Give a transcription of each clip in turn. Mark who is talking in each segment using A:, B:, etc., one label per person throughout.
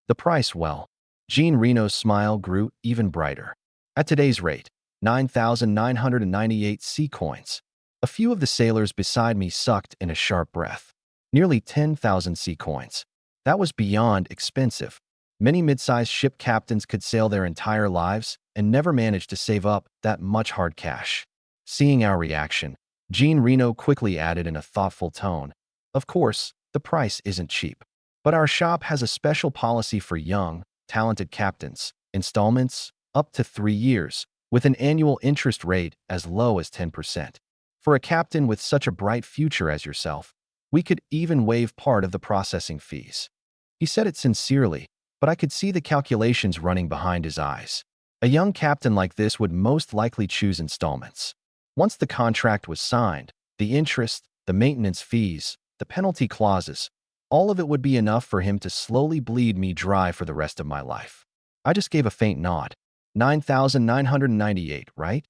A: The price, well, Jean Reno's smile grew even brighter. At today's rate, 9,998 sea coins. A few of the sailors beside me sucked in a sharp breath. Nearly 10,000 sea coins. That was beyond expensive. Many mid-sized ship captains could sail their entire lives and never managed to save up that much hard cash. Seeing our reaction, Jean Reno quickly added in a thoughtful tone, "Of course, the price isn't cheap. But our shop has a special policy for young, talented captains, installments up to 3 years, with an annual interest rate as low as 10%. For a captain with such a bright future as yourself, we could even waive part of the processing fees." He said it sincerely, but I could see the calculations running behind his eyes. A young captain like this would most likely choose installments. Once the contract was signed, the interest, the maintenance fees, the penalty clauses, all of it would be enough for him to slowly bleed me dry for the rest of my life. I just gave a faint nod. 9,998, right?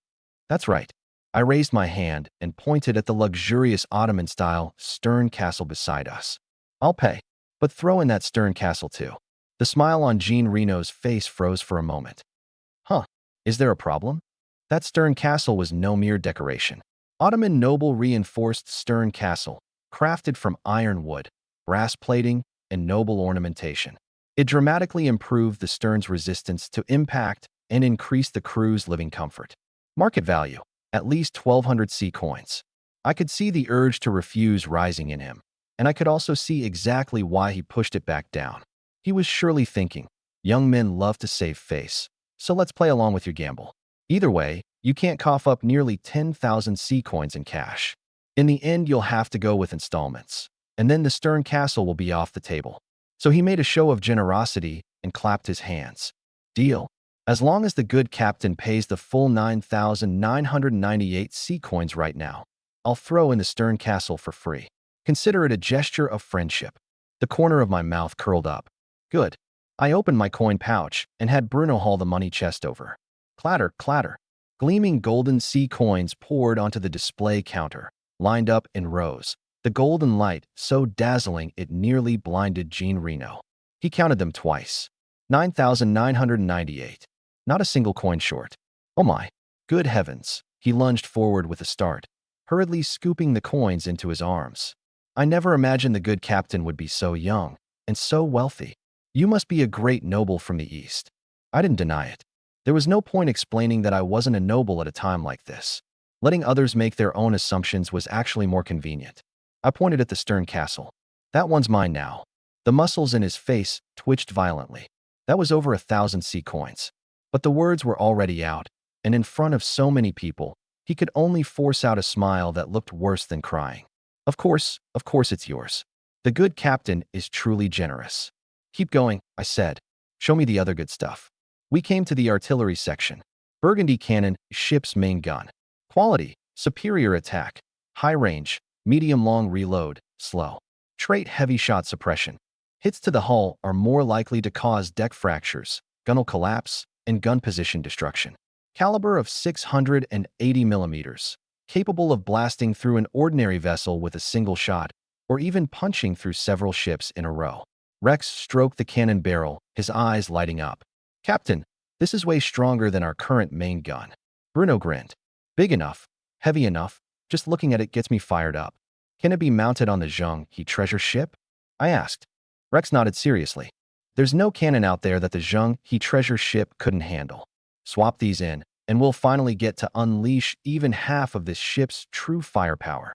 A: That's right. I raised my hand and pointed at the luxurious Ottoman-style stern castle beside us. "I'll pay, but throw in that stern castle too." The smile on Jean Reno's face froze for a moment. "Huh, is there a problem?" That stern castle was no mere decoration. Ottoman noble reinforced stern castle, crafted from ironwood, brass plating, and noble ornamentation. It dramatically improved the stern's resistance to impact and increased the crew's living comfort. Market value, at least 1,200 sea coins. I could see the urge to refuse rising in him, and I could also see exactly why he pushed it back down. He was surely thinking, young men love to save face, so let's play along with your gamble. Either way, you can't cough up nearly 10,000 sea coins in cash. In the end, you'll have to go with installments, and then the stern castle will be off the table. So he made a show of generosity and clapped his hands. "Deal. As long as the good captain pays the full 9,998 sea coins right now, I'll throw in the stern castle for free. Consider it a gesture of friendship." The corner of my mouth curled up. Good. I opened my coin pouch and had Bruno haul the money chest over. Clatter, clatter. Gleaming golden sea coins poured onto the display counter, lined up in rows. The golden light so dazzling it nearly blinded Jean Reno. He counted them twice. 9,998. Not a single coin short. Oh my. Good heavens. He lunged forward with a start, hurriedly scooping the coins into his arms. I never imagined the good captain would be so young and so wealthy. "You must be a great noble from the East." I didn't deny it. There was no point explaining that I wasn't a noble at a time like this. Letting others make their own assumptions was actually more convenient. I pointed at the stern castle. "That one's mine now." The muscles in his face twitched violently. That was over 1,000 sea coins. But the words were already out, and in front of so many people, he could only force out a smile that looked worse than crying. Of course it's yours. The good captain is truly generous." "Keep going," I said. "Show me the other good stuff." We came to the artillery section. Burgundy cannon, ship's main gun. Quality, superior attack. High range, medium-long reload, slow. Trait heavy shot suppression. Hits to the hull are more likely to cause deck fractures, gunwale collapse, and gun position destruction. Caliber of 680 millimeters. Capable of blasting through an ordinary vessel with a single shot, or even punching through several ships in a row. Rex stroked the cannon barrel, his eyes lighting up. "Captain, this is way stronger than our current main gun." Bruno grinned. "Big enough, heavy enough, just looking at it gets me fired up." "Can it be mounted on the Zheng He treasure ship?" I asked. Rex nodded seriously. "There's no cannon out there that the Zheng He treasure ship couldn't handle. Swap these in, and we'll finally get to unleash even half of this ship's true firepower."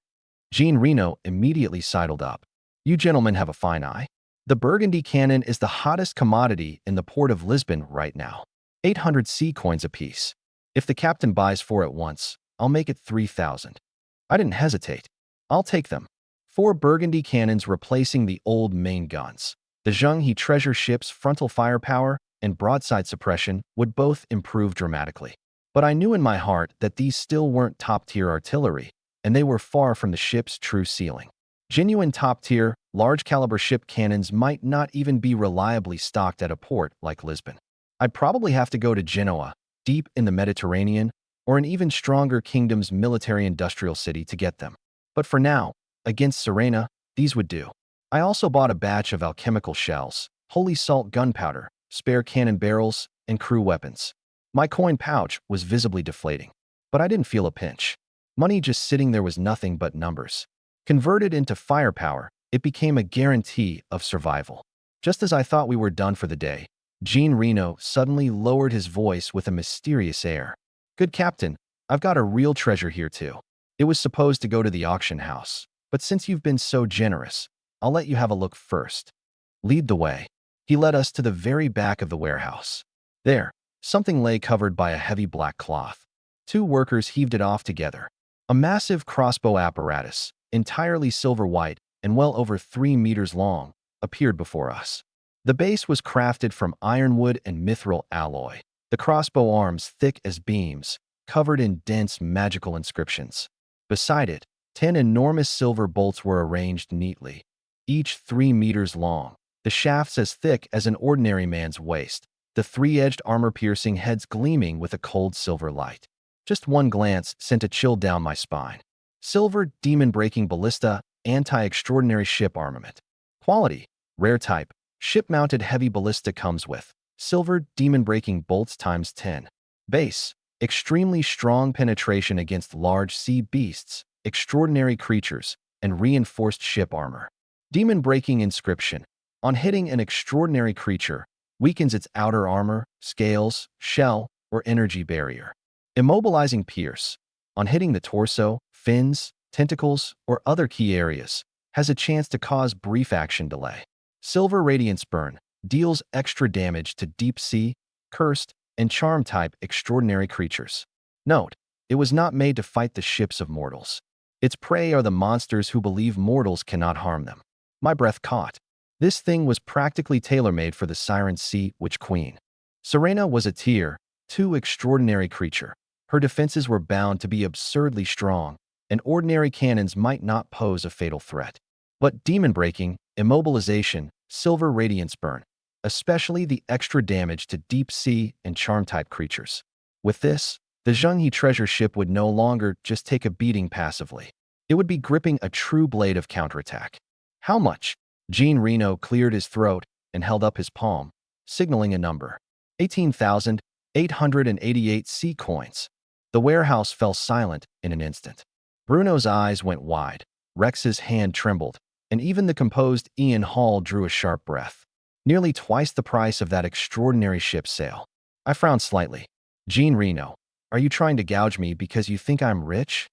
A: Jean Reno immediately sidled up. "You gentlemen have a fine eye. The Burgundy cannon is the hottest commodity in the port of Lisbon right now. 800 sea coins apiece. If the captain buys 4 at once, I'll make it 3,000. I didn't hesitate. "I'll take them." 4 Burgundy cannons replacing the old main guns. The Zheng He treasure ship's frontal firepower and broadside suppression would both improve dramatically. But I knew in my heart that these still weren't top-tier artillery, and they were far from the ship's true ceiling. Genuine top-tier, large-caliber ship cannons might not even be reliably stocked at a port like Lisbon. I'd probably have to go to Genoa, deep in the Mediterranean, or an even stronger kingdom's military-industrial city to get them. But for now, against Serena, these would do. I also bought a batch of alchemical shells, holy salt gunpowder, spare cannon barrels, and crew weapons. My coin pouch was visibly deflating, but I didn't feel a pinch. Money just sitting there was nothing but numbers. Converted into firepower, it became a guarantee of survival. Just as I thought we were done for the day, Gene Reno suddenly lowered his voice with a mysterious air. "Good Captain, I've got a real treasure here too. It was supposed to go to the auction house, but since you've been so generous, I'll let you have a look first." Lead the way. He led us to the very back of the warehouse. There, something lay covered by a heavy black cloth. Two workers heaved it off together. A massive crossbow apparatus, entirely silver white and well over 3 meters long, appeared before us. The base was crafted from ironwood and mithril alloy, the crossbow arms thick as beams, covered in dense magical inscriptions. Beside it, 10 enormous silver bolts were arranged neatly, each 3 meters long, the shafts as thick as an ordinary man's waist, the three-edged armor-piercing heads gleaming with a cold silver light. Just one glance sent a chill down my spine. Silver demon-breaking ballista, anti-extraordinary ship armament. Quality, rare type, ship-mounted heavy ballista comes with silver demon-breaking bolts times 10. Base, extremely strong penetration against large sea beasts, extraordinary creatures, and reinforced ship armor. Demon-breaking inscription. On hitting an extraordinary creature, weakens its outer armor, scales, shell, or energy barrier. Immobilizing pierce. On hitting the torso, fins, tentacles, or other key areas, has a chance to cause brief action delay. Silver Radiance Burn deals extra damage to deep sea, cursed, and charm-type extraordinary creatures. Note, it was not made to fight the ships of mortals. Its prey are the monsters who believe mortals cannot harm them. My breath caught. This thing was practically tailor-made for the Siren Sea Witch Queen. Serena was a Tier 2 extraordinary creature. Her defenses were bound to be absurdly strong, and ordinary cannons might not pose a fatal threat. But demon-breaking, immobilization, silver radiance burn, especially the extra damage to deep sea and charm-type creatures. With this, the Zhenghe treasure ship would no longer just take a beating passively. It would be gripping a true blade of counterattack. How much? Gene Reno cleared his throat and held up his palm, signaling a number. 18,888 sea coins. The warehouse fell silent in an instant. Bruno's eyes went wide, Rex's hand trembled, and even the composed Ian Hall drew a sharp breath. Nearly twice the price of that extraordinary ship's sale. I frowned slightly. Gene Reno, are you trying to gouge me because you think I'm rich?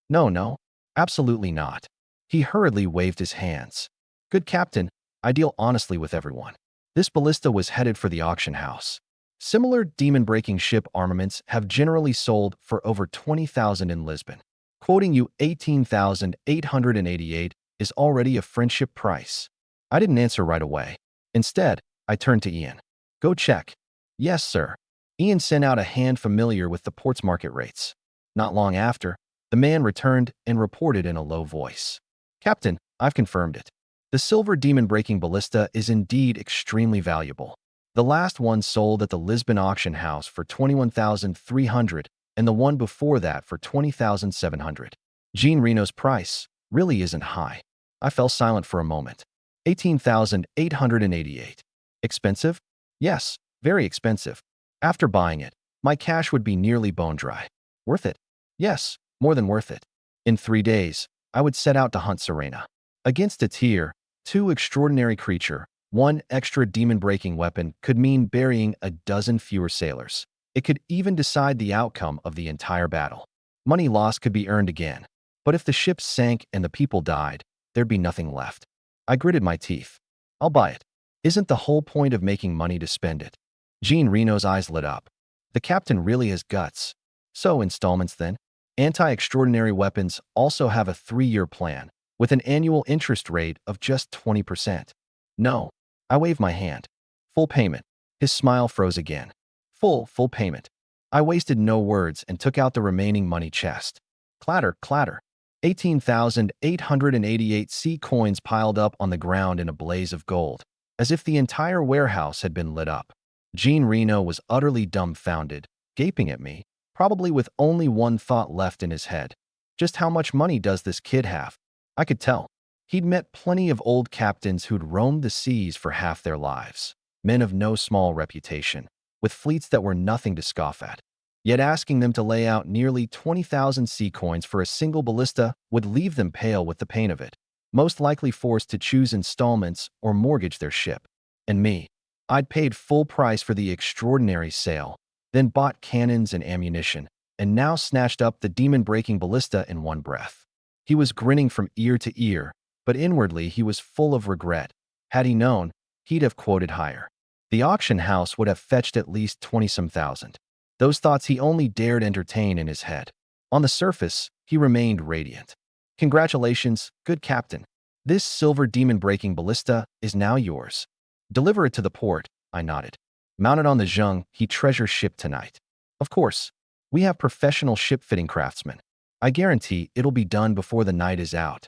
A: No, absolutely not. He hurriedly waved his hands. Good Captain, I deal honestly with everyone. This ballista was headed for the auction house. Similar demon-breaking ship armaments have generally sold for over 20,000 in Lisbon. Quoting you 18,888 is already a friendship price. I didn't answer right away. Instead, I turned to Ian. Go check. Yes, sir. Ian sent out a hand familiar with the port's market rates. Not long after, the man returned and reported in a low voice. Captain, I've confirmed it. The silver demon-breaking ballista is indeed extremely valuable. The last one sold at the Lisbon auction house for 21,300 and the one before that for 20,700. Gene Reno's price really isn't high. I fell silent for a moment. 18,888. Expensive? Yes, very expensive. After buying it, my cash would be nearly bone dry. Worth it? Yes, more than worth it. In 3 days, I would set out to hunt Serena. Against a Tier 2 extraordinary creature, one extra demon-breaking weapon could mean burying a dozen fewer sailors. It could even decide the outcome of the entire battle. Money lost could be earned again, but if the ship sank and the people died, there'd be nothing left. I gritted my teeth. I'll buy it. Isn't the whole point of making money to spend it? Gene Reno's eyes lit up. The captain really has guts. So, installments then? Anti-extraordinary weapons also have a 3-year plan, with an annual interest rate of just 20%. No. I waved my hand. Full payment. His smile froze again. Full payment. I wasted no words and took out the remaining money chest. Clatter, clatter. 18,888 sea coins piled up on the ground in a blaze of gold, as if the entire warehouse had been lit up. Gene Reno was utterly dumbfounded, gaping at me, probably with only one thought left in his head. Just how much money does this kid have? I could tell. He'd met plenty of old captains who'd roamed the seas for half their lives, men of no small reputation, with fleets that were nothing to scoff at. Yet asking them to lay out nearly 20,000 sea coins for a single ballista would leave them pale with the pain of it, most likely forced to choose installments or mortgage their ship. And me, I'd paid full price for the extraordinary sale, then bought cannons and ammunition, and now snatched up the demon-breaking ballista in one breath. He was grinning from ear to ear, but inwardly he was full of regret. Had he known, he'd have quoted higher. The auction house would have fetched at least 20-some thousand. Those thoughts he only dared entertain in his head. On the surface, he remained radiant. Congratulations, good captain. This silver demon-breaking ballista is now yours. Deliver it to the port, I nodded. Mounted on the Zheng, he treasures ship tonight. Of course, we have professional ship-fitting craftsmen. I guarantee it'll be done before the night is out.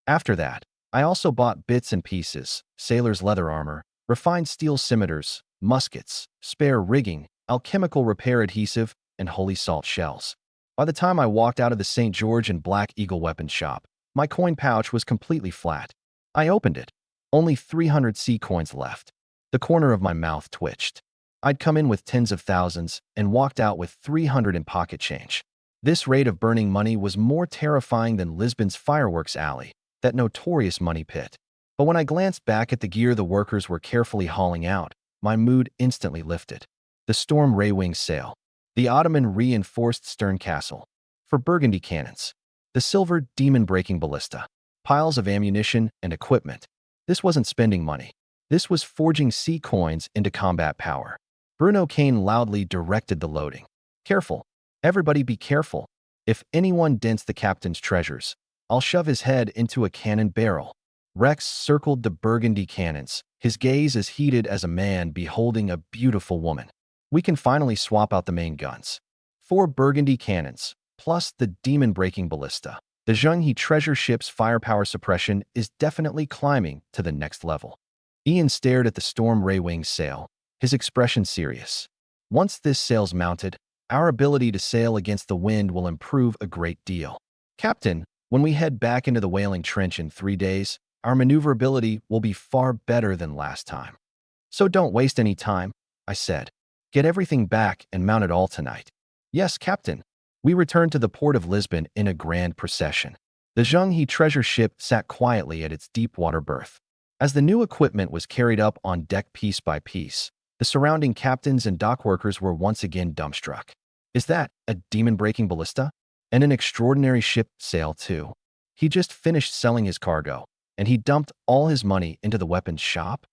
A: After that, I also bought bits and pieces, sailor's leather armor, refined steel scimitars, muskets, spare rigging, alchemical repair adhesive, and holy salt shells. By the time I walked out of the St. George and Black Eagle weapons shop, my coin pouch was completely flat. I opened it. Only 300 sea coins left. The corner of my mouth twitched. I'd come in with tens of thousands and walked out with 300 in pocket change. This rate of burning money was more terrifying than Lisbon's fireworks alley, that notorious money pit. But when I glanced back at the gear the workers were carefully hauling out, my mood instantly lifted. The Storm Raywing sail. The Ottoman reinforced stern castle. For Burgundy cannons. The silver demon-breaking ballista. Piles of ammunition and equipment. This wasn't spending money. This was forging sea coins into combat power. Bruno Kane loudly directed the loading. Careful. Everybody be careful. If anyone dents the captain's treasures, I'll shove his head into a cannon barrel. Rex circled the Burgundy cannons, his gaze as heated as a man beholding a beautiful woman. We can finally swap out the main guns. 4 Burgundy cannons, plus the demon-breaking ballista. The Zhenghe treasure ship's firepower suppression is definitely climbing to the next level. Ian stared at the Storm Raywing sail, his expression serious. Once this sail's mounted, our ability to sail against the wind will improve a great deal. Captain, when we head back into the Whaling Trench in 3 days, our maneuverability will be far better than last time. So don't waste any time, I said. Get everything back and mount it all tonight. Yes, Captain. We returned to the port of Lisbon in a grand procession. The Zhenghe treasure ship sat quietly at its deep-water berth. As the new equipment was carried up on deck piece by piece, the surrounding captains and dockworkers were once again dumbstruck. Is that a demon-breaking ballista? And an extraordinary ship sail, too. He just finished selling his cargo, and he dumped all his money into the weapons shop?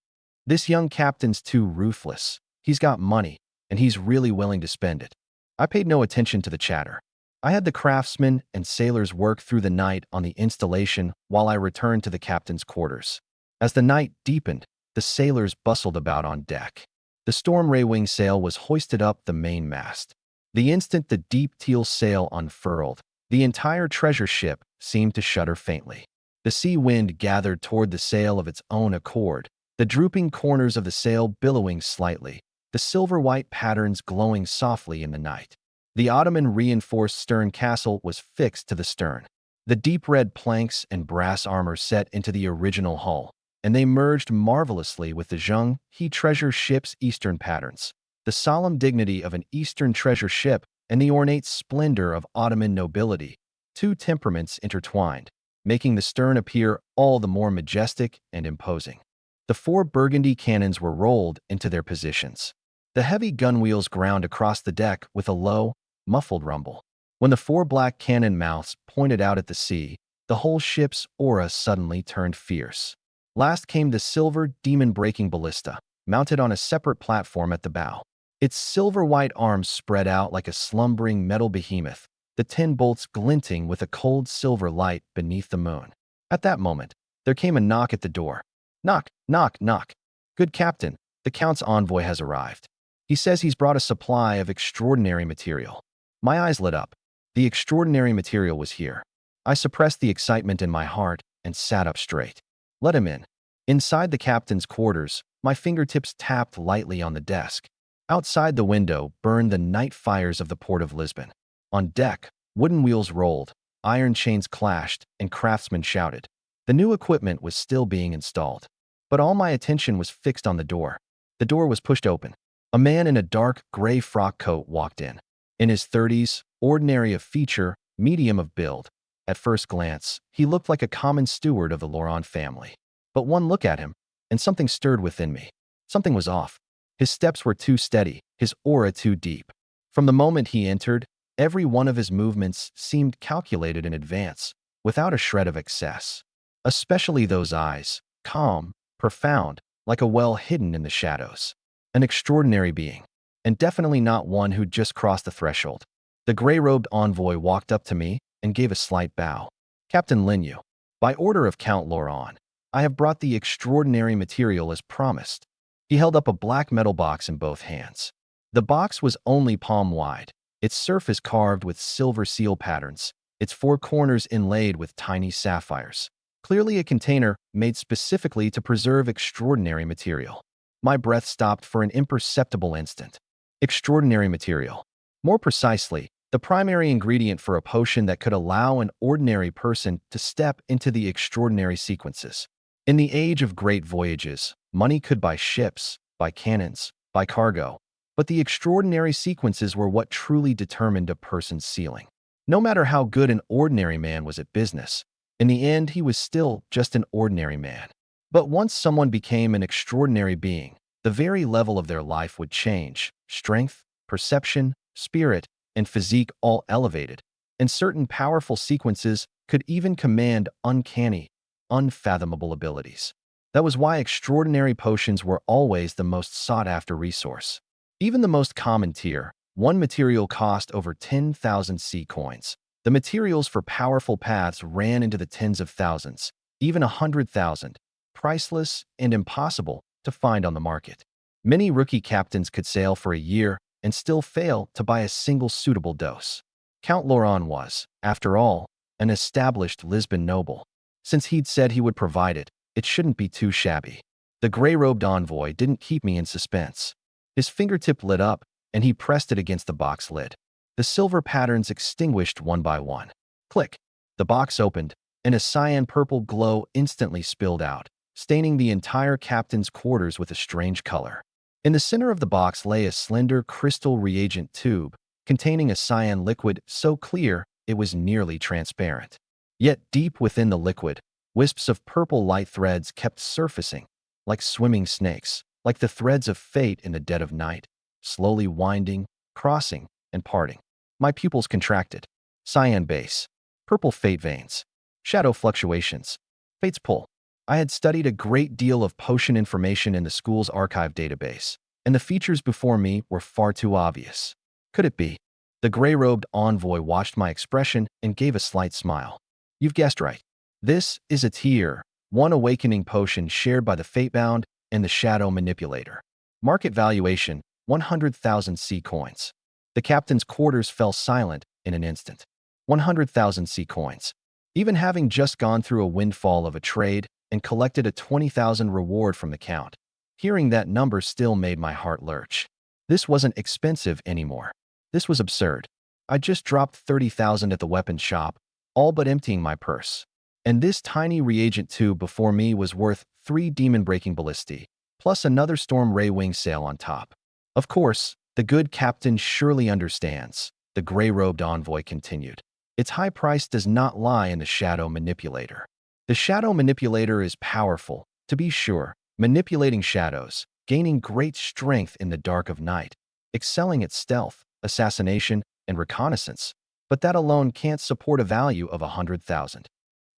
A: This young captain's too ruthless. He's got money, and he's really willing to spend it. I paid no attention to the chatter. I had the craftsmen and sailors work through the night on the installation while I returned to the captain's quarters. As the night deepened, the sailors bustled about on deck. The Storm Raywing sail was hoisted up the mainmast. The instant the deep teal sail unfurled, the entire treasure ship seemed to shudder faintly. The sea wind gathered toward the sail of its own accord, the drooping corners of the sail billowing slightly, the silver-white patterns glowing softly in the night. The Ottoman reinforced stern castle was fixed to the stern. The deep red planks and brass armor set into the original hull, and they merged marvelously with the Zhenghe treasure ship's eastern patterns. The solemn dignity of an Eastern treasure ship and the ornate splendor of Ottoman nobility, 2 temperaments intertwined, making the stern appear all the more majestic and imposing. The 4 Burgundy cannons were rolled into their positions. The heavy gunwheels ground across the deck with a low, muffled rumble. When the 4 black cannon mouths pointed out at the sea, the whole ship's aura suddenly turned fierce. Last came the silver demon-breaking ballista, mounted on a separate platform at the bow. Its silver-white arms spread out like a slumbering metal behemoth, the 10 bolts glinting with a cold silver light beneath the moon. At that moment, there came a knock at the door. Knock, knock, knock. Good captain, the Count's envoy has arrived. He says he's brought a supply of extraordinary material. My eyes lit up. The extraordinary material was here. I suppressed the excitement in my heart and sat up straight. Let him in. Inside the captain's quarters, my fingertips tapped lightly on the desk. Outside the window burned the night fires of the port of Lisbon. On deck, wooden wheels rolled, iron chains clashed, and craftsmen shouted. The new equipment was still being installed, but all my attention was fixed on the door. The door was pushed open. A man in a dark gray frock coat walked in. In his 30s, ordinary of feature, medium of build. At first glance, he looked like a common steward of the Laurent family. But one look at him, and something stirred within me. Something was off. His steps were too steady, his aura too deep. From the moment he entered, every one of his movements seemed calculated in advance, without a shred of excess. Especially those eyes, calm, profound, like a well hidden in the shadows. An extraordinary being, and definitely not one who'd just crossed the threshold. The gray-robed envoy walked up to me and gave a slight bow. Captain Linyu, by order of Count Laurent, I have brought the extraordinary material as promised. He held up a black metal box in both hands. The box was only palm-wide, its surface carved with silver seal patterns, its four corners inlaid with tiny sapphires. Clearly a container made specifically to preserve extraordinary material. My breath stopped for an imperceptible instant. Extraordinary material. More precisely, the primary ingredient for a potion that could allow an ordinary person to step into the extraordinary sequences. In the age of great voyages, money could buy ships, buy cannons, buy cargo, but the extraordinary sequences were what truly determined a person's ceiling. No matter how good an ordinary man was at business, in the end he was still just an ordinary man. But once someone became an extraordinary being, the very level of their life would change. Strength, perception, spirit, and physique all elevated, and certain powerful sequences could even command uncanny, unfathomable abilities. That was why extraordinary potions were always the most sought-after resource. Even the most common tier, one material cost over 10,000 C coins. The materials for powerful paths ran into the tens of thousands, even 100,000, priceless and impossible to find on the market. Many rookie captains could sail for a year and still fail to buy a single suitable dose. Count Laurent was, after all, an established Lisbon noble. Since he'd said he would provide it, it shouldn't be too shabby. The gray-robed envoy didn't keep me in suspense. His fingertip lit up, and he pressed it against the box lid. The silver patterns extinguished one by one. Click! The box opened, and a cyan-purple glow instantly spilled out, staining the entire captain's quarters with a strange color. In the center of the box lay a slender crystal reagent tube, containing a cyan liquid so clear it was nearly transparent. Yet deep within the liquid, wisps of purple light threads kept surfacing, like swimming snakes, like the threads of fate in the dead of night, slowly winding, crossing, and parting. My pupils contracted. Cyan base, purple fate veins, shadow fluctuations, fate's pull. I had studied a great deal of potion information in the school's archive database, and the features before me were far too obvious. Could it be? The gray-robed envoy watched my expression and gave a slight smile. You've guessed right. This is a tier 1 awakening potion shared by the Fatebound and the Shadow Manipulator. Market valuation, 100,000 C coins. The captain's quarters fell silent in an instant. 100,000 C coins. Even having just gone through a windfall of a trade and collected a 20,000 reward from the count, hearing that number still made my heart lurch. This wasn't expensive anymore. This was absurd. I just dropped 30,000 at the weapons shop, all but emptying my purse. And this tiny reagent tube before me was worth 3 demon-breaking ballistae, plus another storm ray wing sail on top. Of course, the good captain surely understands, the gray-robed envoy continued. Its high price does not lie in the Shadow Manipulator. The Shadow Manipulator is powerful, to be sure, manipulating shadows, gaining great strength in the dark of night, excelling at stealth, assassination, and reconnaissance, but that alone can't support a value of 100,000.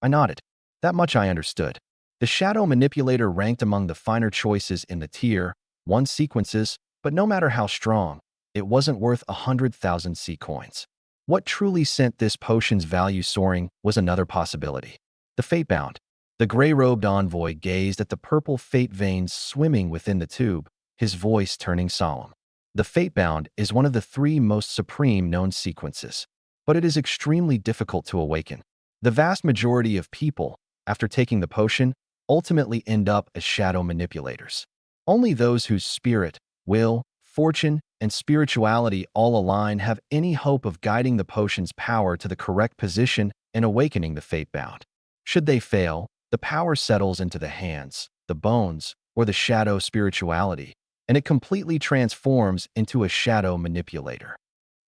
A: I nodded. That much I understood. The Shadow Manipulator ranked among the finer choices in the tier 1 sequences, but no matter how strong, it wasn't worth 100,000 C coins. What truly sent this potion's value soaring was another possibility. The Fatebound. The gray-robed envoy gazed at the purple fate veins swimming within the tube, his voice turning solemn. The Fatebound is one of the 3 most supreme known sequences, but it is extremely difficult to awaken. The vast majority of people, after taking the potion, ultimately end up as shadow manipulators. Only those whose spirit, will, fortune, and spirituality all align have any hope of guiding the potion's power to the correct position and awakening the Fatebound. Should they fail, The power settles into the hands, the bones, or the shadow spirituality, and it completely transforms into a shadow manipulator.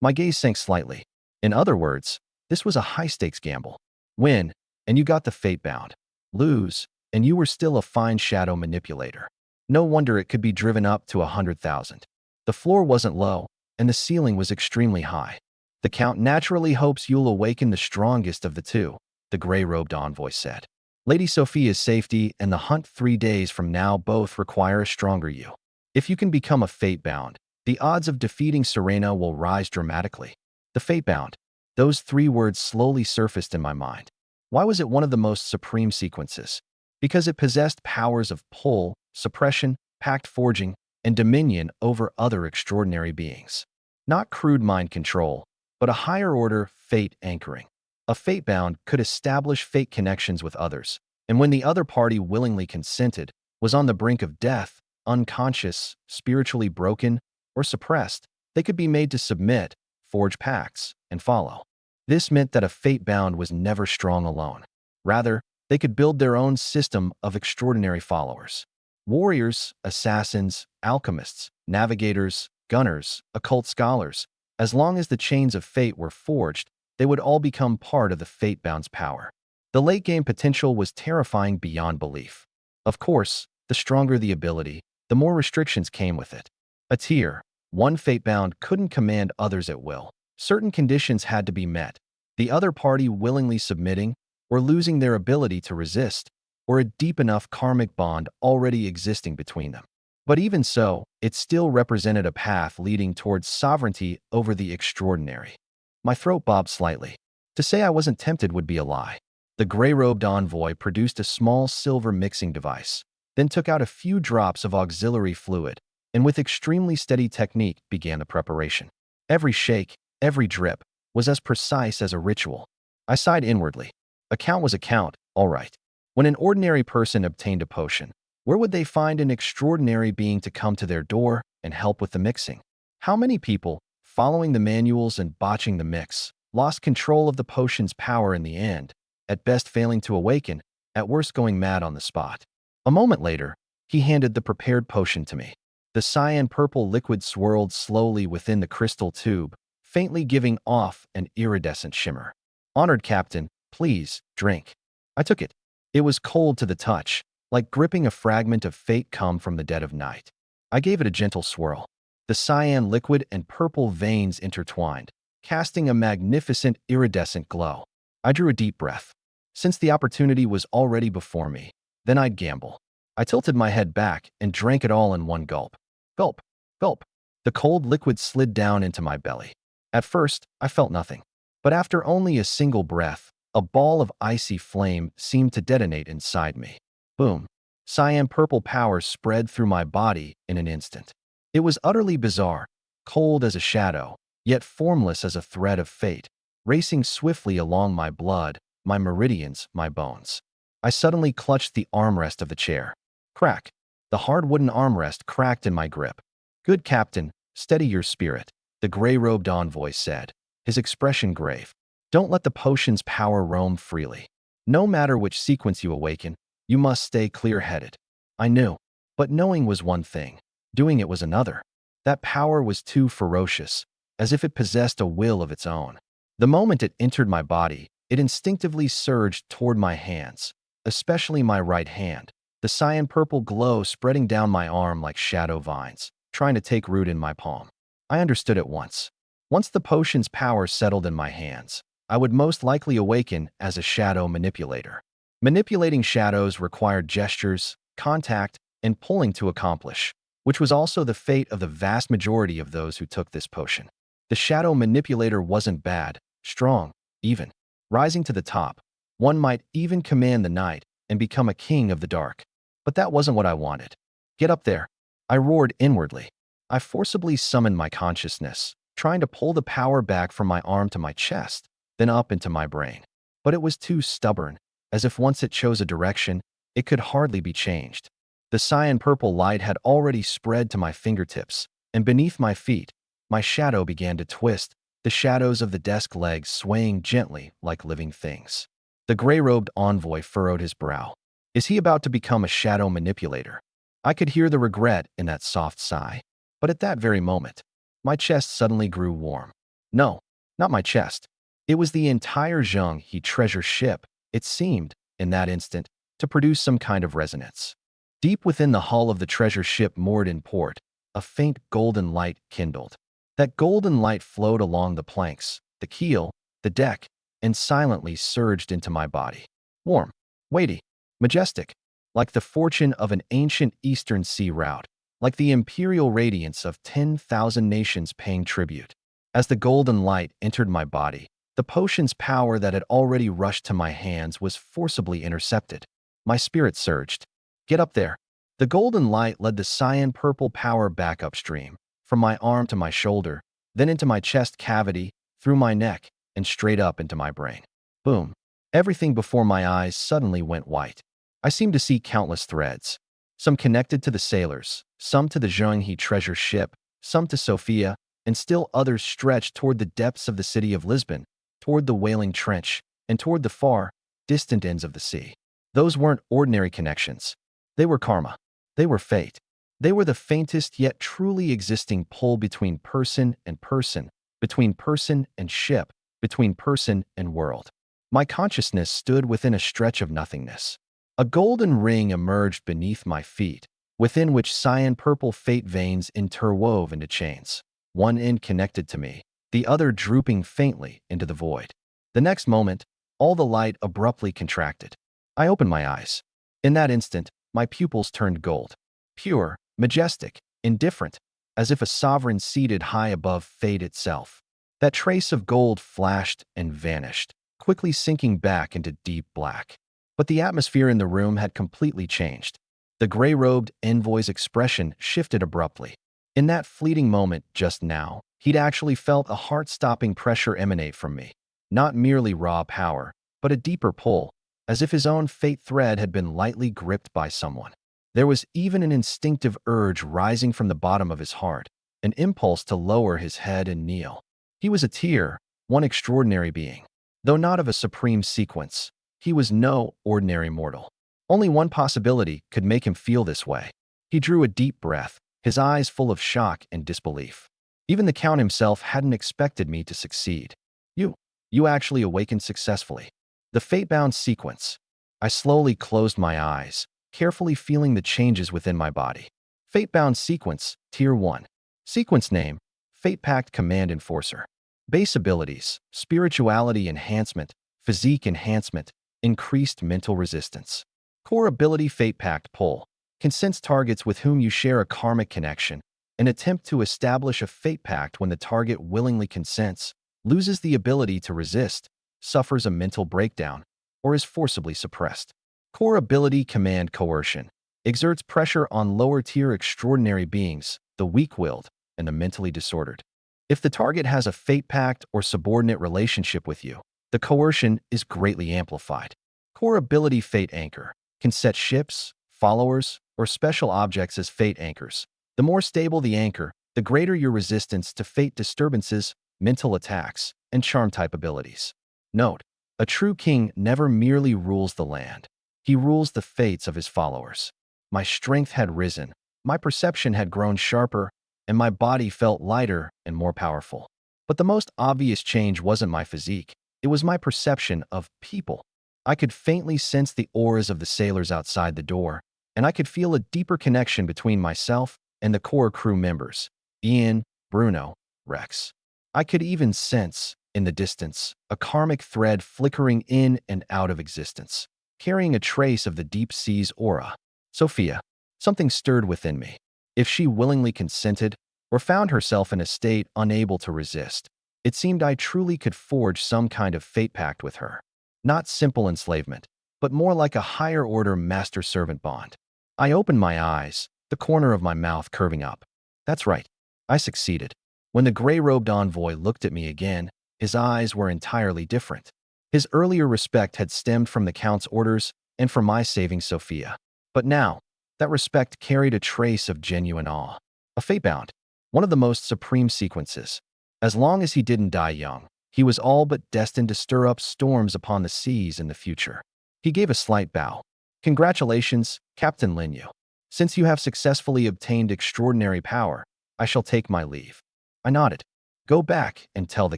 A: My gaze sank slightly. In other words, this was a high-stakes gamble. Win, and you got the fate-bound. Lose, and you were still a fine shadow manipulator. No wonder it could be driven up to 100,000. The floor wasn't low, and the ceiling was extremely high. The Count naturally hopes you'll awaken the strongest of the two, the gray-robed envoy said. Lady Sophia's safety and the hunt 3 days from now both require a stronger you. If you can become a fate-bound, the odds of defeating Serena will rise dramatically. The fate-bound. Those 3 words slowly surfaced in my mind. Why was it one of the most supreme sequences? Because it possessed powers of pull, suppression, pact forging, and dominion over other extraordinary beings. Not crude mind control, but a higher-order fate anchoring. A fate-bound could establish fate connections with others, and when the other party willingly consented, was on the brink of death, unconscious, spiritually broken, or suppressed, they could be made to submit, forge pacts, and follow. This meant that a fate-bound was never strong alone. Rather, they could build their own system of extraordinary followers. Warriors, assassins, alchemists, navigators, gunners, occult scholars. As long as the chains of fate were forged, they would all become part of the fate-bound's power. The late-game potential was terrifying beyond belief. Of course, the stronger the ability, the more restrictions came with it. A tier, one fate-bound couldn't command others at will. Certain conditions had to be met, the other party willingly submitting, or losing their ability to resist, or a deep enough karmic bond already existing between them. But even so, it still represented a path leading towards sovereignty over the extraordinary. My throat bobbed slightly. To say I wasn't tempted would be a lie. The gray-robed envoy produced a small silver mixing device, then took out a few drops of auxiliary fluid, and with extremely steady technique began the preparation. Every shake, every drip, was as precise as a ritual. I sighed inwardly. A count was a count, all right. When an ordinary person obtained a potion, where would they find an extraordinary being to come to their door and help with the mixing? How many people, following the manuals and botching the mix, lost control of the potion's power in the end, at best failing to awaken, at worst going mad on the spot? A moment later, he handed the prepared potion to me. The cyan-purple liquid swirled slowly within the crystal tube, faintly giving off an iridescent shimmer. Honored Captain, please, drink. I took it. It was cold to the touch, like gripping a fragment of fate come from the dead of night. I gave it a gentle swirl. The cyan liquid and purple veins intertwined, casting a magnificent iridescent glow. I drew a deep breath. Since the opportunity was already before me, then I'd gamble. I tilted my head back and drank it all in one gulp. Gulp, gulp. The cold liquid slid down into my belly. At first, I felt nothing. But after only a single breath, a ball of icy flame seemed to detonate inside me. Boom. Cyan-purple power spread through my body in an instant. It was utterly bizarre, cold as a shadow, yet formless as a thread of fate, racing swiftly along my blood, my meridians, my bones. I suddenly clutched the armrest of the chair. Crack. The hard wooden armrest cracked in my grip. Good Captain, steady your spirit, the gray-robed envoy said, his expression grave. Don't let the potion's power roam freely. No matter which sequence you awaken, you must stay clear-headed. I knew, but knowing was one thing. Doing it was another. That power was too ferocious, as if it possessed a will of its own. The moment it entered my body, it instinctively surged toward my hands, especially my right hand, the cyan-purple glow spreading down my arm like shadow vines, trying to take root in my palm. I understood at once. Once the potion's power settled in my hands, I would most likely awaken as a shadow manipulator. Manipulating shadows required gestures, contact, and pulling to accomplish, which was also the fate of the vast majority of those who took this potion. The shadow manipulator wasn't bad, strong, even. Rising to the top, one might even command the night and become a king of the dark. But that wasn't what I wanted. Get up there. I roared inwardly. I forcibly summoned my consciousness, trying to pull the power back from my arm to my chest, then up into my brain. But it was too stubborn, as if once it chose a direction, it could hardly be changed. The cyan-purple light had already spread to my fingertips, and beneath my feet, my shadow began to twist, the shadows of the desk legs swaying gently like living things. The gray-robed envoy furrowed his brow. Is he about to become a shadow manipulator? I could hear the regret in that soft sigh. But at that very moment, my chest suddenly grew warm. No, not my chest. It was the entire Zheng He treasure ship. It seemed, in that instant, to produce some kind of resonance. Deep within the hull of the treasure ship moored in port, a faint golden light kindled. That golden light flowed along the planks, the keel, the deck, and silently surged into my body. Warm, weighty, majestic, like the fortune of an ancient eastern sea route, like the imperial radiance of 10,000 nations paying tribute. As the golden light entered my body, the potion's power that had already rushed to my hands was forcibly intercepted. My spirit surged. Get up there. The golden light led the cyan-purple power back upstream, from my arm to my shoulder, then into my chest cavity, through my neck, and straight up into my brain. Boom. Everything before my eyes suddenly went white. I seemed to see countless threads, some connected to the sailors, some to the Zheng He treasure ship, some to Sophia, and still others stretched toward the depths of the city of Lisbon, toward the Whaling Trench, and toward the far, distant ends of the sea. Those weren't ordinary connections. They were karma. They were fate. They were the faintest yet truly existing pull between person and person, between person and ship, between person and world. My consciousness stood within a stretch of nothingness. A golden ring emerged beneath my feet, within which cyan-purple fate veins interwove into chains, one end connected to me, the other drooping faintly into the void. The next moment, all the light abruptly contracted. I opened my eyes. In that instant, my pupils turned gold. Pure, majestic, indifferent, as if a sovereign seated high above fate itself. That trace of gold flashed and vanished, quickly sinking back into deep black. But the atmosphere in the room had completely changed. The gray-robed envoy's expression shifted abruptly. In that fleeting moment just now, he'd actually felt a heart-stopping pressure emanate from me. Not merely raw power, but a deeper pull, as if his own fate thread had been lightly gripped by someone. There was even an instinctive urge rising from the bottom of his heart, an impulse to lower his head and kneel. He was a tier, one extraordinary being. Though not of a supreme sequence, he was no ordinary mortal. Only one possibility could make him feel this way. He drew a deep breath, his eyes full of shock and disbelief. Even the Count himself hadn't expected me to succeed. You actually awakened successfully. The fate-bound sequence. I slowly closed my eyes, carefully feeling the changes within my body. Fate-bound sequence, Tier 1. Sequence name, Fate Pact Command Enforcer. Base abilities, spirituality enhancement, physique enhancement, increased mental resistance. Core ability Fate Pact Pull. Can sense targets with whom you share a karmic connection. An attempt to establish a fate pact when the target willingly consents, loses the ability to resist, suffers a mental breakdown, or is forcibly suppressed. Core ability Command Coercion. Exerts pressure on lower-tier extraordinary beings, the weak-willed, and the mentally disordered. If the target has a fate pact or subordinate relationship with you, the coercion is greatly amplified. Core ability Fate Anchor. Can set ships, followers, or special objects as fate anchors. The more stable the anchor, the greater your resistance to fate disturbances, mental attacks, and charm-type abilities. Note: a true king never merely rules the land. He rules the fates of his followers. My strength had risen, my perception had grown sharper, and my body felt lighter and more powerful. But the most obvious change wasn't my physique. It was my perception of people. I could faintly sense the auras of the sailors outside the door, and I could feel a deeper connection between myself and the core crew members, Ian, Bruno, Rex. I could even sense, in the distance, a karmic thread flickering in and out of existence, carrying a trace of the deep sea's aura. Sophia. Something stirred within me. If she willingly consented, or found herself in a state unable to resist, it seemed I truly could forge some kind of fate pact with her. Not simple enslavement, but more like a higher-order master-servant bond. I opened my eyes, the corner of my mouth curving up. That's right, I succeeded. When the gray-robed envoy looked at me again, his eyes were entirely different. His earlier respect had stemmed from the Count's orders and from my saving Sophia. But now, that respect carried a trace of genuine awe. A fate-bound, one of the most supreme sequences. As long as he didn't die young, he was all but destined to stir up storms upon the seas in the future. He gave a slight bow. Congratulations, Captain Lin Yu. Since you have successfully obtained extraordinary power, I shall take my leave. I nodded. Go back and tell the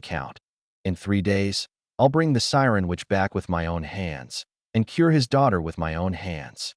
A: Count. In 3 days, I'll bring the Siren Witch back with my own hands and cure his daughter with my own hands.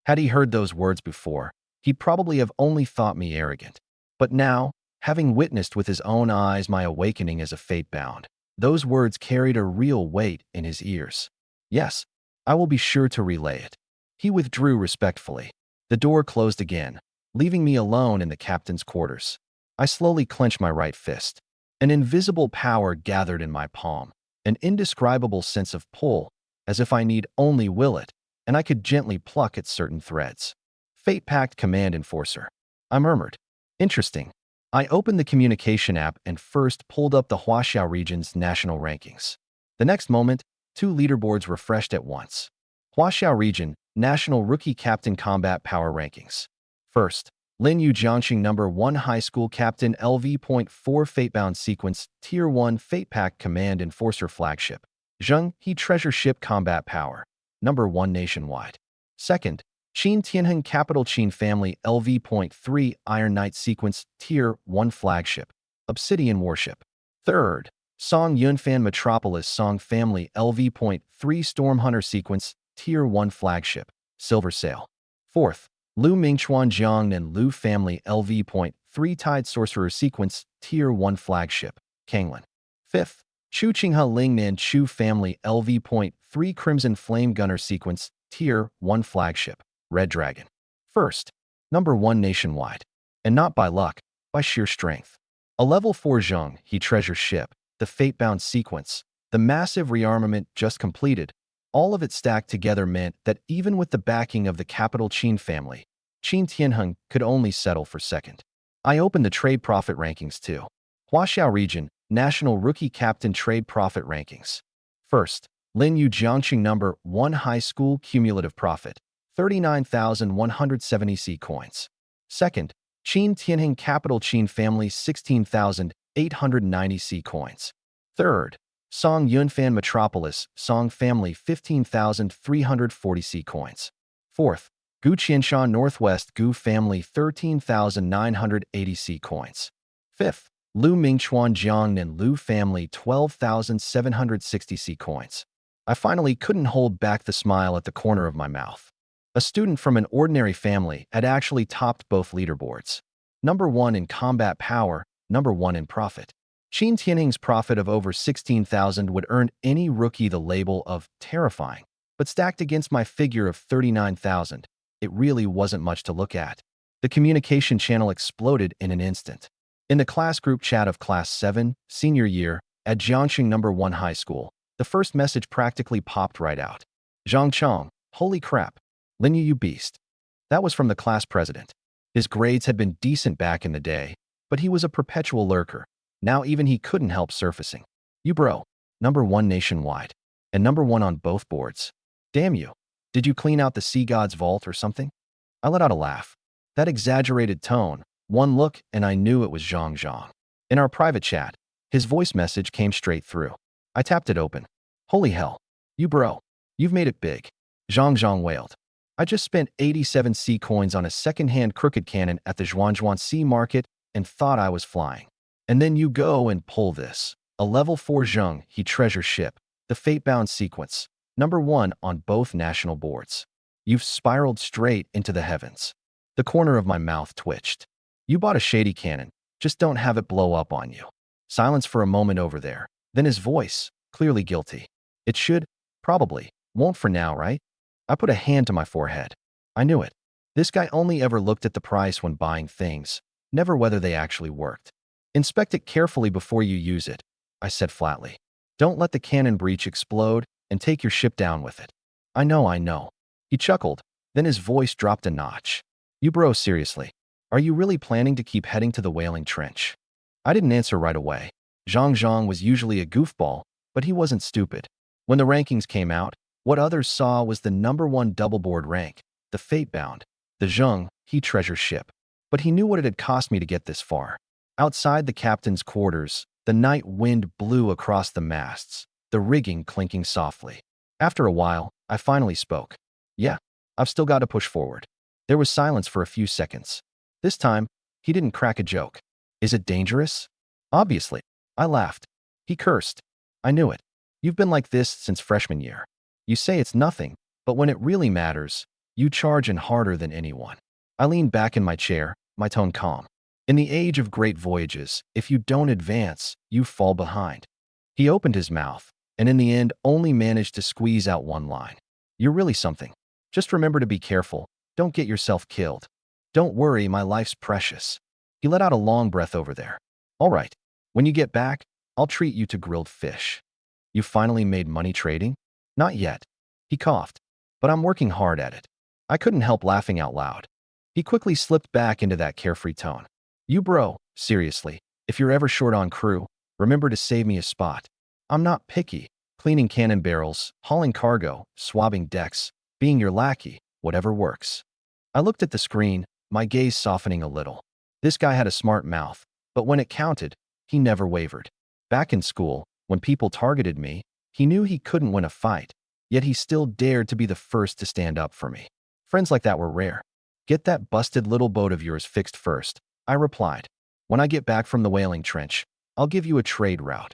A: Had he heard those words before, he'd probably have only thought me arrogant. But now, having witnessed with his own eyes my awakening as a fate-bound, those words carried a real weight in his ears. Yes, I will be sure to relay it. He withdrew respectfully. The door closed again, leaving me alone in the captain's quarters. I slowly clenched my right fist. An invisible power gathered in my palm, an indescribable sense of pull, as if I need only will it, and I could gently pluck at certain threads. Fate-packed command enforcer. I murmured. Interesting. I opened the communication app and first pulled up the Huaxiao region's national rankings. The next moment, 2 leaderboards refreshed at once. Huaxiao region, national rookie captain combat power rankings. First, Lin Yu Jiangxing number 1 high school captain LV.4 Fatebound sequence Tier 1 Fate-packed command enforcer flagship. Zheng He treasure ship combat power. Number 1 nationwide. Second, Qin Tianheng Capital Qin Family LV.3 Iron Knight Sequence Tier 1 Flagship, Obsidian Warship. Third, Song Yunfan Metropolis Song Family LV.3 Storm Hunter Sequence Tier 1 Flagship, Silver Sail. Fourth, Lu Mingchuan Jiangnan Lu Family LV.3 Tide Sorcerer Sequence Tier 1 Flagship, Kanglin. Fifth, Chu Qinghe Lingnan Chu Family LV.3 Crimson Flame Gunner Sequence Tier 1 Flagship, Red Dragon. First, number 1 nationwide. And not by luck, by sheer strength. A level 4 Zheng He treasure ship, the fate-bound sequence, the massive rearmament just completed, all of it stacked together meant that even with the backing of the capital Qin family, Qin Tianheng could only settle for second. I opened the trade profit rankings too. Huaxiao region, national rookie captain trade profit rankings. First, Lin Yu Jiangxing number 1 high school cumulative profit, 39,170 C coins. Second, Qin Tianheng Capital Qin Family 16,890 C coins. Third, Song Yunfan Metropolis Song Family 15,340 C coins. Fourth, Gu Qianshan Northwest Gu Family 13,980 C coins. Fifth, Lu Mingchuan Jiangnan Lu Family 12,760 C coins. I finally couldn't hold back the smile at the corner of my mouth. A student from an ordinary family had actually topped both leaderboards. Number 1 in combat power, number 1 in profit. Qin Tianheng's profit of over 16,000 would earn any rookie the label of terrifying, but stacked against my figure of 39,000, it really wasn't much to look at. The communication channel exploded in an instant. In the class group chat of Class 7, senior year, at Jiangxing number 1 high school, the first message practically popped right out. Zhang Chong, holy crap. Lin Yu, you beast. That was from the class president. His grades had been decent back in the day, but he was a perpetual lurker. Now even he couldn't help surfacing. You bro, number 1 nationwide, and number 1 on both boards. Damn you. Did you clean out the sea god's vault or something? I let out a laugh. That exaggerated tone, one look, and I knew it was Zhang Zhang. In our private chat, his voice message came straight through. I tapped it open. Holy hell. You bro, you've made it big. Zhang Zhang wailed. I just spent 87 C coins on a second-hand crooked cannon at the Zhuanzhuan Sea Market and thought I was flying. And then you go and pull this. A level 4 Zheng He treasure ship, the fate-bound sequence, number 1 on both national boards. You've spiraled straight into the heavens. The corner of my mouth twitched. You bought a shady cannon, just don't have it blow up on you. Silence for a moment over there. Then his voice, clearly guilty. It should, probably, won't for now, right? I put a hand to my forehead. I knew it. This guy only ever looked at the price when buying things, never whether they actually worked. Inspect it carefully before you use it, I said flatly. Don't let the cannon breech explode and take your ship down with it. I know. He chuckled, then his voice dropped a notch. You bro, seriously, are you really planning to keep heading to the whaling trench? I didn't answer right away. Zhang Zhang was usually a goofball, but he wasn't stupid. When the rankings came out, what others saw was the number 1 double-board rank, the fate-bound, the Zheng He treasure ship. But he knew what it had cost me to get this far. Outside the captain's quarters, the night wind blew across the masts, the rigging clinking softly. After a while, I finally spoke. Yeah, I've still got to push forward. There was silence for a few seconds. This time, he didn't crack a joke. Is it dangerous? Obviously. I laughed. He cursed. I knew it. You've been like this since freshman year. You say it's nothing, but when it really matters, you charge in harder than anyone. I leaned back in my chair, my tone calm. In the age of great voyages, if you don't advance, you fall behind. He opened his mouth, and in the end only managed to squeeze out one line. You're really something. Just remember to be careful. Don't get yourself killed. Don't worry, my life's precious. He let out a long breath over there. All right. When you get back, I'll treat you to grilled fish. You finally made money trading? Not yet. He coughed. But I'm working hard at it. I couldn't help laughing out loud. He quickly slipped back into that carefree tone. You bro, seriously, if you're ever short on crew, remember to save me a spot. I'm not picky. Cleaning cannon barrels, hauling cargo, swabbing decks, being your lackey, whatever works. I looked at the screen, my gaze softening a little. This guy had a smart mouth, but when it counted, he never wavered. Back in school, when people targeted me, he knew he couldn't win a fight, yet he still dared to be the first to stand up for me. Friends like that were rare. Get that busted little boat of yours fixed first, I replied. When I get back from the whaling trench, I'll give you a trade route.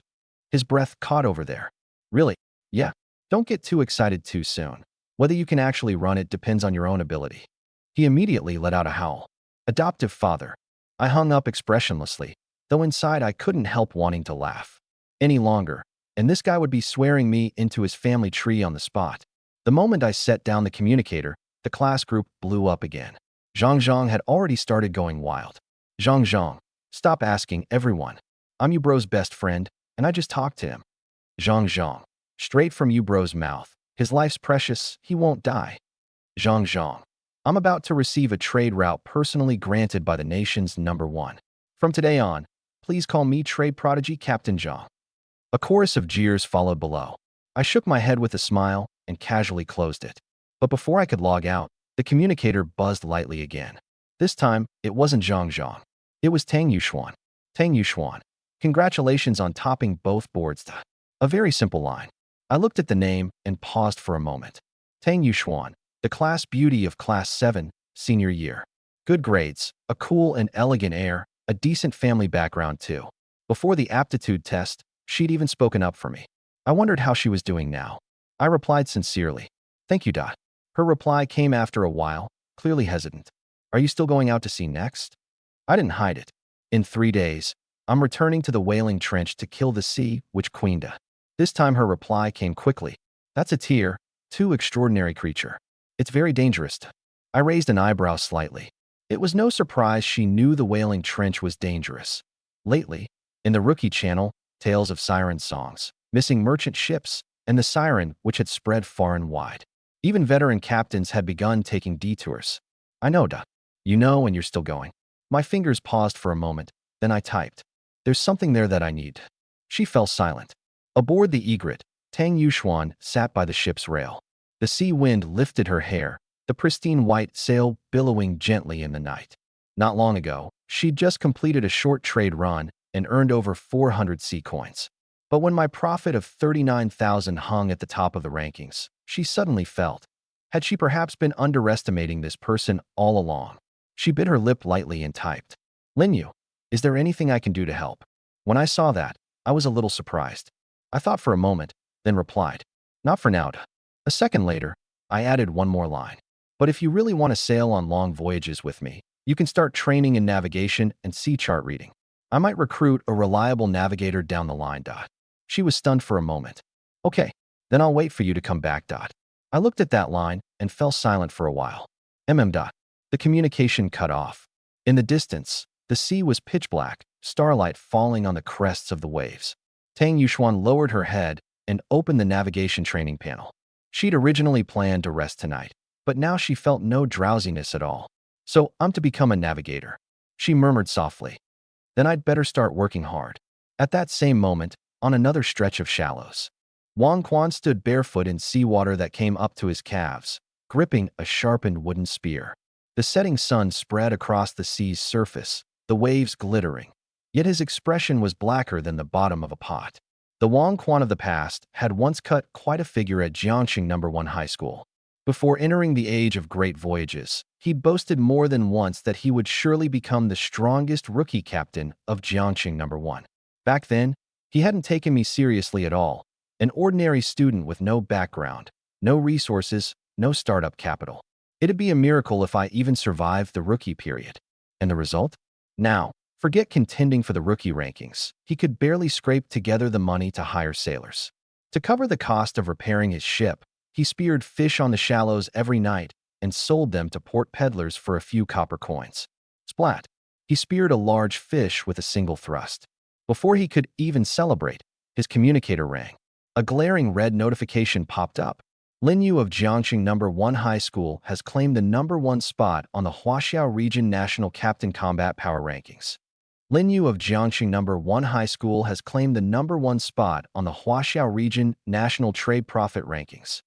A: His breath caught over there. Really? Yeah. Don't get too excited too soon. Whether you can actually run it depends on your own ability. He immediately let out a howl. Adoptive father. I hung up expressionlessly, though inside I couldn't help wanting to laugh. Any longer, and this guy would be swearing me into his family tree on the spot. The moment I set down the communicator, the class group blew up again. Zhang had already started going wild. Zhang, stop asking everyone. I'm you bro's best friend, and I just talked to him. Zhang, straight from you bro's mouth. His life's precious, he won't die. Zhang, I'm about to receive a trade route personally granted by the nation's #1. From today on, please call me Trade Prodigy Captain Zhang. A chorus of jeers followed below. I shook my head with a smile and casually closed it. But before I could log out, the communicator buzzed lightly again. This time, it wasn't Zhang. It was Tang Yuxuan. Tang Yuxuan, congratulations on topping both boards. A very simple line. I looked at the name and paused for a moment. Tang Yuxuan, the class beauty of Class 7, senior year. Good grades, a cool and elegant air, a decent family background too. Before the aptitude test, she'd even spoken up for me. I wondered how she was doing now. I replied sincerely. Thank you. Her reply came after a while, clearly hesitant. Are you still going out to sea next? I didn't hide it. In 3 days, I'm returning to the whaling trench to kill the sea witch Queenda. This time her reply came quickly. That's a tier 2 extraordinary creature. It's very dangerous. I raised an eyebrow slightly. It was no surprise she knew the whaling trench was dangerous. Lately, in the Rookie channel, tales of siren songs, missing merchant ships, and the siren which had spread far and wide. Even veteran captains had begun taking detours. I know, You know, and you're still going. My fingers paused for a moment, then I typed. There's something there that I need. She fell silent. Aboard the egret, Tang Yuxuan sat by the ship's rail. The sea wind lifted her hair, the pristine white sail billowing gently in the night. Not long ago, she'd just completed a short trade run and earned over 400 sea coins. But when my profit of 39,000 hung at the top of the rankings, she suddenly felt. Had she perhaps been underestimating this person all along? She bit her lip lightly and typed. Linyu, is there anything I can do to help? When I saw that, I was a little surprised. I thought for a moment, then replied. Not for now. A second later, I added one more line. But if you really want to sail on long voyages with me, you can start training in navigation and sea chart reading. I might recruit a reliable navigator down the line. She was stunned for a moment. Okay, then I'll wait for you to come back. I looked at that line and fell silent for a while. The communication cut off. In the distance, the sea was pitch black, starlight falling on the crests of the waves. Tang Yuxuan lowered her head and opened the navigation training panel. She'd originally planned to rest tonight, but now she felt no drowsiness at all. So I'm to become a navigator, she murmured softly. Then I'd better start working hard. At that same moment, on another stretch of shallows, Wang Quan stood barefoot in seawater that came up to his calves, gripping a sharpened wooden spear. The setting sun spread across the sea's surface, the waves glittering. Yet his expression was blacker than the bottom of a pot. The Wang Quan of the past had once cut quite a figure at Jiangxing #1 high school. Before entering the age of great voyages, he'd boasted more than once that he would surely become the strongest rookie captain of Jiangxing No. 1. Back then, he hadn't taken me seriously at all, an ordinary student with no background, no resources, no startup capital. It'd be a miracle if I even survived the rookie period. And the result? Now, forget contending for the rookie rankings. He could barely scrape together the money to hire sailors. To cover the cost of repairing his ship, he speared fish on the shallows every night and sold them to port peddlers for a few copper coins. Splat! He speared a large fish with a single thrust. Before he could even celebrate, his communicator rang. A glaring red notification popped up. Lin Yu of Jiangxing No. 1 High School has claimed the No. 1 spot on the Huaxiao Region National Captain Combat Power Rankings. Lin Yu of Jiangxing No. 1 High School has claimed the No. 1 spot on the Huaxiao Region National Trade Profit Rankings.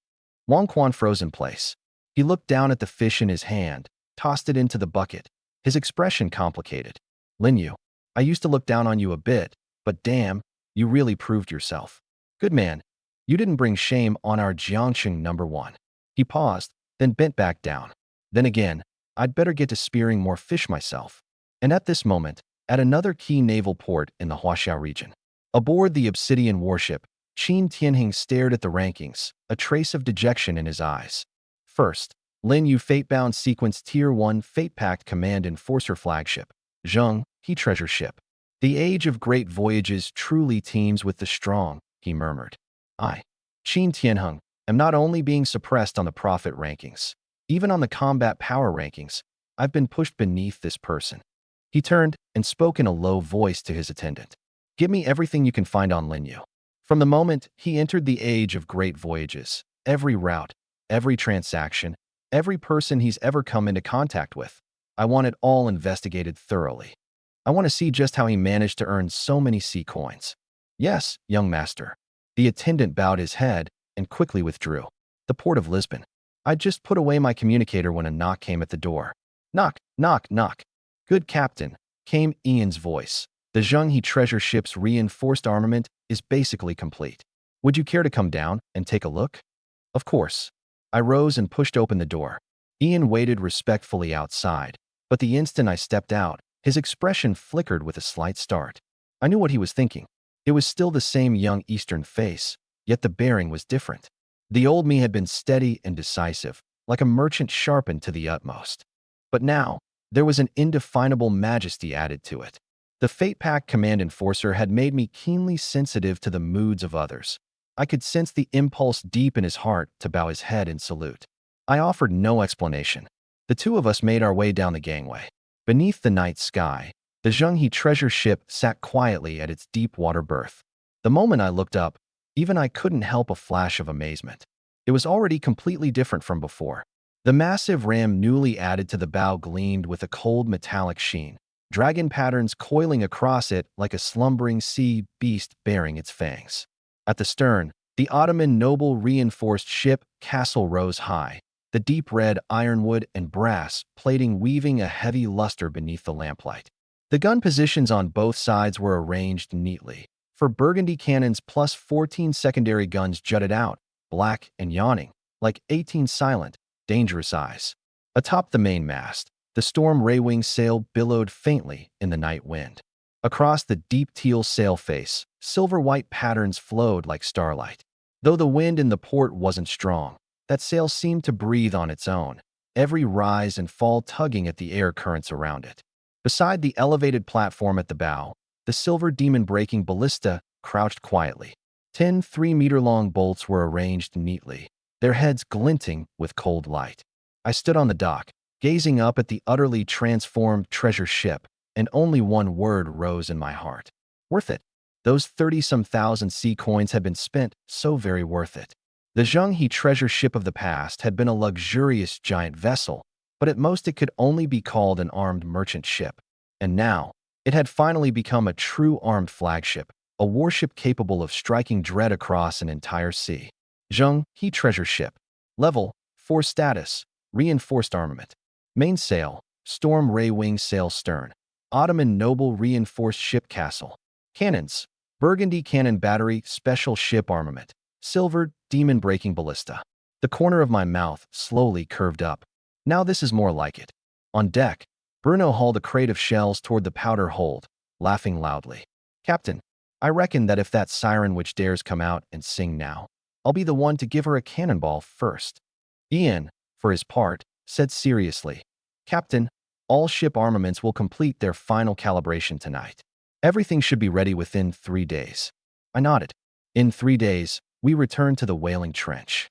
A: Wang Quan froze in place. He looked down at the fish in his hand, tossed it into the bucket, his expression complicated. Lin Yu, I used to look down on you a bit, but damn, you really proved yourself. Good man. You didn't bring shame on our Jiangxing No. 1. He paused, then bent back down. Then again, I'd better get to spearing more fish myself. And at this moment, at another key naval port in the Huaxiao region, aboard the Obsidian warship, Qin Tianhing stared at the rankings, a trace of dejection in his eyes. First, Lin Yu Fatebound Sequence Tier 1 Fate Pact Command Enforcer Flagship, Zheng, he treasure ship. The age of great voyages truly teems with the strong, he murmured. I, Qin Tianheng, am not only being suppressed on the profit rankings, even on the combat power rankings, I've been pushed beneath this person. He turned and spoke in a low voice to his attendant. Give me everything you can find on Lin Yu. From the moment he entered the age of great voyages, every route, every transaction, every person he's ever come into contact with, I want it all investigated thoroughly. I want to see just how he managed to earn so many sea coins. Yes, young master. The attendant bowed his head and quickly withdrew. The port of Lisbon. I'd just put away my communicator when a knock came at the door. Knock, knock, knock. Good captain, came Ian's voice. The Zhenghe treasure ship's reinforced armament is basically complete. Would you care to come down and take a look? Of course. I rose and pushed open the door. Ian waited respectfully outside, but the instant I stepped out, his expression flickered with a slight start. I knew what he was thinking. It was still the same young Eastern face, yet the bearing was different. The old me had been steady and decisive, like a merchant sharpened to the utmost. But now, there was an indefinable majesty added to it. The Fate Pact Command Enforcer had made me keenly sensitive to the moods of others. I could sense the impulse deep in his heart to bow his head in salute. I offered no explanation. The two of us made our way down the gangway. Beneath the night sky, the Zhenghe treasure ship sat quietly at its deep water berth. The moment I looked up, even I couldn't help a flash of amazement. It was already completely different from before. The massive ram newly added to the bow gleamed with a cold metallic sheen, dragon patterns coiling across it like a slumbering sea beast baring its fangs. At the stern, the Ottoman noble reinforced ship castle rose high, the deep red ironwood and brass plating weaving a heavy luster beneath the lamplight. The gun positions on both sides were arranged neatly. For burgundy cannons plus 14 secondary guns jutted out, black and yawning, like 18 silent, dangerous eyes. Atop the mainmast, the storm ray-wing sail billowed faintly in the night wind. Across the deep teal sail face, silver-white patterns flowed like starlight. Though the wind in the port wasn't strong, that sail seemed to breathe on its own, every rise and fall tugging at the air currents around it. Beside the elevated platform at the bow, the silver demon-breaking ballista crouched quietly. 10 3-meter-long bolts were arranged neatly, their heads glinting with cold light. I stood on the dock, gazing up at the utterly transformed treasure ship, and only one word rose in my heart. Worth it. Those 30-some thousand sea coins had been spent, so very worth it. The Zhenghe treasure ship of the past had been a luxurious giant vessel, but at most it could only be called an armed merchant ship. And now, it had finally become a true armed flagship, a warship capable of striking dread across an entire sea. Zhenghe treasure ship. Level 4 status, reinforced armament. Mainsail, storm ray wing sail stern. Ottoman noble reinforced ship castle. Cannons, burgundy cannon battery special ship armament. Silver demon breaking ballista. The corner of my mouth slowly curved up. Now this is more like it. On deck, Bruno hauled a crate of shells toward the powder hold, laughing loudly. Captain, I reckon that if that siren which dares come out and sing now, I'll be the one to give her a cannonball first. Ian, for his part, said seriously, Captain, all ship armaments will complete their final calibration tonight. Everything should be ready within 3 days. I nodded. In 3 days, we returned to the whaling trench.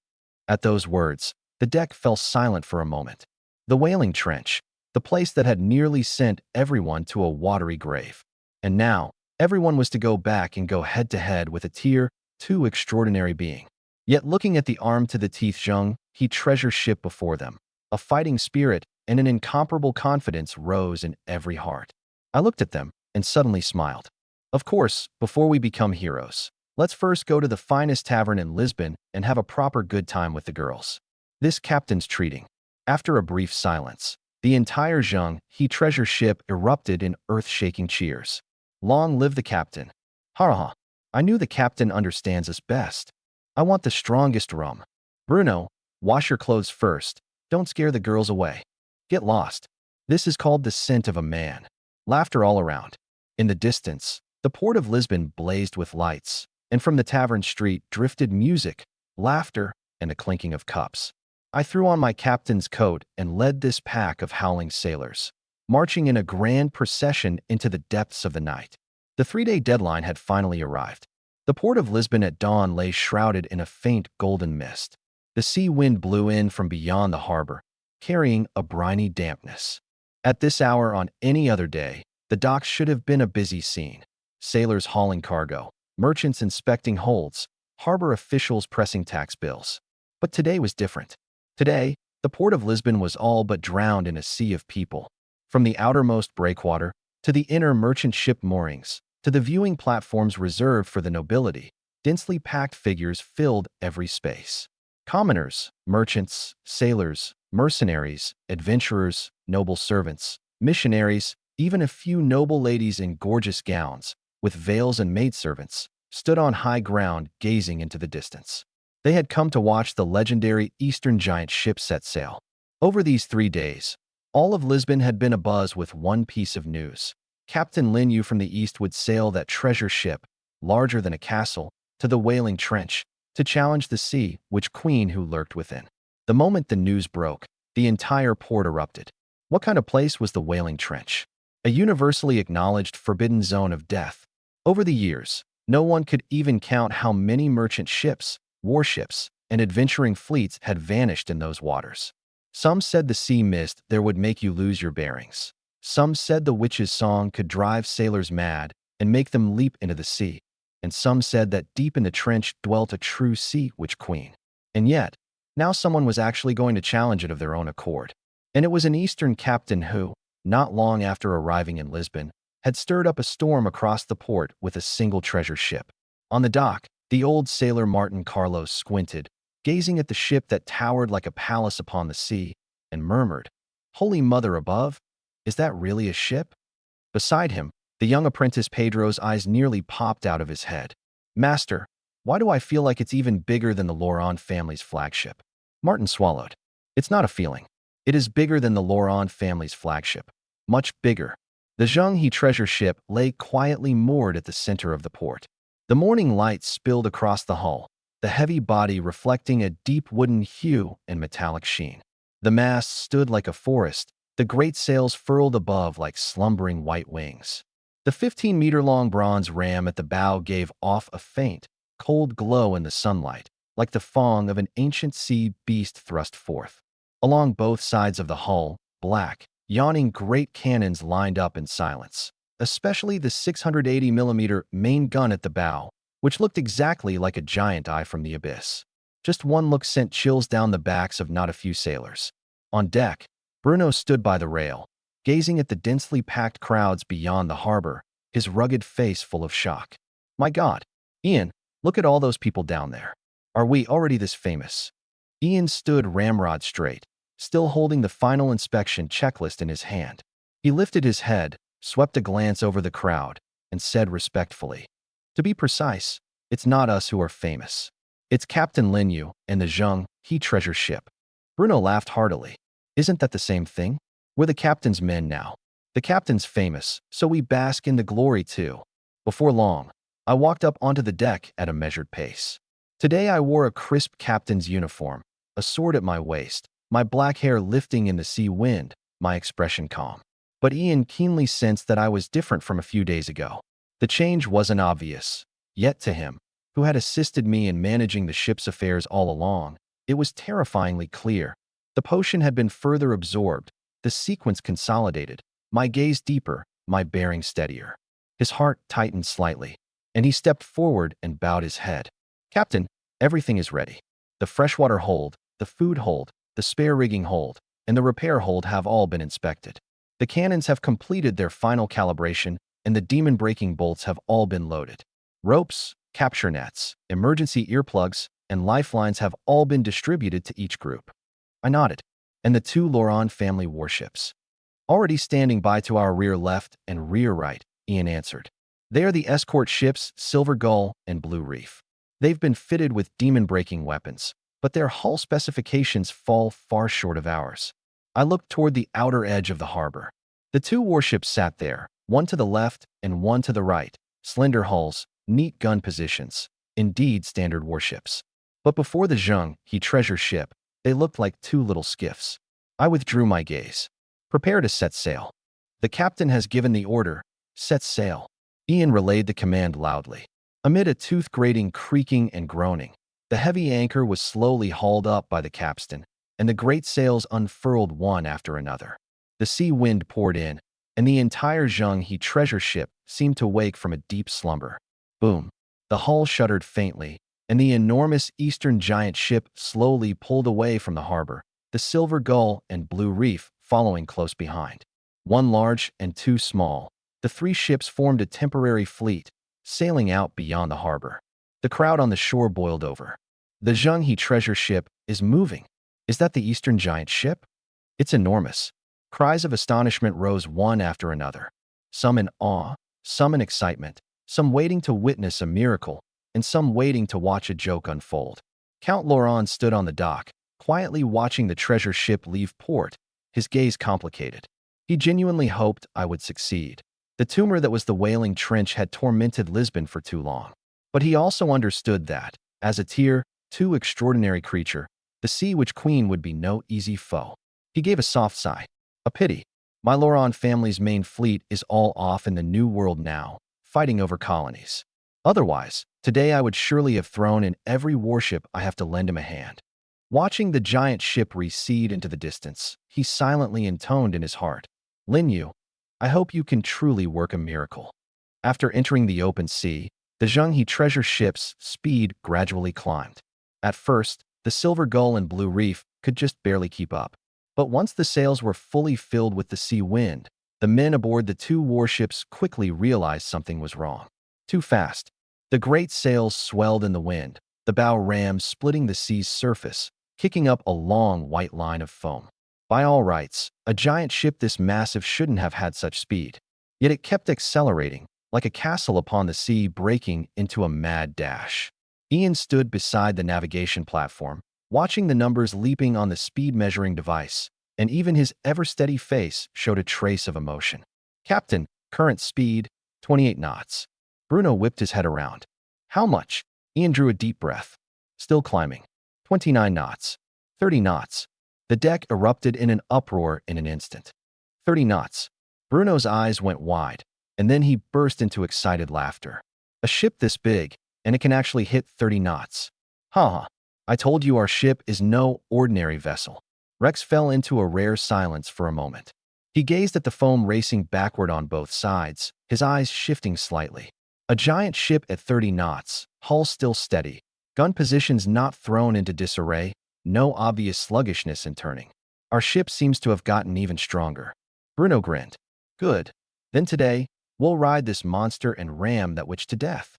A: At those words, the deck fell silent for a moment. The whaling trench, the place that had nearly sent everyone to a watery grave. And now, everyone was to go back and go head-to-head with a Tier 2 extraordinary being. Yet looking at the armed-to-the-teeth Zheng, he treasured ship before them. A fighting spirit and an incomparable confidence rose in every heart. I looked at them and suddenly smiled. Of course, before we become heroes, let's first go to the finest tavern in Lisbon and have a proper good time with the girls. This captain's treating. After a brief silence, the entire Zheng he treasure ship erupted in earth-shaking cheers. Long live the captain. Ha ha. I knew the captain understands us best. I want the strongest rum. Bruno, wash your clothes first. Don't scare the girls away. Get lost. This is called the scent of a man. Laughter all around. In the distance, the port of Lisbon blazed with lights, and from the tavern street drifted music, laughter, and the clinking of cups. I threw on my captain's coat and led this pack of howling sailors, marching in a grand procession into the depths of the night. The 3-day deadline had finally arrived. The port of Lisbon at dawn lay shrouded in a faint golden mist. The sea wind blew in from beyond the harbor, carrying a briny dampness. At this hour on any other day, the docks should have been a busy scene. Sailors hauling cargo, merchants inspecting holds, harbor officials pressing tax bills. But today was different. Today, the port of Lisbon was all but drowned in a sea of people. From the outermost breakwater, to the inner merchant ship moorings, to the viewing platforms reserved for the nobility, densely packed figures filled every space. Commoners, merchants, sailors, mercenaries, adventurers, noble servants, missionaries, even a few noble ladies in gorgeous gowns, with veils and maidservants, stood on high ground gazing into the distance. They had come to watch the legendary Eastern giant ship set sail. Over these 3 days, all of Lisbon had been abuzz with one piece of news. Captain Lin Yu from the east would sail that treasure ship, larger than a castle, to the whaling trench, to challenge the sea witch queen who lurked within. The moment the news broke, the entire port erupted. What kind of place was the whaling trench? A universally acknowledged forbidden zone of death. Over the years, no one could even count how many merchant ships, warships, and adventuring fleets had vanished in those waters. Some said the sea mist there would make you lose your bearings. Some said the witch's song could drive sailors mad and make them leap into the sea. And some said that deep in the trench dwelt a true sea witch queen. And yet, now someone was actually going to challenge it of their own accord. And it was an Eastern captain who, not long after arriving in Lisbon, had stirred up a storm across the port with a single treasure ship. On the dock, the old sailor Martin Carlos squinted, gazing at the ship that towered like a palace upon the sea, and murmured, "Holy Mother above, is that really a ship?" Beside him, the young apprentice Pedro's eyes nearly popped out of his head. "Master, why do I feel like it's even bigger than the Loron family's flagship?" Martin swallowed. "It's not a feeling. It is bigger than the Loron family's flagship. Much bigger." The Zheng treasure ship lay quietly moored at the center of the port. The morning light spilled across the hull, the heavy body reflecting a deep wooden hue and metallic sheen. The mast stood like a forest, the great sails furled above like slumbering white wings. The 15-meter-long bronze ram at the bow gave off a faint, cold glow in the sunlight, like the fang of an ancient sea beast thrust forth. Along both sides of the hull, black, yawning great cannons lined up in silence, especially the 680mm main gun at the bow, which looked exactly like a giant eye from the abyss. Just one look sent chills down the backs of not a few sailors. On deck, Bruno stood by the rail, gazing at the densely packed crowds beyond the harbor, his rugged face full of shock. "My God, Ian, look at all those people down there. Are we already this famous?" Ian stood ramrod straight, still holding the final inspection checklist in his hand. He lifted his head, swept a glance over the crowd, and said respectfully, "To be precise, it's not us who are famous. It's Captain Lin Yu and the Zheng he treasures ship. Bruno laughed heartily. Isn't that the same thing? We're the captain's men now. The captain's famous, so we bask in the glory too. Before long, I walked up onto the deck at a measured pace. Today I wore a crisp captain's uniform, a sword at my waist, my black hair lifting in the sea wind, my expression calm. But Ian keenly sensed that I was different from a few days ago. The change wasn't obvious, yet to him, who had assisted me in managing the ship's affairs all along, it was terrifyingly clear. The potion had been further absorbed, the sequence consolidated, my gaze deeper, my bearing steadier. His heart tightened slightly, and he stepped forward and bowed his head. Captain, everything is ready. The freshwater hold, the food hold, the spare rigging hold, and the repair hold have all been inspected. The cannons have completed their final calibration, and the demon-breaking bolts have all been loaded. Ropes, capture nets, emergency earplugs, and lifelines have all been distributed to each group. I nodded. And the 2 Loran family warships. Already standing by to our rear left and rear right, Ian answered. They are the escort ships Silver Gull and Blue Reef. They've been fitted with demon-breaking weapons, but their hull specifications fall far short of ours. I looked toward the outer edge of the harbor. The 2 warships sat there, one to the left and one to the right, slender hulls, neat gun positions, indeed standard warships. But before the Zheng He treasure ship, they looked like 2 little skiffs. I withdrew my gaze. Prepare to set sail. The captain has given the order, set sail. Ian relayed the command loudly. Amid a tooth-grating creaking and groaning, the heavy anchor was slowly hauled up by the capstan, and the great sails unfurled one after another. The sea wind poured in, and the entire Zheng He treasure ship seemed to wake from a deep slumber. Boom. The hull shuddered faintly, and the enormous eastern giant ship slowly pulled away from the harbor, the Silver Gull and Blue Reef following close behind. 1 large and 2 small, the 3 ships formed a temporary fleet, sailing out beyond the harbor. The crowd on the shore boiled over. The Zheng He treasure ship is moving. Is that the eastern giant ship? It's enormous. Cries of astonishment rose one after another. Some in awe, some in excitement, some waiting to witness a miracle, and some waiting to watch a joke unfold. Count Laurent stood on the dock, quietly watching the treasure ship leave port, his gaze complicated. He genuinely hoped I would succeed. The tumor that was the Whaling Trench had tormented Lisbon for too long. But he also understood that, as a Tier 2 extraordinary creature, the Sea Witch Queen would be no easy foe. He gave a soft sigh. A pity. My Laurent family's main fleet is all off in the New World now, fighting over colonies. Otherwise, today I would surely have thrown in every warship I have to lend him a hand. Watching the giant ship recede into the distance, he silently intoned in his heart, Lin Yu, I hope you can truly work a miracle. After entering the open sea, the Zheng He treasure ship's speed gradually climbed. At first, the Silver Gull and Blue Reef could just barely keep up. But once the sails were fully filled with the sea wind, the men aboard the 2 warships quickly realized something was wrong. Too fast. The great sails swelled in the wind, the bow rammed splitting the sea's surface, kicking up a long white line of foam. By all rights, a giant ship this massive shouldn't have had such speed. Yet it kept accelerating, like a castle upon the sea breaking into a mad dash. Ian stood beside the navigation platform, watching the numbers leaping on the speed-measuring device, and even his ever-steady face showed a trace of emotion. Captain, current speed, 28 knots. Bruno whipped his head around. How much? Ian drew a deep breath. Still climbing. 29 knots. 30 knots. The deck erupted in an uproar in an instant. 30 knots. Bruno's eyes went wide, and then he burst into excited laughter. A ship this big, and it can actually hit 30 knots. Ha! I told you our ship is no ordinary vessel. Rex fell into a rare silence for a moment. He gazed at the foam racing backward on both sides, his eyes shifting slightly. A giant ship at 30 knots, hull still steady, gun positions not thrown into disarray, no obvious sluggishness in turning. Our ship seems to have gotten even stronger. Bruno grinned. Good. Then today, we'll ride this monster and ram that witch to death.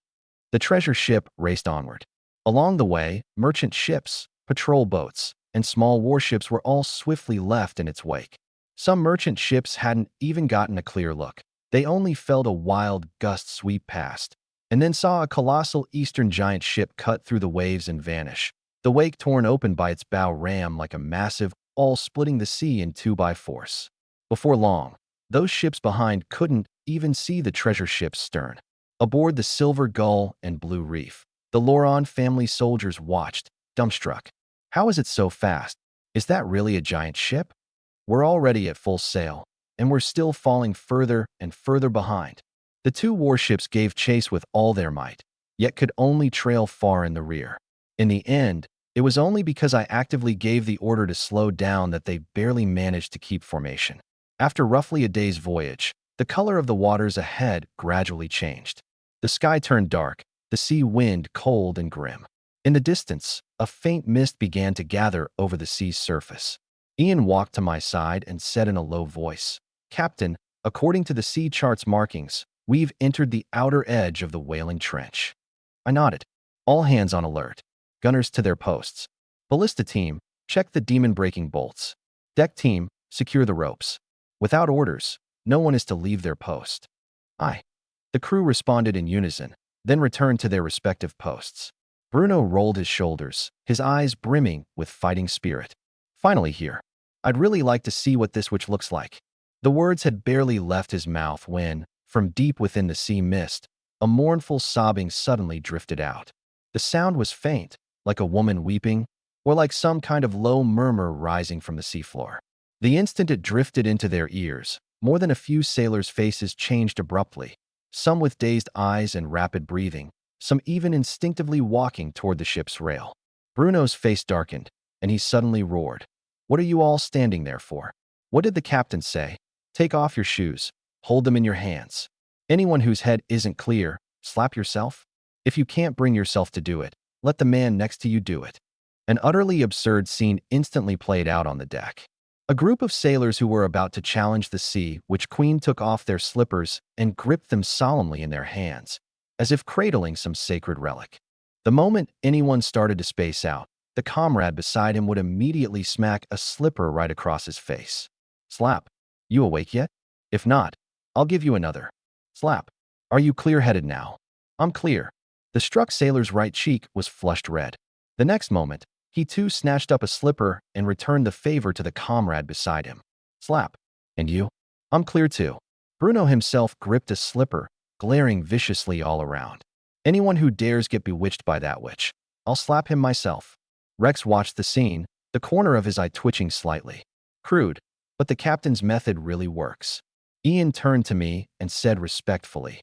A: The treasure ship raced onward. Along the way, merchant ships, patrol boats, and small warships were all swiftly left in its wake. Some merchant ships hadn't even gotten a clear look. They only felt a wild gust sweep past, and then saw a colossal eastern giant ship cut through the waves and vanish, the wake torn open by its bow ram like a massive all splitting the sea in two by force. Before long, those ships behind couldn't even see the treasure ship's stern. Aboard the Silver Gull and Blue Reef, the Loron family soldiers watched, dumbstruck. How is it so fast? Is that really a giant ship? We're already at full sail, and we're still falling further and further behind. The two warships gave chase with all their might, yet could only trail far in the rear. In the end, it was only because I actively gave the order to slow down that they barely managed to keep formation. After roughly a day's voyage, the color of the waters ahead gradually changed. The sky turned dark, the sea wind cold and grim. In the distance, a faint mist began to gather over the sea's surface. Ian walked to my side and said in a low voice, "Captain, according to the sea chart's markings, we've entered the outer edge of the Whaling Trench." I nodded. All hands on alert. Gunners to their posts. Ballista team, check the demon-breaking bolts. Deck team, secure the ropes. Without orders, no one is to leave their post. Aye. The crew responded in unison, then returned to their respective posts. Bruno rolled his shoulders, his eyes brimming with fighting spirit. "Finally here. I'd really like to see what this witch looks like." The words had barely left his mouth when, from deep within the sea mist, a mournful sobbing suddenly drifted out. The sound was faint, like a woman weeping, or like some kind of low murmur rising from the seafloor. The instant it drifted into their ears, more than a few sailors' faces changed abruptly, some with dazed eyes and rapid breathing, some even instinctively walking toward the ship's rail. Bruno's face darkened, and he suddenly roared, "What are you all standing there for? What did the captain say? Take off your shoes. Hold them in your hands. Anyone whose head isn't clear, slap yourself. If you can't bring yourself to do it, let the man next to you do it." An utterly absurd scene instantly played out on the deck. A group of sailors who were about to challenge the sea witch queen took off their slippers and gripped them solemnly in their hands, as if cradling some sacred relic. The moment anyone started to space out, the comrade beside him would immediately smack a slipper right across his face. "Slap. You awake yet? If not, I'll give you another. Slap. Are you clear-headed now?" "I'm clear." The struck sailor's right cheek was flushed red. The next moment, he too snatched up a slipper and returned the favor to the comrade beside him. "Slap. And you?" "I'm clear too." Bruno himself gripped a slipper, glaring viciously all around. "Anyone who dares get bewitched by that witch, I'll slap him myself." Rex watched the scene, the corner of his eye twitching slightly. Crude, but the captain's method really works. Ian turned to me and said respectfully,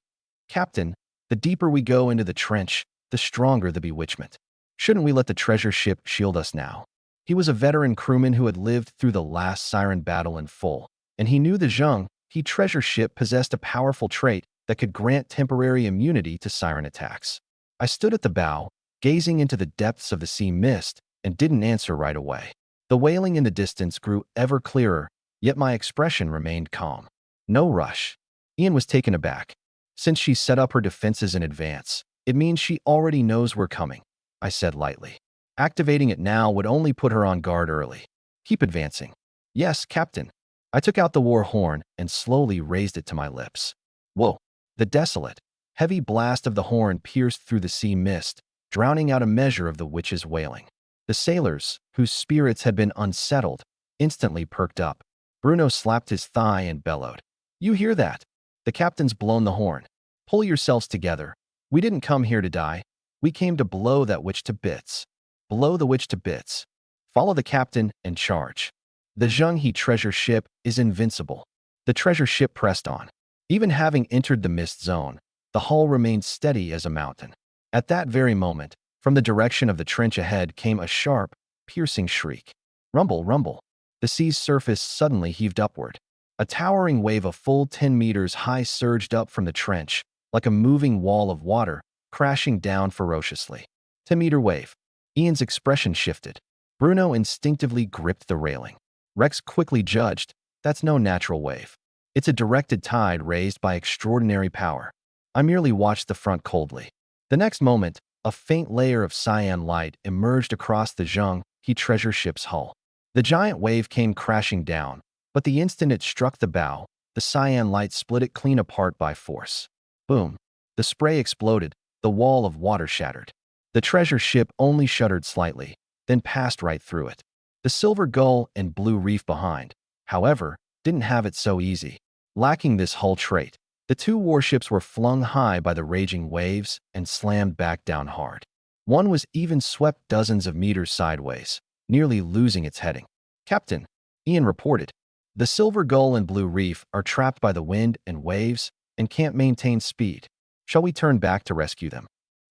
A: "Captain, the deeper we go into the trench, the stronger the bewitchment. Shouldn't we let the treasure ship shield us now?" He was a veteran crewman who had lived through the last siren battle in full, and he knew the Zheng He treasure ship possessed a powerful trait that could grant temporary immunity to siren attacks. I stood at the bow, gazing into the depths of the sea mist, and didn't answer right away. The wailing in the distance grew ever clearer, yet my expression remained calm. "No rush." Ian was taken aback. "Since she set up her defenses in advance, it means she already knows we're coming," I said lightly. "Activating it now would only put her on guard early. Keep advancing." "Yes, Captain." I took out the war horn and slowly raised it to my lips. Whoa! The desolate, heavy blast of the horn pierced through the sea mist, drowning out a measure of the witch's wailing. The sailors, whose spirits had been unsettled, instantly perked up. Bruno slapped his thigh and bellowed, "You hear that? The captain's blown the horn. Pull yourselves together. We didn't come here to die. We came to blow that witch to bits. Blow the witch to bits. Follow the captain and charge. The Zheng treasure ship is invincible." The treasure ship pressed on. Even having entered the mist zone, the hull remained steady as a mountain. At that very moment, from the direction of the trench ahead came a sharp, piercing shriek. Rumble, rumble. The sea's surface suddenly heaved upward. A towering wave a full 10 meters high surged up from the trench, like a moving wall of water, crashing down ferociously. 10-meter wave. Ian's expression shifted. Bruno instinctively gripped the railing. Rex quickly judged, "That's no natural wave. It's a directed tide raised by extraordinary power." I merely watched the front coldly. The next moment, a faint layer of cyan light emerged across the Zheng treasure ship's hull. The giant wave came crashing down, but the instant it struck the bow, the cyan light split it clean apart by force. Boom! The spray exploded, the wall of water shattered. The treasure ship only shuddered slightly, then passed right through it. The silver gull and blue reef behind, however, didn't have it so easy. Lacking this hull trait, the two warships were flung high by the raging waves and slammed back down hard. One was even swept dozens of meters sideways, nearly losing its heading. "Captain," Ian reported, "the silver gull and blue reef are trapped by the wind and waves and can't maintain speed. Shall we turn back to rescue them?"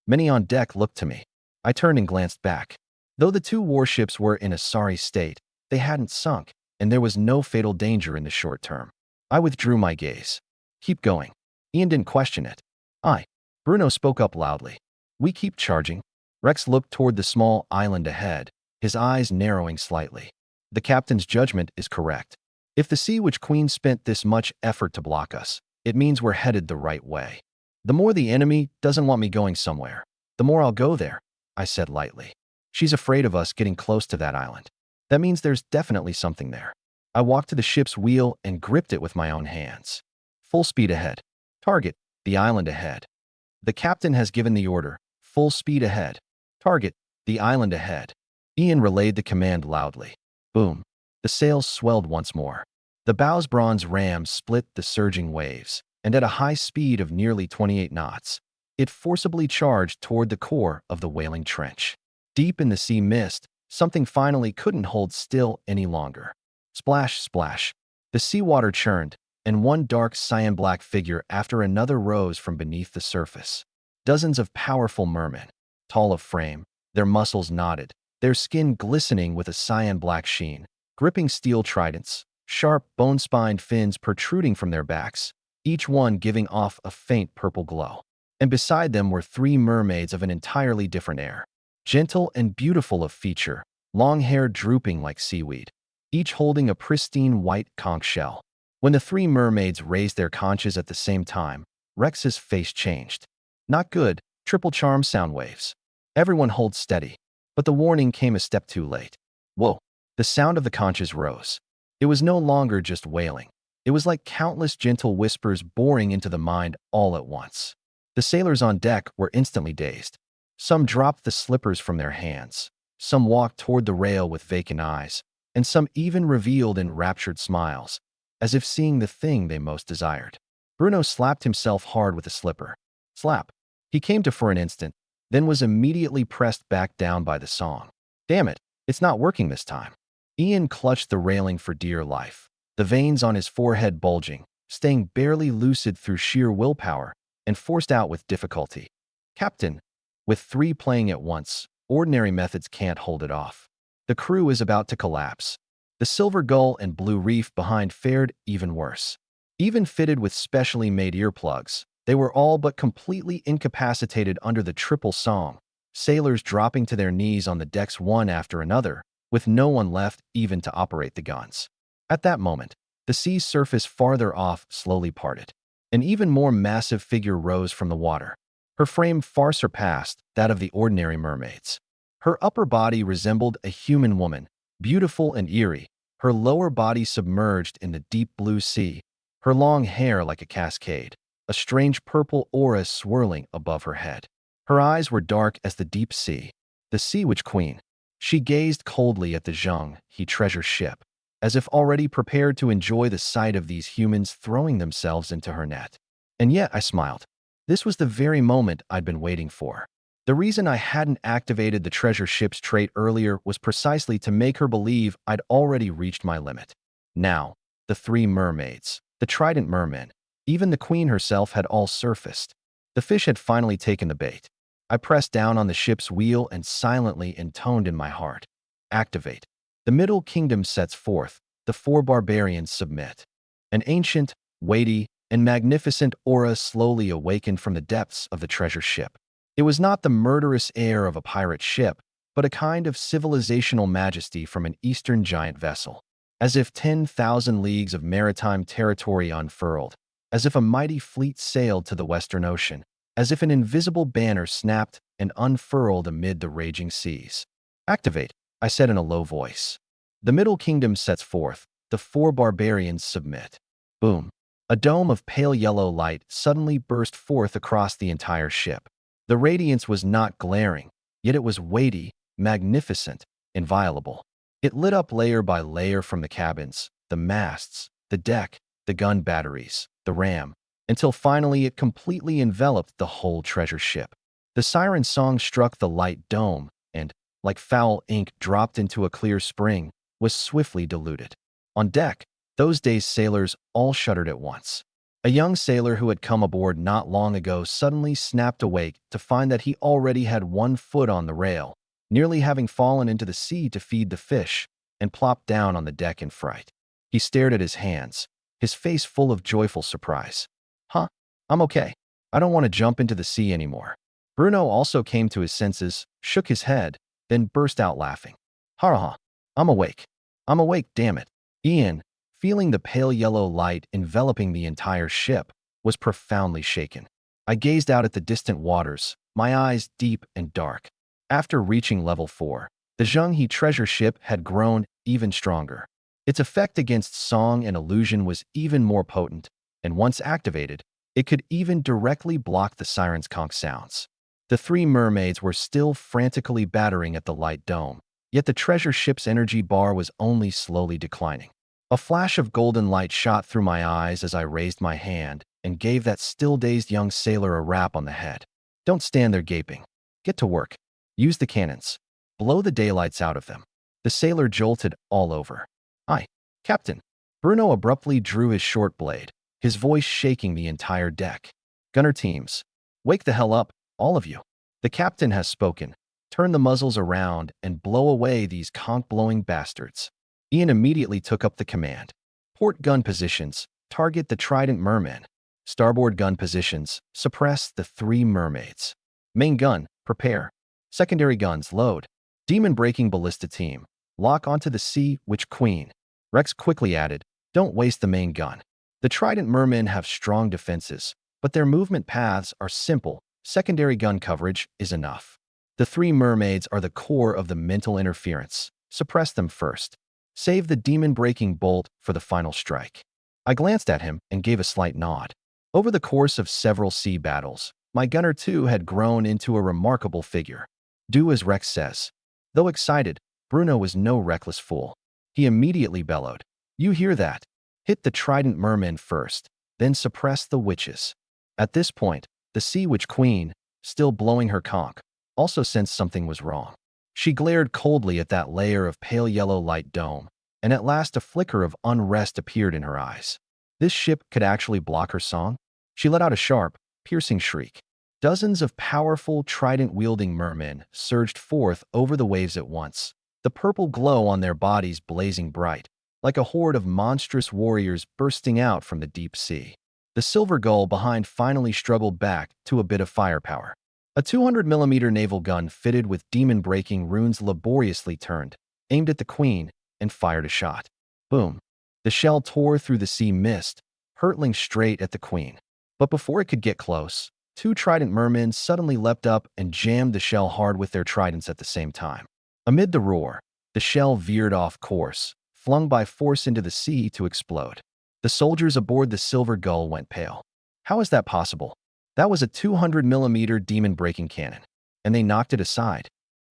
A: Many on deck looked to me. I turned and glanced back. Though the two warships were in a sorry state, they hadn't sunk, and there was no fatal danger in the short term. I withdrew my gaze. "Keep going." Ian didn't question it. "Aye." Bruno spoke up loudly. "We keep charging." Rex looked toward the small island ahead, his eyes narrowing slightly. "The captain's judgment is correct. If the Sea Witch Queen spent this much effort to block us, it means we're headed the right way. The more the enemy doesn't want me going somewhere, the more I'll go there," I said lightly. "She's afraid of us getting close to that island. That means there's definitely something there." I walked to the ship's wheel and gripped it with my own hands. "Full speed ahead. Target, the island ahead." "The captain has given the order. Full speed ahead. Target, the island ahead." Ian relayed the command loudly. Boom. The sails swelled once more. The bow's bronze ram split the surging waves, and at a high speed of nearly 28 knots, it forcibly charged toward the core of the whaling trench. Deep in the sea mist, something finally couldn't hold still any longer. Splash, splash. The seawater churned, and one dark cyan-black figure after another rose from beneath the surface. Dozens of powerful mermen, tall of frame, their muscles knotted, their skin glistening with a cyan-black sheen, gripping steel tridents, sharp, bone-spined fins protruding from their backs, each one giving off a faint purple glow. And beside them were three mermaids of an entirely different air, gentle and beautiful of feature, long hair drooping like seaweed, each holding a pristine white conch shell. When the three mermaids raised their conches at the same time, Rex's face changed. "Not good, triple charm sound waves. Everyone hold steady." But the warning came a step too late. Whoa! The sound of the conches rose. It was no longer just wailing. It was like countless gentle whispers boring into the mind all at once. The sailors on deck were instantly dazed. Some dropped the slippers from their hands. Some walked toward the rail with vacant eyes, and some even revealed enraptured smiles, as if seeing the thing they most desired. Bruno slapped himself hard with a slipper. Slap. He came to for an instant, then was immediately pressed back down by the song. "Damn it, it's not working this time." Ian clutched the railing for dear life, the veins on his forehead bulging, staying barely lucid through sheer willpower, and forced out with difficulty. "Captain." With three playing at once, ordinary methods can't hold it off. The crew is about to collapse. The silver gull and blue reef behind fared even worse. Even fitted with specially made earplugs, they were all but completely incapacitated under the triple song, sailors dropping to their knees on the decks one after another, with no one left even to operate the guns. At that moment, the sea's surface farther off slowly parted. An even more massive figure rose from the water. Her frame far surpassed that of the ordinary mermaids. Her upper body resembled a human woman, beautiful and eerie, her lower body submerged in the deep blue sea, her long hair like a cascade, a strange purple aura swirling above her head. Her eyes were dark as the deep sea. The Sea Witch Queen. She gazed coldly at the Zheng He treasure ship, as if already prepared to enjoy the sight of these humans throwing themselves into her net. And yet I smiled. This was the very moment I'd been waiting for. The reason I hadn't activated the treasure ship's trait earlier was precisely to make her believe I'd already reached my limit. Now, the three mermaids, the trident mermen, even the queen herself had all surfaced. The fish had finally taken the bait. I pressed down on the ship's wheel and silently intoned in my heart. Activate. The Middle Kingdom sets forth. The four barbarians submit. An ancient, weighty, and magnificent aura slowly awakened from the depths of the treasure ship. It was not the murderous air of a pirate ship, but a kind of civilizational majesty from an eastern giant vessel. As if 10,000 leagues of maritime territory unfurled, as if a mighty fleet sailed to the Western Ocean, as if an invisible banner snapped and unfurled amid the raging seas. Activate, I said in a low voice. The Middle Kingdom sets forth. The four barbarians submit. Boom. A dome of pale yellow light suddenly burst forth across the entire ship. The radiance was not glaring, yet it was weighty, magnificent, inviolable. It lit up layer by layer from the cabins, the masts, the deck, the gun batteries, the ram, until finally it completely enveloped the whole treasure ship. The siren song struck the light dome and, like foul ink dropped into a clear spring, was swiftly diluted. On deck, those days sailors all shuddered at once. A young sailor who had come aboard not long ago suddenly snapped awake to find that he already had one foot on the rail, nearly having fallen into the sea to feed the fish, and plopped down on the deck in fright. He stared at his hands, his face full of joyful surprise. "Huh? I'm okay. I don't want to jump into the sea anymore." Bruno also came to his senses, shook his head, then burst out laughing. "Ha ha! I'm awake. I'm awake, damn it." Ian, feeling the pale yellow light enveloping the entire ship, was profoundly shaken. I gazed out at the distant waters, my eyes deep and dark. After reaching level 4, the Zhenghe treasure ship had grown even stronger. Its effect against song and illusion was even more potent, and once activated, it could even directly block the siren's conch sounds. The three mermaids were still frantically battering at the light dome, yet the treasure ship's energy bar was only slowly declining. A flash of golden light shot through my eyes as I raised my hand and gave that still-dazed young sailor a rap on the head. "Don't stand there gaping. Get to work. Use the cannons. Blow the daylights out of them." The sailor jolted all over. "Aye, Captain." Bruno abruptly drew his short blade, his voice shaking the entire deck. "Gunner teams, wake the hell up, all of you. The captain has spoken. Turn the muzzles around and blow away these conch-blowing bastards." Ian immediately took up the command. "Port gun positions, target the trident mermen. Starboard gun positions, suppress the three mermaids. Main gun, prepare. Secondary guns, load. Demon-breaking ballista team, lock onto the Sea Witch Queen." Rex quickly added, "Don't waste the main gun. The trident mermen have strong defenses, but their movement paths are simple. Secondary gun coverage is enough. The three mermaids are the core of the mental interference. Suppress them first. Save the demon-breaking bolt for the final strike." I glanced at him and gave a slight nod. Over the course of several sea battles, my gunner too had grown into a remarkable figure. Do as Rex says. Though excited, Bruno was no reckless fool. He immediately bellowed, "You hear that? Hit the trident mermen first, then suppress the witches." At this point, the Sea Witch Queen, still blowing her conch, also sensed something was wrong. She glared coldly at that layer of pale yellow light dome, and at last a flicker of unrest appeared in her eyes. This ship could actually block her song? She let out a sharp, piercing shriek. Dozens of powerful, trident-wielding mermen surged forth over the waves at once, the purple glow on their bodies blazing bright, like a horde of monstrous warriors bursting out from the deep sea. The silver gull behind finally struggled back to a bit of firepower. A 200mm naval gun fitted with demon-breaking runes laboriously turned, aimed at the queen, and fired a shot. Boom! The shell tore through the sea mist, hurtling straight at the queen. But before it could get close, two trident mermen suddenly leapt up and jammed the shell hard with their tridents at the same time. Amid the roar, the shell veered off course, flung by force into the sea to explode. The soldiers aboard the silver gull went pale. How is that possible? That was a 200mm demon-breaking cannon, and they knocked it aside.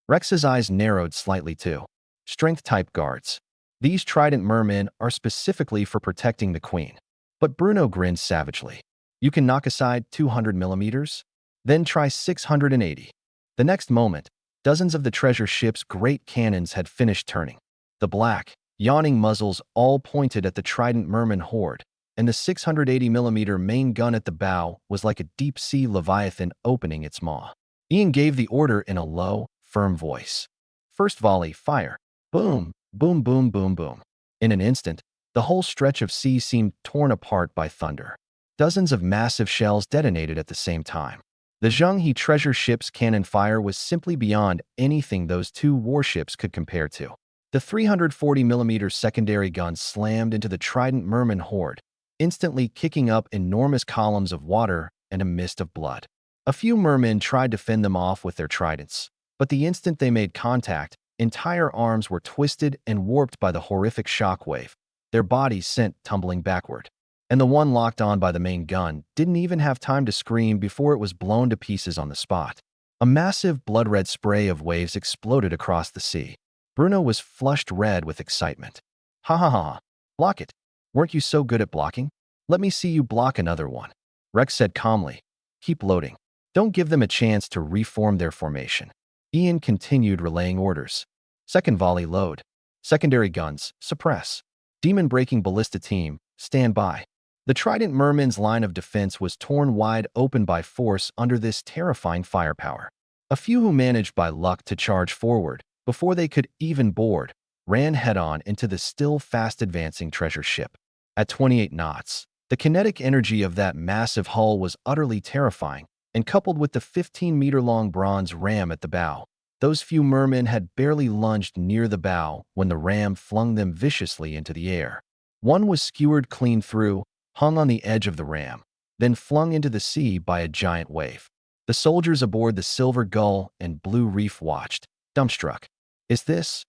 A: Rex's eyes narrowed slightly too. Strength-type guards. These trident mermen are specifically for protecting the queen. But Bruno grinned savagely. "You can knock aside 200mm? Then try 680. The next moment, dozens of the treasure ship's great cannons had finished turning. The black, yawning muzzles all pointed at the trident merman horde, and the 680mm main gun at the bow was like a deep-sea leviathan opening its maw. Ian gave the order in a low, firm voice. "First volley, fire." Boom, boom, boom, boom, boom. In an instant, the whole stretch of sea seemed torn apart by thunder. Dozens of massive shells detonated at the same time. The Zhenghe treasure ship's cannon fire was simply beyond anything those two warships could compare to. The 340mm secondary gun slammed into the trident merman horde, instantly kicking up enormous columns of water and a mist of blood. A few mermen tried to fend them off with their tridents, but the instant they made contact, entire arms were twisted and warped by the horrific shockwave, their bodies sent tumbling backward. And the one locked on by the main gun didn't even have time to scream before it was blown to pieces on the spot. A massive blood-red spray of waves exploded across the sea. Bruno was flushed red with excitement. Ha ha ha. Block it. Weren't you so good at blocking? Let me see you block another one. Rex said calmly. Keep loading. Don't give them a chance to reform their formation. Ian continued relaying orders. Second volley load. Secondary guns, suppress. Demon-breaking ballista team, stand by. The Trident Merman's line of defense was torn wide open by force under this terrifying firepower. A few who managed by luck to charge forward, before they could even board, ran head-on into the still fast-advancing treasure ship. At 28 knots, the kinetic energy of that massive hull was utterly terrifying, and coupled with the 15-meter-long bronze ram at the bow, those few mermen had barely lunged near the bow when the ram flung them viciously into the air. One was skewered clean through, hung on the edge of the ram, then flung into the sea by a giant wave. The soldiers aboard the Silver Gull and Blue Reef watched, dumbstruck. Is this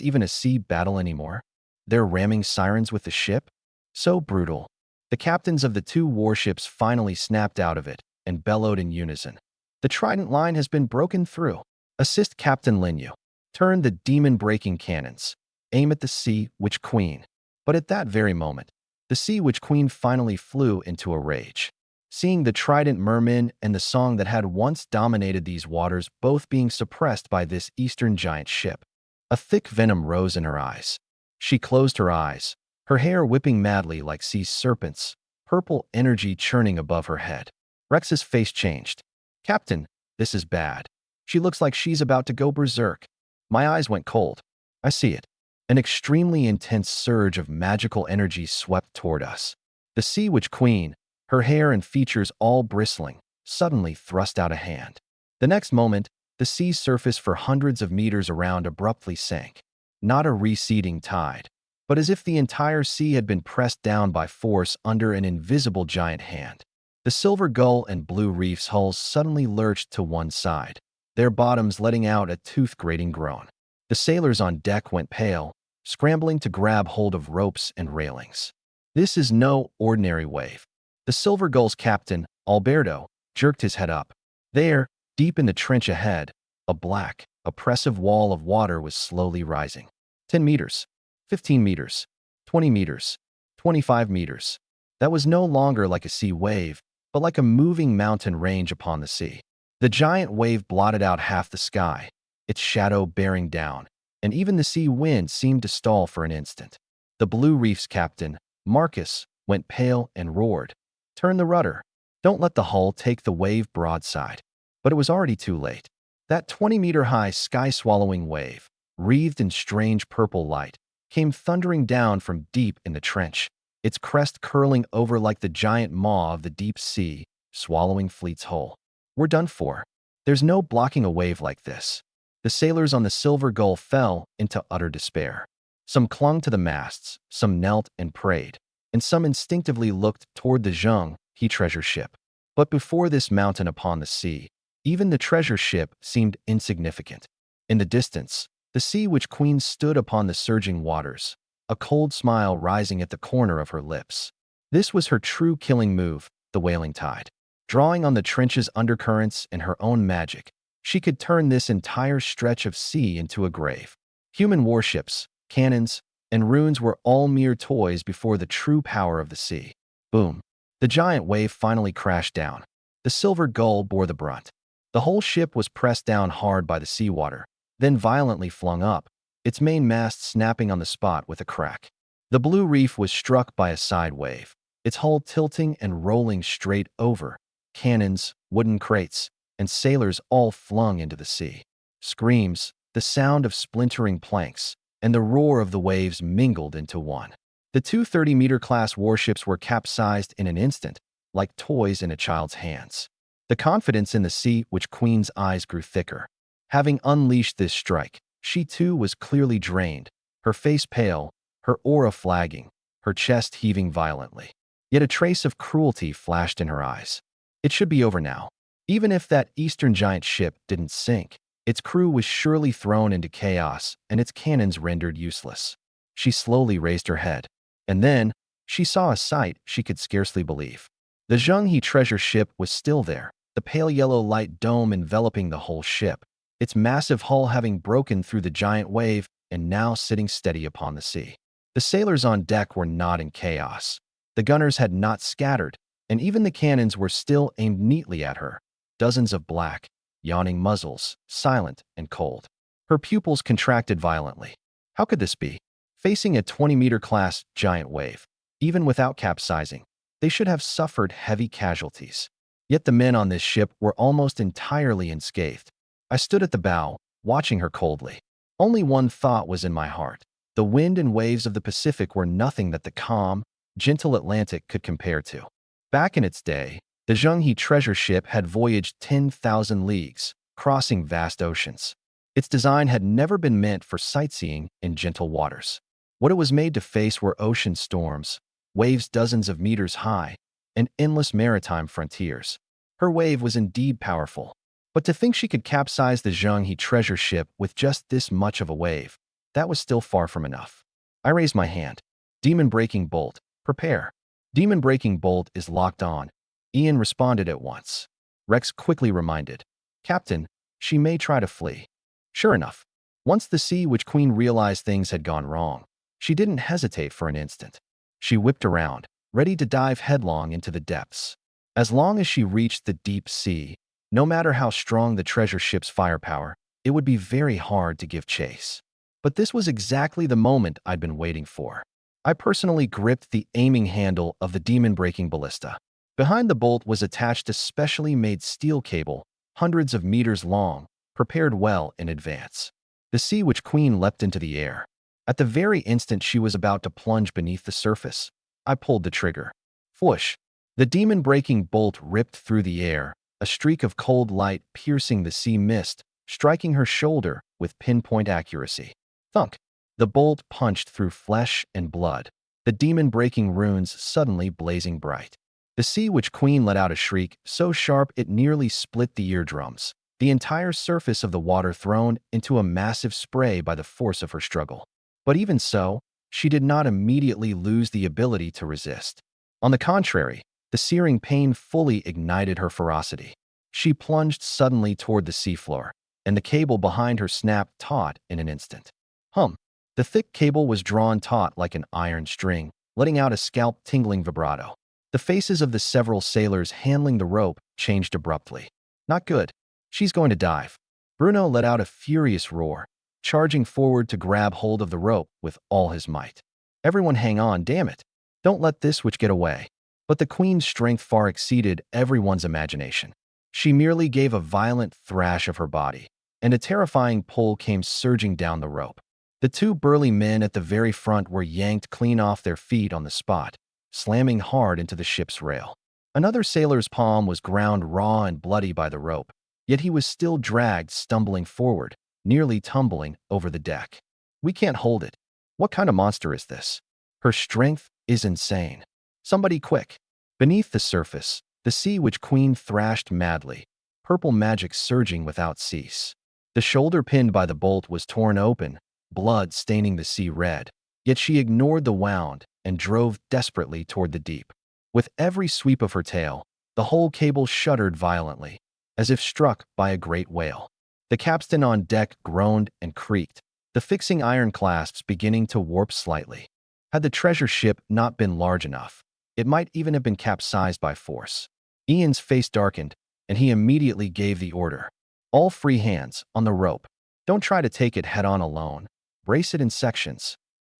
A: even a sea battle anymore? They're ramming sirens with the ship? So brutal. The captains of the two warships finally snapped out of it and bellowed in unison. The Trident line has been broken through. Assist Captain Linyu. Turn the demon-breaking cannons. Aim at the Sea Witch Queen. But at that very moment, the Sea Witch Queen finally flew into a rage. Seeing the Trident Merman and the song that had once dominated these waters both being suppressed by this eastern giant ship, a thick venom rose in her eyes. She closed her eyes, her hair whipping madly like sea serpents, purple energy churning above her head. Rex's face changed. Captain, this is bad. She looks like she's about to go berserk. My eyes went cold. I see it. An extremely intense surge of magical energy swept toward us. The Sea Witch Queen, her hair and features all bristling, suddenly thrust out a hand. The next moment, the sea's surface for hundreds of meters around abruptly sank. Not a receding tide, but as if the entire sea had been pressed down by force under an invisible giant hand. The Silver Gull and Blue Reef's hulls suddenly lurched to one side, their bottoms letting out a tooth-grating groan. The sailors on deck went pale, scrambling to grab hold of ropes and railings. This is no ordinary wave. The Silver Gull's captain, Alberto, jerked his head up. There, deep in the trench ahead, a black, oppressive wall of water was slowly rising. 10 meters, 15 meters, 20 meters, 25 meters. That was no longer like a sea wave, but like a moving mountain range upon the sea. The giant wave blotted out half the sky, its shadow bearing down, and even the sea wind seemed to stall for an instant. The Blue Reef's captain, Marcus, went pale and roared. Turn the rudder. Don't let the hull take the wave broadside. But it was already too late. That 20-meter-high sky-swallowing wave, wreathed in strange purple light, came thundering down from deep in the trench, its crest curling over like the giant maw of the deep sea, swallowing fleet's hull. We're done for. There's no blocking a wave like this. The sailors on the Silver Gull fell into utter despair. Some clung to the masts, some knelt and prayed, and some instinctively looked toward the Zheng-He treasure ship. But before this mountain upon the sea, even the treasure ship seemed insignificant. In the distance, the Sea Witch Queen stood upon the surging waters, a cold smile rising at the corner of her lips. This was her true killing move, the whaling tide. Drawing on the trench's undercurrents and her own magic, she could turn this entire stretch of sea into a grave. Human warships, cannons, and runes were all mere toys before the true power of the sea. Boom. The giant wave finally crashed down. The Silver Gull bore the brunt. The whole ship was pressed down hard by the seawater, then violently flung up, its main mast snapping on the spot with a crack. The Blue Reef was struck by a side wave, its hull tilting and rolling straight over, cannons, wooden crates, and sailors all flung into the sea. Screams, the sound of splintering planks, and the roar of the waves mingled into one. The two 30-meter class warships were capsized in an instant, like toys in a child's hands. The confidence in the Sea Witch Queen's eyes grew thicker. Having unleashed this strike, she too was clearly drained, her face pale, her aura flagging, her chest heaving violently. Yet a trace of cruelty flashed in her eyes. It should be over now. Even if that eastern giant ship didn't sink, its crew was surely thrown into chaos and its cannons rendered useless. She slowly raised her head, and then she saw a sight she could scarcely believe. The Zheng-He treasure ship was still there, the pale yellow light dome enveloping the whole ship, its massive hull having broken through the giant wave and now sitting steady upon the sea. The sailors on deck were not in chaos. The gunners had not scattered, and even the cannons were still aimed neatly at her. Dozens of black, yawning muzzles, silent and cold. Her pupils contracted violently. How could this be? Facing a 20-meter class giant wave, even without capsizing, they should have suffered heavy casualties. Yet the men on this ship were almost entirely unscathed. I stood at the bow, watching her coldly. Only one thought was in my heart. The wind and waves of the Pacific were nothing that the calm, gentle Atlantic could compare to. Back in its day, the Zhenghe treasure ship had voyaged 10,000 leagues, crossing vast oceans. Its design had never been meant for sightseeing in gentle waters. What it was made to face were ocean storms, waves dozens of meters high, and endless maritime frontiers. Her wave was indeed powerful, but to think she could capsize the Zhenghe treasure ship with just this much of a wave, that was still far from enough. I raised my hand. Demon Breaking Bolt, prepare. Demon Breaking Bolt is locked on. Ian responded at once. Rex quickly reminded, Captain, she may try to flee. Sure enough, once the Sea Witch Queen realized things had gone wrong, she didn't hesitate for an instant. She whipped around, ready to dive headlong into the depths. As long as she reached the deep sea, no matter how strong the treasure ship's firepower, it would be very hard to give chase. But this was exactly the moment I'd been waiting for. I personally gripped the aiming handle of the demon-breaking ballista. Behind the bolt was attached a specially made steel cable, hundreds of meters long, prepared well in advance. The Sea Witch Queen leapt into the air. At the very instant she was about to plunge beneath the surface, I pulled the trigger. Whoosh! The demon-breaking bolt ripped through the air, a streak of cold light piercing the sea mist, striking her shoulder with pinpoint accuracy. Thunk! The bolt punched through flesh and blood, the demon-breaking runes suddenly blazing bright. The Sea Witch Queen let out a shriek so sharp it nearly split the eardrums, the entire surface of the water thrown into a massive spray by the force of her struggle. But even so, she did not immediately lose the ability to resist. On the contrary, the searing pain fully ignited her ferocity. She plunged suddenly toward the seafloor, and the cable behind her snapped taut in an instant. Hum! The thick cable was drawn taut like an iron string, letting out a scalp-tingling vibrato. The faces of the several sailors handling the rope changed abruptly. Not good. She's going to dive. Bruno let out a furious roar, charging forward to grab hold of the rope with all his might. Everyone hang on, damn it. Don't let this witch get away. But the queen's strength far exceeded everyone's imagination. She merely gave a violent thrash of her body, and a terrifying pull came surging down the rope. The two burly men at the very front were yanked clean off their feet on the spot, slamming hard into the ship's rail. Another sailor's palm was ground raw and bloody by the rope, yet he was still dragged stumbling forward, nearly tumbling over the deck. We can't hold it. What kind of monster is this? Her strength is insane. Somebody quick. Beneath the surface, the Sea Witch Queen thrashed madly, purple magic surging without cease. The shoulder pinned by the bolt was torn open, blood staining the sea red, yet she ignored the wound and drove desperately toward the deep. With every sweep of her tail, the whole cable shuddered violently, as if struck by a great whale. The capstan on deck groaned and creaked, the fixing iron clasps beginning to warp slightly. Had the treasure ship not been large enough, it might even have been capsized by force. Ian's face darkened, and he immediately gave the order. All free hands, on the rope. Don't try to take it head-on alone. Brace it in sections.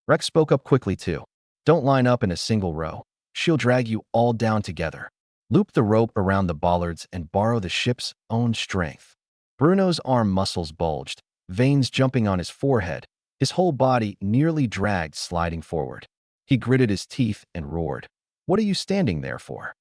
A: Rex spoke up quickly too. Don't line up in a single row. She'll drag you all down together. Loop the rope around the bollards and borrow the ship's own strength. Bruno's arm muscles bulged, veins jumping on his forehead, his whole body nearly dragged sliding forward. He gritted his teeth and roared. What are you standing there for?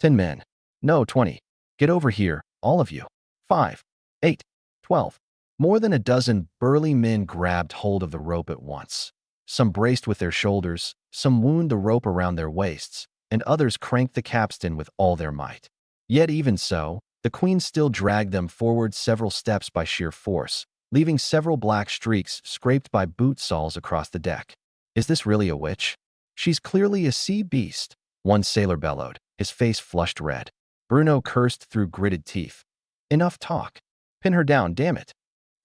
A: 10 men. No, 20. Get over here, all of you. 5, 8, 12. More than a dozen burly men grabbed hold of the rope at once. Some braced with their shoulders, some wound the rope around their waists, and others cranked the capstan with all their might. Yet even so, the queen still dragged them forward several steps by sheer force, leaving several black streaks scraped by boot soles across the deck. Is this really a witch? She's clearly a sea beast, one sailor bellowed, his face flushed red. Bruno cursed through gritted teeth. Enough talk. Pin her down, damn it.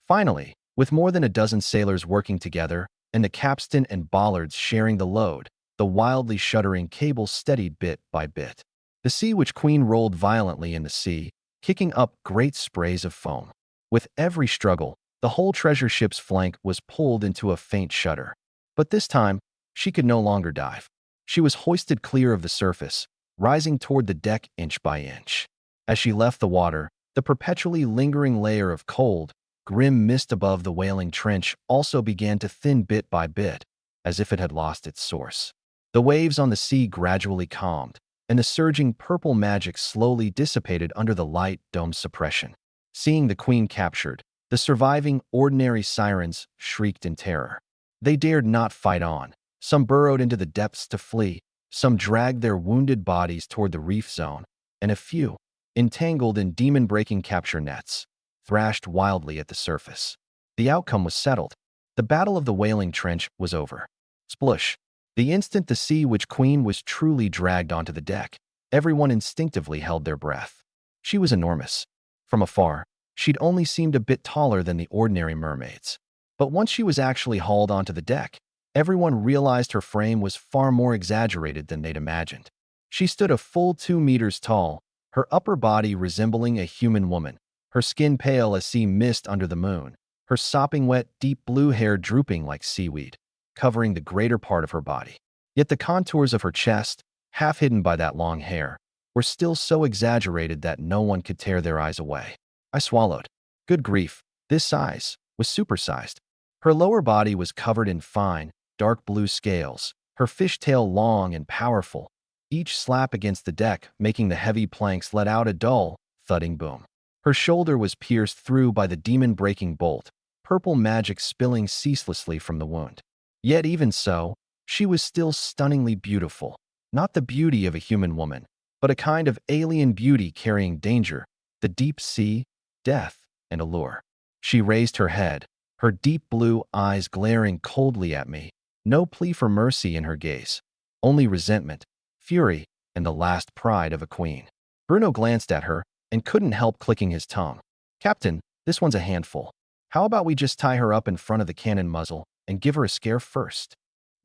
A: Finally, with more than a dozen sailors working together, and the capstan and bollards sharing the load, the wildly shuddering cable steadied bit by bit. The Sea Witch Queen rolled violently in the sea, kicking up great sprays of foam. With every struggle, the whole treasure ship's flank was pulled into a faint shudder. But this time, she could no longer dive. She was hoisted clear of the surface, rising toward the deck inch by inch. As she left the water, the perpetually lingering layer of cold, grim mist above the wailing trench also began to thin bit by bit, as if it had lost its source. The waves on the sea gradually calmed, and the surging purple magic slowly dissipated under the light dome's suppression. Seeing the queen captured, the surviving ordinary sirens shrieked in terror. They dared not fight on. Some burrowed into the depths to flee, some dragged their wounded bodies toward the reef zone, and a few, entangled in demon-breaking capture nets, thrashed wildly at the surface. The outcome was settled. The Battle of the Wailing Trench was over. Splush! The instant the Sea Witch Queen was truly dragged onto the deck, everyone instinctively held their breath. She was enormous. From afar, she'd only seemed a bit taller than the ordinary mermaids. But once she was actually hauled onto the deck, everyone realized her frame was far more exaggerated than they'd imagined. She stood a full 2 meters tall, her upper body resembling a human woman, her skin pale as sea mist under the moon, her sopping wet, deep blue hair drooping like seaweed, covering the greater part of her body. Yet the contours of her chest, half hidden by that long hair, were still so exaggerated that no one could tear their eyes away. I swallowed. Good grief, this size was supersized. Her lower body was covered in fine, dark blue scales, her fishtail long and powerful, each slap against the deck making the heavy planks let out a dull, thudding boom. Her shoulder was pierced through by the demon-breaking bolt, purple magic spilling ceaselessly from the wound. Yet even so, she was still stunningly beautiful. Not the beauty of a human woman, but a kind of alien beauty carrying danger, the deep sea, death, and allure. She raised her head, her deep blue eyes glaring coldly at me, no plea for mercy in her gaze, only resentment, fury, and the last pride of a queen. Bruno glanced at her and couldn't help clicking his tongue. "Captain, this one's a handful. How about we just tie her up in front of the cannon muzzle and give her a scare first?"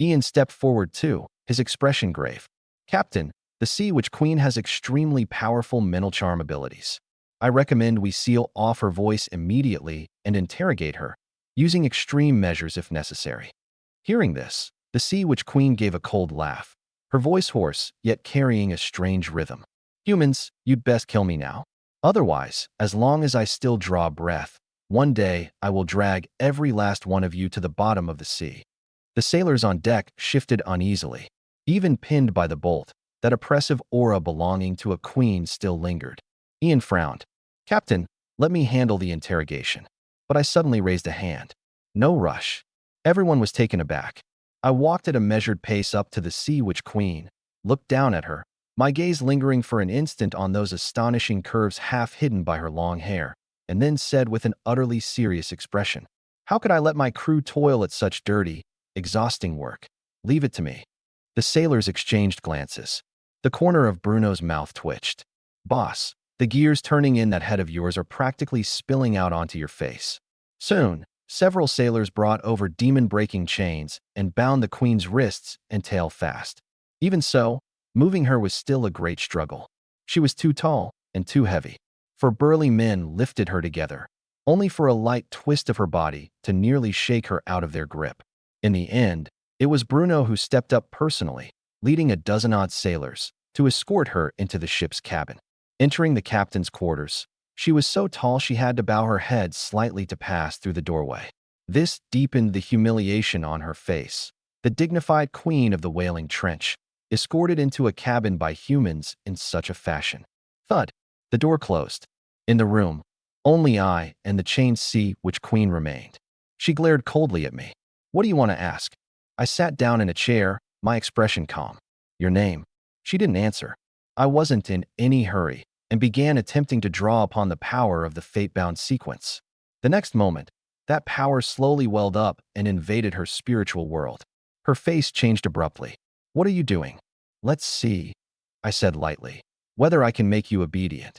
A: Ian stepped forward too, his expression grave. "Captain, the Sea Witch Queen has extremely powerful mental charm abilities. I recommend we seal off her voice immediately and interrogate her, using extreme measures if necessary." Hearing this, the Sea Witch Queen gave a cold laugh, her voice hoarse, yet carrying a strange rhythm. "Humans, you'd best kill me now. Otherwise, as long as I still draw breath, one day I will drag every last one of you to the bottom of the sea." The sailors on deck shifted uneasily. Even pinned by the bolt, that oppressive aura belonging to a queen still lingered. Ian frowned. "Captain, let me handle the interrogation." But I suddenly raised a hand. No rush. Everyone was taken aback. I walked at a measured pace up to the Sea Witch Queen, looked down at her, my gaze lingering for an instant on those astonishing curves half hidden by her long hair, and then said with an utterly serious expression, "How could I let my crew toil at such dirty, exhausting work? Leave it to me." The sailors exchanged glances. The corner of Bruno's mouth twitched. "Boss, the gears turning in that head of yours are practically spilling out onto your face." Soon, several sailors brought over demon-breaking chains and bound the queen's wrists and tail fast. Even so, moving her was still a great struggle. She was too tall and too heavy. For burly men lifted her together, only for a light twist of her body to nearly shake her out of their grip. In the end, it was Bruno who stepped up personally, leading a dozen-odd sailors, to escort her into the ship's cabin. Entering the captain's quarters, she was so tall she had to bow her head slightly to pass through the doorway. This deepened the humiliation on her face. The dignified queen of the Wailing Trench, escorted into a cabin by humans in such a fashion. Thud! The door closed. In the room, only I and the chained Sea Witch Queen remained. She glared coldly at me. "What do you want to ask?" I sat down in a chair, my expression calm. "Your name?" She didn't answer. I wasn't in any hurry, and began attempting to draw upon the power of the fate-bound sequence. The next moment, that power slowly welled up and invaded her spiritual world. Her face changed abruptly. "What are you doing?" "Let's see," I said lightly, "whether I can make you obedient."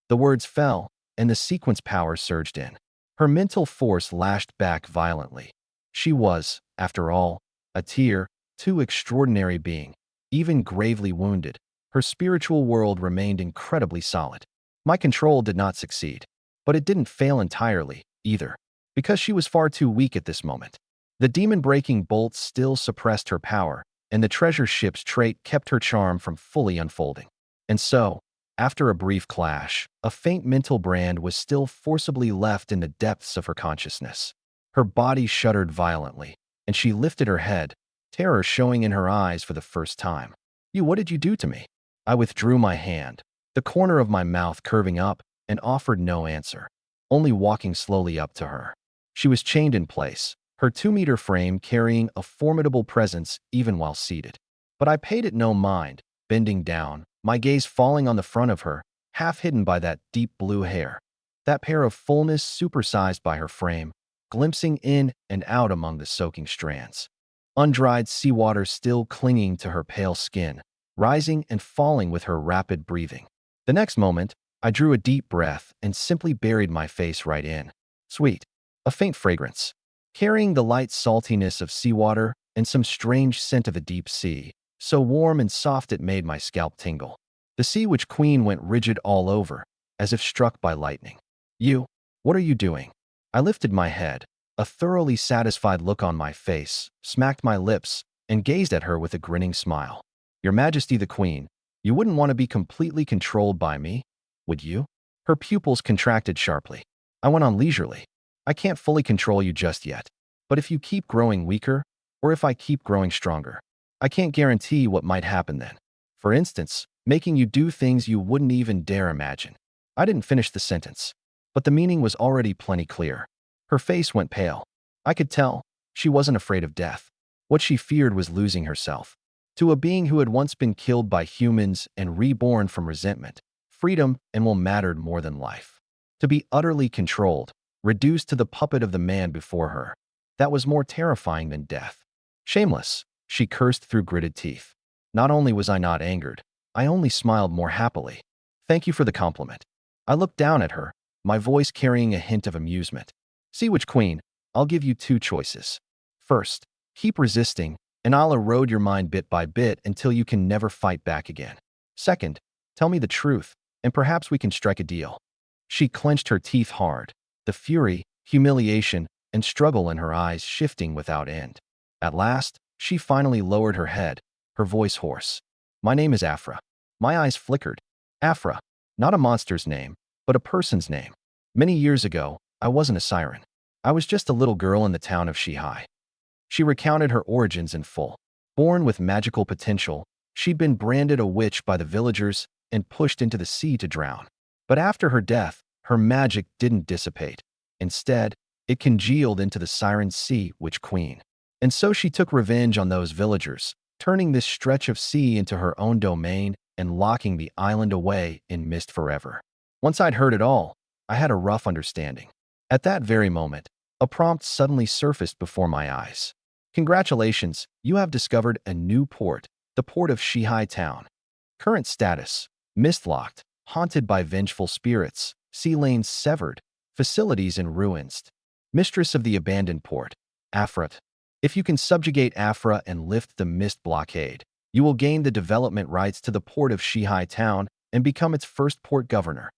A: The words fell, and the sequence power surged in. Her mental force lashed back violently. She was, after all, a tier 2 extraordinary being. Even gravely wounded, her spiritual world remained incredibly solid. My control did not succeed, but it didn't fail entirely, either, because she was far too weak at this moment. The demon-breaking bolts still suppressed her power, and the treasure ship's trait kept her charm from fully unfolding. And so, after a brief clash, a faint mental brand was still forcibly left in the depths of her consciousness. Her body shuddered violently, and she lifted her head, terror showing in her eyes for the first time. What did you do to me?" I withdrew my hand, the corner of my mouth curving up, and offered no answer, only walking slowly up to her. She was chained in place, her 2-meter frame carrying a formidable presence even while seated. But I paid it no mind, bending down, my gaze falling on the front of her, half hidden by that deep blue hair. That pair of fullness supersized by her frame, glimpsing in and out among the soaking strands. Undried seawater still clinging to her pale skin, rising and falling with her rapid breathing. The next moment, I drew a deep breath and simply buried my face right in. Sweet. A faint fragrance, carrying the light saltiness of seawater and some strange scent of the deep sea, so warm and soft it made my scalp tingle. The Sea Witch Queen went rigid all over, as if struck by lightning. What are you doing?" I lifted my head, a thoroughly satisfied look on my face, smacked my lips, and gazed at her with a grinning smile. "Your Majesty the Queen, you wouldn't want to be completely controlled by me, would you?" Her pupils contracted sharply. I went on leisurely. "I can't fully control you just yet, but if you keep growing weaker, or if I keep growing stronger, I can't guarantee what might happen then. For instance, making you do things you wouldn't even dare imagine." I didn't finish the sentence, but the meaning was already plenty clear. Her face went pale. I could tell she wasn't afraid of death. What she feared was losing herself to a being who had once been killed by humans and reborn from resentment, freedom, and what mattered more than life. To be utterly controlled, reduced to the puppet of the man before her, that was more terrifying than death. "Shameless," she cursed through gritted teeth. Not only was I not angered, I only smiled more happily. "Thank you for the compliment." I looked down at her, my voice carrying a hint of amusement. "Sea Witch Queen, I'll give you 2 choices. First, keep resisting, and I'll erode your mind bit by bit until you can never fight back again. Second, tell me the truth, and perhaps we can strike a deal." She clenched her teeth hard, the fury, humiliation, and struggle in her eyes shifting without end. At last, she finally lowered her head, her voice hoarse. "My name is Afra." My eyes flickered. Afra, not a monster's name, but a person's name. Many years ago, I wasn't a siren. I was just a little girl in the town of Shihai. She recounted her origins in full. Born with magical potential, she'd been branded a witch by the villagers and pushed into the sea to drown. But after her death, her magic didn't dissipate. Instead, it congealed into the siren Sea Witch Queen. And so she took revenge on those villagers, turning this stretch of sea into her own domain and locking the island away in mist forever. Once I'd heard it all, I had a rough understanding. At that very moment, a prompt suddenly surfaced before my eyes. "Congratulations, you have discovered a new port, the port of Shihai Town. Current status: mist-locked, haunted by vengeful spirits, sea lanes severed, facilities in ruins. Mistress of the abandoned port, Afra. If you can subjugate Afra and lift the mist blockade, you will gain the development rights to the port of Shihai Town and become its first port governor."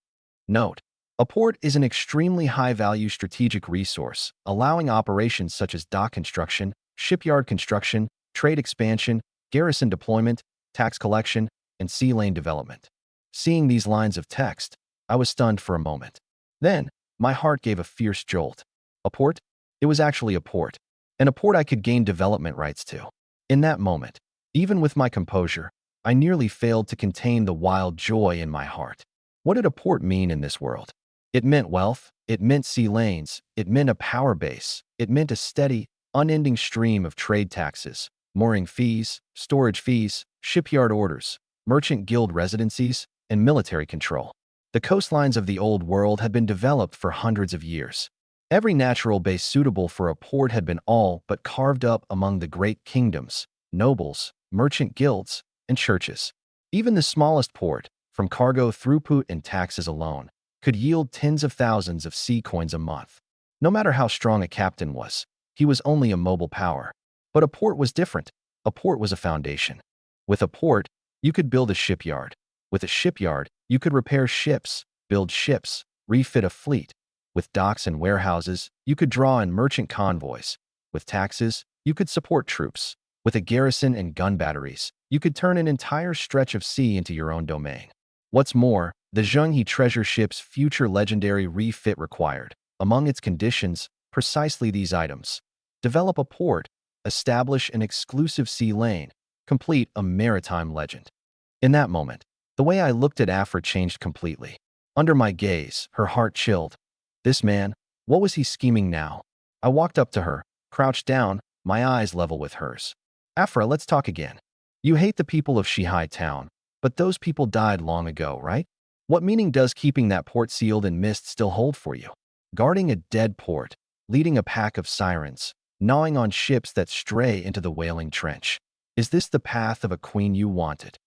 A: Note: a port is an extremely high-value strategic resource, allowing operations such as dock construction, shipyard construction, trade expansion, garrison deployment, tax collection, and sea lane development. Seeing these lines of text, I was stunned for a moment. Then, my heart gave a fierce jolt. A port? It was actually a port, and a port I could gain development rights to. In that moment, even with my composure, I nearly failed to contain the wild joy in my heart. What did a port mean in this world? It meant wealth, it meant sea lanes, it meant a power base, it meant a steady, unending stream of trade taxes, mooring fees, storage fees, shipyard orders, merchant guild residencies, and military control. The coastlines of the old world had been developed for hundreds of years. Every natural base suitable for a port had been all but carved up among the great kingdoms, nobles, merchant guilds, and churches. Even the smallest port, from cargo throughput and taxes alone, could yield tens of thousands of sea coins a month. No matter how strong a captain was, he was only a mobile power. But a port was different. A port was a foundation. With a port, you could build a shipyard. With a shipyard, you could repair ships, build ships, refit a fleet. With docks and warehouses, you could draw in merchant convoys. With taxes, you could support troops. With a garrison and gun batteries, you could turn an entire stretch of sea into your own domain. What's more, the Zhenghe treasure ship's future legendary refit required, among its conditions, precisely these items. Develop a port, establish an exclusive sea lane, complete a maritime legend. In that moment, the way I looked at Afra changed completely. Under my gaze, her heart chilled. This man, what was he scheming now? I walked up to her, crouched down, my eyes level with hers. Afra, let's talk again. You hate the people of Shihai Town, but those people died long ago, right? What meaning does keeping that port sealed in mist still hold for you? Guarding a dead port, leading a pack of sirens, gnawing on ships that stray into the wailing trench. Is this the path of a queen you wanted?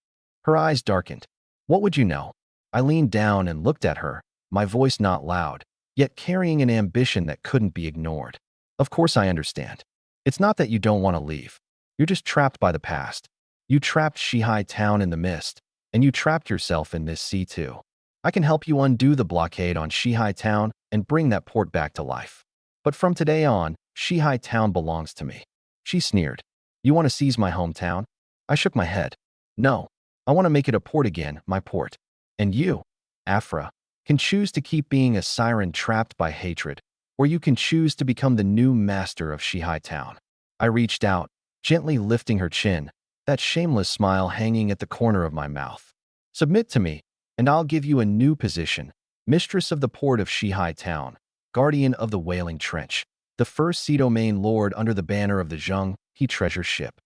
A: Her eyes darkened. What would you know? I leaned down and looked at her, my voice not loud, yet carrying an ambition that couldn't be ignored. Of course I understand. It's not that you don't want to leave. You're just trapped by the past. You trapped Shihai Town in the mist, and you trapped yourself in this sea too. I can help you undo the blockade on Shihai Town and bring that port back to life. But from today on, Shihai Town belongs to me. She sneered. You want to seize my hometown? I shook my head. No, I want to make it a port again, my port. And you, Afra, can choose to keep being a siren trapped by hatred, or you can choose to become the new master of Shihai Town. I reached out, gently lifting her chin, that shameless smile hanging at the corner of my mouth. Submit to me, and I'll give you a new position, mistress of the port of Shihai Town, guardian of the wailing trench, the first sea domain lord under the banner of the Zhenghe treasure ship.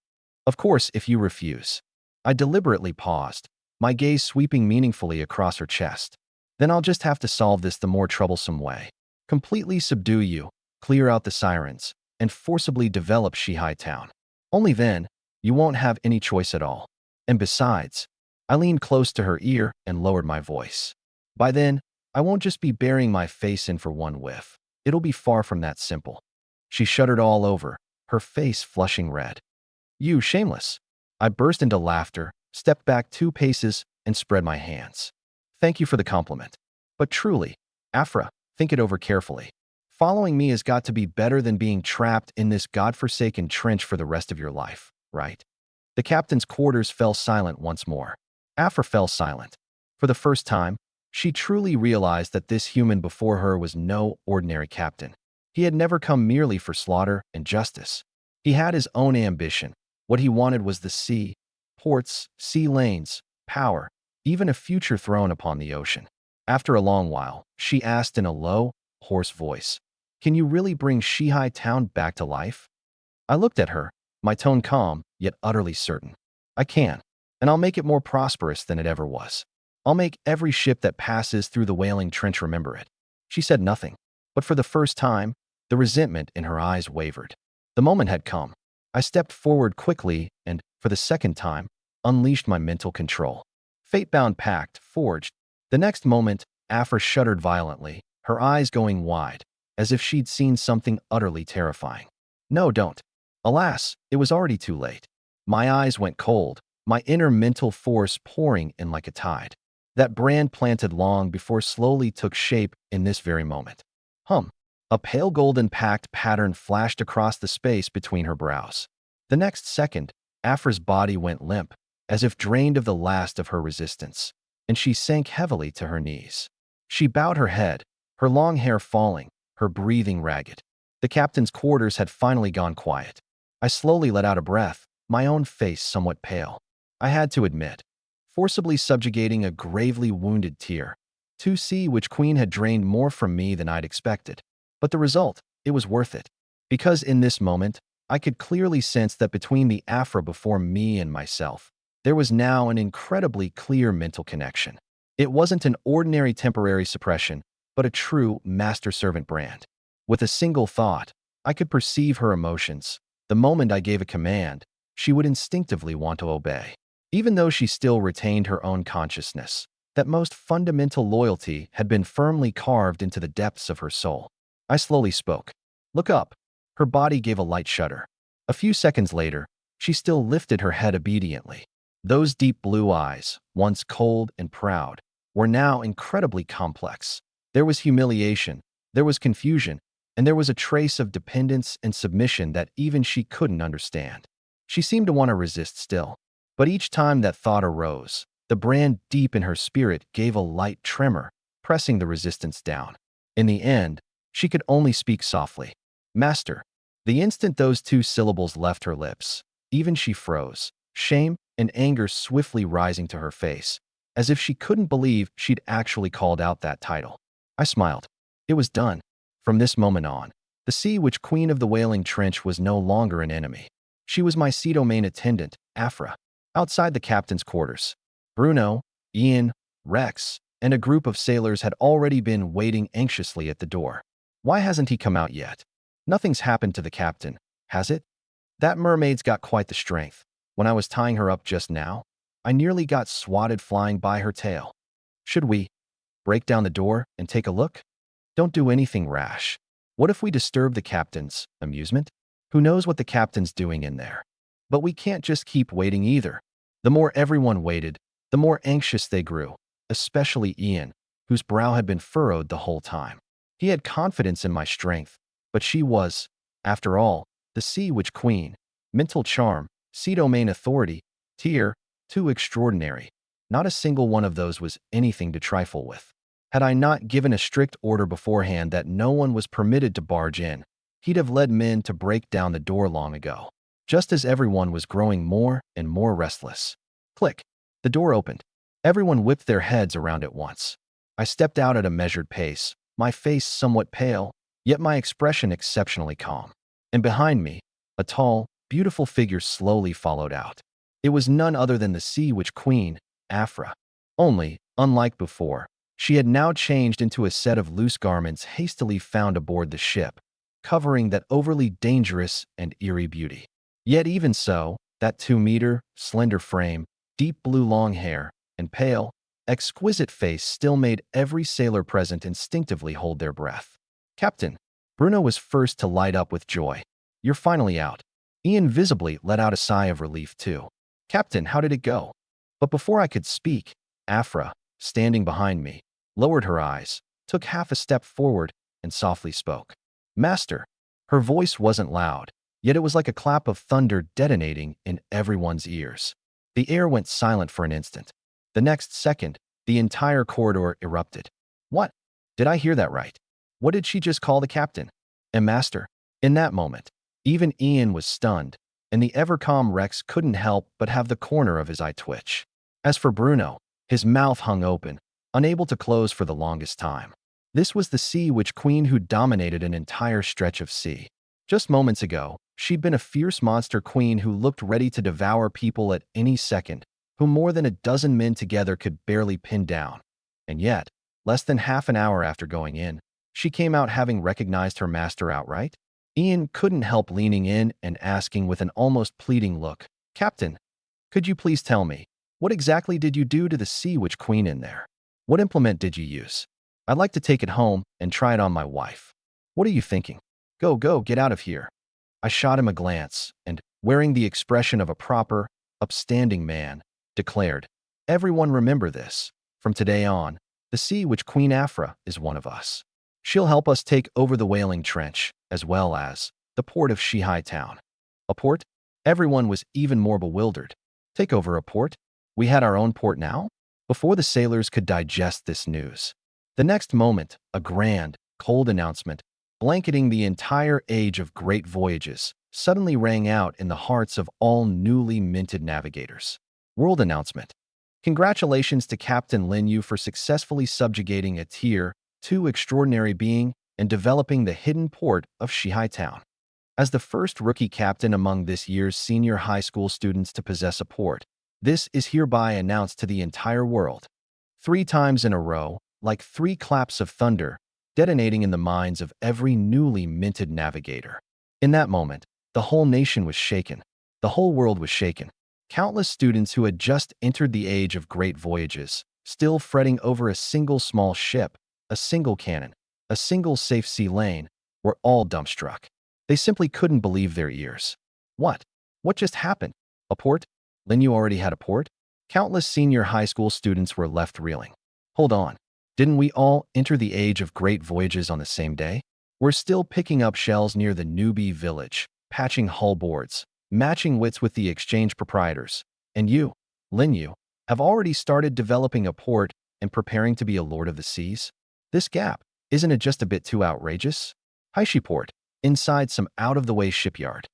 A: Of course, if you refuse. I deliberately paused, my gaze sweeping meaningfully across her chest. Then I'll just have to solve this the more troublesome way. Completely subdue you, clear out the sirens, and forcibly develop Shihai Town. Only then, you won't have any choice at all. And besides, I leaned close to her ear and lowered my voice. By then, I won't just be burying my face in for one whiff. It'll be far from that simple. She shuddered all over, her face flushing red. You shameless. I burst into laughter, stepped back 2 paces, and spread my hands. Thank you for the compliment. But truly, Afra, think it over carefully. Following me has got to be better than being trapped in this godforsaken trench for the rest of your life, right? The captain's quarters fell silent once more. Afra fell silent. For the first time, she truly realized that this human before her was no ordinary captain. He had never come merely for slaughter and justice. He had his own ambition. What he wanted was the sea, ports, sea lanes, power, even a future throne upon the ocean. After a long while, she asked in a low, hoarse voice, "Can you really bring Shihai Town back to life?" I looked at her, my tone calm, yet utterly certain. I can, and I'll make it more prosperous than it ever was. I'll make every ship that passes through the wailing trench remember it. She said nothing, but for the first time, the resentment in her eyes wavered. The moment had come. I stepped forward quickly and, for the second time, unleashed my mental control. Fate-bound pact forged. The next moment, Afra shuddered violently, her eyes going wide, as if she'd seen something utterly terrifying. No, don't. Alas, it was already too late. My eyes went cold, my inner mental force pouring in like a tide. That brand planted long before slowly took shape in this very moment. A pale golden pact pattern flashed across the space between her brows. The next second, Afra's body went limp, as if drained of the last of her resistance, and she sank heavily to her knees. She bowed her head, her long hair falling, her breathing ragged. The captain's quarters had finally gone quiet. I slowly let out a breath, my own face somewhat pale. I had to admit, forcibly subjugating a gravely wounded tear, to see which queen had drained more from me than I'd expected. But the result, it was worth it. Because in this moment, I could clearly sense that between the Afra before me and myself, there was now an incredibly clear mental connection. It wasn't an ordinary temporary suppression, but a true master-servant brand. With a single thought, I could perceive her emotions. The moment I gave a command, she would instinctively want to obey. Even though she still retained her own consciousness, that most fundamental loyalty had been firmly carved into the depths of her soul. I slowly spoke. Look up. Her body gave a light shudder. A few seconds later, she still lifted her head obediently. Those deep blue eyes, once cold and proud, were now incredibly complex. There was humiliation, there was confusion, and there was a trace of dependence and submission that even she couldn't understand. She seemed to want to resist still, but each time that thought arose, the brand deep in her spirit gave a light tremor, pressing the resistance down. In the end, she could only speak softly. Master. The instant those two syllables left her lips, even she froze, shame and anger swiftly rising to her face, as if she couldn't believe she'd actually called out that title. I smiled. It was done. From this moment on, the Sea Witch Queen of the Wailing Trench was no longer an enemy. She was my sea domain attendant, Afra. Outside the captain's quarters, Bruno, Ian, Rex, and a group of sailors had already been waiting anxiously at the door. Why hasn't he come out yet? Nothing's happened to the captain, has it? That mermaid's got quite the strength. When I was tying her up just now, I nearly got swatted flying by her tail. Should we break down the door and take a look? Don't do anything rash. What if we disturb the captain's amusement? Who knows what the captain's doing in there? But we can't just keep waiting either. The more everyone waited, the more anxious they grew, especially Ian, whose brow had been furrowed the whole time. He had confidence in my strength, but she was, after all, the Sea Witch Queen. Mental charm, sea domain authority, tier, too extraordinary. Not a single one of those was anything to trifle with. Had I not given a strict order beforehand that no one was permitted to barge in, he'd have led men to break down the door long ago. Just as everyone was growing more and more restless. Click. The door opened. Everyone whipped their heads around at once. I stepped out at a measured pace, my face somewhat pale, yet my expression exceptionally calm. And behind me, a tall, beautiful figure slowly followed out. It was none other than the Sea Witch Queen, Afra. Only, unlike before, she had now changed into a set of loose garments hastily found aboard the ship, covering that overly dangerous and eerie beauty. Yet even so, that 2-meter, slender frame, deep blue long hair, and pale, exquisite face still made every sailor present instinctively hold their breath. Captain. Bruno was first to light up with joy. You're finally out. Ian visibly let out a sigh of relief too. Captain, how did it go? But before I could speak, Afra, standing behind me, lowered her eyes, took half a step forward, and softly spoke. Master. Her voice wasn't loud, yet it was like a clap of thunder detonating in everyone's ears. The air went silent for an instant. The next second, the entire corridor erupted. What? Did I hear that right? What did she just call the captain? And master? In that moment, even Ian was stunned, and the ever-calm Rex couldn't help but have the corner of his eye twitch. As for Bruno, his mouth hung open, unable to close for the longest time. This was the Sea Witch Queen who dominated an entire stretch of sea. Just moments ago, she'd been a fierce monster queen who looked ready to devour people at any second, whom more than a dozen men together could barely pin down. And yet, less than half an hour after going in, she came out having recognized her master outright. Ian couldn't help leaning in and asking with an almost pleading look, Captain, could you please tell me, what exactly did you do to the Sea Witch Queen in there? What implement did you use? I'd like to take it home and try it on my wife. What are you thinking? Go, get out of here. I shot him a glance and, wearing the expression of a proper, upstanding man, declared, Everyone remember this. From today on, the Sea Witch Queen Afra is one of us. She'll help us take over the Wailing Trench, as well as the port of Shihai Town. A port? Everyone was even more bewildered. Take over a port? We had our own port now? Before the sailors could digest this news. The next moment, a grand, cold announcement, blanketing the entire age of great voyages, suddenly rang out in the hearts of all newly minted navigators. World announcement. Congratulations to Captain Lin Yu for successfully subjugating a Tier 2 extraordinary being and developing the hidden port of Shihai Town. As the first rookie captain among this year's senior high school students to possess a port, this is hereby announced to the entire world. 3 times in a row, like 3 claps of thunder, detonating in the minds of every newly minted navigator. In that moment, the whole nation was shaken. The whole world was shaken. Countless students who had just entered the age of great voyages, still fretting over a single small ship, a single cannon, a single safe sea lane, were all dumbstruck. They simply couldn't believe their ears. What? What just happened? A port? Lin Yu already had a port? Countless senior high school students were left reeling. Hold on. Didn't we all enter the age of great voyages on the same day? We're still picking up shells near the newbie village, patching hull boards, matching wits with the exchange proprietors. And you, Lin Yu, have already started developing a port and preparing to be a lord of the seas? This gap, isn't it just a bit too outrageous? Haishi Port, inside some out-of-the-way shipyard.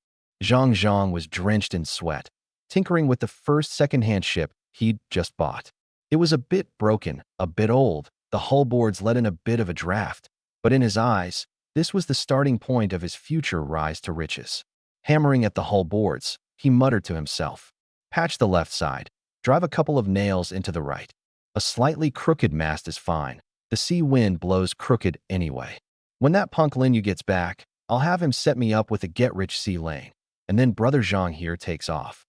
A: Zhang Zhang was drenched in sweat, tinkering with the first second-hand ship he'd just bought. It was a bit broken, a bit old. The hull boards let in a bit of a draft, but in his eyes, this was the starting point of his future rise to riches. Hammering at the hull boards, he muttered to himself, "Patch the left side, drive a couple of nails into the right. A slightly crooked mast is fine. The sea wind blows crooked anyway. When that punk Lin Yu gets back, I'll have him set me up with a get-rich sea lane, and then brother Zhang here takes off."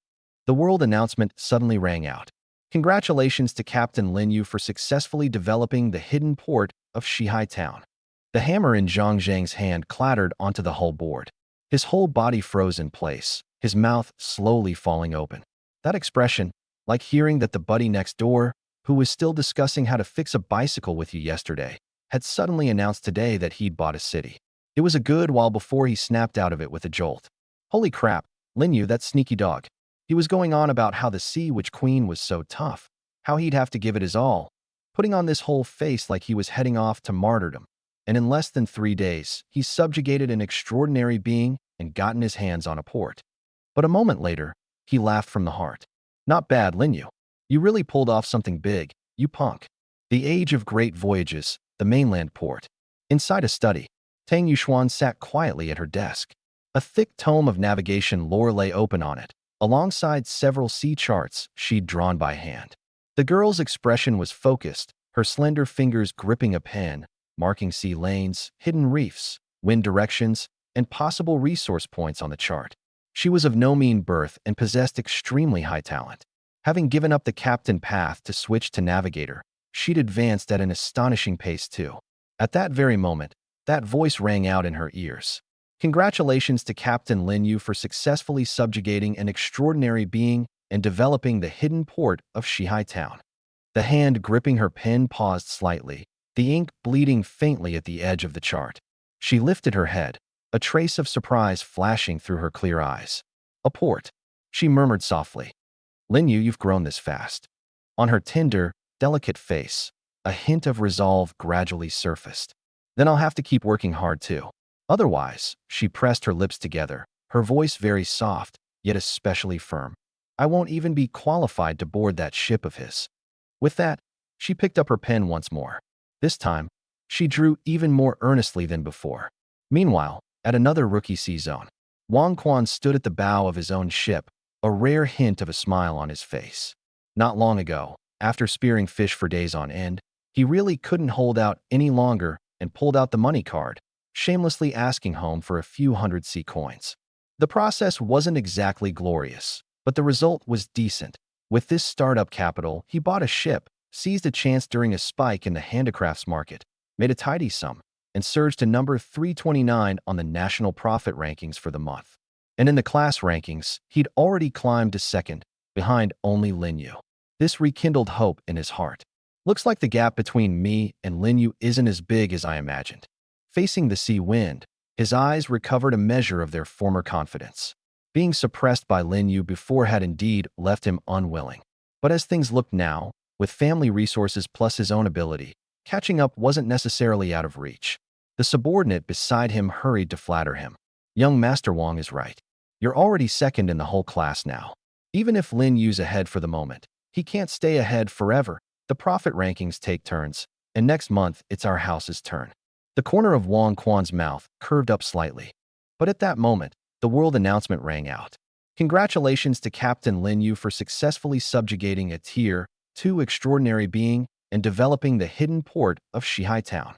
A: The world announcement suddenly rang out. Congratulations to Captain Lin Yu for successfully developing the hidden port of Shihai Town. The hammer in Zhang Zhang's hand clattered onto the hull board. His whole body froze in place, his mouth slowly falling open. That expression, like hearing that the buddy next door, who was still discussing how to fix a bicycle with you yesterday, had suddenly announced today that he'd bought a city. It was a good while before he snapped out of it with a jolt. Holy crap, Lin Yu, that sneaky dog. He was going on about how the Sea Witch Queen was so tough, how he'd have to give it his all, putting on this whole face like he was heading off to martyrdom. And in less than 3 days, he subjugated an extraordinary being and gotten his hands on a port. But a moment later, he laughed from the heart. Not bad, Lin Yu. You really pulled off something big, you punk. The age of great voyages, the mainland port. Inside a study, Tang Yuxuan sat quietly at her desk. A thick tome of navigation lore lay open on it, alongside several sea charts she'd drawn by hand. The girl's expression was focused, her slender fingers gripping a pen, marking sea lanes, hidden reefs, wind directions, and possible resource points on the chart. She was of no mean birth and possessed extremely high talent. Having given up the captain path to switch to navigator, she'd advanced at an astonishing pace too. At that very moment, that voice rang out in her ears. Congratulations to Captain Lin Yu for successfully subjugating an extraordinary being and developing the hidden port of Shihai Town. The hand gripping her pen paused slightly, the ink bleeding faintly at the edge of the chart. She lifted her head, a trace of surprise flashing through her clear eyes. A port, she murmured softly. Lin Yu, you've grown this fast. On her tender, delicate face, a hint of resolve gradually surfaced. Then I'll have to keep working hard too. Otherwise, she pressed her lips together, her voice very soft, yet especially firm. I won't even be qualified to board that ship of his. With that, she picked up her pen once more. This time, she drew even more earnestly than before. Meanwhile, at another rookie sea zone, Wang Quan stood at the bow of his own ship, a rare hint of a smile on his face. Not long ago, after spearing fish for days on end, he really couldn't hold out any longer and pulled out the money card, shamelessly asking home for a few hundred sea coins. The process wasn't exactly glorious, but the result was decent. With this startup capital, he bought a ship, seized a chance during a spike in the handicrafts market, made a tidy sum, and surged to number 329 on the national profit rankings for the month. And in the class rankings, he'd already climbed to second, behind only Lin Yu. This rekindled hope in his heart. Looks like the gap between me and Lin Yu isn't as big as I imagined. Facing the sea wind, his eyes recovered a measure of their former confidence. Being suppressed by Lin Yu before had indeed left him unwilling. But as things looked now, with family resources plus his own ability, catching up wasn't necessarily out of reach. The subordinate beside him hurried to flatter him. Young Master Wang is right. You're already second in the whole class now. Even if Lin Yu's ahead for the moment, he can't stay ahead forever. The profit rankings take turns, and next month it's our house's turn. The corner of Wang Quan's mouth curved up slightly. But at that moment, the world announcement rang out. Congratulations to Captain Lin Yu for successfully subjugating a Tier 2 extraordinary being and developing the hidden port of Shihai Town.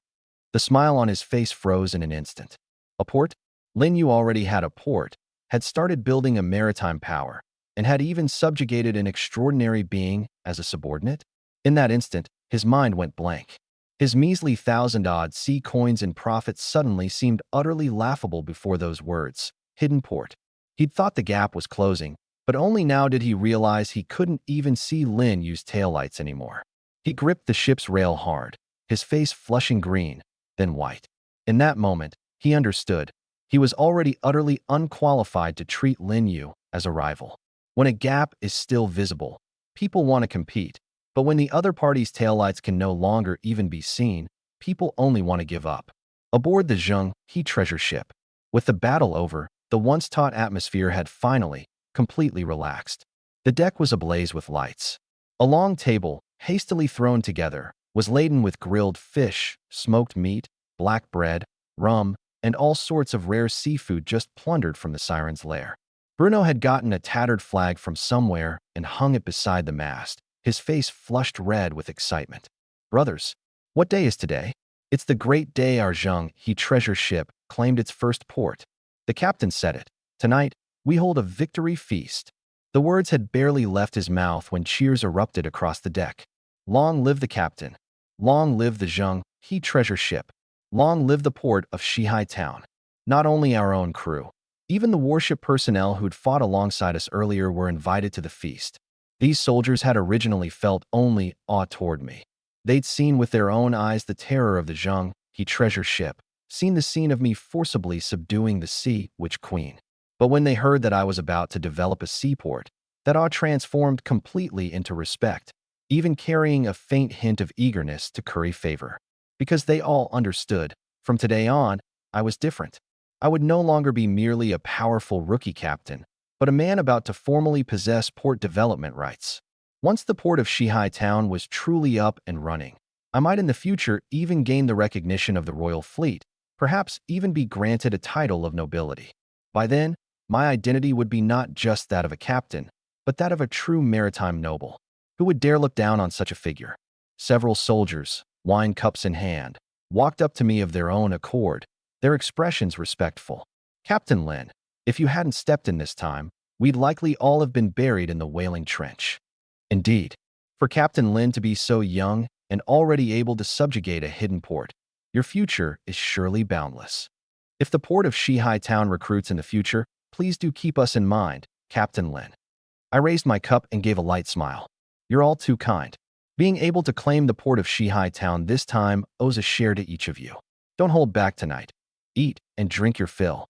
A: The smile on his face froze in an instant. A port? Lin Yu already had a port, had started building a maritime power, and had even subjugated an extraordinary being as a subordinate? In that instant, his mind went blank. His measly 1,000-odd sea coins in profit suddenly seemed utterly laughable before those words. Hidden port. He'd thought the gap was closing, but only now did he realize he couldn't even see Lin use taillights anymore. He gripped the ship's rail hard, his face flushing green, then white. In that moment, he understood. He was already utterly unqualified to treat Lin Yu as a rival. When a gap is still visible, people want to compete. But when the other party's taillights can no longer even be seen, people only want to give up. Aboard the Zheng He treasure ship, with the battle over, the once-taut atmosphere had finally, completely relaxed. The deck was ablaze with lights. A long table, hastily thrown together, was laden with grilled fish, smoked meat, black bread, rum, and all sorts of rare seafood just plundered from the siren's lair. Bruno had gotten a tattered flag from somewhere and hung it beside the mast, his face flushed red with excitement. Brothers, what day is today? It's the great day our Zheng He treasure ship claimed its first port. The captain said it. Tonight, we hold a victory feast. The words had barely left his mouth when cheers erupted across the deck. Long live the captain. Long live the Zheng He treasure ship. Long live the port of Shihai Town. Not only our own crew, even the warship personnel who'd fought alongside us earlier were invited to the feast. These soldiers had originally felt only awe toward me. They'd seen with their own eyes the terror of the Zheng He treasure ship, seen the scene of me forcibly subduing the Sea Witch Queen. But when they heard that I was about to develop a seaport, that awe transformed completely into respect, even carrying a faint hint of eagerness to curry favor. Because they all understood, from today on, I was different. I would no longer be merely a powerful rookie captain, but a man about to formally possess port development rights. Once the port of Shihai Town was truly up and running, I might in the future even gain the recognition of the royal fleet, perhaps even be granted a title of nobility. By then, my identity would be not just that of a captain, but that of a true maritime noble. Who would dare look down on such a figure? Several soldiers, wine cups in hand, walked up to me of their own accord, their expressions respectful. Captain Lin, if you hadn't stepped in this time, we'd likely all have been buried in the Whaling Trench. Indeed, for Captain Lin to be so young and already able to subjugate a hidden port, your future is surely boundless. If the port of Shihai Town recruits in the future, please do keep us in mind, Captain Lin. I raised my cup and gave a light smile. You're all too kind. Being able to claim the port of Shihai Town this time owes a share to each of you. Don't hold back tonight. Eat and drink your fill.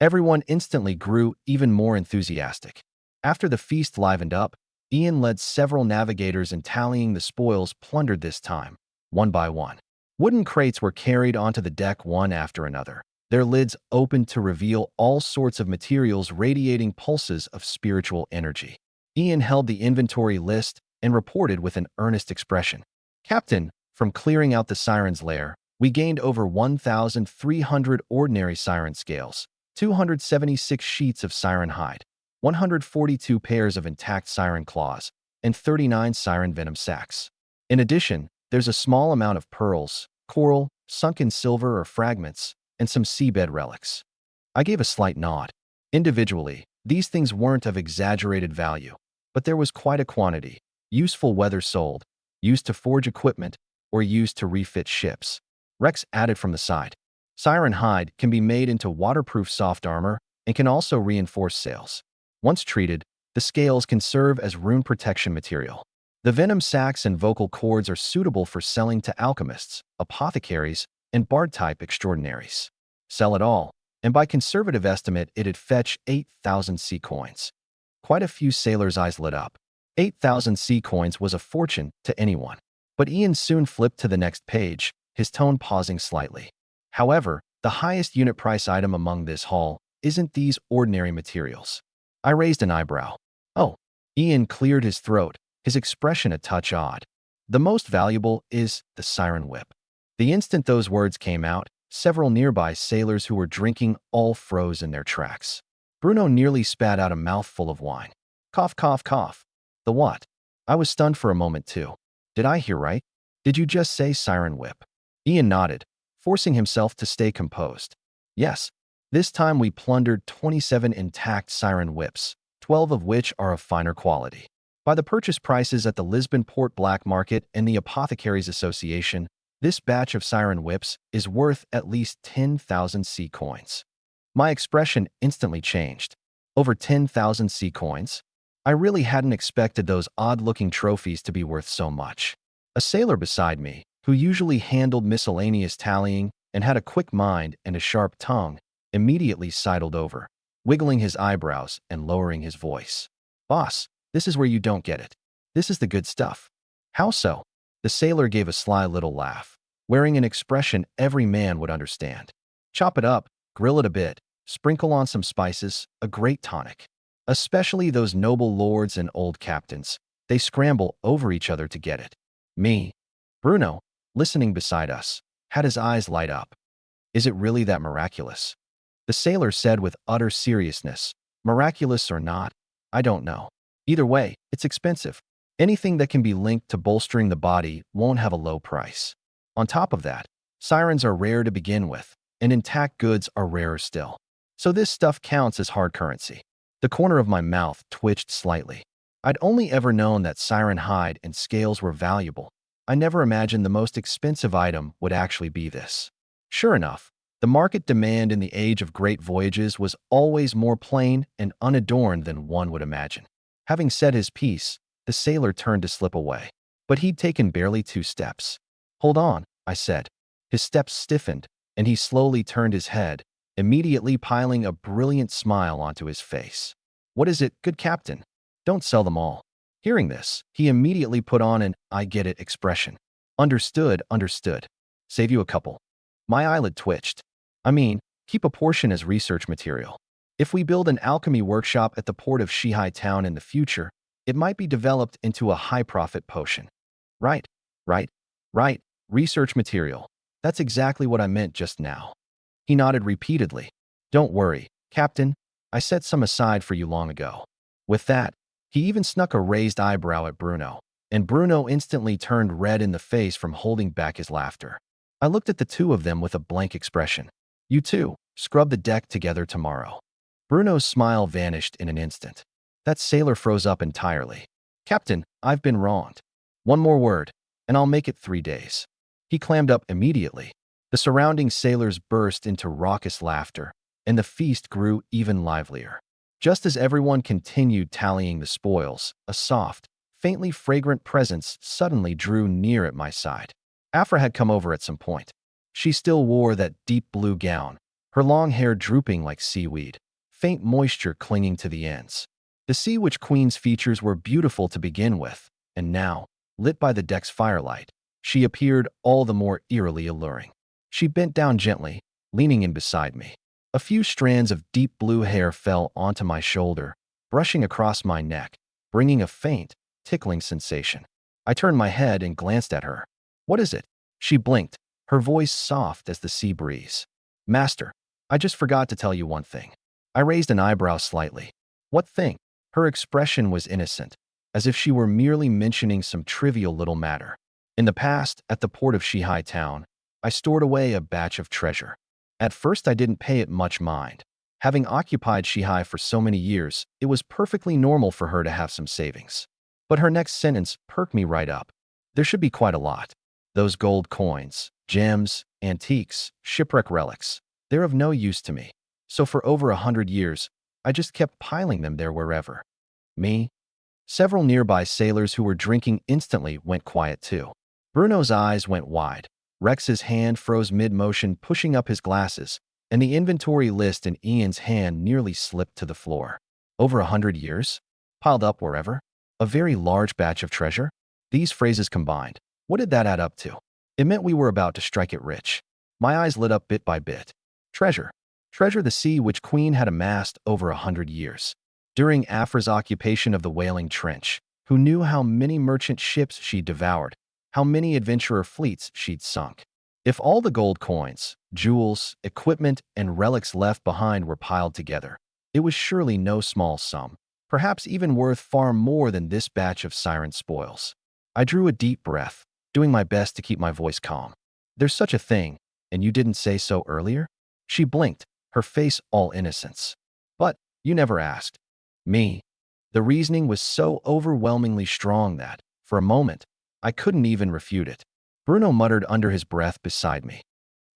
A: Everyone instantly grew even more enthusiastic. After the feast livened up, Ian led several navigators in tallying the spoils plundered this time, one by one. Wooden crates were carried onto the deck one after another, their lids opened to reveal all sorts of materials radiating pulses of spiritual energy. Ian held the inventory list and reported with an earnest expression. Captain, from clearing out the siren's lair, we gained over 1,300 ordinary siren scales, 276 sheets of siren hide, 142 pairs of intact siren claws, and 39 siren venom sacs. In addition, there's a small amount of pearls, coral, sunken silver or fragments, and some seabed relics. I gave a slight nod. Individually, these things weren't of exaggerated value, but there was quite a quantity. Useful whether sold, used to forge equipment, or used to refit ships. Rex added from the side. Siren hide can be made into waterproof soft armor and can also reinforce sails. Once treated, the scales can serve as rune protection material. The venom sacs and vocal cords are suitable for selling to alchemists, apothecaries, and bard-type extraordinaries. Sell it all, and by conservative estimate it'd fetch 8,000 sea coins. Quite a few sailors' eyes lit up. 8,000 sea coins was a fortune to anyone. But Ian soon flipped to the next page, his tone pausing slightly. However, the highest unit price item among this haul isn't these ordinary materials. I raised an eyebrow. Oh. Ian cleared his throat, his expression a touch odd. The most valuable is the siren whip. The instant those words came out, several nearby sailors who were drinking all froze in their tracks. Bruno nearly spat out a mouthful of wine. Cough, cough, cough. The what? I was stunned for a moment too. Did I hear right? Did you just say siren whip? Ian nodded, forcing himself to stay composed. Yes. This time we plundered 27 intact siren whips, 12 of which are of finer quality. By the purchase prices at the Lisbon Port Black Market and the Apothecaries Association, This batch of siren whips is worth at least 10,000 sea coins. My expression instantly changed. Over 10,000 sea coins? I really hadn't expected those odd-looking trophies to be worth so much. A sailor beside me, who usually handled miscellaneous tallying and had a quick mind and a sharp tongue, immediately sidled over, wiggling his eyebrows and lowering his voice. "Boss, this is where you don't get it. This is the good stuff." "How so?" The sailor gave a sly little laugh, wearing an expression every man would understand. "Chop it up, grill it a bit, sprinkle on some spices, a great tonic. Especially those noble lords and old captains. They scramble over each other to get it." Me, Bruno, listening beside us, had his eyes light up. "Is it really that miraculous?" The sailor said with utter seriousness. "Miraculous or not, I don't know. Either way, it's expensive. Anything that can be linked to bolstering the body won't have a low price. On top of that, sirens are rare to begin with, and intact goods are rarer still. So this stuff counts as hard currency." The corner of my mouth twitched slightly. I'd only ever known that siren hide and scales were valuable. I never imagined the most expensive item would actually be this. Sure enough, the market demand in the age of great voyages was always more plain and unadorned than one would imagine. Having said his piece, the sailor turned to slip away. But he'd taken barely 2 steps. "Hold on," I said. His steps stiffened, and he slowly turned his head, immediately piling a brilliant smile onto his face. "What is it, good captain? Don't sell them all." Hearing this, he immediately put on an "I get it" expression. "Understood, understood. Save you a couple." My eyelid twitched. "I mean, keep a portion as research material. If we build an alchemy workshop at the port of Shihai Town in the future, it might be developed into a high-profit potion." Right, right, right. Research material. That's exactly what I meant just now." He nodded repeatedly. "Don't worry, Captain. I set some aside for you long ago." With that, he even snuck a raised eyebrow at Bruno, and Bruno instantly turned red in the face from holding back his laughter. I looked at the two of them with a blank expression. "You two, scrub the deck together tomorrow." Bruno's smile vanished in an instant. That sailor froze up entirely. "Captain, I've been wronged. One more word, and I'll make it 3 days." He clammed up immediately. The surrounding sailors burst into raucous laughter, and the feast grew even livelier. Just as everyone continued tallying the spoils, a soft, faintly fragrant presence suddenly drew near at my side. Afra had come over at some point. She still wore that deep blue gown, her long hair drooping like seaweed, faint moisture clinging to the ends. The Sea Witch Queen's features were beautiful to begin with, and now, lit by the deck's firelight, she appeared all the more eerily alluring. She bent down gently, leaning in beside me. A few strands of deep blue hair fell onto my shoulder, brushing across my neck, bringing a faint, tickling sensation. I turned my head and glanced at her. "What is it?" She blinked, her voice soft as the sea breeze. "Master, I just forgot to tell you one thing." I raised an eyebrow slightly. "What thing?" Her expression was innocent, as if she were merely mentioning some trivial little matter. "In the past, at the port of Shihai Town, I stored away a batch of treasure. At first I didn't pay it much mind. Having occupied Shihai for so many years, it was perfectly normal for her to have some savings." But her next sentence perked me right up. "There should be quite a lot. Those gold coins, gems, antiques, shipwreck relics, they're of no use to me. So for over 100 years, I just kept piling them there wherever." Me? Several nearby sailors who were drinking instantly went quiet too. Bruno's eyes went wide. Rex's hand froze mid-motion, pushing up his glasses, and the inventory list in Ian's hand nearly slipped to the floor. Over 100 years? Piled up wherever? A very large batch of treasure? These phrases combined, what did that add up to? It meant we were about to strike it rich. My eyes lit up bit by bit. Treasure. Treasure the Sea Witch Queen had amassed over 100 years. During Afra's occupation of the Whaling Trench, who knew how many merchant ships she'd devoured, how many adventurer fleets she'd sunk. If all the gold coins, jewels, equipment, and relics left behind were piled together, it was surely no small sum, perhaps even worth far more than this batch of siren spoils. I drew a deep breath, doing my best to keep my voice calm. "There's such a thing, and you didn't say so earlier?" She blinked, her face all innocence. "But you never asked." Me. The reasoning was so overwhelmingly strong that, for a moment, I couldn't even refute it. Bruno muttered under his breath beside me.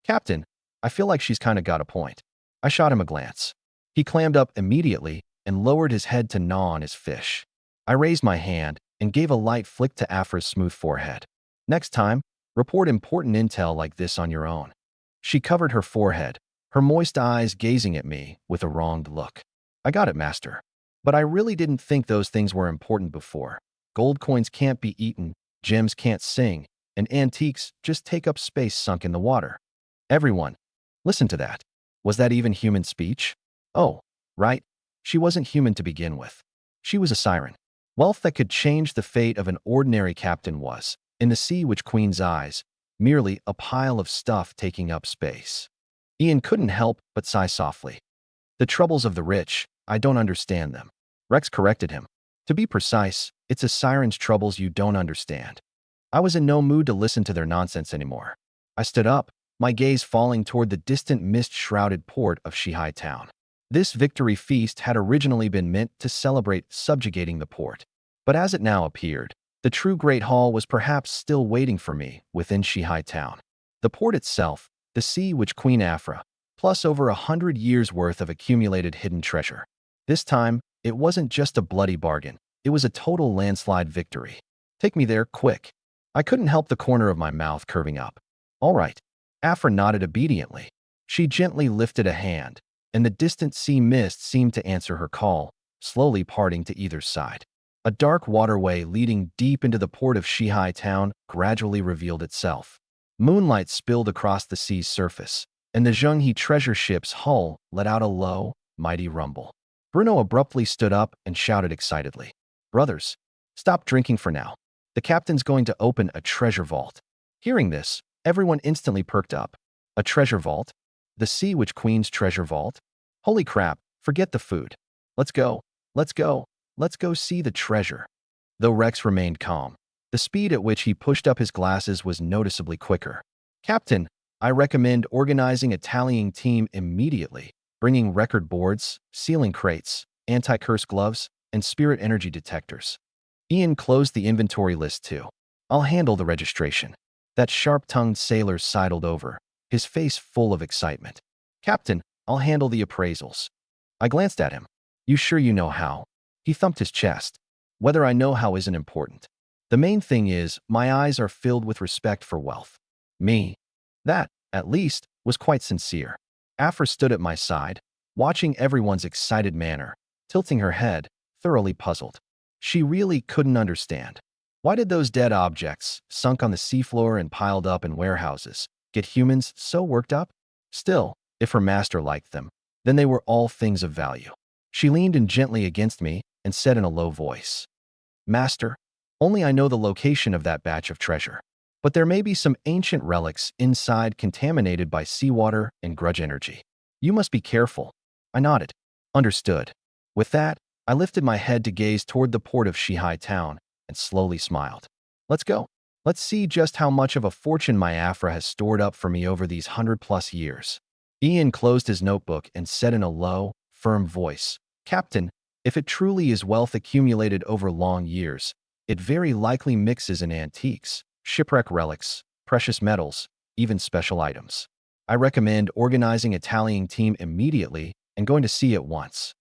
A: Captain, I feel like she's kinda got a point. I shot him a glance. He clammed up immediately and lowered his head to gnaw on his fish. I raised my hand and gave a light flick to Afra's smooth forehead. Next time, report important intel like this on your own. She covered her forehead, her moist eyes gazing at me with a wronged look. I got it, Master. But I really didn't think those things were important before. Gold coins can't be eaten, gems can't sing, and antiques just take up space sunk in the water. Everyone, listen to that. Was that even human speech? Oh, right. She wasn't human to begin with. She was a siren. Wealth that could change the fate of an ordinary captain was, in the sea which Queen's eyes, merely a pile of stuff taking up space. Ian couldn't help but sigh softly. The troubles of the rich, I don't understand them. Rex corrected him. To be precise, it's a siren's troubles you don't understand. I was in no mood to listen to their nonsense anymore. I stood up, my gaze falling toward the distant mist-shrouded port of Shihai Town. This victory feast had originally been meant to celebrate subjugating the port. But as it now appeared, the true Great Hall was perhaps still waiting for me within Shihai Town. The port itself, the sea which Queen Afra, plus over 100 years' worth of accumulated hidden treasure. This time, it wasn't just a bloody bargain. It was a total landslide victory. Take me there, quick. I couldn't help the corner of my mouth curving up. All right. Afra nodded obediently. She gently lifted a hand, and the distant sea mist seemed to answer her call, slowly parting to either side. A dark waterway leading deep into the port of Shihai Town gradually revealed itself. Moonlight spilled across the sea's surface, and the Zhenghe treasure ship's hull let out a low, mighty rumble. Bruno abruptly stood up and shouted excitedly, "Brothers, stop drinking for now. The captain's going to open a treasure vault." Hearing this, everyone instantly perked up. A treasure vault? The Sea Witch Queen's treasure vault? Holy crap, forget the food. Let's go, let's go, let's go see the treasure. Though Rex remained calm, the speed at which he pushed up his glasses was noticeably quicker. Captain, I recommend organizing a tallying team immediately, bringing record boards, sealing crates, anti-curse gloves, and spirit energy detectors. Ian closed the inventory list too. I'll handle the registration. That sharp-tongued sailor sidled over, his face full of excitement. Captain, I'll handle the appraisals. I glanced at him. You sure you know how? He thumped his chest. Whether I know how isn't important. The main thing is, my eyes are filled with respect for wealth. Me. That, at least, was quite sincere. Afra stood at my side, watching everyone's excited manner, tilting her head, thoroughly puzzled. She really couldn't understand. Why did those dead objects, sunk on the seafloor and piled up in warehouses, get humans so worked up? Still, if her master liked them, then they were all things of value. She leaned in gently against me and said in a low voice, "Master, only I know the location of that batch of treasure. But there may be some ancient relics inside contaminated by seawater and grudge energy. You must be careful." I nodded. Understood. With that, I lifted my head to gaze toward the port of Shihai Town and slowly smiled. Let's go. Let's see just how much of a fortune my Afra has stored up for me over these 100+ years. Ian closed his notebook and said in a low, firm voice, "Captain, if it truly is wealth accumulated over long years, it very likely mixes in antiques, shipwreck relics, precious metals, even special items. I recommend organizing a tallying team immediately and going to see it once."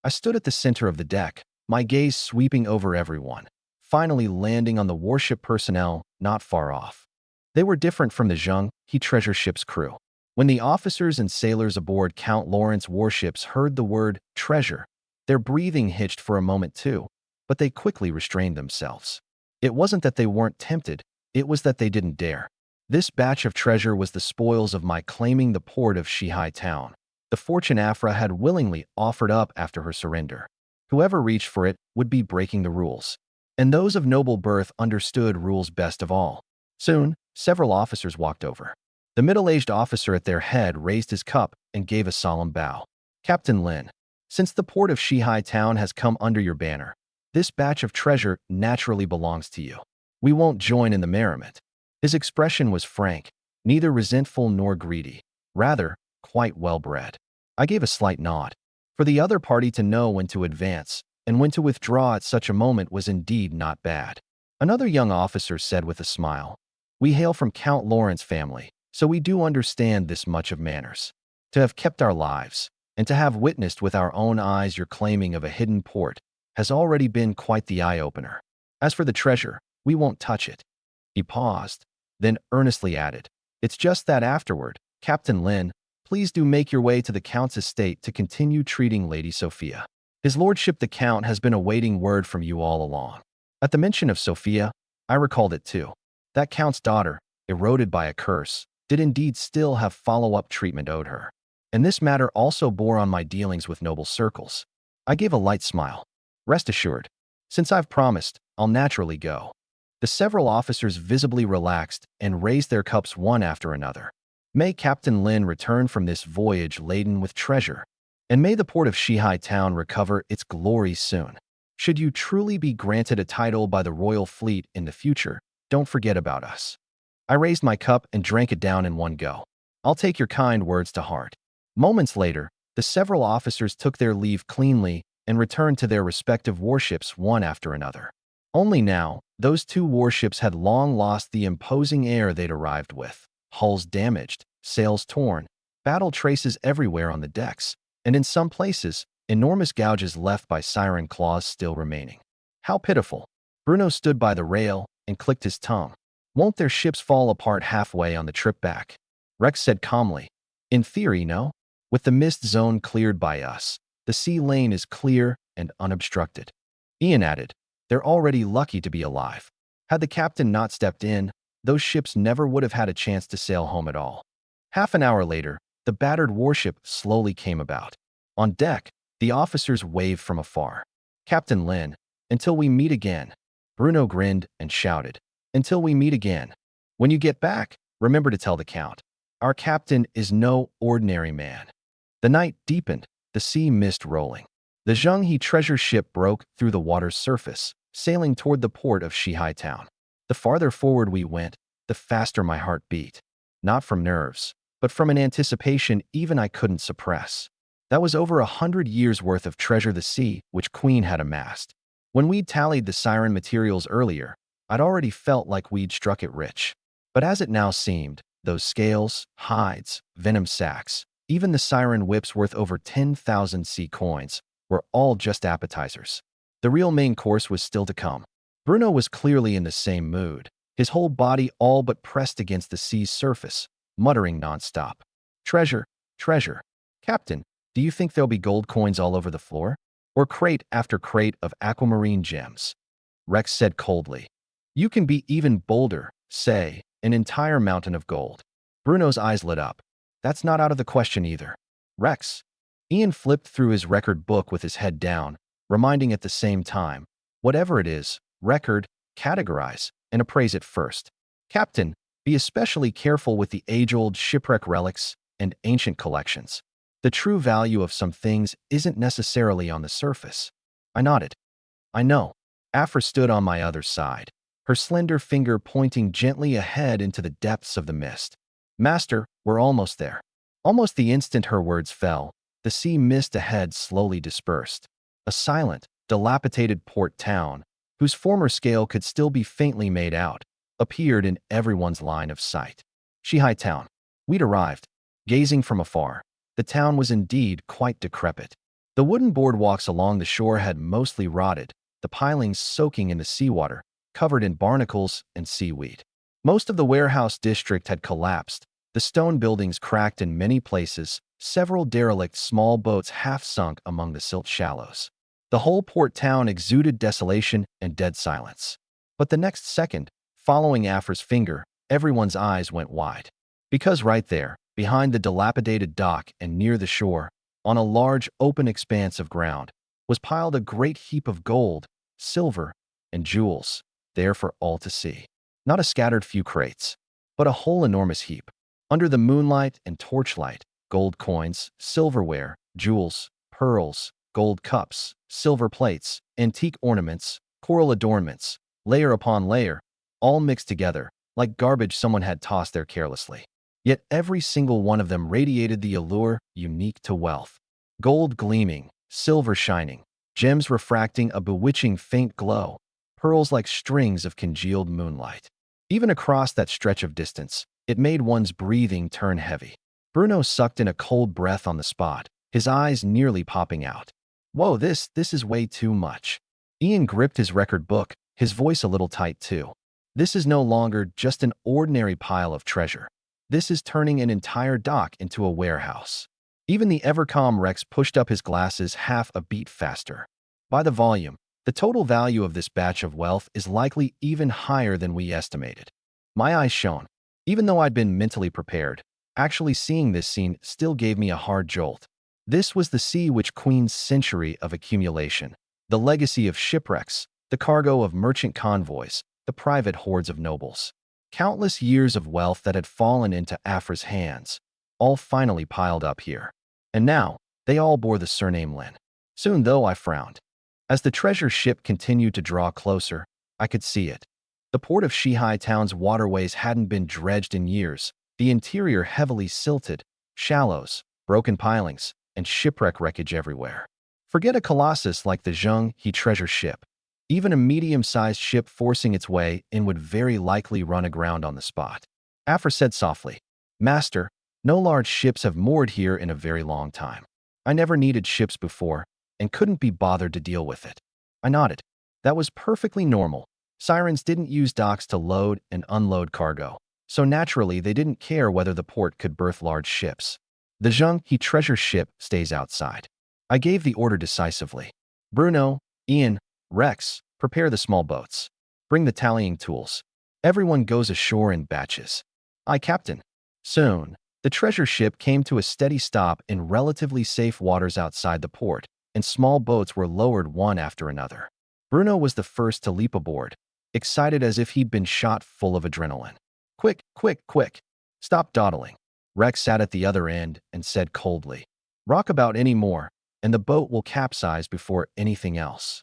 A: I stood at the center of the deck, my gaze sweeping over everyone, finally landing on the warship personnel not far off. They were different from the Zhenghe treasure ship's crew. When the officers and sailors aboard Count Lawrence warships heard the word treasure, their breathing hitched for a moment too, but they quickly restrained themselves. It wasn't that they weren't tempted, it was that they didn't dare. This batch of treasure was the spoils of my claiming the port of Shihai Town, the fortune Afra had willingly offered up after her surrender. Whoever reached for it would be breaking the rules. And those of noble birth understood rules best of all. Soon, several officers walked over. The middle-aged officer at their head raised his cup and gave a solemn bow. "Captain Lin, since the port of Shihai Town has come under your banner, this batch of treasure naturally belongs to you. We won't join in the merriment." His expression was frank, neither resentful nor greedy, rather, quite well-bred. I gave a slight nod. For the other party to know when to advance and when to withdraw at such a moment was indeed not bad. Another young officer said with a smile, We hail from Count Lawrence family, so we do understand this much of manners. To have kept our lives, and to have witnessed with our own eyes your claiming of a hidden port, has already been quite the eye-opener. As for the treasure, we won't touch it." He paused, then earnestly added, "It's just that afterward, Captain Lin, please do make your way to the Count's estate to continue treating Lady Sophia. His lordship the Count has been awaiting word from you all along." At the mention of Sophia, I recalled it too. That Count's daughter, eroded by a curse, did indeed still have follow-up treatment owed her. And this matter also bore on my dealings with noble circles. I gave a light smile. "Rest assured, since I've promised, I'll naturally go." The several officers visibly relaxed and raised their cups one after another. May Captain Lin return from this voyage laden with treasure, and may the port of Shihai Town recover its glory soon. Should you truly be granted a title by the royal fleet in the future, don't forget about us. I raised my cup and drank it down in one go. I'll take your kind words to heart. Moments later, the several officers took their leave cleanly and returned to their respective warships one after another. Only now, those two warships had long lost the imposing air they'd arrived with. Hulls damaged, sails torn, battle traces everywhere on the decks, and in some places, enormous gouges left by siren claws still remaining. How pitiful! Bruno stood by the rail and clicked his tongue. "Won't their ships fall apart halfway on the trip back?" Rex said calmly. "In theory, no. With the mist zone cleared by us, the sea lane is clear and unobstructed." Ian added, "They're already lucky to be alive. Had the captain not stepped in, those ships never would have had a chance to sail home at all." Half an hour later, the battered warship slowly came about. On deck, the officers waved from afar. "Captain Lin, until we meet again." Bruno grinned and shouted, "Until we meet again. When you get back, remember to tell the Count. Our captain is no ordinary man." The night deepened, the sea mist rolling. The Zhenghe treasure ship broke through the water's surface, sailing toward the port of Shihai Town. The farther forward we went, the faster my heart beat. Not from nerves, but from an anticipation even I couldn't suppress. That was over 100 years' worth of treasure the sea which Queen had amassed. When we'd tallied the siren materials earlier, I'd already felt like we'd struck it rich. But as it now seemed, those scales, hides, venom sacs, even the siren whips worth over 10,000 sea coins, were all just appetizers. The real main course was still to come. Bruno was clearly in the same mood, his whole body all but pressed against the sea's surface, muttering nonstop. "Treasure, treasure. Captain, do you think there'll be gold coins all over the floor? Or crate after crate of aquamarine gems?" Rex said coldly. "You can be even bolder, say, an entire mountain of gold." Bruno's eyes lit up. "That's not out of the question either." "Rex." Ian flipped through his record book with his head down, reminding at the same time, "Whatever it is, record, categorize, and appraise it first. Captain, be especially careful with the age-old shipwreck relics and ancient collections. The true value of some things isn't necessarily on the surface." I nodded. "I know." Afra stood on my other side, her slender finger pointing gently ahead into the depths of the mist. "Master, we're almost there." Almost the instant her words fell, the sea mist ahead slowly dispersed. A silent, dilapidated port town, whose former scale could still be faintly made out, appeared in everyone's line of sight. Shihai Town. We'd arrived. Gazing from afar, the town was indeed quite decrepit. The wooden boardwalks along the shore had mostly rotted, the pilings soaking in the seawater, covered in barnacles and seaweed. Most of the warehouse district had collapsed, the stone buildings cracked in many places, several derelict small boats half-sunk among the silt shallows. The whole port town exuded desolation and dead silence. But the next second, following Afra's finger, everyone's eyes went wide. Because right there, behind the dilapidated dock and near the shore, on a large open expanse of ground, was piled a great heap of gold, silver, and jewels, there for all to see. Not a scattered few crates, but a whole enormous heap. Under the moonlight and torchlight, gold coins, silverware, jewels, pearls, gold cups, silver plates, antique ornaments, coral adornments, layer upon layer, all mixed together, like garbage someone had tossed there carelessly. Yet every single one of them radiated the allure unique to wealth. Gold gleaming, silver shining, gems refracting a bewitching faint glow, pearls like strings of congealed moonlight. Even across that stretch of distance, it made one's breathing turn heavy. Bruno sucked in a cold breath on the spot, his eyes nearly popping out. Whoa, this is way too much. Ian gripped his record book, his voice a little tight too. This is no longer just an ordinary pile of treasure. This is turning an entire dock into a warehouse. Even the ever-calm Rex pushed up his glasses half a beat faster. By the volume, the total value of this batch of wealth is likely even higher than we estimated. My eyes shone. Even though I'd been mentally prepared, actually seeing this scene still gave me a hard jolt. This was the Sea Witch Queen's century of accumulation, the legacy of shipwrecks, the cargo of merchant convoys, the private hoards of nobles. Countless years of wealth that had fallen into Afra's hands, all finally piled up here. And now, they all bore the surname Lin. Soon, though, I frowned. As the treasure ship continued to draw closer, I could see it. The port of Shihai Town's waterways hadn't been dredged in years, the interior heavily silted, shallows, broken pilings, and shipwreck wreckage everywhere. Forget a colossus like the Zheng-He treasure ship. Even a medium-sized ship forcing its way in would very likely run aground on the spot. Afra said softly, "Master, no large ships have moored here in a very long time. I never needed ships before, and couldn't be bothered to deal with it." I nodded. That was perfectly normal. Sirens didn't use docks to load and unload cargo, so naturally they didn't care whether the port could berth large ships. The Zheng-He treasure ship stays outside. I gave the order decisively. Bruno, Ian, Rex, prepare the small boats. Bring the tallying tools. Everyone goes ashore in batches. Aye, Captain. Soon, the treasure ship came to a steady stop in relatively safe waters outside the port, and small boats were lowered one after another. Bruno was the first to leap aboard, excited as if he'd been shot full of adrenaline. "Quick, quick, quick. Stop dawdling." Rex sat at the other end and said coldly, "Rock about any more, and the boat will capsize before anything else."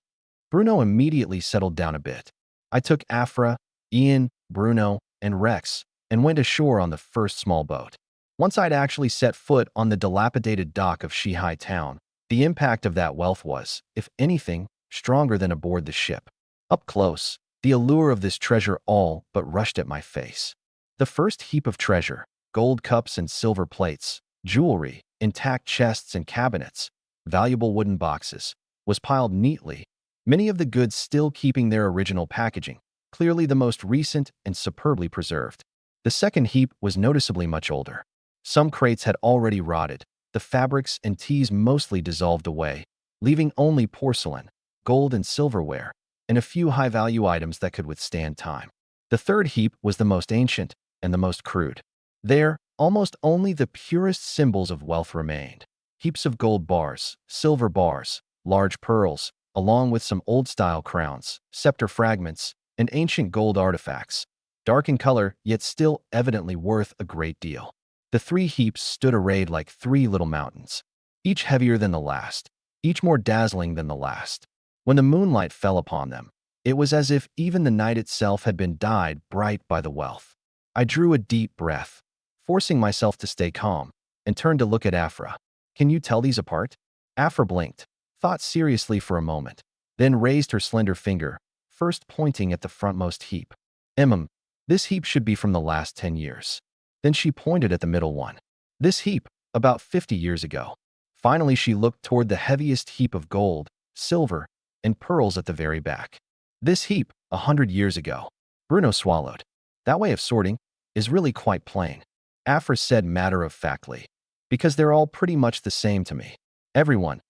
A: Bruno immediately settled down a bit. I took Afra, Ian, Bruno, and Rex and went ashore on the first small boat. Once I'd actually set foot on the dilapidated dock of Shihai Town, the impact of that wealth was, if anything, stronger than aboard the ship. Up close, the allure of this treasure all but rushed at my face. The first heap of treasure, gold cups and silver plates, jewelry, intact chests and cabinets, valuable wooden boxes, was piled neatly, many of the goods still keeping their original packaging, clearly the most recent and superbly preserved. The second heap was noticeably much older. Some crates had already rotted, the fabrics and teas mostly dissolved away, leaving only porcelain, gold and silverware, and a few high-value items that could withstand time. The third heap was the most ancient and the most crude. There, almost only the purest symbols of wealth remained. Heaps of gold bars, silver bars, large pearls, along with some old-style crowns, scepter fragments, and ancient gold artifacts, dark in color yet still evidently worth a great deal. The three heaps stood arrayed like three little mountains, each heavier than the last, each more dazzling than the last. When the moonlight fell upon them, it was as if even the night itself had been dyed bright by the wealth. I drew a deep breath, forcing myself to stay calm, and turned to look at Afra. "Can you tell these apart?" Afra blinked, thought seriously for a moment, then raised her slender finger, first pointing at the frontmost heap. This heap should be from the last 10 years. Then she pointed at the middle one. This heap, about 50 years ago. Finally, she looked toward the heaviest heap of gold, silver, and pearls at the very back. This heap, 100 years ago. Bruno swallowed. That way of sorting is really quite plain. Afra said matter-of-factly, because they're all pretty much the same to me. Everyone.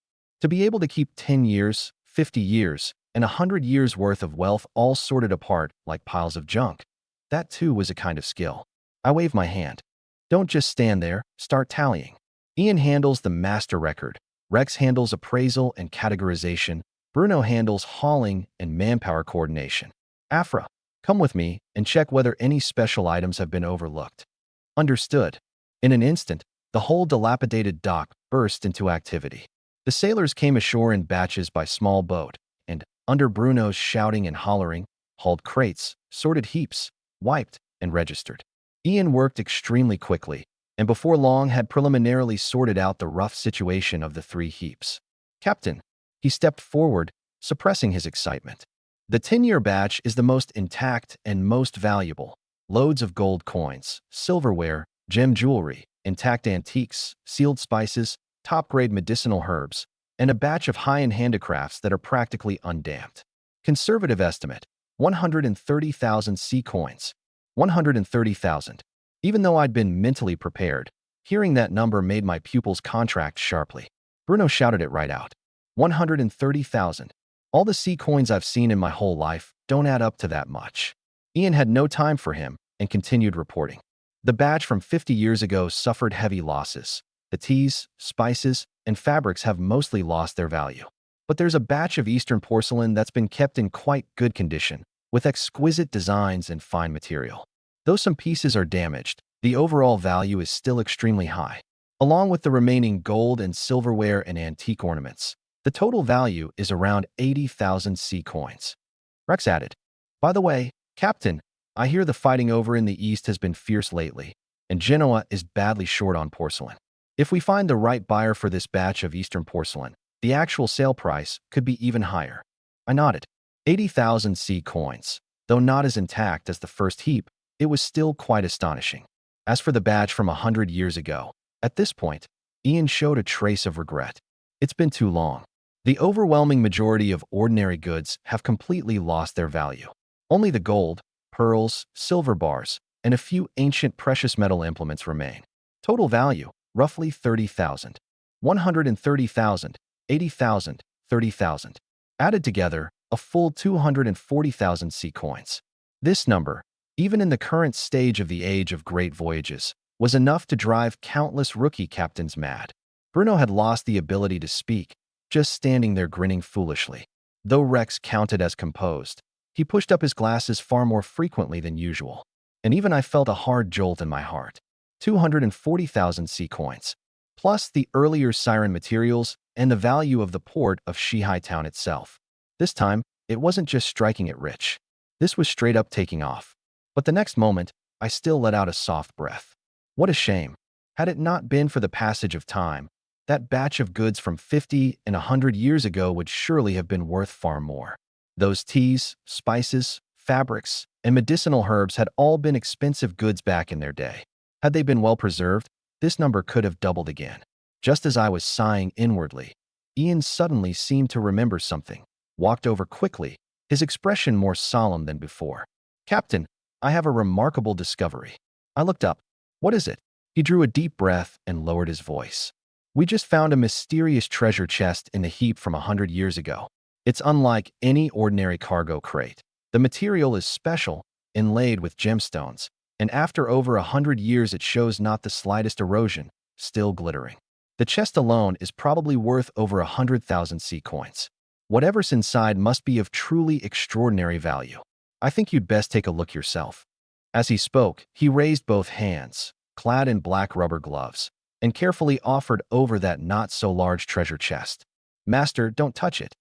A: To be able to keep 10 years, 50 years, and 100 years worth of wealth all sorted apart like piles of junk. That too was a kind of skill. I waved my hand. Don't just stand there, start tallying. Ian handles the master record. Rex handles appraisal and categorization. Bruno handles hauling and manpower coordination. Afra, come with me and check whether any special items have been overlooked. Understood. In an instant, the whole dilapidated dock burst into activity. The sailors came ashore in batches by small boat, and, under Bruno's shouting and hollering, hauled crates, sorted heaps, wiped, and registered. Ian worked extremely quickly, and before long had preliminarily sorted out the rough situation of the three heaps. "Captain," he stepped forward, suppressing his excitement. "The 10-year batch is the most intact and most valuable. Loads of gold coins, silverware, gem jewelry, intact antiques, sealed spices, top-grade medicinal herbs, and a batch of high-end handicrafts that are practically undamped. Conservative estimate, 130,000 C coins. 130,000. Even though I'd been mentally prepared, hearing that number made my pupils contract sharply. Bruno shouted it right out. 130,000. All the C coins I've seen in my whole life don't add up to that much. Ian had no time for him and continued reporting. The batch from 50 years ago suffered heavy losses. The teas, spices, and fabrics have mostly lost their value. But there's a batch of Eastern porcelain that's been kept in quite good condition, with exquisite designs and fine material. Though some pieces are damaged, the overall value is still extremely high. Along with the remaining gold and silverware and antique ornaments, the total value is around 80,000 C coins. Rex added, "By the way, Captain, I hear the fighting over in the East has been fierce lately, and Genoa is badly short on porcelain. If we find the right buyer for this batch of Eastern porcelain, the actual sale price could be even higher." I nodded. 80,000 C coins. Though not as intact as the first heap, it was still quite astonishing. As for the batch from 100 years ago, at this point, Ian showed a trace of regret. It's been too long. The overwhelming majority of ordinary goods have completely lost their value. Only the gold, pearls, silver bars, and a few ancient precious metal implements remain. Total value, roughly 30,000. 130,000, 80,000, 30,000. Added together, a full 240,000 C coins. This number, even in the current stage of the Age of Great Voyages, was enough to drive countless rookie captains mad. Bruno had lost the ability to speak, just standing there grinning foolishly. Though Rex counted as composed, he pushed up his glasses far more frequently than usual, and even I felt a hard jolt in my heart. 240,000 C coins, plus the earlier siren materials and the value of the port of Shihai Town itself. This time, it wasn't just striking it rich. This was straight up taking off. But the next moment, I still let out a soft breath. What a shame. Had it not been for the passage of time, that batch of goods from 50 and 100 years ago would surely have been worth far more. Those teas, spices, fabrics, and medicinal herbs had all been expensive goods back in their day. Had they been well preserved, this number could have doubled again. Just as I was sighing inwardly, Ian suddenly seemed to remember something, walked over quickly, his expression more solemn than before. "Captain, I have a remarkable discovery." I looked up. "What is it?" He drew a deep breath and lowered his voice. "We just found a mysterious treasure chest in the heap from 100 years ago. It's unlike any ordinary cargo crate. The material is special, inlaid with gemstones, and after over 100 years it shows not the slightest erosion, still glittering. The chest alone is probably worth over 100,000 C coins. Whatever's inside must be of truly extraordinary value. I think you'd best take a look yourself." As he spoke, he raised both hands, clad in black rubber gloves, and carefully offered over that not-so-large treasure chest. "Master, don't touch it."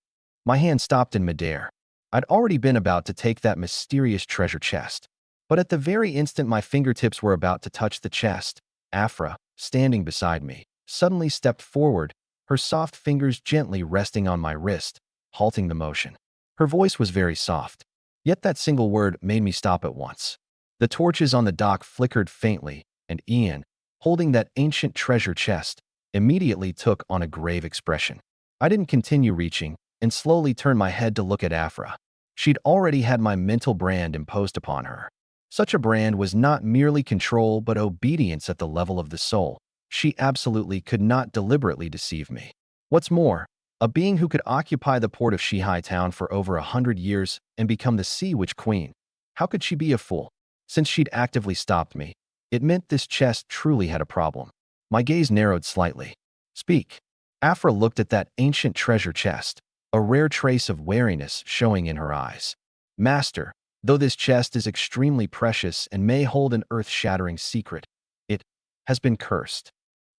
A: My hand stopped in midair. I'd already been about to take that mysterious treasure chest. But at the very instant my fingertips were about to touch the chest, Afra, standing beside me, suddenly stepped forward, her soft fingers gently resting on my wrist, halting the motion. Her voice was very soft, yet that single word made me stop at once. The torches on the dock flickered faintly, and Ian, holding that ancient treasure chest, immediately took on a grave expression. I didn't continue reaching, and slowly turned my head to look at Afra. She'd already had my mental brand imposed upon her. Such a brand was not merely control but obedience at the level of the soul. She absolutely could not deliberately deceive me. What's more, a being who could occupy the port of Shihai Town for over 100 years and become the Sea Witch Queen. How could she be a fool? Since she'd actively stopped me, it meant this chest truly had a problem. My gaze narrowed slightly. "Speak." Afra looked at that ancient treasure chest, a rare trace of wariness showing in her eyes. "Master, though this chest is extremely precious and may hold an earth-shattering secret, it has been cursed."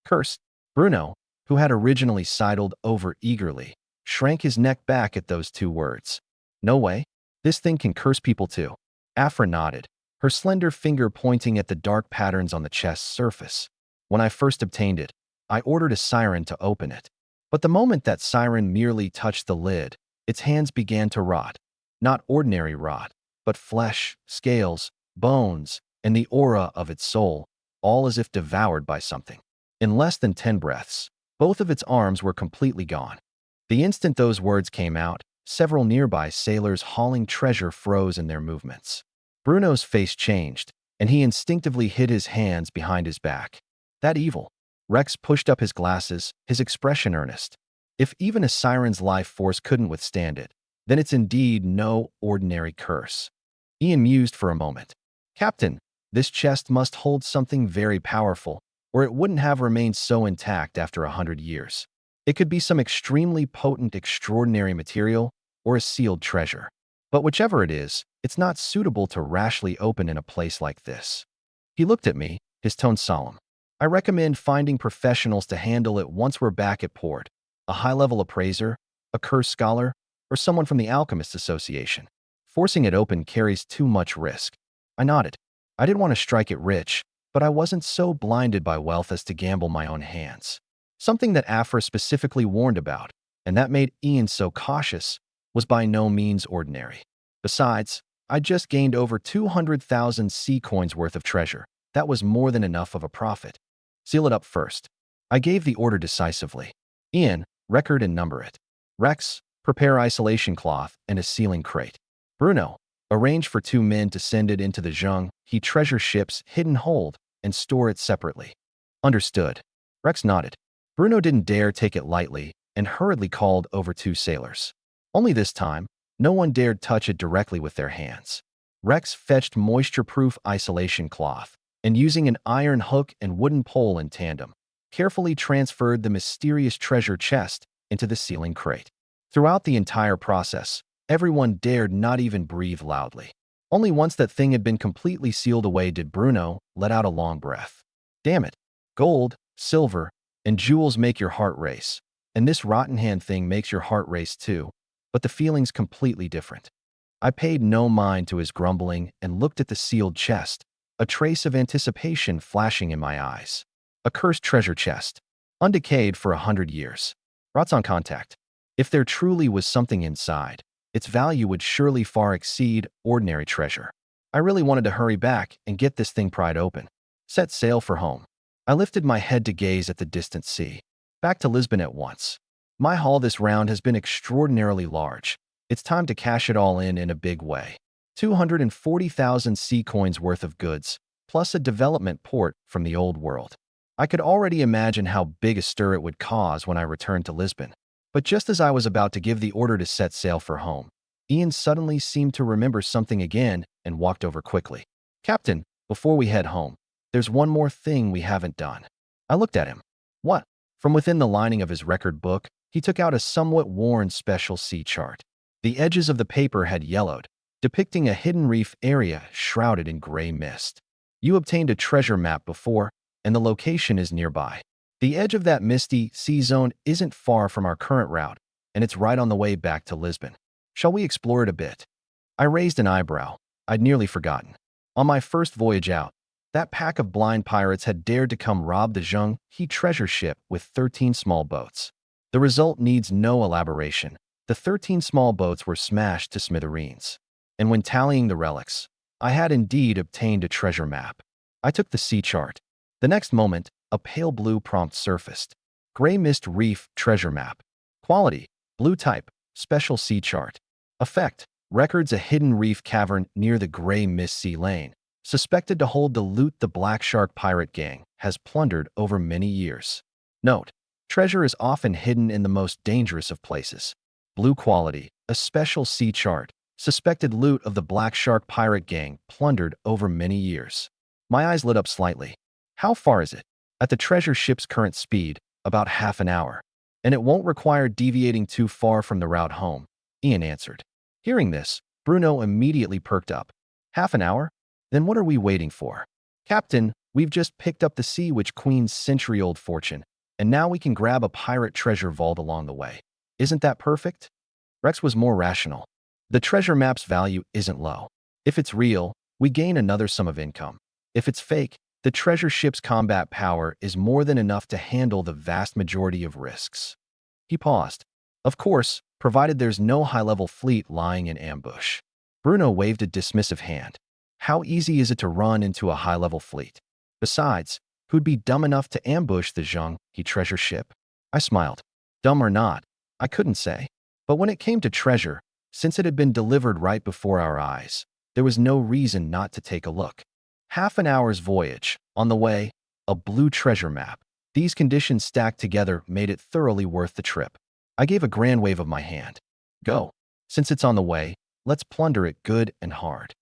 A: "Cursed?" Bruno, who had originally sidled over eagerly, shrank his neck back at those two words. "No way. This thing can curse people too." Afra nodded, her slender finger pointing at the dark patterns on the chest's surface. "When I first obtained it, I ordered a siren to open it. But the moment that siren merely touched the lid, its hands began to rot. Not ordinary rot, but flesh, scales, bones, and the aura of its soul, all as if devoured by something. In less than 10 breaths, both of its arms were completely gone. The instant those words came out, several nearby sailors hauling treasure froze in their movements. Bruno's face changed, and he instinctively hid his hands behind his back. That evil. Rex pushed up his glasses, his expression earnest. If even a siren's life force couldn't withstand it, then it's indeed no ordinary curse. Ian mused for a moment. Captain, this chest must hold something very powerful, or it wouldn't have remained so intact after 100 years. It could be some extremely potent, extraordinary material, or a sealed treasure. But whichever it is, it's not suitable to rashly open in a place like this. He looked at me, his tone solemn. I recommend finding professionals to handle it once we're back at port. A high-level appraiser, a curse scholar, or someone from the Alchemists Association. Forcing it open carries too much risk. I nodded. I didn't want to strike it rich, but I wasn't so blinded by wealth as to gamble my own hands. Something that Afra specifically warned about, and that made Ian so cautious, was by no means ordinary. Besides, I just gained over 200,000 sea coins worth of treasure. That was more than enough of a profit. Seal it up first. I gave the order decisively. Ian, record and number it. Rex, prepare isolation cloth and a sealing crate. Bruno, arrange for 2 men to send it into the Zheng He treasure ship's hidden hold and store it separately. Understood. Rex nodded. Bruno didn't dare take it lightly and hurriedly called over 2 sailors. Only this time, no one dared touch it directly with their hands. Rex fetched moisture-proof isolation cloth and, using an iron hook and wooden pole in tandem, carefully transferred the mysterious treasure chest into the sealing crate. Throughout the entire process, everyone dared not even breathe loudly. Only once that thing had been completely sealed away did Bruno let out a long breath. Damn it. Gold, silver, and jewels make your heart race, and this rotten hand thing makes your heart race too, but the feeling's completely different. I paid no mind to his grumbling and looked at the sealed chest, a trace of anticipation flashing in my eyes. A cursed treasure chest, undecayed for 100 years. Rots on contact. If there truly was something inside, its value would surely far exceed ordinary treasure. I really wanted to hurry back and get this thing pried open. Set sail for home. I lifted my head to gaze at the distant sea. Back to Lisbon at once. My haul this round has been extraordinarily large. It's time to cash it all in a big way. 240,000 sea coins worth of goods, plus a development port from the old world. I could already imagine how big a stir it would cause when I returned to Lisbon. But just as I was about to give the order to set sail for home, Ian suddenly seemed to remember something again and walked over quickly. Captain, before we head home, there's one more thing we haven't done. I looked at him. What? From within the lining of his record book, he took out a somewhat worn special sea chart. The edges of the paper had yellowed, depicting a hidden reef area shrouded in gray mist. You obtained a treasure map before, and the location is nearby. The edge of that misty sea zone isn't far from our current route, and it's right on the way back to Lisbon. Shall we explore it a bit? I raised an eyebrow. I'd nearly forgotten. On my first voyage out, that pack of blind pirates had dared to come rob the Zheng He treasure ship with 13 small boats. The result needs no elaboration. The 13 small boats were smashed to smithereens. And when tallying the relics, I had indeed obtained a treasure map. I took the sea chart. The next moment, a pale blue prompt surfaced. Gray Mist Reef Treasure Map. Quality, blue type, special sea chart. Effect, records a hidden reef cavern near the Gray Mist Sea Lane, suspected to hold the loot the Black Shark pirate gang has plundered over many years. Note, treasure is often hidden in the most dangerous of places. Blue quality, a special sea chart, suspected loot of the Black Shark pirate gang plundered over many years. My eyes lit up slightly. How far is it? At the treasure ship's current speed, about half an hour. And it won't require deviating too far from the route home, Ian answered. Hearing this, Bruno immediately perked up. Half an hour? Then what are we waiting for? Captain, we've just picked up the Sea Witch Queen's century-old fortune, and now we can grab a pirate treasure vault along the way. Isn't that perfect? Rex was more rational. The treasure map's value isn't low. If it's real, we gain another sum of income. If it's fake, the treasure ship's combat power is more than enough to handle the vast majority of risks. He paused. Of course, provided there's no high-level fleet lying in ambush. Bruno waved a dismissive hand. How easy is it to run into a high-level fleet? Besides, who'd be dumb enough to ambush the Zheng He treasure ship? I smiled. Dumb or not, I couldn't say. But when it came to treasure, since it had been delivered right before our eyes, there was no reason not to take a look. Half an hour's voyage. On the way, a blue treasure map. These conditions stacked together made it thoroughly worth the trip. I gave a grand wave of my hand. Go. Since it's on the way, let's plunder it good and hard.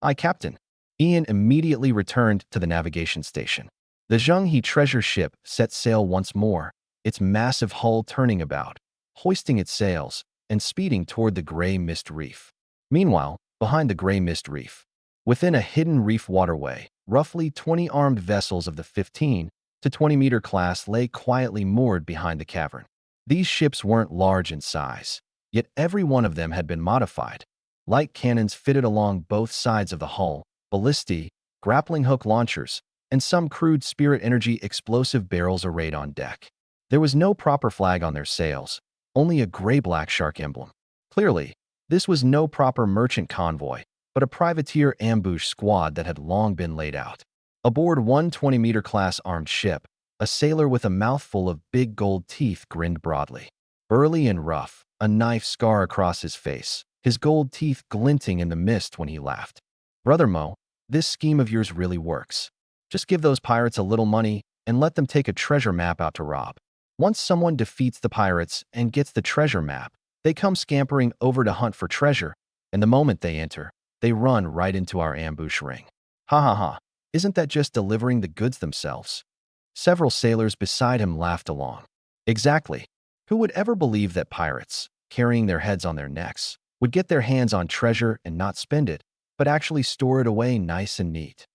A: Aye, Captain. Ian immediately returned to the navigation station. The Zheng He treasure ship set sail once more, its massive hull turning about, hoisting its sails, and speeding toward the gray mist reef. Meanwhile, behind the gray mist reef, within a hidden reef waterway, roughly 20 armed vessels of the 15 to 20-meter class lay quietly moored behind the cavern. These ships weren't large in size, yet every one of them had been modified. Light cannons fitted along both sides of the hull, ballistae, grappling hook launchers, and some crude spirit energy explosive barrels arrayed on deck. There was no proper flag on their sails, only a gray-black shark emblem. Clearly, this was no proper merchant convoy, but a privateer ambush squad that had long been laid out. Aboard one 20-meter class armed ship, a sailor with a mouthful of big gold teeth grinned broadly. Burly and rough, a knife scar across his face, his gold teeth glinting in the mist when he laughed. Brother Mo, this scheme of yours really works. Just give those pirates a little money and let them take a treasure map out to rob. Once someone defeats the pirates and gets the treasure map, they come scampering over to hunt for treasure, and the moment they enter, they run right into our ambush ring. Ha ha ha, isn't that just delivering the goods themselves? Several sailors beside him laughed along. Exactly. Who would ever believe that pirates, carrying their heads on their necks, would get their hands on treasure and not spend it, but actually store it away nice and neat?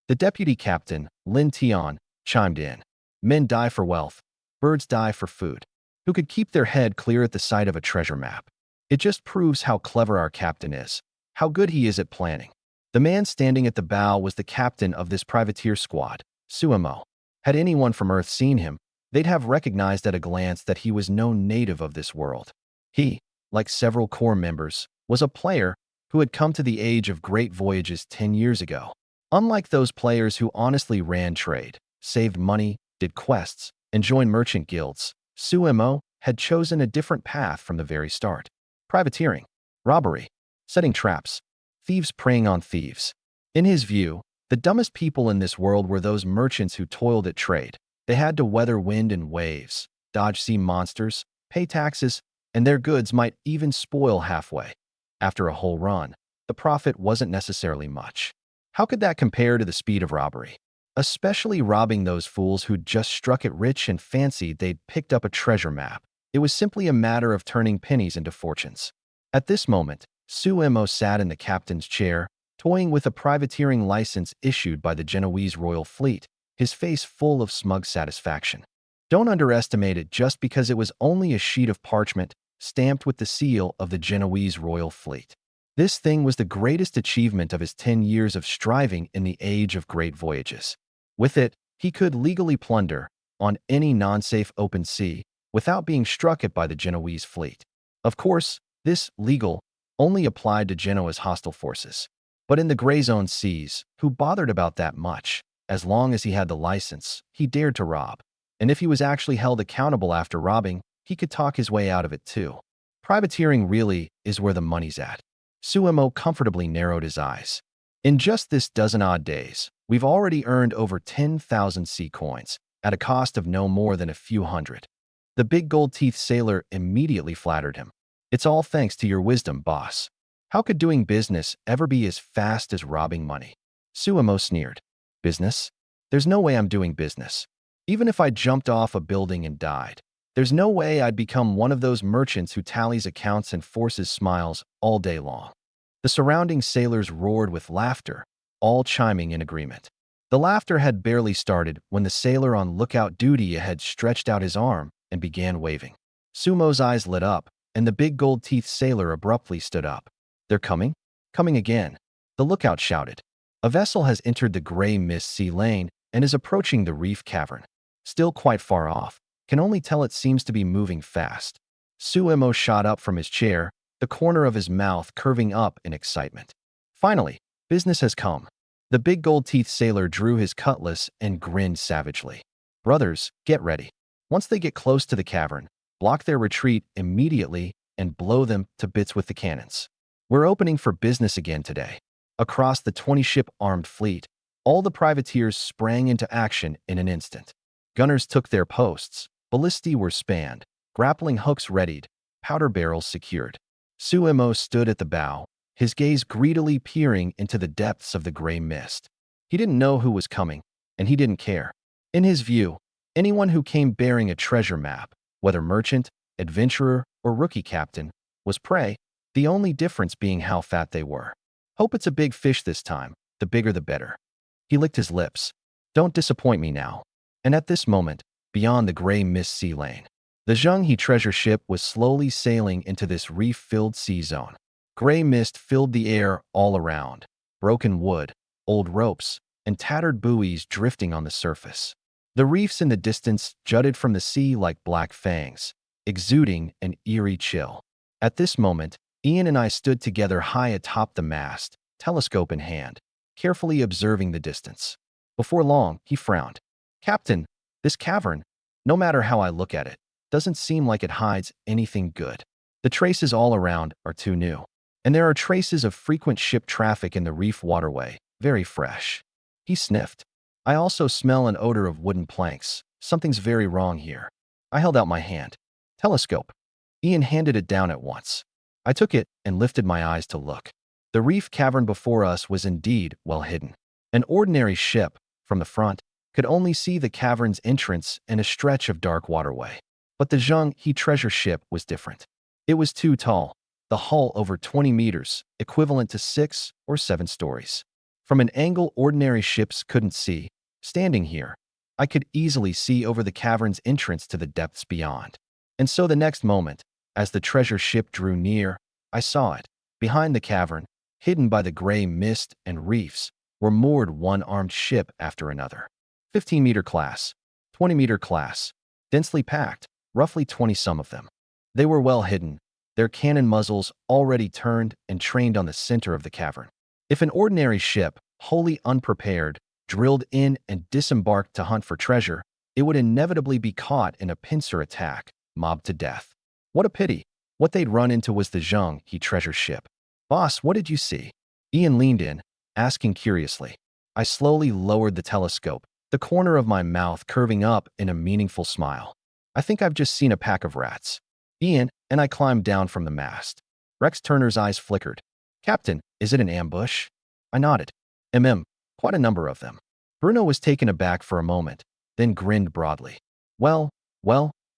A: The deputy captain, Lin Tian, chimed in. Men die for wealth, birds die for food. Who could keep their head clear at the sight of a treasure map? It just proves how clever our captain is, how good he is at planning. The man standing at the bow was the captain of this privateer squad, Suemo. Had anyone from Earth seen him, they'd have recognized at a glance that he was no native of this world. He, like several Corps members, was a player who had come to the age of great voyages 10 years ago. Unlike those players who honestly ran trade, saved money, did quests, and joined merchant guilds, Suemo had chosen a different path from the very start. Privateering, robbery, setting traps, thieves preying on thieves. In his view, the dumbest people in this world were those merchants who toiled at trade. They had to weather wind and waves, dodge sea monsters, pay taxes, and their goods might even spoil halfway. After a whole run, the profit wasn't necessarily much. How could that compare to the speed of robbery? Especially robbing those fools who'd just struck it rich and fancied they'd picked up a treasure map. It was simply a matter of turning pennies into fortunes. At this moment, Suemo sat in the captain's chair, toying with a privateering license issued by the Genoese Royal Fleet, his face full of smug satisfaction. Don't underestimate it just because it was only a sheet of parchment stamped with the seal of the Genoese Royal Fleet. This thing was the greatest achievement of his 10 years of striving in the age of great voyages. With it, he could legally plunder, on any non-safe open sea, without being struck at by the Genoese fleet. Of course, this legal only applied to Genoa's hostile forces. But in the gray zone seas, who bothered about that much? As long as he had the license, he dared to rob. And if he was actually held accountable after robbing, he could talk his way out of it too. Privateering really is where the money's at. Suemo comfortably narrowed his eyes. In just this dozen-odd days, we've already earned over 10,000 sea coins, at a cost of no more than a few hundred. The big gold-teeth sailor immediately flattered him. It's all thanks to your wisdom, boss. How could doing business ever be as fast as robbing money? Suemo sneered. Business? There's no way I'm doing business. Even if I jumped off a building and died, there's no way I'd become one of those merchants who tallies accounts and forces smiles all day long. The surrounding sailors roared with laughter, all chiming in agreement. The laughter had barely started when the sailor on lookout duty ahead stretched out his arm and began waving. Sumo's eyes lit up, and the big gold-teeth sailor abruptly stood up. They're coming? Coming again. The lookout shouted. A vessel has entered the gray mist sea lane and is approaching the reef cavern. Still quite far off. Can only tell it seems to be moving fast. Suemo shot up from his chair, the corner of his mouth curving up in excitement. Finally, business has come. The big gold-teeth sailor drew his cutlass and grinned savagely. Brothers, get ready. Once they get close to the cavern, block their retreat immediately and blow them to bits with the cannons. We're opening for business again today. Across the 20-ship armed fleet, all the privateers sprang into action in an instant. Gunners took their posts, ballistae were spanned, grappling hooks readied, powder barrels secured. Suemo stood at the bow, his gaze greedily peering into the depths of the gray mist. He didn't know who was coming, and he didn't care. In his view, anyone who came bearing a treasure map, whether merchant, adventurer, or rookie captain, was prey, the only difference being how fat they were. Hope it's a big fish this time, the bigger the better. He licked his lips. Don't disappoint me now. And at this moment, beyond the gray mist sea lane, the Zhenghe treasure ship was slowly sailing into this reef-filled sea zone. Gray mist filled the air all around, broken wood, old ropes, and tattered buoys drifting on the surface. The reefs in the distance jutted from the sea like black fangs, exuding an eerie chill. At this moment, Ian and I stood together high atop the mast, telescope in hand, carefully observing the distance. Before long, he frowned. Captain, this cavern, no matter how I look at it, doesn't seem like it hides anything good. The traces all around are too new. And there are traces of frequent ship traffic in the reef waterway, very fresh. He sniffed. I also smell an odor of wooden planks. Something's very wrong here. I held out my hand. Telescope. Ian handed it down at once. I took it and lifted my eyes to look. The reef cavern before us was indeed well hidden. An ordinary ship, from the front, could only see the cavern's entrance and a stretch of dark waterway. But the Zhenghe treasure ship was different. It was too tall, the hull over 20 meters, equivalent to 6 or 7 stories. From an angle ordinary ships couldn't see, standing here, I could easily see over the cavern's entrance to the depths beyond. And so the next moment, as the treasure ship drew near, I saw it. Behind the cavern, hidden by the gray mist and reefs, were moored one armed ship after another. 15-meter class, 20-meter class, densely packed, roughly 20-some of them. They were well hidden, their cannon muzzles already turned and trained on the center of the cavern. If an ordinary ship, wholly unprepared, drilled in and disembarked to hunt for treasure, it would inevitably be caught in a pincer attack, mobbed to death. What a pity. What they'd run into was the Zhenghe treasure ship. Boss, what did you see? Ian leaned in, asking curiously. I slowly lowered the telescope, the corner of my mouth curving up in a meaningful smile. I think I've just seen a pack of rats. Ian and I climbed down from the mast. Rex Turner's eyes flickered. Captain, is it an ambush? I nodded. Quite a number of them. Bruno was taken aback for a moment, then grinned broadly. Well,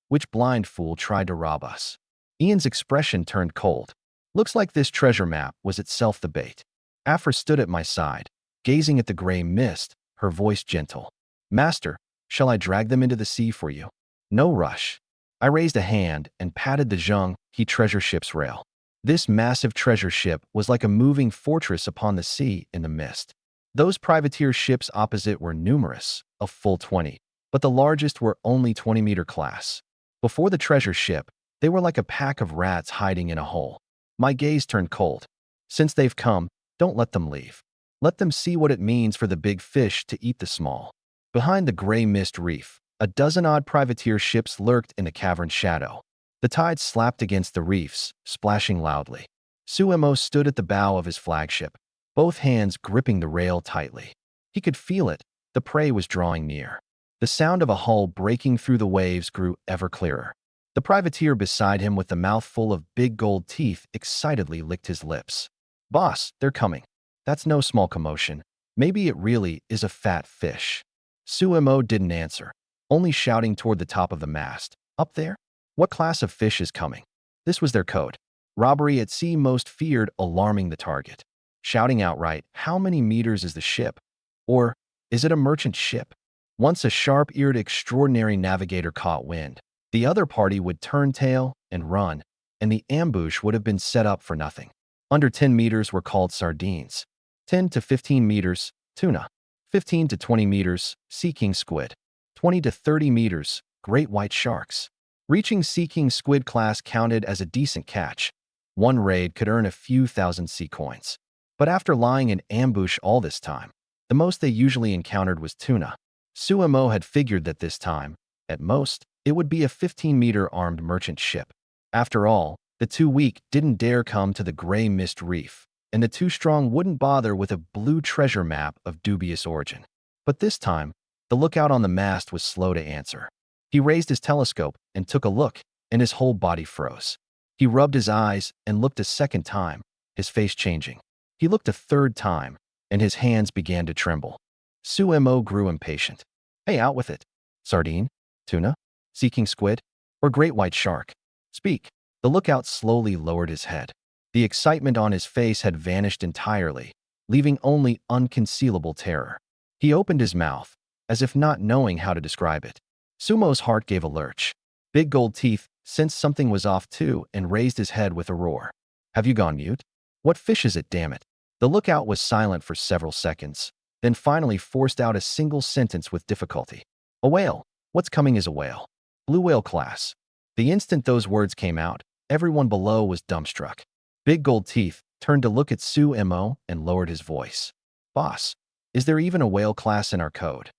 A: which blind fool tried to rob us? Ian's expression turned cold. Looks like this treasure map was itself the bait. Afra stood at my side, gazing at the gray mist, her voice gentle. Master, shall I drag them into the sea for you? No rush. I raised a hand and patted the Zhenghe treasure ship's rail. This massive treasure ship was like a moving fortress upon the sea in the mist. Those privateer ships opposite were numerous, a full 20, but the largest were only 20-meter class. Before the treasure ship, they were like a pack of rats hiding in a hole. My gaze turned cold. Since they've come, don't let them leave. Let them see what it means for the big fish to eat the small. Behind the gray mist reef, a dozen-odd privateer ships lurked in the cavern's shadow. The tide slapped against the reefs, splashing loudly. Suemo stood at the bow of his flagship, both hands gripping the rail tightly. He could feel it. The prey was drawing near. The sound of a hull breaking through the waves grew ever clearer. The privateer beside him with the mouthful of big gold teeth excitedly licked his lips. Boss, they're coming. That's no small commotion. Maybe it really is a fat fish. Suemo didn't answer, only shouting toward the top of the mast. Up there? What class of fish is coming? This was their code. Robbery at sea most feared, alarming the target. Shouting outright, how many meters is the ship? Or, is it a merchant ship? Once a sharp-eared extraordinary navigator caught wind, the other party would turn tail and run, and the ambush would have been set up for nothing. Under 10 meters were called sardines. 10 to 15 meters, tuna. 15 to 20 meters, sea king squid. 20 to 30 meters, great white sharks. Reaching sea king squid class counted as a decent catch. One raid could earn a few thousand sea coins. But after lying in ambush all this time, The most they usually encountered was tuna. Suemo had figured that this time, at most, it would be a 15-meter armed merchant ship. After all, the too weak didn't dare come to the gray mist reef, and the too strong wouldn't bother with a blue treasure map of dubious origin. But this time, the lookout on the mast was slow to answer. He raised his telescope and took a look, and his whole body froze. He rubbed his eyes and looked a second time, his face changing. He looked a third time, and his hands began to tremble. Suemo grew impatient. Hey, out with it. Sardine? Tuna? Seeking squid? Or great white shark? Speak. The lookout slowly lowered his head. The excitement on his face had vanished entirely, leaving only unconcealable terror. He opened his mouth, as if not knowing how to describe it. Sumo's heart gave a lurch. Big Gold Teeth sensed something was off too and raised his head with a roar. Have you gone mute? What fish is it, damn it? The lookout was silent for several seconds, then finally forced out a single sentence with difficulty. A whale. What's coming is a whale. Blue whale class. The instant those words came out, everyone below was dumbstruck. Big Gold Teeth turned to look at Suemo and lowered his voice. Boss, is there even a whale class in our code?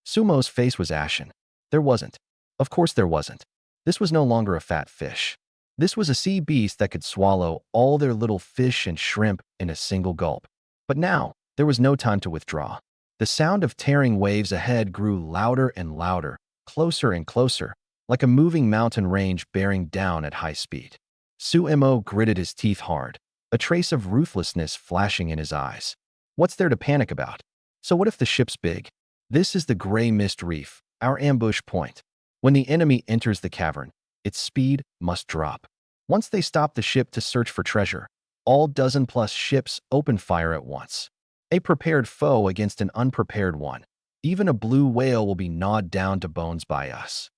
A: Sumo's face was ashen. There wasn't. Of course there wasn't. This was no longer a fat fish. This was a sea beast that could swallow all their little fish and shrimp in a single gulp. But now, there was no time to withdraw. The sound of tearing waves ahead grew louder and louder, closer and closer, like a moving mountain range bearing down at high speed. Suemo gritted his teeth hard, a trace of ruthlessness flashing in his eyes. What's there to panic about? So what if the ship's big? This is the Gray Mist Reef, our ambush point. When the enemy enters the cavern, its speed must drop. Once they stop the ship to search for treasure, all dozen-plus ships open fire at once. A prepared foe against an unprepared one. Even a blue whale will be gnawed down to bones by us.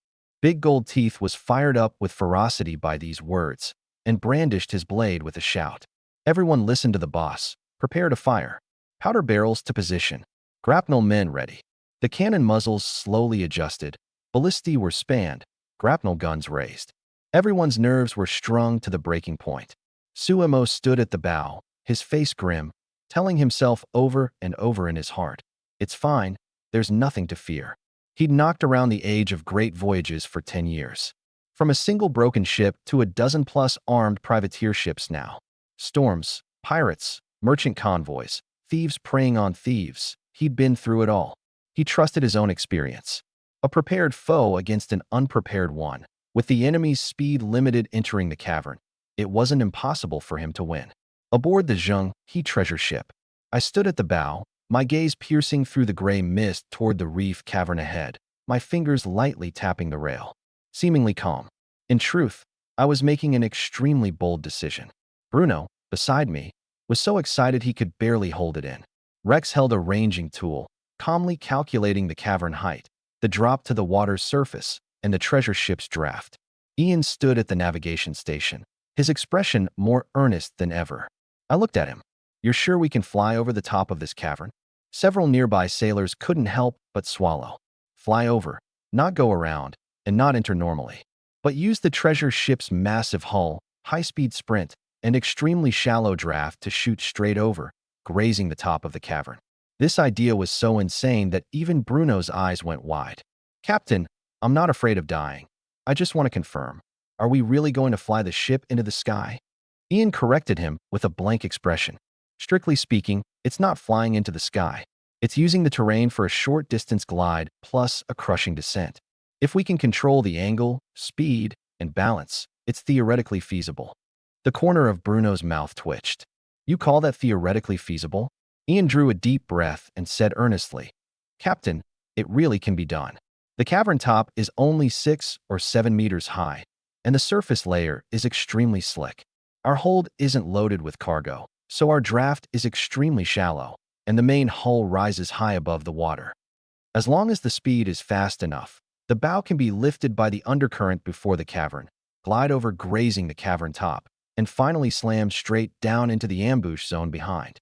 A: Big Gold Teeth was fired up with ferocity by these words and brandished his blade with a shout. Everyone listened to the boss. Prepare to fire. Powder barrels to position. Grapnel men ready. The cannon muzzles slowly adjusted. Ballistae were spanned. Grapnel guns raised. Everyone's nerves were strung to the breaking point. Suemo stood at the bow, his face grim, telling himself over and over in his heart, it's fine, there's nothing to fear. He'd knocked around the age of great voyages for 10 years. From a single broken ship to a dozen-plus armed privateer ships now. Storms, pirates, merchant convoys, thieves preying on thieves. He'd been through it all. He trusted his own experience. A prepared foe against an unprepared one. With the enemy's speed limited entering the cavern, it wasn't impossible for him to win. Aboard the Zhenghe treasure ship, I stood at the bow, my gaze piercing through the gray mist toward the reef cavern ahead, my fingers lightly tapping the rail. Seemingly calm. In truth, I was making an extremely bold decision. Bruno, beside me, was so excited he could barely hold it in. Rex held a ranging tool, calmly calculating the cavern height, the drop to the water's surface, and the treasure ship's draft. Ian stood at the navigation station, his expression more earnest than ever. I looked at him. You're sure we can fly over the top of this cavern? Several nearby sailors couldn't help but swallow. Fly over, not go around, and not enter normally. But use the treasure ship's massive hull, high-speed sprint, and extremely shallow draft to shoot straight over, grazing the top of the cavern. This idea was so insane that even Bruno's eyes went wide. Captain, I'm not afraid of dying. I just want to confirm. Are we really going to fly the ship into the sky? Ian corrected him with a blank expression. Strictly speaking, it's not flying into the sky. It's using the terrain for a short distance glide plus a crushing descent. If we can control the angle, speed, and balance, it's theoretically feasible. The corner of Bruno's mouth twitched. You call that theoretically feasible? Ian drew a deep breath and said earnestly, Captain, it really can be done. The cavern top is only 6 or 7 meters high, and the surface layer is extremely slick. Our hold isn't loaded with cargo, so our draft is extremely shallow, and the main hull rises high above the water. As long as the speed is fast enough, the bow can be lifted by the undercurrent before the cavern, glide over grazing the cavern top, and finally slam straight down into the ambush zone behind.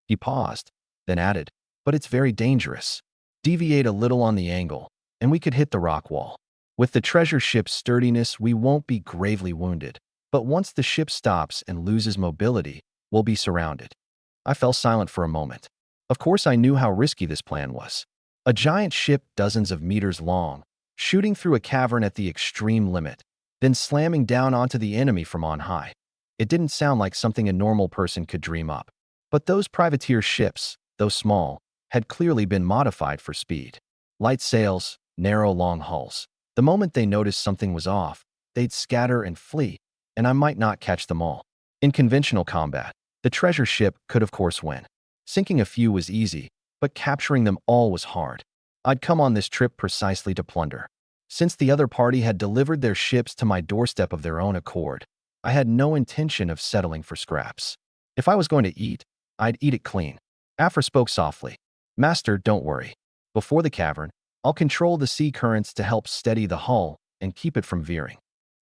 A: He paused, then added, but it's very dangerous. Deviate a little on the angle, and we could hit the rock wall. With the treasure ship's sturdiness, we won't be gravely wounded, but once the ship stops and loses mobility, we'll be surrounded. I fell silent for a moment. Of course, I knew how risky this plan was. A giant ship dozens of meters long, shooting through a cavern at the extreme limit, then slamming down onto the enemy from on high. It didn't sound like something a normal person could dream up. But those privateer ships, though small, had clearly been modified for speed. Light sails, narrow long hulls. The moment they noticed something was off, they'd scatter and flee, and I might not catch them all. In conventional combat, the treasure ship could of course win. Sinking a few was easy, but capturing them all was hard. I'd come on this trip precisely to plunder. Since the other party had delivered their ships to my doorstep of their own accord, I had no intention of settling for scraps. If I was going to eat, I'd eat it clean. Afra spoke softly. Master, don't worry. Before the cavern, I'll control the sea currents to help steady the hull and keep it from veering.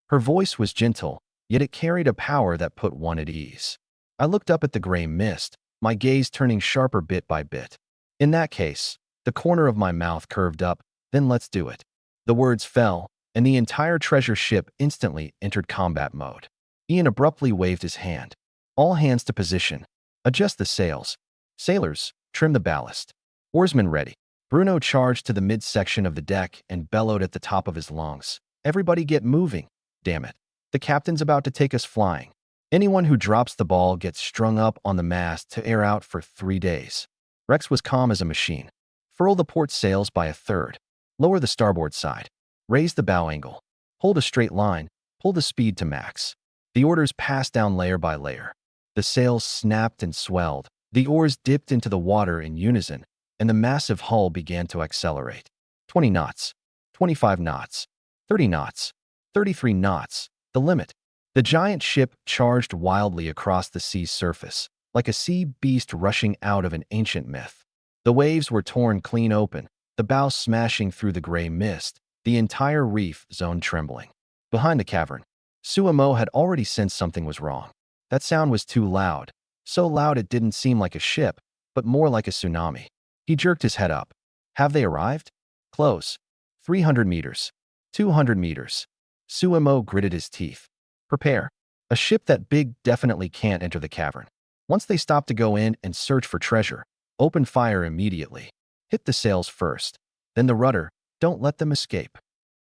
A: Her voice was gentle, yet it carried a power that put one at ease. I looked up at the gray mist, my gaze turning sharper bit by bit. In that case, the corner of my mouth curved up, then let's do it. The words fell, and the entire treasure ship instantly entered combat mode. Ian abruptly waved his hand. All hands to position. Adjust the sails. Sailors, trim the ballast. Oarsmen ready. Bruno charged to the midsection of the deck and bellowed at the top of his lungs. Everybody get moving. Damn it. The captain's about to take us flying. Anyone who drops the ball gets strung up on the mast to air out for 3 days. Rex was calm as a machine. Furl the port sails by a third. Lower the starboard side. Raise the bow angle. Hold a straight line. Pull the speed to max. The orders passed down layer by layer. The sails snapped and swelled. The oars dipped into the water in unison, and the massive hull began to accelerate. 20 knots, 25 knots, 30 knots, 33 knots, the limit. The giant ship charged wildly across the sea's surface, like a sea beast rushing out of an ancient myth. The waves were torn clean open, the bow smashing through the gray mist, the entire reef zone trembling. Behind the cavern, Suamo had already sensed something was wrong. That sound was too loud, so loud it didn't seem like a ship, but more like a tsunami. He jerked his head up. Have they arrived? Close. 300 meters. 200 meters. Suamo gritted his teeth. Prepare. A ship that big definitely can't enter the cavern. Once they stop to go in and search for treasure, open fire immediately. Hit the sails first, then the rudder. Don't let them escape.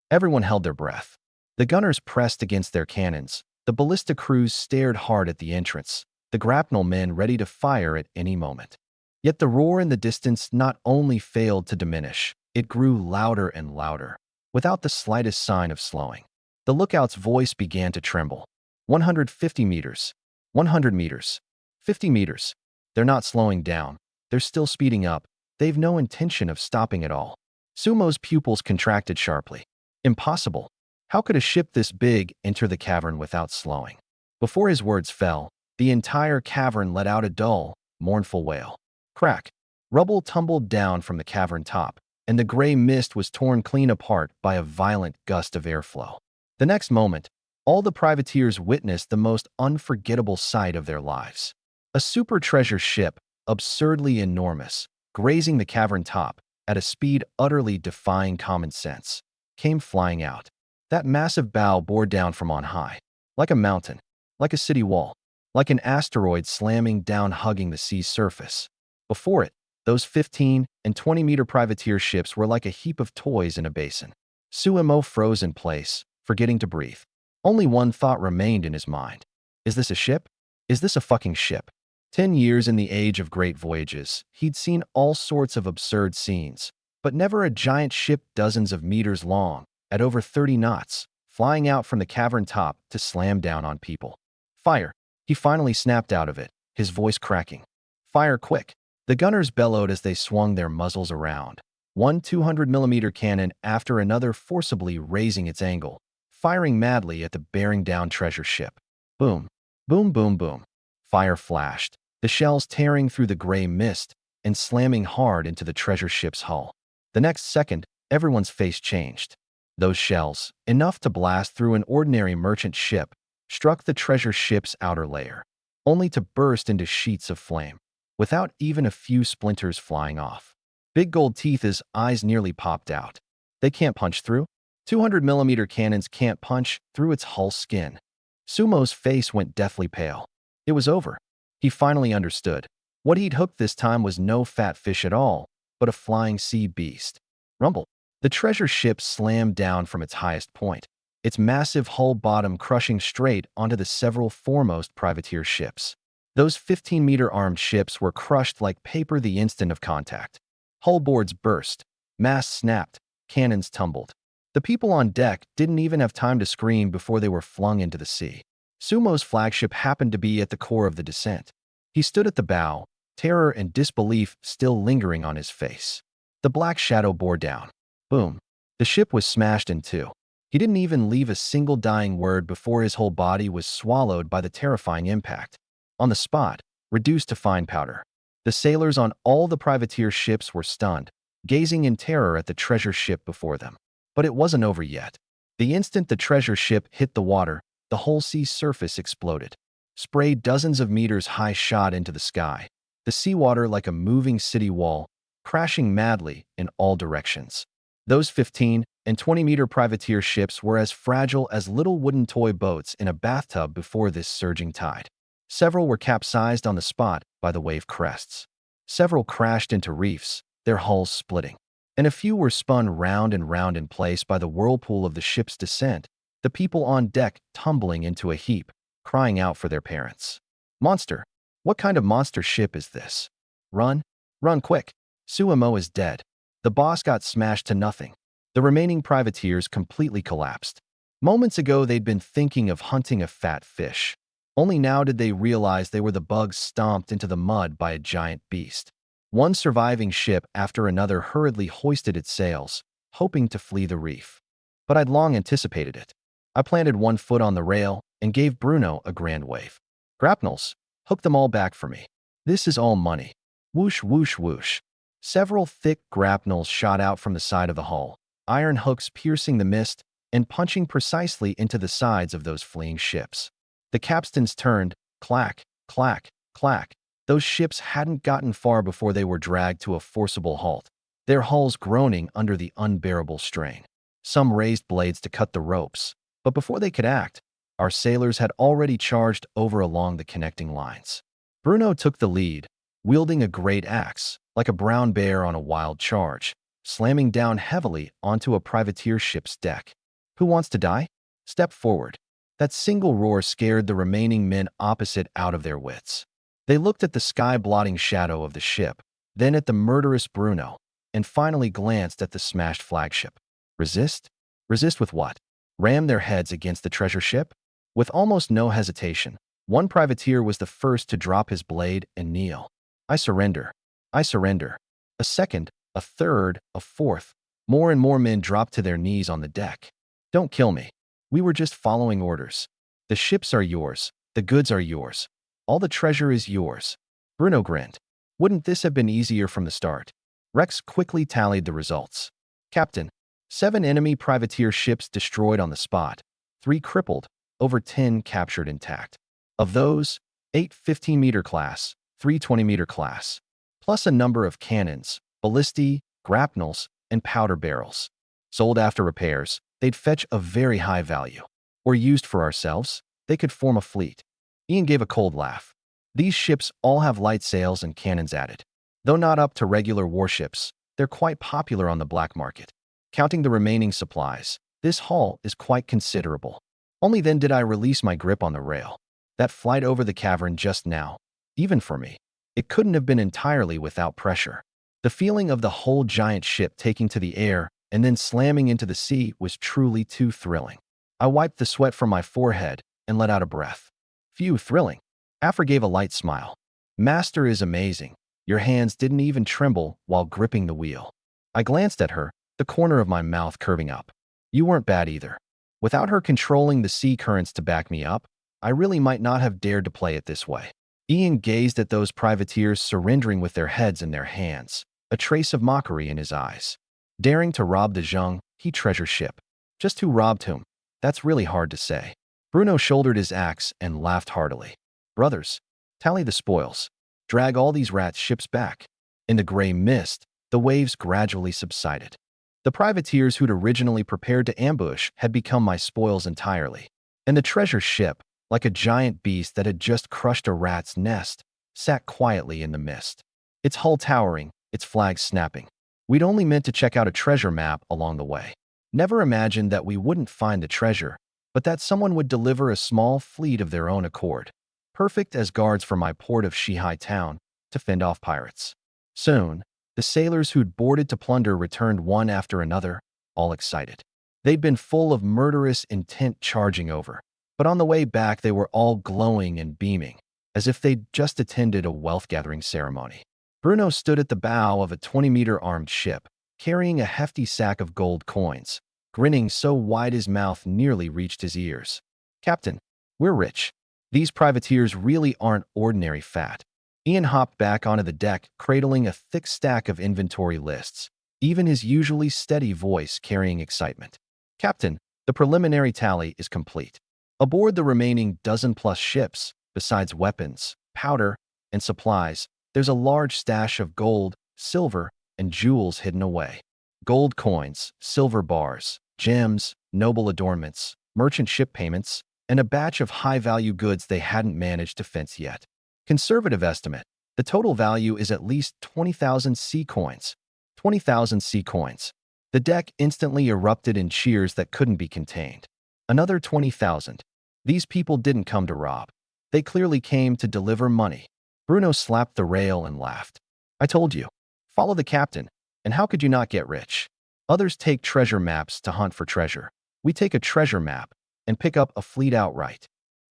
A: Everyone held their breath. The gunners pressed against their cannons. The ballista crews stared hard at the entrance, the grapnel men ready to fire at any moment. Yet the roar in the distance not only failed to diminish, it grew louder and louder, without the slightest sign of slowing. The lookout's voice began to tremble. 150 meters. 100 meters. 50 meters. They're not slowing down. They're still speeding up. They've no intention of stopping at all. Sumo's pupils contracted sharply. Impossible. How could a ship this big enter the cavern without slowing? Before his words fell, the entire cavern let out a dull, mournful wail. Crack. Rubble tumbled down from the cavern top, and the gray mist was torn clean apart by a violent gust of airflow. The next moment, all the privateers witnessed the most unforgettable sight of their lives. A super treasure ship, absurdly enormous, grazing the cavern top at a speed utterly defying common sense, came flying out. That massive bow bore down from on high, like a mountain, like a city wall, like an asteroid slamming down hugging the sea's surface. Before it, those 15 and 20-meter privateer ships were like a heap of toys in a basin. Suamo froze in place, forgetting to breathe. Only one thought remained in his mind. Is this a ship? Is this a fucking ship? 10 years in the age of great voyages, he'd seen all sorts of absurd scenes, but never a giant ship dozens of meters long, at over 30 knots, flying out from the cavern top to slam down on people. Fire! He finally snapped out of it, his voice cracking. Fire quick! The gunners bellowed as they swung their muzzles around, one 200mm cannon after another forcibly raising its angle, firing madly at the bearing-down treasure ship. Boom! Boom boom boom! Fire flashed, the shells tearing through the gray mist and slamming hard into the treasure ship's hull. The next second, everyone's face changed. Those shells, enough to blast through an ordinary merchant ship, struck the treasure ship's outer layer, only to burst into sheets of flame, without even a few splinters flying off. Big Gold Teeth's eyes nearly popped out. They can't punch through. 200mm cannons can't punch through its hull skin. Sumo's face went deathly pale. It was over. He finally understood. What he'd hooked this time was no fat fish at all, but a flying sea beast. Rumble. The treasure ship slammed down from its highest point, its massive hull bottom crushing straight onto the several foremost privateer ships. Those 15-meter armed ships were crushed like paper the instant of contact. Hull boards burst, masts snapped, cannons tumbled. The people on deck didn't even have time to scream before they were flung into the sea. Sumo's flagship happened to be at the core of the descent. He stood at the bow, terror and disbelief still lingering on his face. The black shadow bore down. Boom. The ship was smashed in two. He didn't even leave a single dying word before his whole body was swallowed by the terrifying impact. On the spot, reduced to fine powder. The sailors on all the privateer ships were stunned, gazing in terror at the treasure ship before them. But it wasn't over yet. The instant the treasure ship hit the water, the whole sea surface exploded. Spray dozens of meters high shot into the sky, the seawater like a moving city wall, crashing madly in all directions. Those 15- and 20-meter privateer ships were as fragile as little wooden toy boats in a bathtub before this surging tide. Several were capsized on the spot by the wave crests. Several crashed into reefs, their hulls splitting. And a few were spun round and round in place by the whirlpool of the ship's descent, the people on deck tumbling into a heap, crying out for their parents. Monster! What kind of monster ship is this? Run! Run quick! Sumo is dead. The boss got smashed to nothing. The remaining privateers completely collapsed. Moments ago, they'd been thinking of hunting a fat fish. Only now did they realize they were the bugs stomped into the mud by a giant beast. One surviving ship after another hurriedly hoisted its sails, hoping to flee the reef. But I'd long anticipated it. I planted one foot on the rail and gave Bruno a grand wave. Grapnels, hook them all back for me. This is all money. Whoosh, whoosh, whoosh. Several thick grapnels shot out from the side of the hull, iron hooks piercing the mist and punching precisely into the sides of those fleeing ships. The capstans turned, clack, clack, clack. Those ships hadn't gotten far before they were dragged to a forcible halt, their hulls groaning under the unbearable strain. Some raised blades to cut the ropes, but before they could act, our sailors had already charged over along the connecting lines. Bruno took the lead, wielding a great axe, like a brown bear on a wild charge, slamming down heavily onto a privateer ship's deck. Who wants to die? Step forward. That single roar scared the remaining men opposite out of their wits. They looked at the sky-blotting shadow of the ship, then at the murderous Bruno, and finally glanced at the smashed flagship. Resist? Resist with what? Ram their heads against the treasure ship? With almost no hesitation, one privateer was the first to drop his blade and kneel. I surrender. I surrender. A second, a third, a fourth. More and more men dropped to their knees on the deck. Don't kill me. We were just following orders. The ships are yours. The goods are yours. All the treasure is yours. Bruno grinned. Wouldn't this have been easier from the start? Rex quickly tallied the results. Captain, 7 enemy privateer ships destroyed on the spot, 3 crippled, over 10 captured intact. Of those, 8 15-meter class, 3 20-meter class, plus a number of cannons, ballistae, grapnels, and powder barrels. Sold after repairs, they'd fetch a very high value. Or used for ourselves, they could form a fleet. Ian gave a cold laugh. These ships all have light sails and cannons added. Though not up to regular warships, they're quite popular on the black market. Counting the remaining supplies, this haul is quite considerable. Only then did I release my grip on the rail. That flight over the cavern just now, even for me, it couldn't have been entirely without pressure. The feeling of the whole giant ship taking to the air and then slamming into the sea was truly too thrilling. I wiped the sweat from my forehead and let out a breath. Phew, thrilling. Afra gave a light smile. Master is amazing. Your hands didn't even tremble while gripping the wheel. I glanced at her, the corner of my mouth curving up. You weren't bad either. Without her controlling the sea currents to back me up, I really might not have dared to play it this way. Ian gazed at those privateers surrendering with their heads in their hands, a trace of mockery in his eyes. Daring to rob the Zheng, he treasure ship. Just who robbed whom? That's really hard to say. Bruno shouldered his axe and laughed heartily. Brothers, tally the spoils. Drag all these rats' ships back. In the gray mist, the waves gradually subsided. The privateers who'd originally prepared to ambush had become my spoils entirely. And the treasure ship, like a giant beast that had just crushed a rat's nest, sat quietly in the mist. Its hull towering, its flags snapping. We'd only meant to check out a treasure map along the way. Never imagined that we wouldn't find the treasure, but that someone would deliver a small fleet of their own accord, perfect as guards for my port of Shihai town, to fend off pirates. Soon, the sailors who'd boarded to plunder returned one after another, all excited. They'd been full of murderous intent charging over, but on the way back they were all glowing and beaming, as if they'd just attended a wealth-gathering ceremony. Bruno stood at the bow of a 20-meter armed ship, carrying a hefty sack of gold coins, grinning so wide his mouth nearly reached his ears. "Captain, we're rich. These privateers really aren't ordinary fat." Ian hopped back onto the deck, cradling a thick stack of inventory lists, even his usually steady voice carrying excitement. "Captain, the preliminary tally is complete. Aboard the remaining dozen-plus ships, besides weapons, powder, and supplies, there's a large stash of gold, silver, and jewels hidden away. Gold coins, silver bars, gems, noble adornments, merchant ship payments, and a batch of high-value goods they hadn't managed to fence yet. Conservative estimate, the total value is at least 20,000 sea coins. 20,000 sea coins." The deck instantly erupted in cheers that couldn't be contained. Another 20,000. These people didn't come to rob. They clearly came to deliver money. Bruno slapped the rail and laughed. "I told you. Follow the captain, and how could you not get rich? Others take treasure maps to hunt for treasure. We take a treasure map and pick up a fleet outright."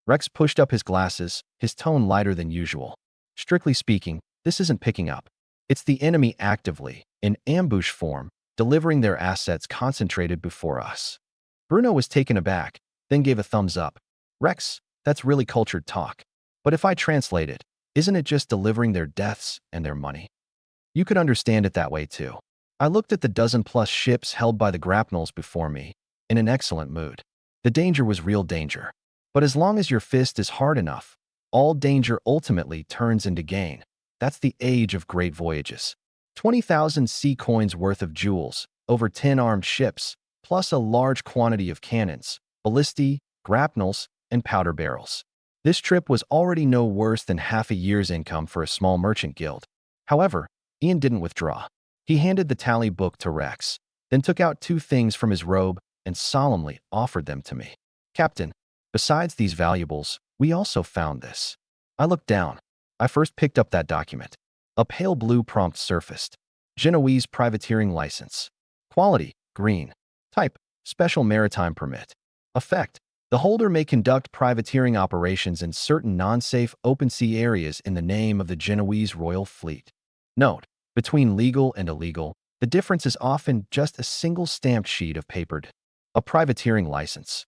A: Rex pushed up his glasses, his tone lighter than usual. "Strictly speaking, this isn't picking up. It's the enemy actively, in ambush form, delivering their assets concentrated before us." Bruno was taken aback, then gave a thumbs up. "Rex, that's really cultured talk. But if I translate it, isn't it just delivering their deaths and their money? You could understand it that way too." I looked at the dozen-plus ships held by the grapnels before me, in an excellent mood. The danger was real danger. But as long as your fist is hard enough, all danger ultimately turns into gain. That's the age of great voyages. 20,000 sea coins worth of jewels, over 10 armed ships, plus a large quantity of cannons, ballistae, grapnels, and powder barrels. This trip was already no worse than half a year's income for a small merchant guild. However, Ian didn't withdraw. He handed the tally book to Rex, then took out 2 things from his robe and solemnly offered them to me. "Captain, besides these valuables, we also found this." I looked down. I first picked up that document. A pale blue prompt surfaced. "Genoese privateering license. Quality, green. Type, special maritime permit. Effect, the holder may conduct privateering operations in certain non-safe open sea areas in the name of the Genoese Royal Fleet. Note, between legal and illegal, the difference is often just a single stamped sheet of papered. A privateering license."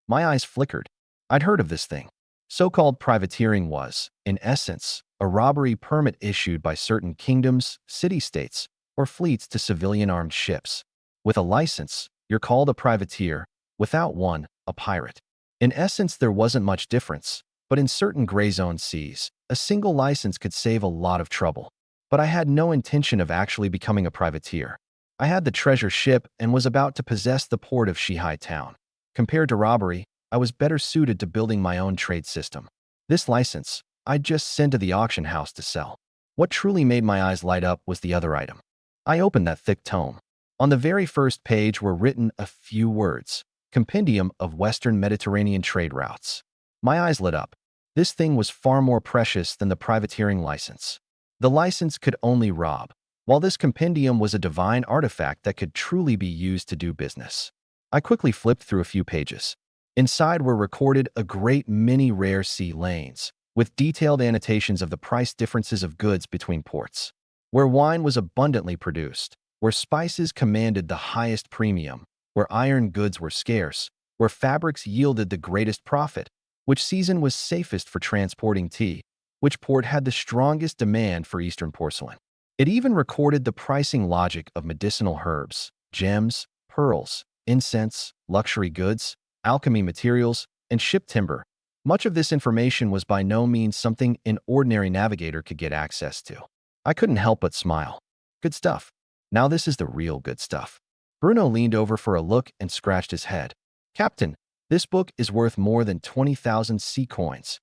A: My eyes flickered. I'd heard of this thing. So-called privateering was, in essence, a robbery permit issued by certain kingdoms, city-states, or fleets to civilian armed ships. With a license, you're called a privateer. Without one, a pirate. In essence, there wasn't much difference, but in certain gray zone seas, a single license could save a lot of trouble. But I had no intention of actually becoming a privateer. I had the treasure ship and was about to possess the port of Shihai town. Compared to robbery, I was better suited to building my own trade system. This license, I'd just send to the auction house to sell. What truly made my eyes light up was the other item. I opened that thick tome. On the very first page were written a few words: "Compendium of Western Mediterranean Trade Routes." My eyes lit up. This thing was far more precious than the privateering license. The license could only rob, while this compendium was a divine artifact that could truly be used to do business. I quickly flipped through a few pages. Inside were recorded a great many rare sea lanes, with detailed annotations of the price differences of goods between ports. Where wine was abundantly produced, where spices commanded the highest premium, where iron goods were scarce, where fabrics yielded the greatest profit, which season was safest for transporting tea, which port had the strongest demand for Eastern porcelain. It even recorded the pricing logic of medicinal herbs, gems, pearls, incense, luxury goods, alchemy materials, and ship timber. Much of this information was by no means something an ordinary navigator could get access to. I couldn't help but smile. Good stuff. Now this is the real good stuff. Bruno leaned over for a look and scratched his head. "Captain, this book is worth more than 20,000 sea coins,"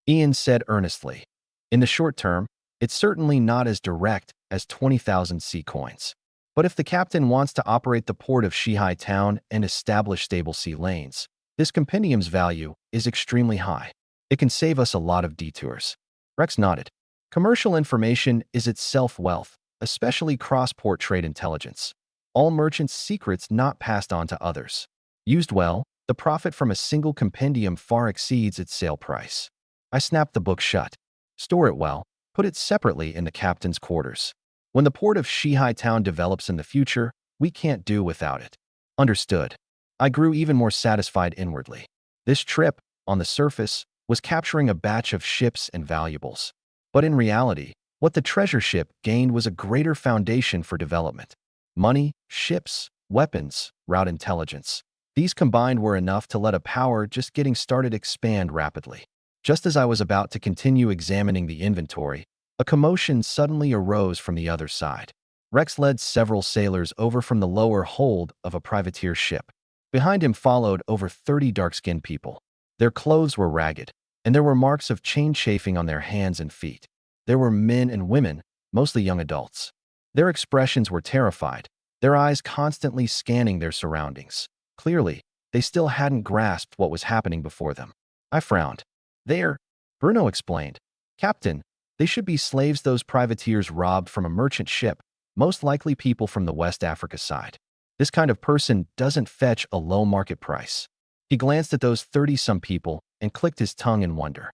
A: Ian said earnestly. In the short term, it's certainly not as direct as 20,000 sea coins. But if the captain wants to operate the port of Shihai Town and establish stable sea lanes, this compendium's value is extremely high. It can save us a lot of detours. Rex nodded. Commercial information is itself wealth, especially cross-port trade intelligence. All merchants' secrets not passed on to others. Used well, the profit from a single compendium far exceeds its sale price. I snapped the book shut. Store it well. Put it separately in the captain's quarters. When the port of Shihai Town develops in the future, we can't do without it. Understood. I grew even more satisfied inwardly. This trip, on the surface, was capturing a batch of ships and valuables. But in reality, what the treasure ship gained was a greater foundation for development. Money, ships, weapons, route intelligence. These combined were enough to let a power just getting started expand rapidly. Just as I was about to continue examining the inventory, a commotion suddenly arose from the other side. Rex led several sailors over from the lower hold of a privateer ship. Behind him followed over 30 dark-skinned people. Their clothes were ragged, and there were marks of chain chafing on their hands and feet. There were men and women, mostly young adults. Their expressions were terrified, their eyes constantly scanning their surroundings. Clearly, they still hadn't grasped what was happening before them. I frowned. There, Bruno explained. Captain, they should be slaves those privateers robbed from a merchant ship, most likely people from the West Africa side. This kind of person doesn't fetch a low market price. He glanced at those 30-some people and clicked his tongue in wonder.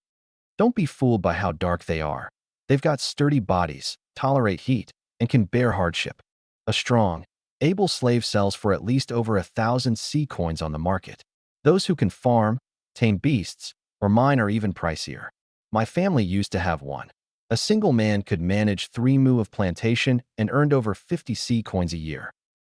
A: Don't be fooled by how dark they are. They've got sturdy bodies, tolerate heat, and can bear hardship. A strong, able slave sells for at least over 1,000 sea coins on the market. Those who can farm, tame beasts, or mine are even pricier. My family used to have one. A single man could manage 3 mu of plantation and earned over 50 sea coins a year.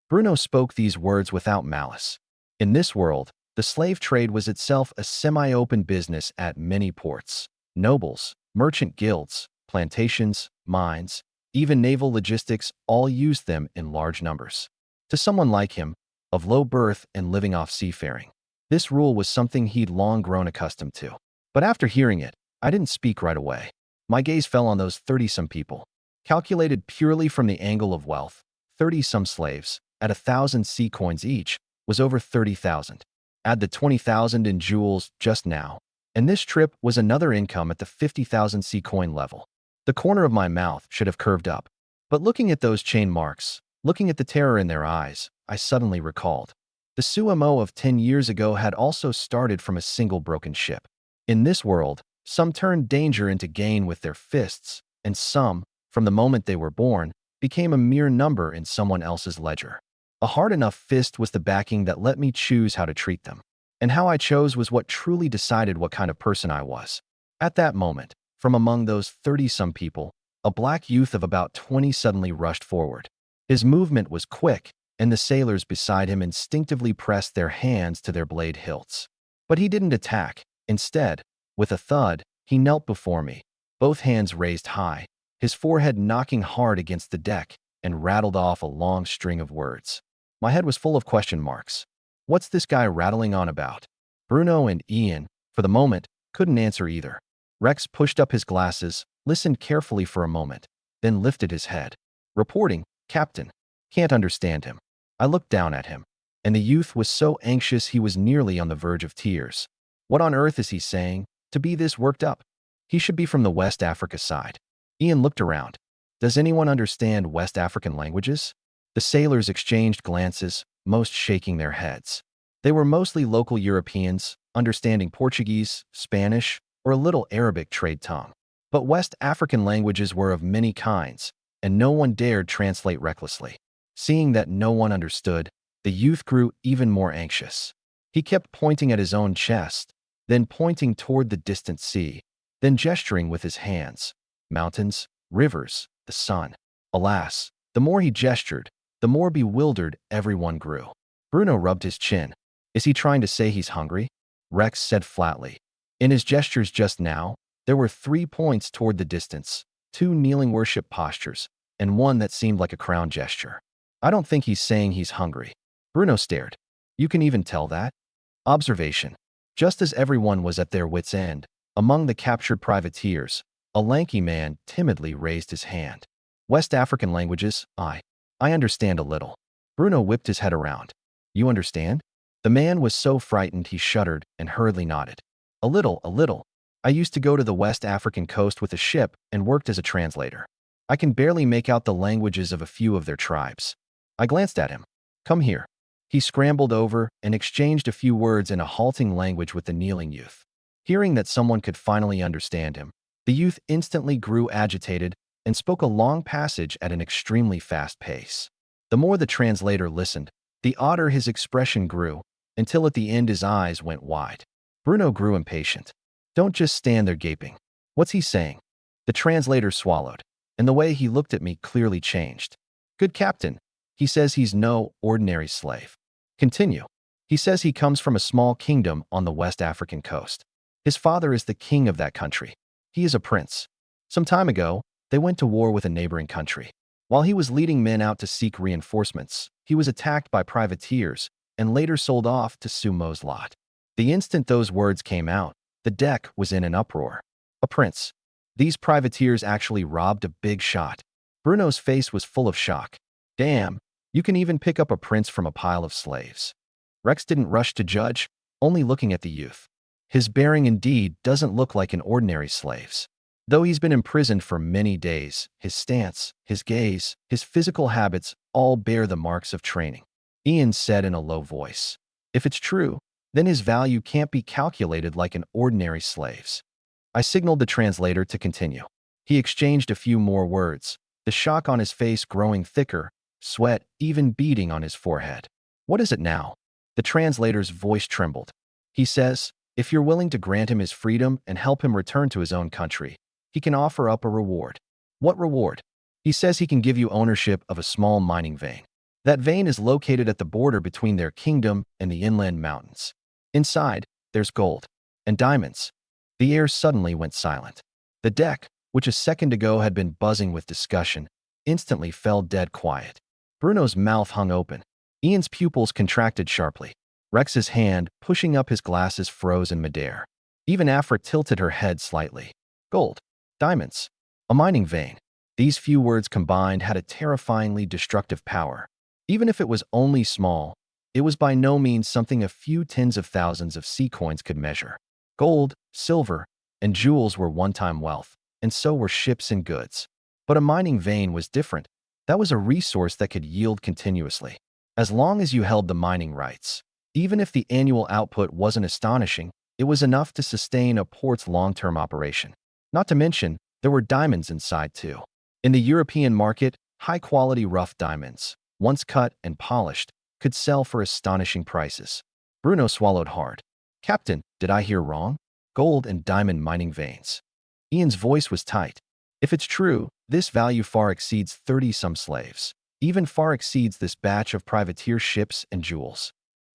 A: Bruno spoke these words without malice. In this world, the slave trade was itself a semi-open business at many ports. Nobles, merchant guilds, plantations, mines, even naval logistics all used them in large numbers. To someone like him, of low birth and living off seafaring, this rule was something he'd long grown accustomed to. But after hearing it, I didn't speak right away. My gaze fell on those 30-some people. Calculated purely from the angle of wealth, 30-some slaves, at 1,000 sea coins each, was over 30,000. Add the 20,000 in jewels just now, and this trip was another income at the 50,000 sea coin level. The corner of my mouth should have curved up. But looking at those chain marks, looking at the terror in their eyes, I suddenly recalled. The Sumo of 10 years ago had also started from a single broken ship. In this world, some turned danger into gain with their fists, and some, from the moment they were born, became a mere number in someone else's ledger. A hard enough fist was the backing that let me choose how to treat them. And how I chose was what truly decided what kind of person I was. At that moment, from among those 30-some people, a black youth of about 20 suddenly rushed forward. His movement was quick, and the sailors beside him instinctively pressed their hands to their blade hilts. But he didn't attack. Instead, with a thud, he knelt before me, both hands raised high, his forehead knocking hard against the deck, and rattled off a long string of words. My head was full of question marks. What's this guy rattling on about? Bruno and Ian, for the moment, couldn't answer either. Rex pushed up his glasses, listened carefully for a moment, then lifted his head. Reporting, Captain. Can't understand him. I looked down at him, and the youth was so anxious he was nearly on the verge of tears. What on earth is he saying, to be this worked up? He should be from the West Africa side. Ian looked around. Does anyone understand West African languages? The sailors exchanged glances, most shaking their heads. They were mostly local Europeans, understanding Portuguese, Spanish, or a little Arabic trade tongue. But West African languages were of many kinds, and no one dared translate recklessly. Seeing that no one understood, the youth grew even more anxious. He kept pointing at his own chest, then pointing toward the distant sea, then gesturing with his hands. Mountains, rivers, the sun. Alas, the more he gestured, the more bewildered everyone grew. Bruno rubbed his chin. Is he trying to say he's hungry? Rex said flatly. In his gestures just now, there were 3 points toward the distance, 2 kneeling worship postures, and one that seemed like a crown gesture. I don't think he's saying he's hungry. Bruno stared. You can even tell that? Observation. Just as everyone was at their wits' end, among the captured privateers, A lanky man timidly raised his hand. West African languages, I understand a little. Bruno whipped his head around. You understand? The man was so frightened he shuddered and hurriedly nodded. A little, a little. I used to go to the West African coast with a ship and worked as a translator. I can barely make out the languages of a few of their tribes. I glanced at him. Come here. He scrambled over and exchanged a few words in a halting language with the kneeling youth. Hearing that someone could finally understand him, the youth instantly grew agitated and spoke a long passage at an extremely fast pace. The more the translator listened, the odder his expression grew, until at the end his eyes went wide. Bruno grew impatient. Don't just stand there gaping. What's he saying? The translator swallowed, and the way he looked at me clearly changed. Good captain. He says he's no ordinary slave. Continue. He says he comes from a small kingdom on the West African coast. His father is the king of that country. He is a prince. Some time ago, they went to war with a neighboring country. While he was leading men out to seek reinforcements, he was attacked by privateers and later sold off to Sumo's lot. The instant those words came out, the deck was in an uproar. A prince. These privateers actually robbed a big shot. Bruno's face was full of shock. Damn, you can even pick up a prince from a pile of slaves. Rex didn't rush to judge, only looking at the youth. His bearing indeed doesn't look like an ordinary slave's. Though he's been imprisoned for many days, his stance, his gaze, his physical habits all bear the marks of training. Ian said in a low voice. If it's true, then his value can't be calculated like an ordinary slave's. I signaled the translator to continue. He exchanged a few more words, the shock on his face growing thicker, sweat even beading on his forehead. What is it now? The translator's voice trembled. He says, if you're willing to grant him his freedom and help him return to his own country, he can offer up a reward. What reward? He says he can give you ownership of a small mining vein. That vein is located at the border between their kingdom and the inland mountains. Inside, there's gold and diamonds. The air suddenly went silent. The deck, which a second ago had been buzzing with discussion, instantly fell dead quiet. Bruno's mouth hung open. Ian's pupils contracted sharply. Rex's hand, pushing up his glasses, froze in midair. Even Afra tilted her head slightly. Gold. Diamonds. A mining vein. These few words combined had a terrifyingly destructive power. Even if it was only small, it was by no means something a few tens of thousands of sea coins could measure. Gold, silver, and jewels were one-time wealth, and so were ships and goods. But a mining vein was different. That was a resource that could yield continuously, as long as you held the mining rights. Even if the annual output wasn't astonishing, it was enough to sustain a port's long-term operation. Not to mention, there were diamonds inside too. In the European market, high-quality rough diamonds, once cut and polished, could sell for astonishing prices. Bruno swallowed hard. Captain, did I hear wrong? Gold and diamond mining veins. Ian's voice was tight. If it's true, this value far exceeds 30-some slaves. Even far exceeds this batch of privateer ships and jewels.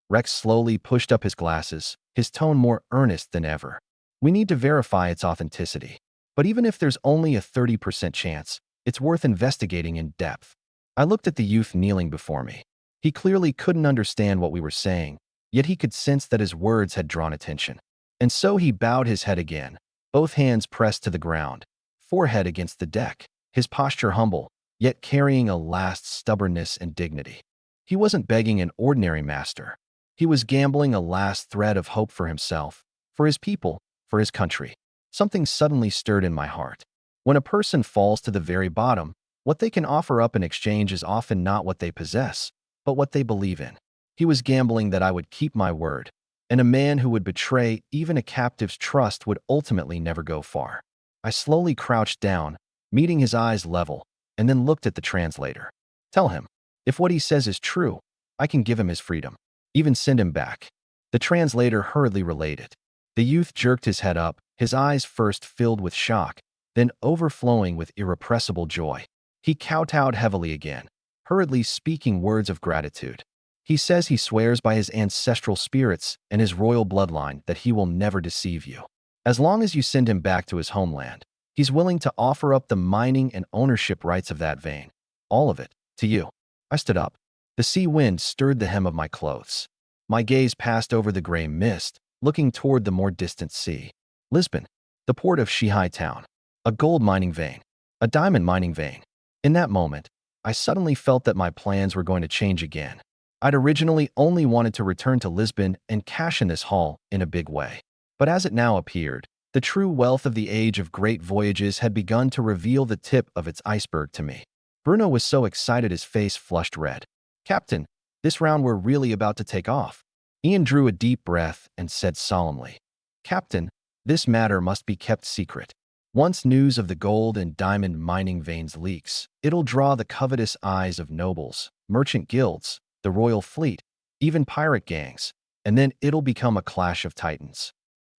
A: Rex slowly pushed up his glasses, his tone more earnest than ever. We need to verify its authenticity. But even if there's only a 30% chance, it's worth investigating in depth. I looked at the youth kneeling before me. He clearly couldn't understand what we were saying, yet he could sense that his words had drawn attention. And so he bowed his head again, both hands pressed to the ground, forehead against the deck, his posture humble, yet carrying a last stubbornness and dignity. He wasn't begging an ordinary master. He was gambling a last thread of hope for himself, for his people, for his country. Something suddenly stirred in my heart. When a person falls to the very bottom, what they can offer up in exchange is often not what they possess, but what they believe in. He was gambling that I would keep my word, and a man who would betray even a captive's trust would ultimately never go far. I slowly crouched down, meeting his eyes level, and then looked at the translator. Tell him, if what he says is true, I can give him his freedom, even send him back. The translator hurriedly related. The youth jerked his head up, his eyes first filled with shock, then overflowing with irrepressible joy. He kowtowed heavily again, hurriedly speaking words of gratitude. He says he swears by his ancestral spirits and his royal bloodline that he will never deceive you. As long as you send him back to his homeland, he's willing to offer up the mining and ownership rights of that vein. All of it, to you. I stood up. The sea wind stirred the hem of my clothes. My gaze passed over the gray mist, looking toward the more distant sea. Lisbon, the port of Shihai town. a gold mining vein, a diamond mining vein. In that moment, I suddenly felt that my plans were going to change again. I'd originally only wanted to return to Lisbon and cash in this haul in a big way. But as it now appeared, the true wealth of the age of great voyages had begun to reveal the tip of its iceberg to me. Bruno was so excited his face flushed red. "Captain, this round we're really about to take off." Ian drew a deep breath and said solemnly, "Captain, this matter must be kept secret. Once news of the gold and diamond mining veins leaks, it'll draw the covetous eyes of nobles, merchant guilds, the royal fleet, even pirate gangs, and then it'll become a clash of titans."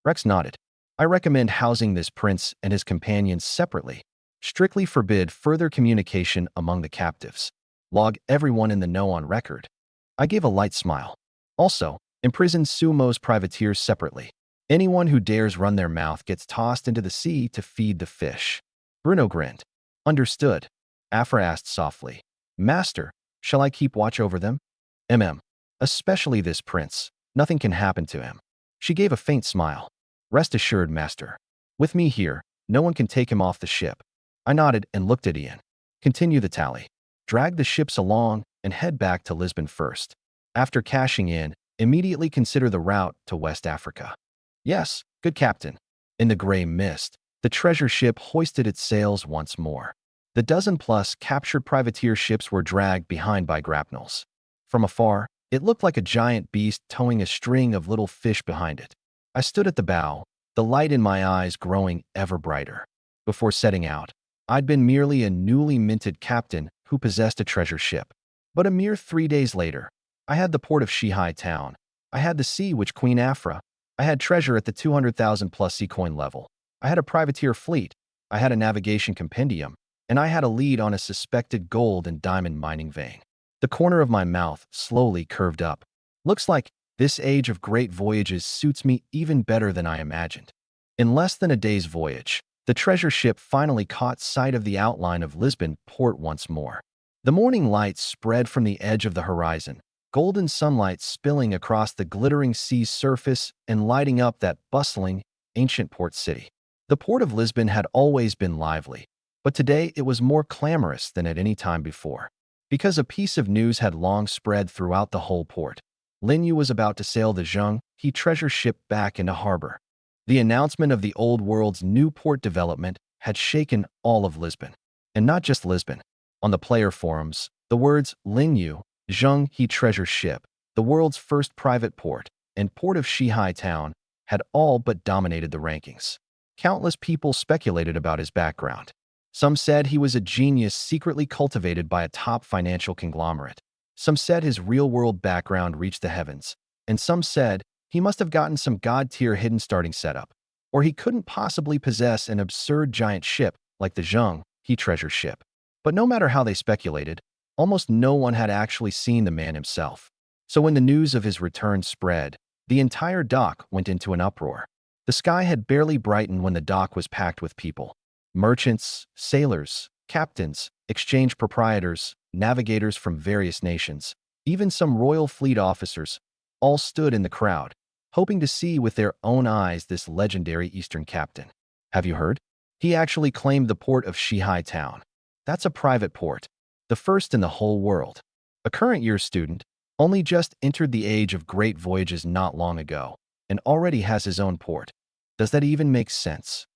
A: Rex nodded. "I recommend housing this prince and his companions separately. Strictly forbid further communication among the captives. Log everyone in the know on record." I gave a light smile. "Also, imprison Sumo's privateers separately. Anyone who dares run their mouth gets tossed into the sea to feed the fish." Bruno grinned. "Understood." Afra asked softly, "Master, shall I keep watch over them?" Especially this prince. Nothing can happen to him." She gave a faint smile. "Rest assured, Master. With me here, no one can take him off the ship." I nodded and looked at Ian. "Continue the tally. Drag the ships along and head back to Lisbon first. After cashing in, immediately consider the route to West Africa." "Yes, good captain." In the gray mist, the treasure ship hoisted its sails once more. The dozen-plus captured privateer ships were dragged behind by grapnels. From afar, it looked like a giant beast towing a string of little fish behind it. I stood at the bow, the light in my eyes growing ever brighter. Before setting out, I'd been merely a newly minted captain who possessed a treasure ship. But a mere 3 days later, I had the port of Shihai town. I had the sea which Queen Afra. I had treasure at the 200,000-plus sea coin level. I had a privateer fleet. I had a navigation compendium. And I had a lead on a suspected gold and diamond mining vein. The corner of my mouth slowly curved up. Looks like this age of great voyages suits me even better than I imagined. In less than a day's voyage, the treasure ship finally caught sight of the outline of Lisbon port once more. The morning light spread from the edge of the horizon, golden sunlight spilling across the glittering sea's surface and lighting up that bustling, ancient port city. The port of Lisbon had always been lively, but today it was more clamorous than at any time before. Because a piece of news had long spread throughout the whole port. Lin Yu was about to sail the Zheng-He treasure ship back into harbor. The announcement of the old world's new port development had shaken all of Lisbon. And not just Lisbon. On the player forums, the words Lin Yu, Zheng-He treasure ship, the world's first private port, and port of Shihai town had all but dominated the rankings. Countless people speculated about his background. Some said he was a genius secretly cultivated by a top financial conglomerate. Some said his real-world background reached the heavens. And some said he must have gotten some god-tier hidden starting setup. Or he couldn't possibly possess an absurd giant ship like the Zheng-He treasure ship. But no matter how they speculated, almost no one had actually seen the man himself. So when the news of his return spread, the entire dock went into an uproar. The sky had barely brightened when the dock was packed with people. Merchants, sailors, captains, exchange proprietors, navigators from various nations, even some royal fleet officers, all stood in the crowd, hoping to see with their own eyes this legendary Eastern captain. Have you heard? He actually claimed the port of Shihai town. That's a private port, the first in the whole world. A current year student, only just entered the age of great voyages not long ago, and already has his own port. Does that even make sense?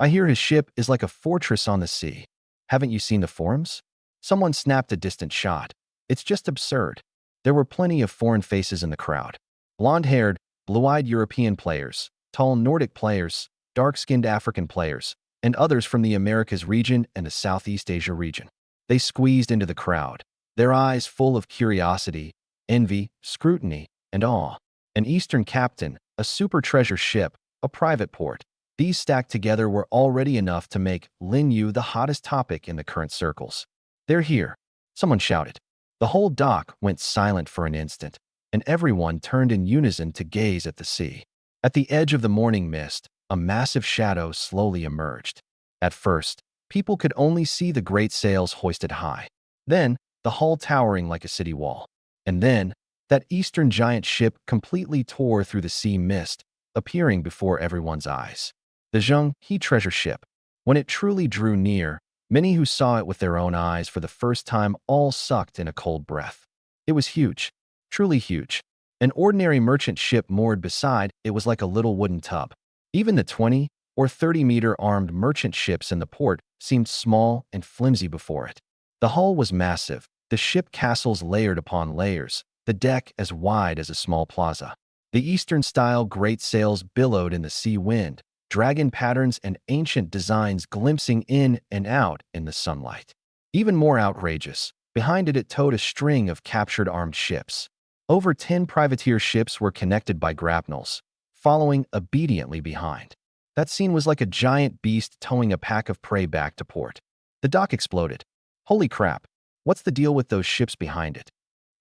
A: I hear his ship is like a fortress on the sea. Haven't you seen the forums? Someone snapped a distant shot. It's just absurd. There were plenty of foreign faces in the crowd. Blonde-haired, blue-eyed European players, tall Nordic players, dark-skinned African players, and others from the Americas region and the Southeast Asia region. They squeezed into the crowd, their eyes full of curiosity, envy, scrutiny, and awe. An Eastern captain, a super treasure ship, a private port. These stacked together were already enough to make Lin Yu the hottest topic in the current circles. "They're here," someone shouted. The whole dock went silent for an instant, and everyone turned in unison to gaze at the sea. At the edge of the morning mist, a massive shadow slowly emerged. At first, people could only see the great sails hoisted high. Then, the hull towering like a city wall. And then, that Eastern giant ship completely tore through the sea mist, appearing before everyone's eyes. The Zheng-He treasure ship. When it truly drew near, many who saw it with their own eyes for the first time all sucked in a cold breath. It was huge, truly huge. An ordinary merchant ship moored beside it was like a little wooden tub. Even the 20 or 30-meter armed merchant ships in the port seemed small and flimsy before it. The hull was massive, the ship castles layered upon layers, the deck as wide as a small plaza. The Eastern-style great sails billowed in the sea wind, dragon patterns and ancient designs glimpsing in and out in the sunlight. Even more outrageous, behind it towed a string of captured armed ships. Over 10 privateer ships were connected by grapnels, following obediently behind. That scene was like a giant beast towing a pack of prey back to port. The dock exploded. Holy crap, what's the deal with those ships behind it?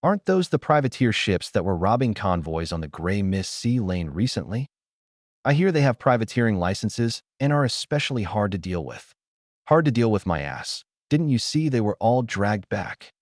A: Aren't those the privateer ships that were robbing convoys on the Grey Mist Sea Lane recently? I hear they have privateering licenses and are especially hard to deal with. Hard to deal with my ass. Didn't you see they were all dragged back?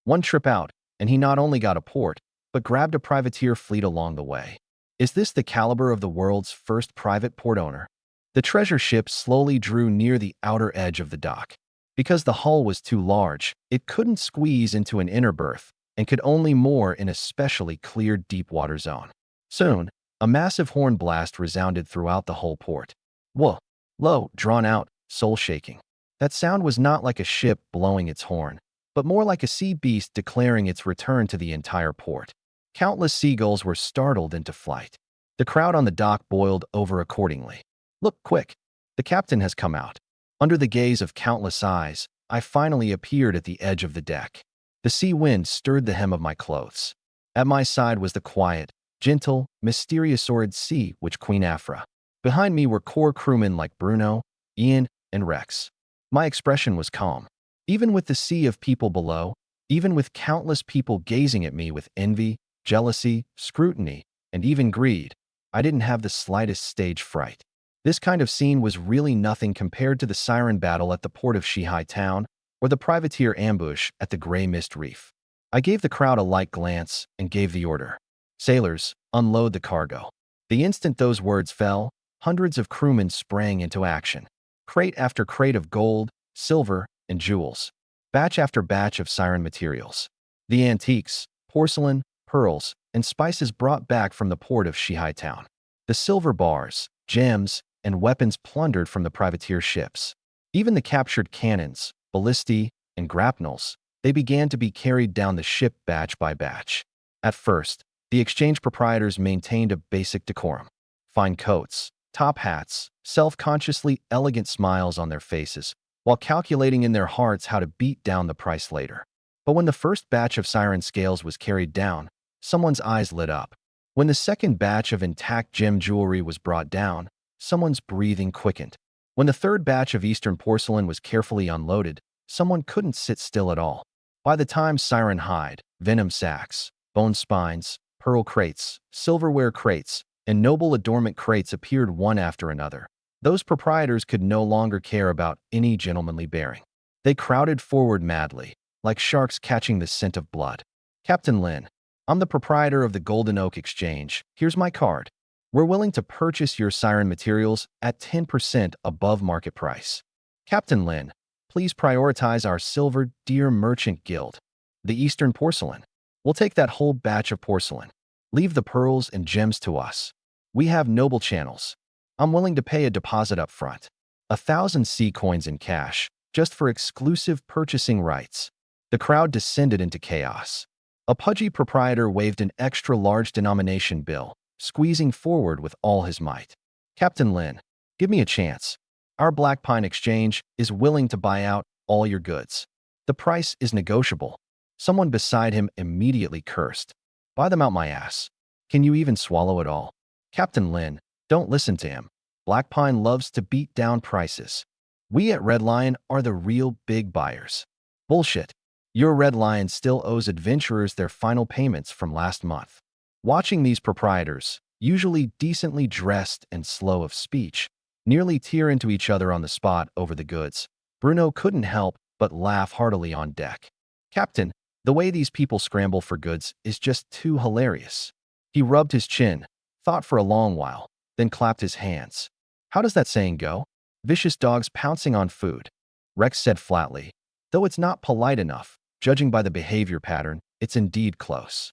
A: One trip out, and he not only got a port, but grabbed a privateer fleet along the way. Is this the caliber of the world's first private port owner? The treasure ship slowly drew near the outer edge of the dock. Because the hull was too large, it couldn't squeeze into an inner berth and could only moor in a specially cleared deep water zone. Soon, a massive horn blast resounded throughout the whole port. Whoa, low, drawn out, soul-shaking. That sound was not like a ship blowing its horn, but more like a sea beast declaring its return to the entire port. Countless seagulls were startled into flight. The crowd on the dock boiled over accordingly. Look, quick! The captain has come out. Under the gaze of countless eyes, I finally appeared at the edge of the deck. The sea wind stirred the hem of my clothes. At my side was the quiet, gentle, mysterious-ored sea witch Queen Afra. Behind me were core crewmen like Bruno, Ian, and Rex. My expression was calm. Even with the sea of people below, even with countless people gazing at me with envy, jealousy, scrutiny, and even greed, I didn't have the slightest stage fright. This kind of scene was really nothing compared to the siren battle at the port of Shihai Town or the privateer ambush at the Grey Mist Reef. I gave the crowd a light glance and gave the order. Sailors, unload the cargo. The instant those words fell, hundreds of crewmen sprang into action. Crate after crate of gold, silver, and jewels. Batch after batch of siren materials. The antiques, porcelain, pearls, and spices brought back from the port of Shihai Town. The silver bars, gems, and weapons plundered from the privateer ships. Even the captured cannons, ballistae, and grapnels, they began to be carried down the ship batch by batch. At first, the exchange proprietors maintained a basic decorum. Fine coats, top hats, self-consciously elegant smiles on their faces, while calculating in their hearts how to beat down the price later. But when the first batch of siren scales was carried down, someone's eyes lit up. When the second batch of intact gem jewelry was brought down, someone's breathing quickened. When the third batch of Eastern porcelain was carefully unloaded, someone couldn't sit still at all. By the time siren hide, venom sacks, bone spines, pearl crates, silverware crates, and noble adornment crates appeared one after another, those proprietors could no longer care about any gentlemanly bearing. They crowded forward madly, like sharks catching the scent of blood. Captain Lin, I'm the proprietor of the Golden Oak Exchange. Here's my card. We're willing to purchase your siren materials at 10% above market price. Captain Lin, please prioritize our Silver Deer Merchant Guild. The Eastern porcelain. We'll take that whole batch of porcelain. Leave the pearls and gems to us. We have noble channels. I'm willing to pay a deposit up front. 1,000 sea coins in cash, just for exclusive purchasing rights. The crowd descended into chaos. A pudgy proprietor waved an extra-large denomination bill, squeezing forward with all his might. Captain Lin, give me a chance. Our Black Pine Exchange is willing to buy out all your goods. The price is negotiable. Someone beside him immediately cursed. Buy them out my ass. Can you even swallow it all? Captain Lin, don't listen to him. Black Pine loves to beat down prices. We at Red Lion are the real big buyers. Bullshit. Your Red Lion still owes adventurers their final payments from last month. Watching these proprietors, usually decently dressed and slow of speech, nearly tear into each other on the spot over the goods, Bruno couldn't help but laugh heartily on deck. Captain, the way these people scramble for goods is just too hilarious. He rubbed his chin, thought for a long while, then clapped his hands. How does that saying go? Vicious dogs pouncing on food. Rex said flatly, though it's not polite enough, judging by the behavior pattern, it's indeed close.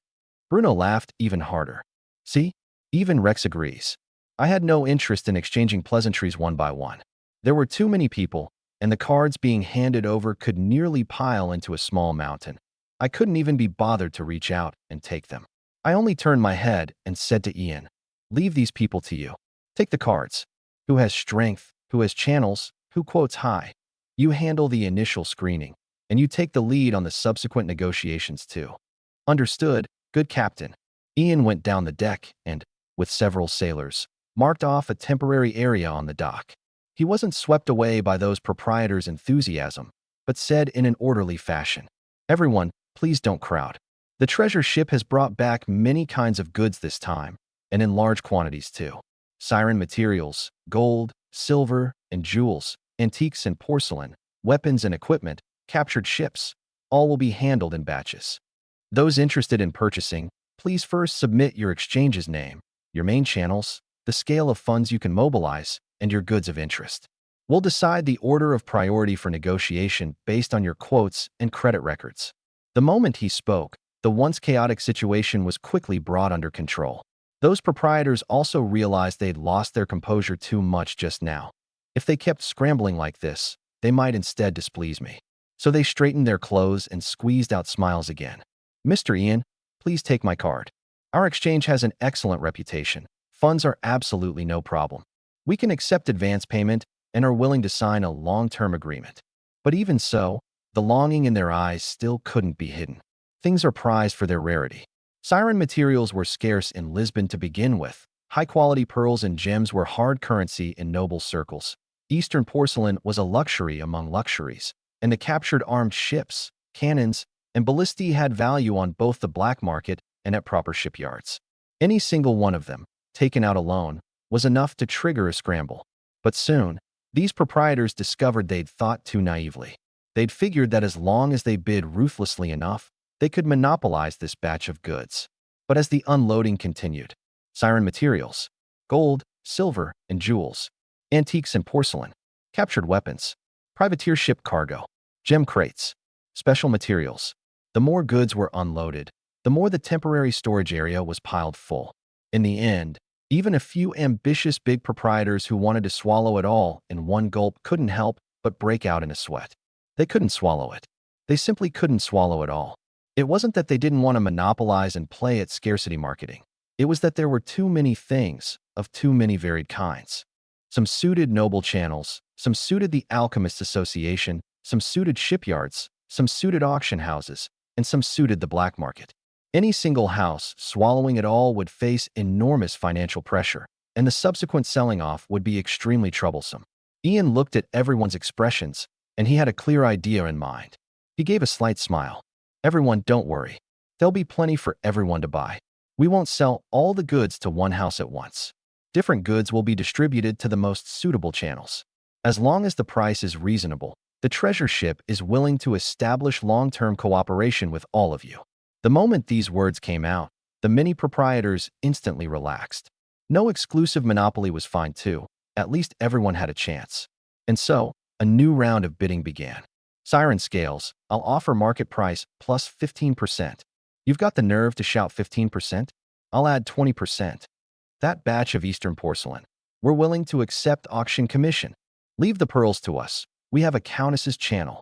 A: Bruno laughed even harder. See? Even Rex agrees. I had no interest in exchanging pleasantries one by one. There were too many people, and the cards being handed over could nearly pile into a small mountain. I couldn't even be bothered to reach out and take them. I only turned my head and said to Ian, leave these people to you. Take the cards. Who has strength? Who has channels? Who quotes high? You handle the initial screening, and you take the lead on the subsequent negotiations too. Understood, good captain. Ian went down the deck and, with several sailors, marked off a temporary area on the dock. He wasn't swept away by those proprietors' enthusiasm, but said in an orderly fashion, everyone, please don't crowd. The treasure ship has brought back many kinds of goods this time, and in large quantities too. Siren materials, gold, silver, and jewels, antiques and porcelain, weapons and equipment, captured ships, all will be handled in batches. Those interested in purchasing, please first submit your exchange's name, your main channels, the scale of funds you can mobilize, and your goods of interest. We'll decide the order of priority for negotiation based on your quotes and credit records. The moment he spoke, the once chaotic situation was quickly brought under control. Those proprietors also realized they'd lost their composure too much just now. If they kept scrambling like this, they might instead displease me. So they straightened their clothes and squeezed out smiles again. Mr. Ian, please take my card. Our exchange has an excellent reputation. Funds are absolutely no problem. We can accept advance payment and are willing to sign a long-term agreement. But even so, the longing in their eyes still couldn't be hidden. Things are prized for their rarity. Siren materials were scarce in Lisbon to begin with. High-quality pearls and gems were hard currency in noble circles. Eastern porcelain was a luxury among luxuries, and the captured armed ships, cannons, and ballistae had value on both the black market and at proper shipyards. Any single one of them, taken out alone, was enough to trigger a scramble. But soon, these proprietors discovered they'd thought too naively. They'd figured that as long as they bid ruthlessly enough, they could monopolize this batch of goods. But as the unloading continued, siren materials, gold, silver, and jewels, antiques and porcelain, captured weapons, privateer ship cargo, gem crates, special materials. The more goods were unloaded, the more the temporary storage area was piled full. In the end, even a few ambitious big proprietors who wanted to swallow it all in one gulp couldn't help but break out in a sweat. They couldn't swallow it. They simply couldn't swallow it all. It wasn't that they didn't want to monopolize and play at scarcity marketing. It was that there were too many things of too many varied kinds. Some suited noble channels, some suited the Alchemists Association, some suited shipyards, some suited auction houses, and some suited the black market. Any single house swallowing it all would face enormous financial pressure, and the subsequent selling off would be extremely troublesome. Ian looked at everyone's expressions, and he had a clear idea in mind. He gave a slight smile. Everyone, don't worry. There'll be plenty for everyone to buy. We won't sell all the goods to one house at once. Different goods will be distributed to the most suitable channels. As long as the price is reasonable, the treasure ship is willing to establish long-term cooperation with all of you. The moment these words came out, the many proprietors instantly relaxed. No exclusive monopoly was fine too. At least everyone had a chance. And so, a new round of bidding began. Siren scales, I'll offer market price plus 15%. You've got the nerve to shout 15%? I'll add 20%. That batch of Eastern porcelain. We're willing to accept auction commission. Leave the pearls to us. We have a countess's channel.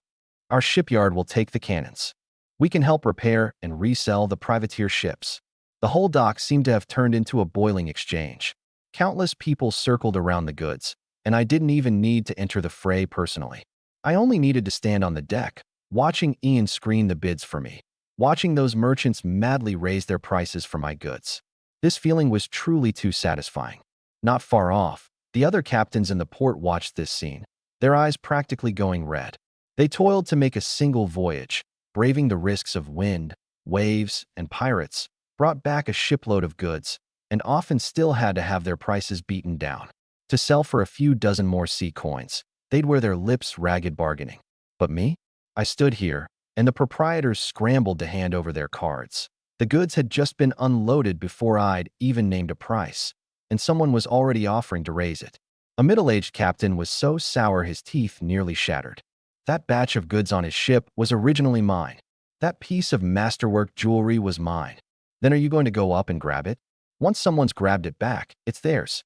A: Our shipyard will take the cannons. We can help repair and resell the privateer ships. The whole dock seemed to have turned into a boiling exchange. Countless people circled around the goods, and I didn't even need to enter the fray personally. I only needed to stand on the deck, watching Ian screen the bids for me, watching those merchants madly raise their prices for my goods. This feeling was truly too satisfying. Not far off, the other captains in the port watched this scene, their eyes practically going red. They toiled to make a single voyage, braving the risks of wind, waves, and pirates, brought back a shipload of goods, and often still had to have their prices beaten down. To sell for a few dozen more sea coins, they'd wear their lips ragged bargaining. But me? I stood here, and the proprietors scrambled to hand over their cards. The goods had just been unloaded before I'd even named a price, and someone was already offering to raise it. A middle-aged captain was so sour his teeth nearly shattered. That batch of goods on his ship was originally mine. That piece of masterwork jewelry was mine. Then are you going to go up and grab it? Once someone's grabbed it back, it's theirs.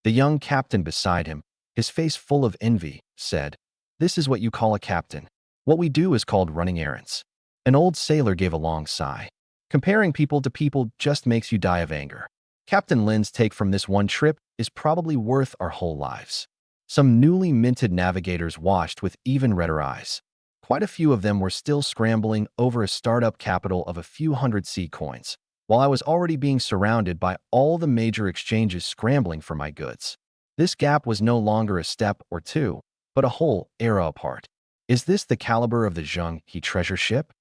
A: The young captain beside him, his face full of envy, said, "This is what you call a captain. What we do is called running errands." An old sailor gave a long sigh. Comparing people to people just makes you die of anger. Captain Lin's take from this one trip is probably worth our whole lives. Some newly minted navigators watched with even redder eyes. Quite a few of them were still scrambling over a startup capital of a few hundred sea coins, while I was already being surrounded by all the major exchanges scrambling for my goods. This gap was no longer a step or two, but a whole era apart. Is this the caliber of the Zheng He treasure ship?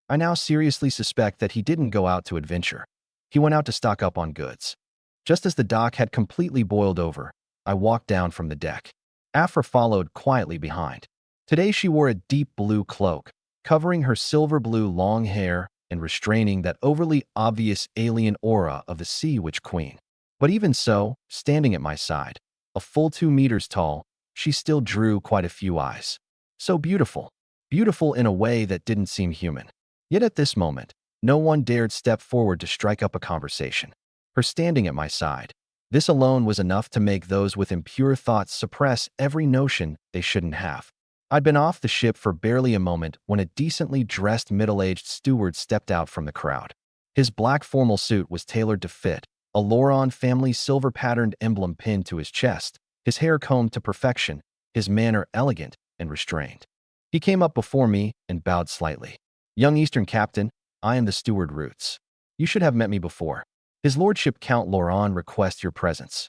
A: I now seriously suspect that he didn't go out to adventure. He went out to stock up on goods. Just as the dock had completely boiled over, I walked down from the deck. Afra followed quietly behind. Today she wore a deep blue cloak, covering her silver blue long hair and restraining that overly obvious alien aura of the Sea Witch Queen. But even so, standing at my side, a full 2 meters tall, she still drew quite a few eyes. So beautiful. Beautiful in a way that didn't seem human. Yet at this moment, no one dared step forward to strike up a conversation. Her standing at my side, this alone was enough to make those with impure thoughts suppress every notion they shouldn't have. I'd been off the ship for barely a moment when a decently dressed middle-aged steward stepped out from the crowd. His black formal suit was tailored to fit, a Loron family silver-patterned emblem pinned to his chest, his hair combed to perfection, his manner elegant and restrained. He came up before me and bowed slightly. "Young Eastern Captain, I am the steward Roots. You should have met me before. His Lordship Count Loron requests your presence."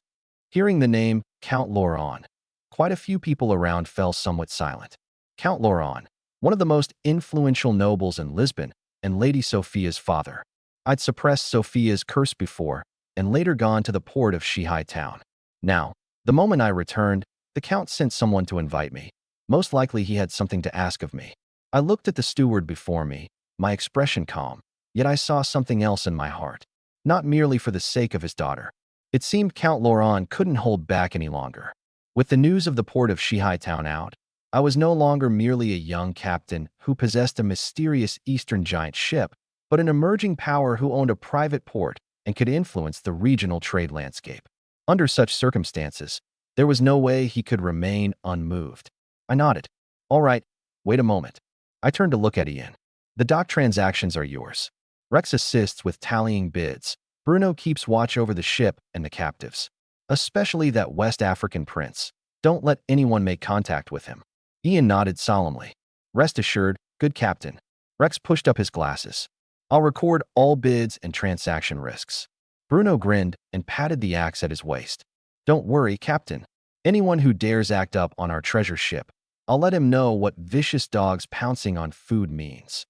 A: Hearing the name Count Loron, quite a few people around fell somewhat silent. Count Loron, one of the most influential nobles in Lisbon, and Lady Sophia's father. I'd suppressed Sophia's curse before, and later gone to the port of Shihai town. Now, the moment I returned, the Count sent someone to invite me. Most likely he had something to ask of me. I looked at the steward before me, my expression calm, yet I saw something else in my heart. Not merely for the sake of his daughter. It seemed Count Loron couldn't hold back any longer. With the news of the port of Shihai town out, I was no longer merely a young captain who possessed a mysterious Eastern giant ship, but an emerging power who owned a private port and could influence the regional trade landscape. Under such circumstances, there was no way he could remain unmoved. I nodded. "All right, wait a moment." I turned to look at Ian. "The dock transactions are yours. Rex assists with tallying bids. Bruno keeps watch over the ship and the captives. Especially that West African prince. Don't let anyone make contact with him." Ian nodded solemnly. "Rest assured, good captain." Rex pushed up his glasses. "I'll record all bids and transaction risks." Bruno grinned and patted the axe at his waist. "Don't worry, captain. Anyone who dares act up on our treasure ship, I'll let him know what vicious dogs pouncing on food means."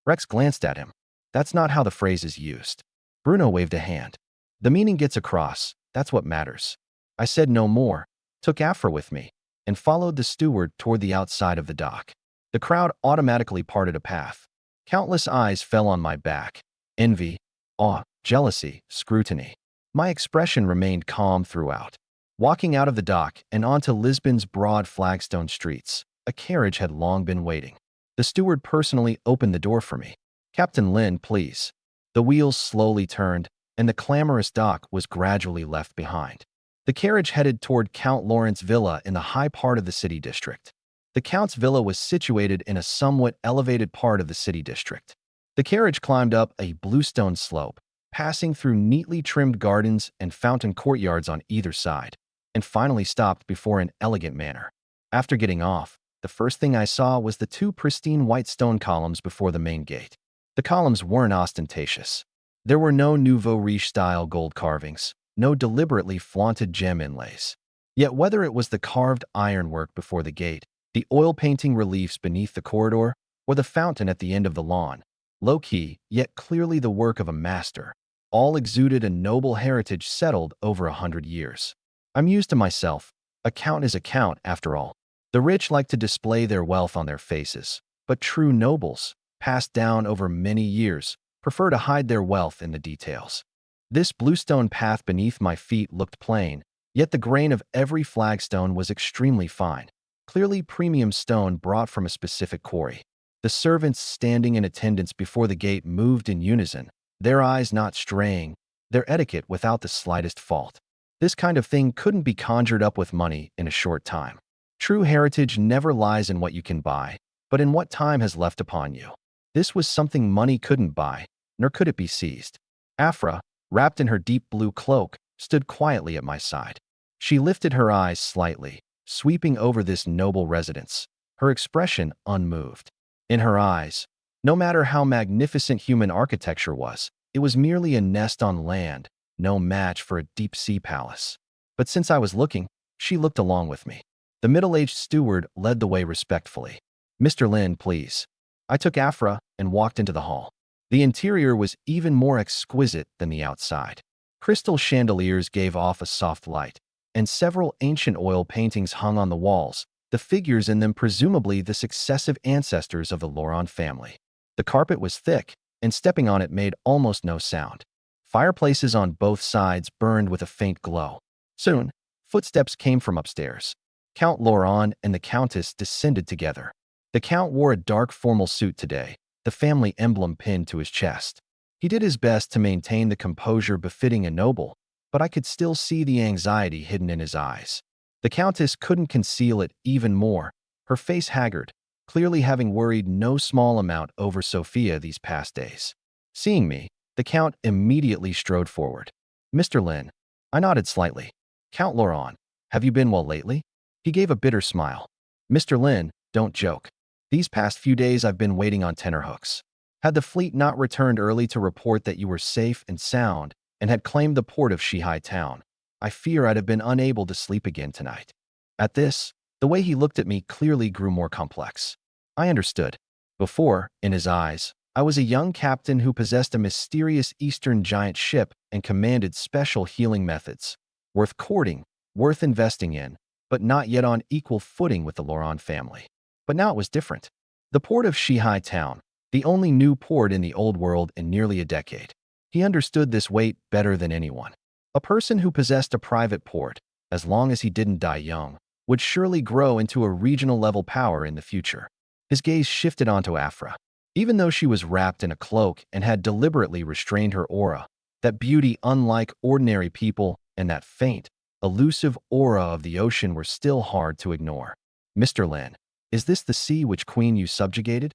A: Rex glanced at him. "That's not how the phrase is used." Bruno waved a hand. "The meaning gets across. That's what matters." I said no more, took Afra with me, and followed the steward toward the outside of the dock. The crowd automatically parted a path. Countless eyes fell on my back. Envy, awe, jealousy, scrutiny. My expression remained calm throughout. Walking out of the dock and onto Lisbon's broad flagstone streets, a carriage had long been waiting. The steward personally opened the door for me. "Captain Lin, please." The wheels slowly turned, and the clamorous dock was gradually left behind. The carriage headed toward Count Lawrence Villa in the high part of the city district. The Count's villa was situated in a somewhat elevated part of the city district. The carriage climbed up a bluestone slope, passing through neatly trimmed gardens and fountain courtyards on either side, and finally stopped before an elegant manor. After getting off, the first thing I saw was the 2 pristine white stone columns before the main gate. The columns weren't ostentatious. There were no nouveau riche-style gold carvings, no deliberately flaunted gem inlays. Yet whether it was the carved ironwork before the gate, the oil painting reliefs beneath the corridor, or the fountain at the end of the lawn, low-key, yet clearly the work of a master, all exuded a noble heritage settled over 100 years. I mused to myself, a count is a count after all. The rich like to display their wealth on their faces, but true nobles, passed down over many years, prefer to hide their wealth in the details. This bluestone path beneath my feet looked plain, Yet the grain of every flagstone was extremely fine, clearly premium stone brought from a specific quarry. The servants standing in attendance before the gate moved in unison, their eyes not straying, their etiquette without the slightest fault. This kind of thing couldn't be conjured up with money in a short time. True heritage never lies in what you can buy, but in what time has left upon you. This was something money couldn't buy, nor could it be seized. Afra, wrapped in her deep blue cloak, stood quietly at my side. She lifted her eyes slightly, sweeping over this noble residence, her expression unmoved. In her eyes, no matter how magnificent human architecture was, it was merely a nest on land, no match for a deep-sea palace. But since I was looking, she looked along with me. The middle-aged steward led the way respectfully. "Mr. Lin, please." I took Afra and walked into the hall. The interior was even more exquisite than the outside. Crystal chandeliers gave off a soft light, and several ancient oil paintings hung on the walls, the figures in them presumably the successive ancestors of the Laurent family. The carpet was thick, and stepping on it made almost no sound. Fireplaces on both sides burned with a faint glow. Soon, footsteps came from upstairs. Count Laurent and the Countess descended together. The Count wore a dark formal suit today, the family emblem pinned to his chest. He did his best to maintain the composure befitting a noble, but I could still see the anxiety hidden in his eyes. The Countess couldn't conceal it even more, her face haggard, clearly having worried no small amount over Sophia these past days. Seeing me, the Count immediately strode forward. "Mr. Lin." I nodded slightly. "Count Laurent, have you been well lately?" He gave a bitter smile. "Mr. Lin, don't joke. These past few days I've been waiting on tenterhooks. Had the fleet not returned early to report that you were safe and sound and had claimed the port of Shihai town, I fear I'd have been unable to sleep again tonight." At this, the way he looked at me clearly grew more complex. I understood. Before, in his eyes, I was a young captain who possessed a mysterious Eastern giant ship and commanded special healing methods. Worth courting, worth investing in, but not yet on equal footing with the Laurent family. But now it was different. The port of Shihai town, the only new port in the old world in nearly a decade. He understood this weight better than anyone. A person who possessed a private port, as long as he didn't die young, would surely grow into a regional-level power in the future. His gaze shifted onto Afra. Even though she was wrapped in a cloak and had deliberately restrained her aura, that beauty unlike ordinary people and that faint, elusive aura of the ocean were still hard to ignore. "Mr. Lin, is this the sea which queen you subjugated?"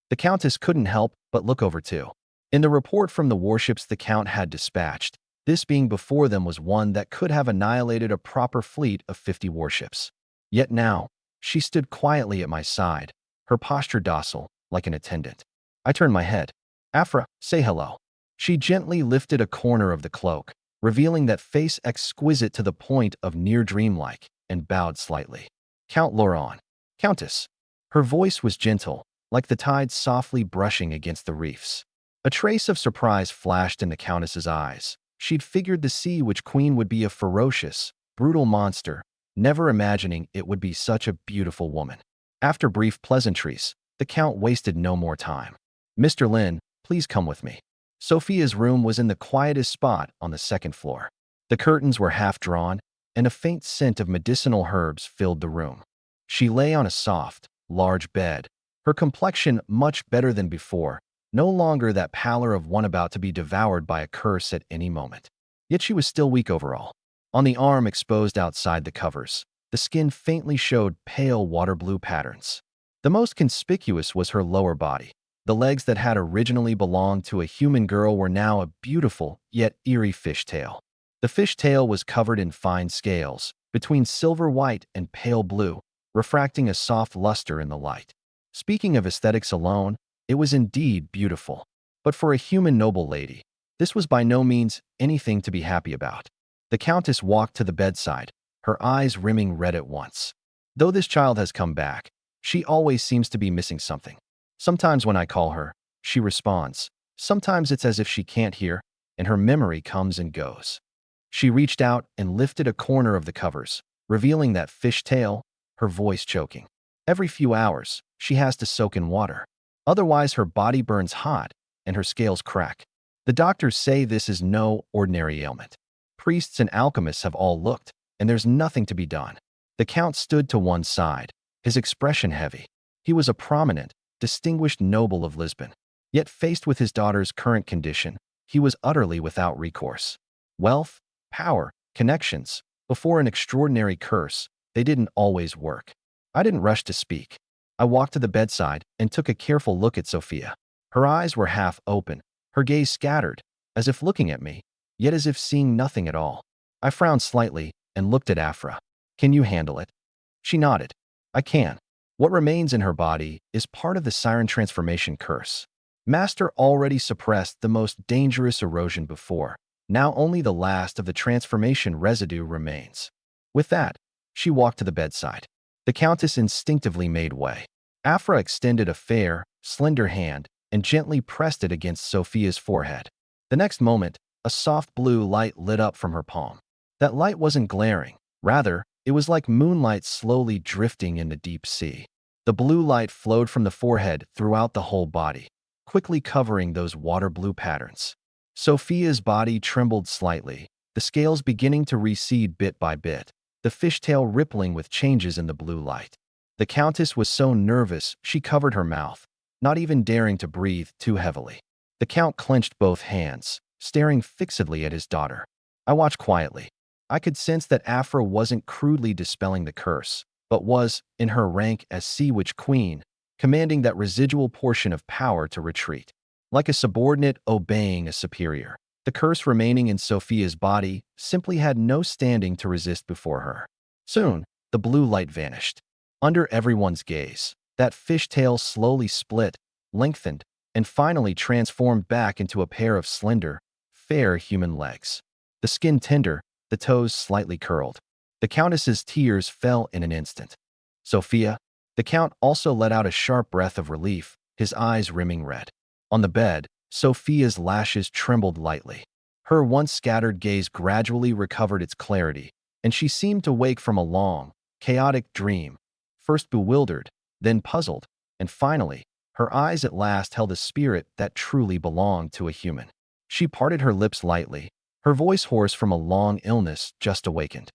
A: The Countess couldn't help but look over too. In the report from the warships the Count had dispatched, this being before them was one that could have annihilated a proper fleet of 50 warships. Yet now, she stood quietly at my side, her posture docile, like an attendant. I turned my head. "Afra, say hello." She gently lifted a corner of the cloak, revealing that face exquisite to the point of near dreamlike, and bowed slightly. "Count Laurent." "Countess." Her voice was gentle, like the tide softly brushing against the reefs. A trace of surprise flashed in the Countess's eyes. She'd figured the sea witch queen would be a ferocious, brutal monster, never imagining it would be such a beautiful woman. After brief pleasantries, the Count wasted no more time. "Mr. Lin, please come with me." Sophia's room was in the quietest spot on the second floor. The curtains were half drawn, and a faint scent of medicinal herbs filled the room. She lay on a soft, large bed, her complexion much better than before, no longer that pallor of one about to be devoured by a curse at any moment. Yet she was still weak overall. On the arm exposed outside the covers, the skin faintly showed pale water blue patterns. The most conspicuous was her lower body. The legs that had originally belonged to a human girl were now a beautiful, yet eerie fishtail. The fishtail was covered in fine scales, between silver white and pale blue, refracting a soft luster in the light. Speaking of aesthetics alone, it was indeed beautiful. But for a human noble lady, this was by no means anything to be happy about. The Countess walked to the bedside, her eyes rimming red at once. "Though this child has come back, she always seems to be missing something. Sometimes when I call her, she responds. Sometimes it's as if she can't hear, and her memory comes and goes." She reached out and lifted a corner of the covers, revealing that fishtail, her voice choking. "Every few hours, she has to soak in water. Otherwise, her body burns hot and her scales crack. The doctors say this is no ordinary ailment. Priests and alchemists have all looked, and there's nothing to be done. The Count stood to one side, his expression heavy. He was a prominent, distinguished noble of Lisbon. Yet faced with his daughter's current condition, he was utterly without recourse. Wealth, power, connections, before an extraordinary curse, they didn't always work. I didn't rush to speak. I walked to the bedside and took a careful look at Sophia. Her eyes were half open, her gaze scattered, as if looking at me, yet as if seeing nothing at all. I frowned slightly and looked at Afra. "Can you handle it?" She nodded. "I can." What remains in her body is part of the siren transformation curse. Master already suppressed the most dangerous erosion before. Now only the last of the transformation residue remains. With that, she walked to the bedside. The Countess instinctively made way. Afra extended a fair, slender hand and gently pressed it against Sophia's forehead. The next moment, a soft blue light lit up from her palm. That light wasn't glaring. Rather, it was like moonlight slowly drifting in the deep sea. The blue light flowed from the forehead throughout the whole body, quickly covering those water blue patterns. Sophia's body trembled slightly, the scales beginning to recede bit by bit, the fishtail rippling with changes in the blue light. The Countess was so nervous she covered her mouth, not even daring to breathe too heavily. The Count clenched both hands, staring fixedly at his daughter. I watched quietly. I could sense that Afra wasn't crudely dispelling the curse, but was, in her rank as Sea Witch Queen, commanding that residual portion of power to retreat. Like a subordinate obeying a superior, the curse remaining in Sophia's body simply had no standing to resist before her. Soon, the blue light vanished. Under everyone's gaze, that fishtail slowly split, lengthened, and finally transformed back into a pair of slender, fair human legs. The skin tender, the toes slightly curled. The Countess's tears fell in an instant. "Sophia?" The Count also let out a sharp breath of relief, his eyes rimming red. On the bed, Sophia's lashes trembled lightly. Her once scattered gaze gradually recovered its clarity, and she seemed to wake from a long, chaotic dream, first bewildered, then puzzled, and finally, her eyes at last held a spirit that truly belonged to a human. She parted her lips lightly, her voice hoarse from a long illness just awakened.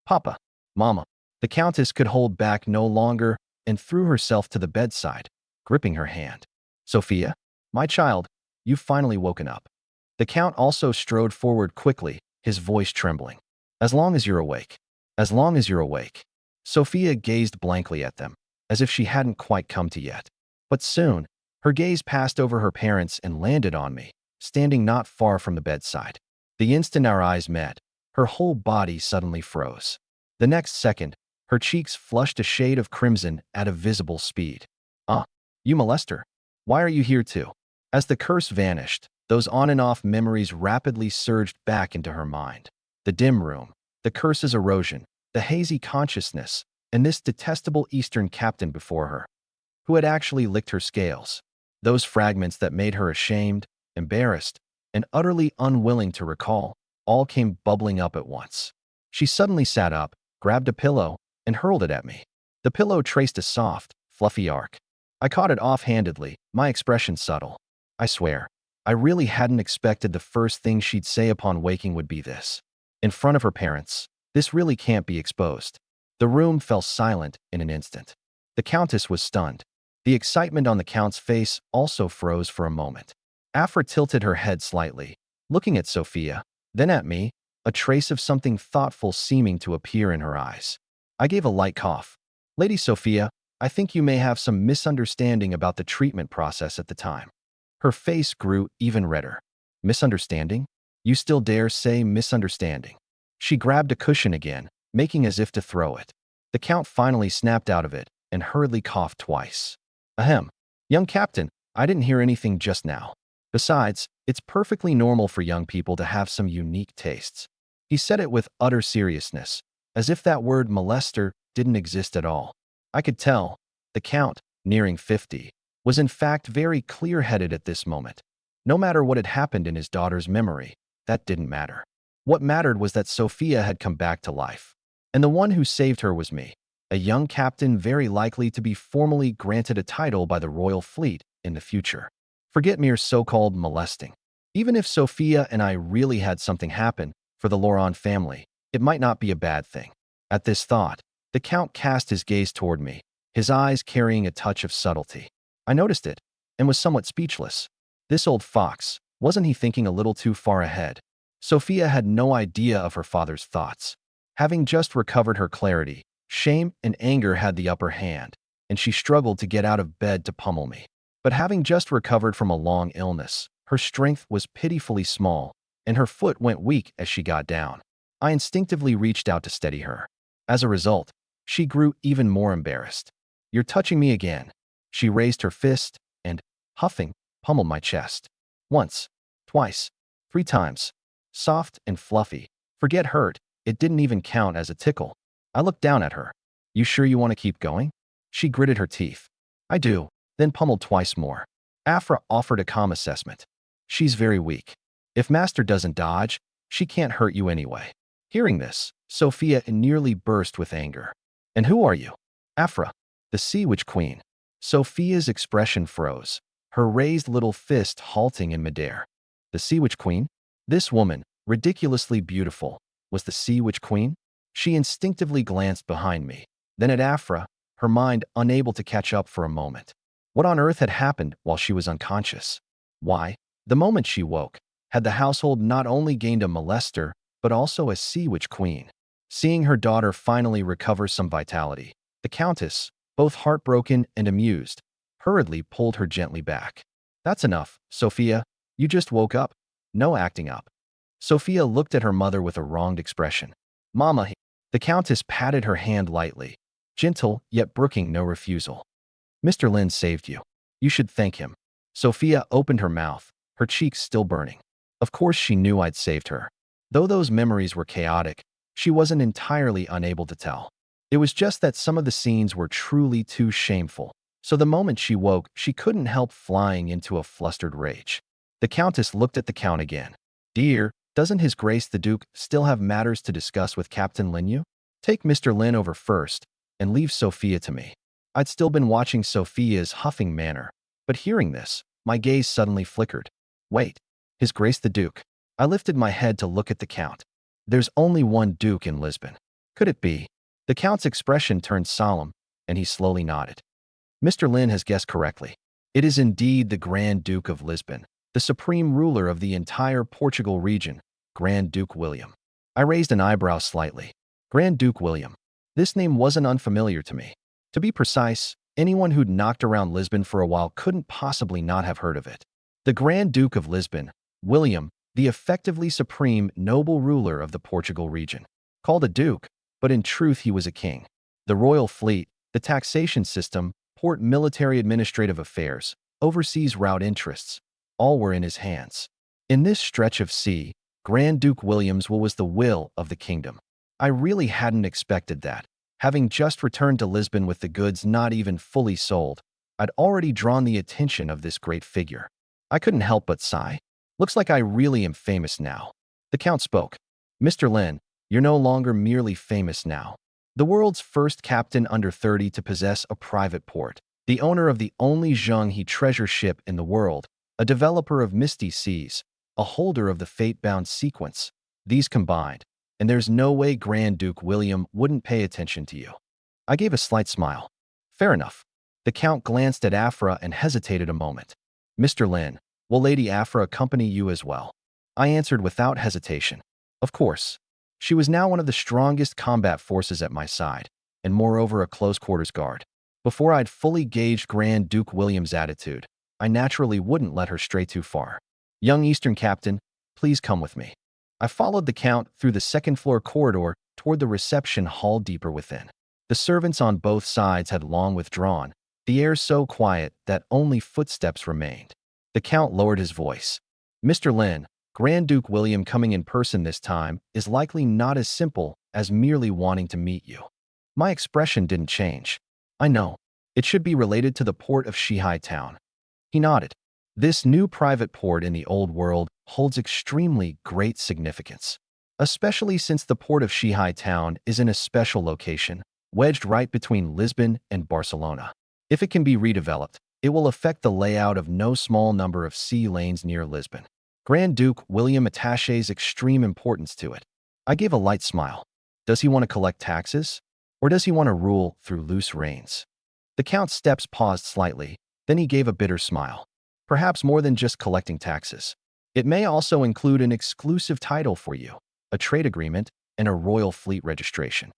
A: "Papa, Mama." The Countess could hold back no longer and threw herself to the bedside, gripping her hand. "Sophia, my child, you've finally woken up." The Count also strode forward quickly, his voice trembling. "As long as you're awake. As long as you're awake." Sophia gazed blankly at them, as if she hadn't quite come to yet. But soon, her gaze passed over her parents and landed on me, standing not far from the bedside. The instant our eyes met, her whole body suddenly froze. The next second, her cheeks flushed a shade of crimson at a visible speed. You molester. Why are you here too?" As the curse vanished, those on and off memories rapidly surged back into her mind. The dim room, the curse's erosion, the hazy consciousness, and this detestable Eastern captain before her, who had actually licked her scales. Those fragments that made her ashamed, embarrassed, and utterly unwilling to recall, all came bubbling up at once. She suddenly sat up, grabbed a pillow, and hurled it at me. The pillow traced a soft, fluffy arc. I caught it offhandedly, my expression subtle. I swear, I really hadn't expected the first thing she'd say upon waking would be this. In front of her parents, this really can't be exposed. The room fell silent in an instant. The Countess was stunned. The excitement on the Count's face also froze for a moment. Afra tilted her head slightly, looking at Sophia, then at me, a trace of something thoughtful seeming to appear in her eyes. I gave a light cough. "Lady Sophia, I think you may have some misunderstanding about the treatment process at the time." Her face grew even redder. "Misunderstanding? You still dare say misunderstanding?" She grabbed a cushion again, making as if to throw it. The Count finally snapped out of it and hurriedly coughed twice. "Ahem. Young Captain, I didn't hear anything just now. Besides, it's perfectly normal for young people to have some unique tastes." He said it with utter seriousness, as if that word molester didn't exist at all. I could tell. The Count, nearing 50, was in fact very clear-headed at this moment. No matter what had happened in his daughter's memory, that didn't matter. What mattered was that Sophia had come back to life. And the one who saved her was me, a young captain very likely to be formally granted a title by the royal fleet in the future. Forget mere so-called molesting. Even if Sophia and I really had something happen for the Laurent family, It might not be a bad thing. At this thought, the Count cast his gaze toward me, his eyes carrying a touch of subtlety. I noticed it, and was somewhat speechless. This old fox, wasn't he thinking a little too far ahead? Sophia had no idea of her father's thoughts. Having just recovered her clarity, shame and anger had the upper hand, and she struggled to get out of bed to pummel me. But having just recovered from a long illness, her strength was pitifully small, and her foot went weak as she got down. I instinctively reached out to steady her. As a result, she grew even more embarrassed. "You're touching me again." She raised her fist and, huffing, pummeled my chest. Once, twice, 3 times. Soft and fluffy. Forget hurt, it didn't even count as a tickle. I looked down at her. "You sure you want to keep going?" She gritted her teeth. "I do," then pummeled twice more. Afra offered a calm assessment. "She's very weak. If Master doesn't dodge, she can't hurt you anyway." Hearing this, Sophia nearly burst with anger. "And who are you?" "Afra, the Sea Witch Queen." Sophia's expression froze, her raised little fist halting in midair. The Sea Witch Queen? This woman, ridiculously beautiful, was the Sea Witch Queen? She instinctively glanced behind me, then at Afra, her mind unable to catch up for a moment. What on earth had happened while she was unconscious? Why, the moment she woke, had the household not only gained a molester, but also a Sea Witch Queen? Seeing her daughter finally recover some vitality, the Countess, both heartbroken and amused, hurriedly pulled her gently back. "That's enough, Sophia. You just woke up. No acting up." Sophia looked at her mother with a wronged expression. "Mama," the Countess patted her hand lightly, gentle yet brooking no refusal. "Mr. Lin saved you. You should thank him." Sophia opened her mouth, her cheeks still burning. Of course she knew I'd saved her. Though those memories were chaotic, she wasn't entirely unable to tell. It was just that some of the scenes were truly too shameful, so the moment she woke, she couldn't help flying into a flustered rage. The Countess looked at the Count again. "Dear, doesn't His Grace the Duke still have matters to discuss with Captain Linyu? Take Mr. Lin over first, and leave Sophia to me." I'd still been watching Sophia's huffing manner, but hearing this, my gaze suddenly flickered. Wait, His Grace the Duke. I lifted my head to look at the Count. There's only one Duke in Lisbon. Could it be? The Count's expression turned solemn, and he slowly nodded. "Mr. Lin has guessed correctly. It is indeed the Grand Duke of Lisbon, the supreme ruler of the entire Portugal region, Grand Duke William." I raised an eyebrow slightly. Grand Duke William. This name wasn't unfamiliar to me. To be precise, anyone who'd knocked around Lisbon for a while couldn't possibly not have heard of it. The Grand Duke of Lisbon, William, the effectively supreme noble ruler of the Portugal region. Called a duke, but in truth he was a king. The royal fleet, the taxation system, port military administrative affairs, overseas route interests, all were in his hands. In this stretch of sea, Grand Duke William's will was the will of the kingdom. I really hadn't expected that. Having just returned to Lisbon with the goods not even fully sold, I'd already drawn the attention of this great figure. I couldn't help but sigh. Looks like I really am famous now. The Count spoke. "Mr. Lin, you're no longer merely famous now. The world's first captain under 30 to possess a private port, the owner of the only Zhenghe treasure ship in the world, a developer of misty seas, a holder of the fate-bound sequence. These combined, and there's no way Grand Duke William wouldn't pay attention to you." I gave a slight smile. "Fair enough." The Count glanced at Afra and hesitated a moment. "Mr. Lin, will Lady Afra accompany you as well?" I answered without hesitation. Of course. She was now one of the strongest combat forces at my side, and moreover a close-quarters guard. Before I'd fully gauged Grand Duke William's attitude, I naturally wouldn't let her stray too far. "Young Eastern Captain, please come with me." I followed the Count through the second-floor corridor toward the reception hall deeper within. The servants on both sides had long withdrawn, the air so quiet that only footsteps remained. The Count lowered his voice. "Mr. Lin, Grand Duke William coming in person this time is likely not as simple as merely wanting to meet you." My expression didn't change. "I know. It should be related to the port of Shihai Town." He nodded. "This new private port in the old world holds extremely great significance, especially since the port of Shihai Town is in a special location, wedged right between Lisbon and Barcelona. If it can be redeveloped, it will affect the layout of no small number of sea lanes near Lisbon. Grand Duke William attaches extreme importance to it." I gave a light smile. Does he want to collect taxes? Or does he want to rule through loose reins? The Count's steps paused slightly, then he gave a bitter smile. Perhaps more than just collecting taxes. It may also include an exclusive title for you, a trade agreement, and a royal fleet registration.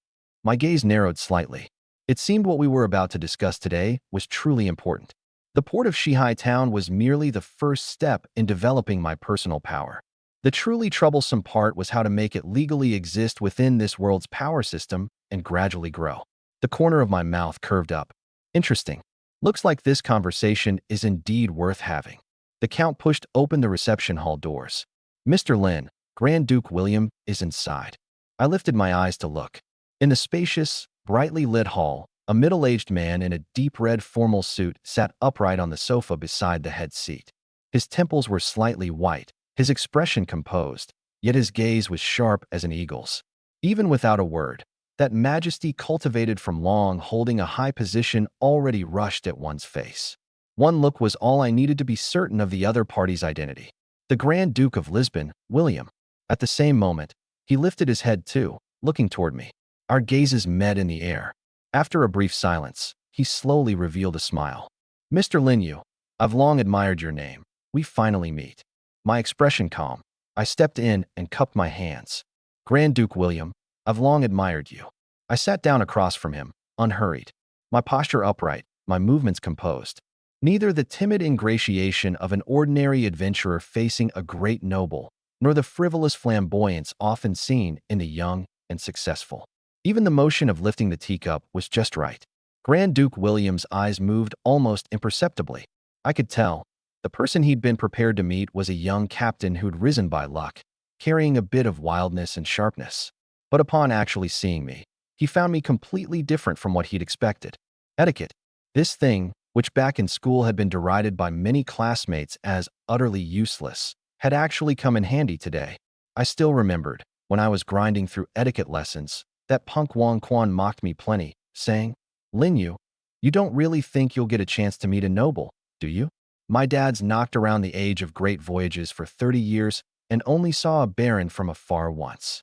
A: My gaze narrowed slightly. It seemed what we were about to discuss today was truly important. The port of Shihai Town was merely the first step in developing my personal power. The truly troublesome part was how to make it legally exist within this world's power system and gradually grow. The corner of my mouth curved up. Interesting. Looks like this conversation is indeed worth having. The Count pushed open the reception hall doors. Mr. Lin, Grand Duke William, is inside. I lifted my eyes to look. In the spacious, brightly lit hall, a middle-aged man in a deep red formal suit sat upright on the sofa beside the head seat. His temples were slightly white, his expression composed, yet his gaze was sharp as an eagle's. Even without a word, that majesty cultivated from long holding a high position already rushed at one's face. One look was all I needed to be certain of the other party's identity. The Grand Duke of Lisbon, William. At the same moment, he lifted his head too, looking toward me. Our gazes met in the air. After a brief silence, he slowly revealed a smile. Mr. Linyu, I've long admired your name. We finally meet. My expression calm. I stepped in and cupped my hands. Grand Duke William, I've long admired you. I sat down across from him, unhurried. My posture upright, my movements composed. Neither the timid ingratiation of an ordinary adventurer facing a great noble, nor the frivolous flamboyance often seen in the young and successful. Even the motion of lifting the teacup was just right. Grand Duke William's eyes moved almost imperceptibly. I could tell. The person he'd been prepared to meet was a young captain who'd risen by luck, carrying a bit of wildness and sharpness. But upon actually seeing me, he found me completely different from what he'd expected. Etiquette. This thing, which back in school had been derided by many classmates as utterly useless, had actually come in handy today. I still remembered, when I was grinding through etiquette lessons, that punk Wang Quan mocked me plenty, saying, Linyu, you don't really think you'll get a chance to meet a noble, do you? My dad's knocked around the age of great voyages for 30 years and only saw a baron from afar once.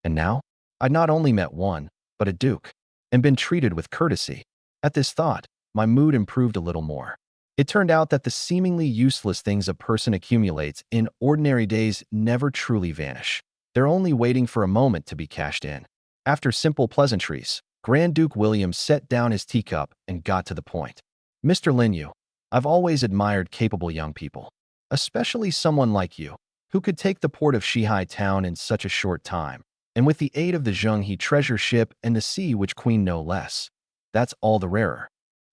A: And now, I'd not only met one, but a duke, and been treated with courtesy. At this thought, my mood improved a little more. It turned out that the seemingly useless things a person accumulates in ordinary days never truly vanish. They're only waiting for a moment to be cashed in. After simple pleasantries, Grand Duke William set down his teacup and got to the point. Mr. Linyu, I've always admired capable young people, especially someone like you, who could take the port of Shihai Town in such a short time, and with the aid of the Zhenghe treasure ship and the Sea Witch Queen no less. That's all the rarer.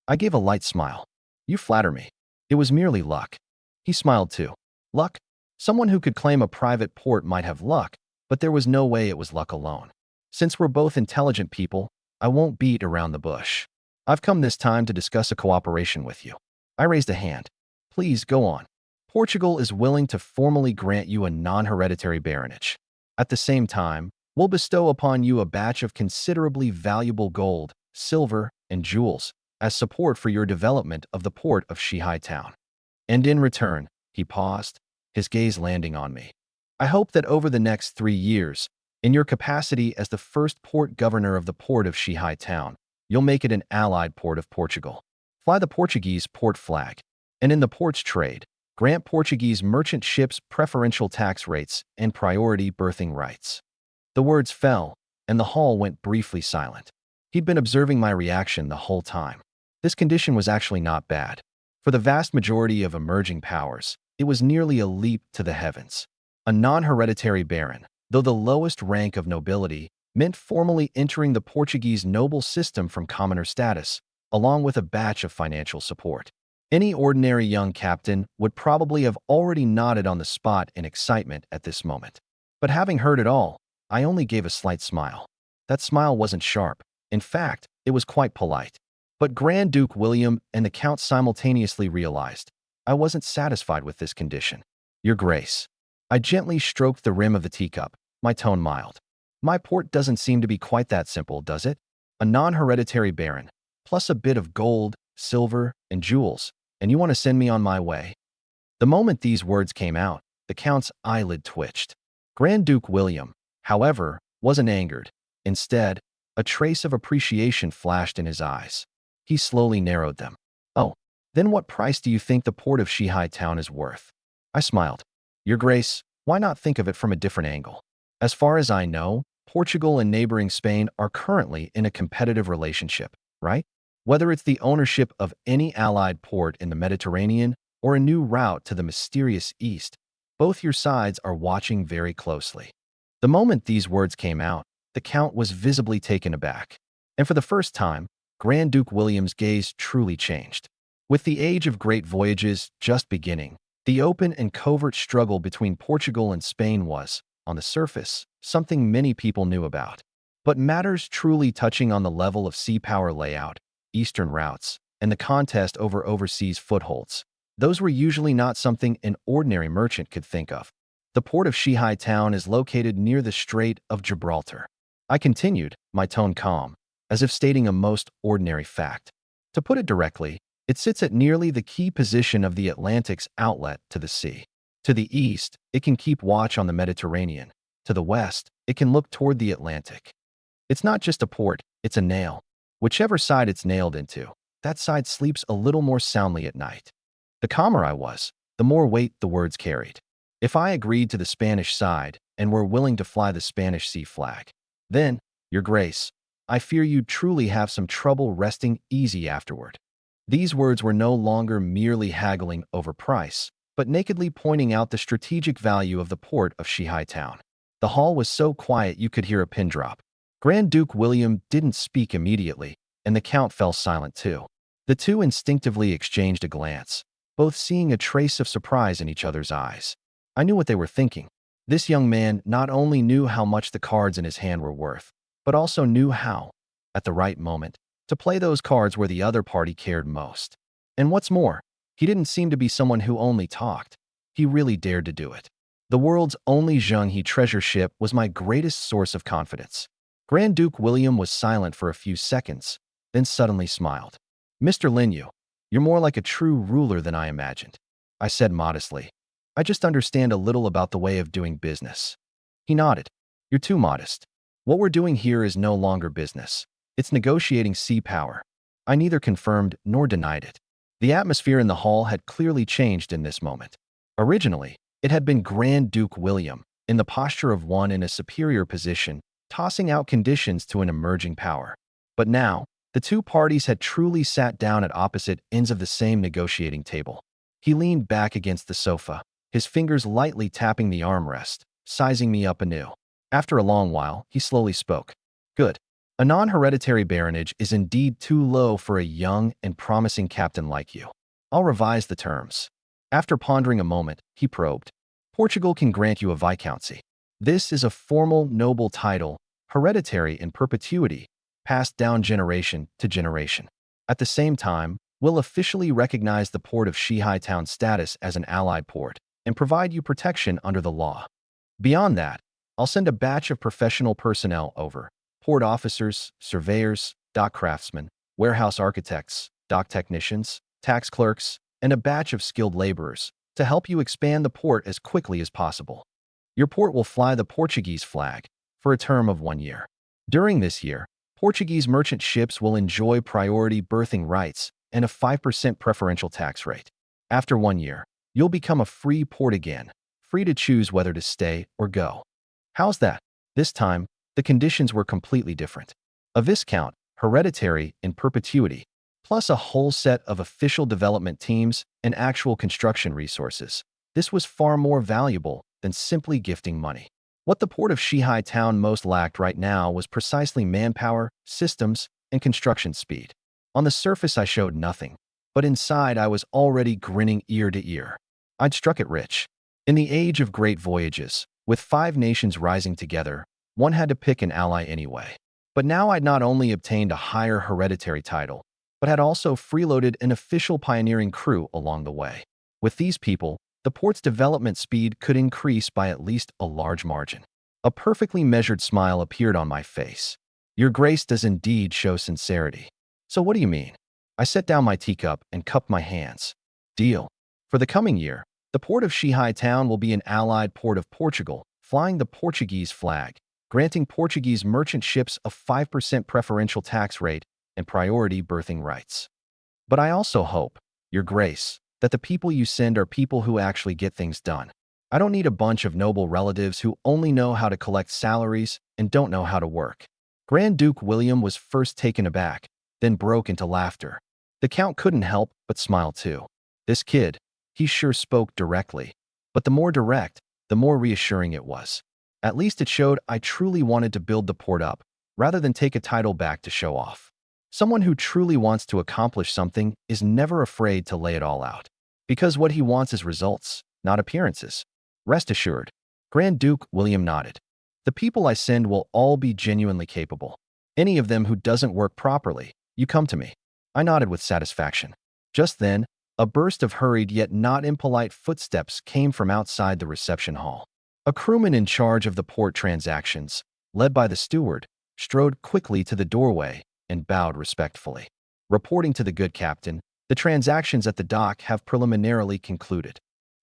A: I gave a light smile. You flatter me. It was merely luck. He smiled too. Luck? Someone who could claim a private port might have luck, but there was no way it was luck alone. Since we're both intelligent people, I won't beat around the bush. I've come this time to discuss a cooperation with you. I raised a hand. Please go on. Portugal is willing to formally grant you a non-hereditary baronage. At the same time, we'll bestow upon you a batch of considerably valuable gold, silver, and jewels as support for your development of the port of Shihai Town. And in return, he paused, his gaze landing on me. I hope that over the next 3 years, in your capacity as the first port governor of the port of Shihai Town, you'll make it an allied port of Portugal. Fly the Portuguese port flag, and in the port's trade, grant Portuguese merchant ships preferential tax rates and priority berthing rights. The words fell, and the hall went briefly silent. He'd been observing my reaction the whole time. This condition was actually not bad. For the vast majority of emerging powers, it was nearly a leap to the heavens. A non-hereditary baron, though the lowest rank of nobility, meant formally entering the Portuguese noble system from commoner status, along with a batch of financial support. Any ordinary young captain would probably have already nodded on the spot in excitement at this moment. But having heard it all, I only gave a slight smile. That smile wasn't sharp. In fact, it was quite polite. But Grand Duke William and the Count simultaneously realized I wasn't satisfied with this condition. Your Grace. I gently stroked the rim of the teacup, my tone mild. My port doesn't seem to be quite that simple, does it? A non-hereditary baron, plus a bit of gold, silver, and jewels, and you want to send me on my way? The moment these words came out, the Count's eyelid twitched. Grand Duke William, however, wasn't angered. Instead, a trace of appreciation flashed in his eyes. He slowly narrowed them. "Oh, then what price do you think the port of Shihai Town is worth?" I smiled. "Your Grace, why not think of it from a different angle? As far as I know, Portugal and neighboring Spain are currently in a competitive relationship, right? Whether it's the ownership of any allied port in the Mediterranean or a new route to the mysterious East, both your sides are watching very closely." The moment these words came out, the Count was visibly taken aback. And for the first time, Grand Duke William's gaze truly changed. With the age of great voyages just beginning, the open and covert struggle between Portugal and Spain was, on the surface, something many people knew about. But matters truly touching on the level of sea power layout, eastern routes, and the contest over overseas footholds, those were usually not something an ordinary merchant could think of. The port of Shihai Town is located near the Strait of Gibraltar. I continued, my tone calm, as if stating a most ordinary fact. To put it directly, it sits at nearly the key position of the Atlantic's outlet to the sea. To the east, it can keep watch on the Mediterranean. To the west, it can look toward the Atlantic. It's not just a port, it's a nail. Whichever side it's nailed into, that side sleeps a little more soundly at night. The calmer I was, the more weight the words carried. If I agreed to the Spanish side and were willing to fly the Spanish sea flag, then, Your Grace, I fear you'd truly have some trouble resting easy afterward. These words were no longer merely haggling over price, but nakedly pointing out the strategic value of the port of Shihai Town. The hall was so quiet you could hear a pin drop. Grand Duke William didn't speak immediately, and the Count fell silent too. The two instinctively exchanged a glance, both seeing a trace of surprise in each other's eyes. I knew what they were thinking. This young man not only knew how much the cards in his hand were worth, but also knew how, at the right moment, to play those cards where the other party cared most. And what's more, he didn't seem to be someone who only talked. He really dared to do it. The world's only Zhenghe treasure ship was my greatest source of confidence. Grand Duke William was silent for a few seconds, then suddenly smiled. "Mr. Linyu, you're more like a true ruler than I imagined," I said modestly. "I just understand a little about the way of doing business." He nodded. "You're too modest. What we're doing here is no longer business. It's negotiating sea power." I neither confirmed nor denied it. The atmosphere in the hall had clearly changed in this moment. Originally, it had been Grand Duke William, in the posture of one in a superior position, tossing out conditions to an emerging power. But now, the two parties had truly sat down at opposite ends of the same negotiating table. He leaned back against the sofa, his fingers lightly tapping the armrest, sizing me up anew. After a long while, he slowly spoke. "Good. A non-hereditary baronage is indeed too low for a young and promising captain like you. I'll revise the terms." After pondering a moment, he probed. "Portugal can grant you a viscountcy. This is a formal noble title, hereditary in perpetuity, passed down generation to generation. At the same time, we'll officially recognize the port of Shihai Town's status as an allied port and provide you protection under the law. Beyond that, I'll send a batch of professional personnel over, port officers, surveyors, dock craftsmen, warehouse architects, dock technicians, tax clerks, and a batch of skilled laborers to help you expand the port as quickly as possible. Your port will fly the Portuguese flag for a term of 1 year. During this year, Portuguese merchant ships will enjoy priority berthing rights and a 5% preferential tax rate. After 1 year, you'll become a free port again, free to choose whether to stay or go. How's that? This time, the conditions were completely different. A viscount, hereditary in perpetuity, plus a whole set of official development teams and actual construction resources. This was far more valuable than simply gifting money. What the port of Shihai Town most lacked right now was precisely manpower, systems, and construction speed. On the surface, I showed nothing, but inside I was already grinning ear to ear. I'd struck it rich. In the age of great voyages, with 5 nations rising together, one had to pick an ally anyway. But now I'd not only obtained a higher hereditary title, but had also freeloaded an official pioneering crew along the way. With these people, the port's development speed could increase by at least a large margin. A perfectly measured smile appeared on my face. Your Grace does indeed show sincerity. So what do you mean? I set down my teacup and cupped my hands. Deal. For the coming year, the port of Shihai Town will be an allied port of Portugal, flying the Portuguese flag, granting Portuguese merchant ships a 5% preferential tax rate and priority berthing rights. But I also hope, Your Grace, that the people you send are people who actually get things done. I don't need a bunch of noble relatives who only know how to collect salaries and don't know how to work. Grand Duke William was first taken aback, then broke into laughter. The Count couldn't help but smile too. This kid, he sure spoke directly. But the more direct, the more reassuring it was. At least it showed I truly wanted to build the port up, rather than take a title back to show off. Someone who truly wants to accomplish something is never afraid to lay it all out. Because what he wants is results, not appearances. Rest assured. Grand Duke William nodded. The people I send will all be genuinely capable. Any of them who doesn't work properly, you come to me. I nodded with satisfaction. Just then, a burst of hurried yet not impolite footsteps came from outside the reception hall. A crewman in charge of the port transactions, led by the steward, strode quickly to the doorway and bowed respectfully. Reporting to the good captain, the transactions at the dock have preliminarily concluded.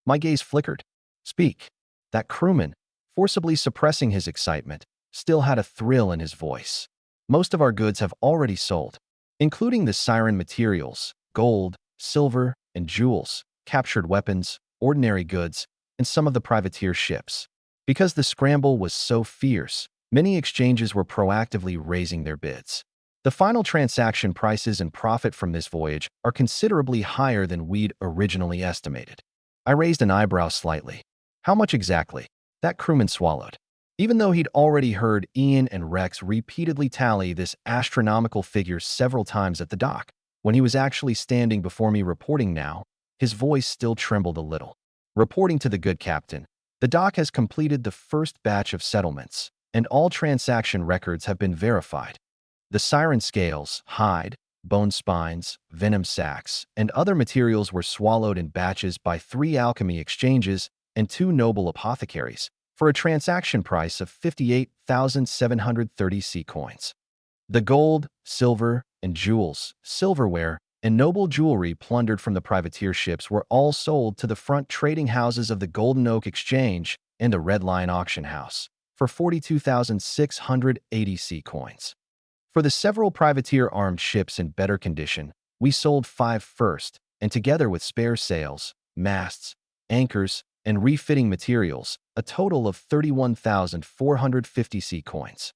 A: My gaze flickered. Speak. That crewman, forcibly suppressing his excitement, still had a thrill in his voice. Most of our goods have already sold, including the siren materials, gold, silver, and jewels, captured weapons, ordinary goods, and some of the privateer ships. Because the scramble was so fierce, many exchanges were proactively raising their bids. The final transaction prices and profit from this voyage are considerably higher than we'd originally estimated. I raised an eyebrow slightly. How much exactly? That crewman swallowed. Even though he'd already heard Ian and Rex repeatedly tally this astronomical figure several times at the dock, when he was actually standing before me reporting now, his voice still trembled a little. Reporting to the good captain, the dock has completed the first batch of settlements, and all transaction records have been verified. The siren scales, hide, bone spines, venom sacs, and other materials were swallowed in batches by 3 alchemy exchanges and 2 noble apothecaries, for a transaction price of 58,730 sea coins. The gold, silver, and jewels, silverware, and noble jewelry plundered from the privateer ships were all sold to the front trading houses of the Golden Oak Exchange and the Red Lion Auction House for 42,680 sea coins. For the several privateer-armed ships in better condition, we sold 5 first, and together with spare sails, masts, anchors, and refitting materials, a total of 31,450 sea coins.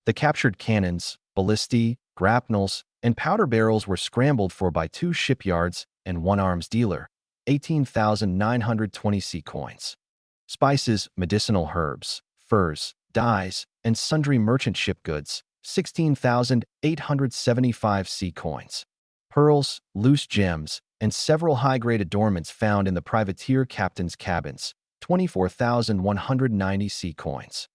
A: The captured cannons, ballistae, grapnels, and powder barrels were scrambled for by 2 shipyards and 1 arms dealer, 18,920 sea coins. Spices, medicinal herbs, furs, dyes, and sundry merchant ship goods, 16,875 sea coins. Pearls, loose gems, and several high-grade adornments found in the privateer captain's cabins, 24,190 sea coins.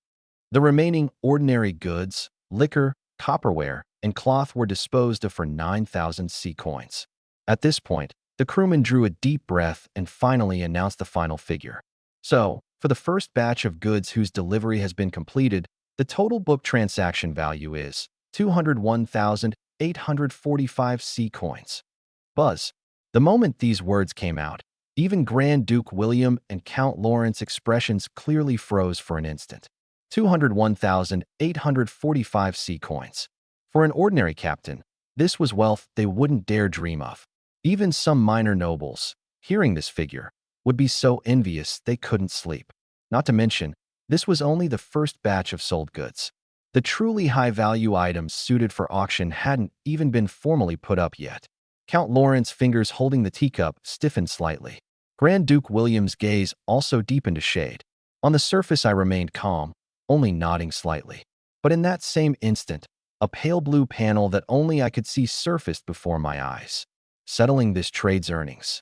A: The remaining ordinary goods, liquor, copperware, and cloth were disposed of for 9,000 sea coins. At this point, the crewman drew a deep breath and finally announced the final figure. So, for the first batch of goods whose delivery has been completed, the total book transaction value is 201,845 sea coins. Buzz. The moment these words came out, even Grand Duke William and Count Lawrence's expressions clearly froze for an instant. 201,845 sea coins. For an ordinary captain, this was wealth they wouldn't dare dream of. Even some minor nobles, hearing this figure, would be so envious they couldn't sleep. Not to mention, this was only the first batch of sold goods. The truly high-value items suited for auction hadn't even been formally put up yet. Count Lawrence's fingers holding the teacup stiffened slightly. Grand Duke William's gaze also deepened a shade. On the surface I remained calm, only nodding slightly. But in that same instant, a pale blue panel that only I could see surfaced before my eyes, settling this trade's earnings.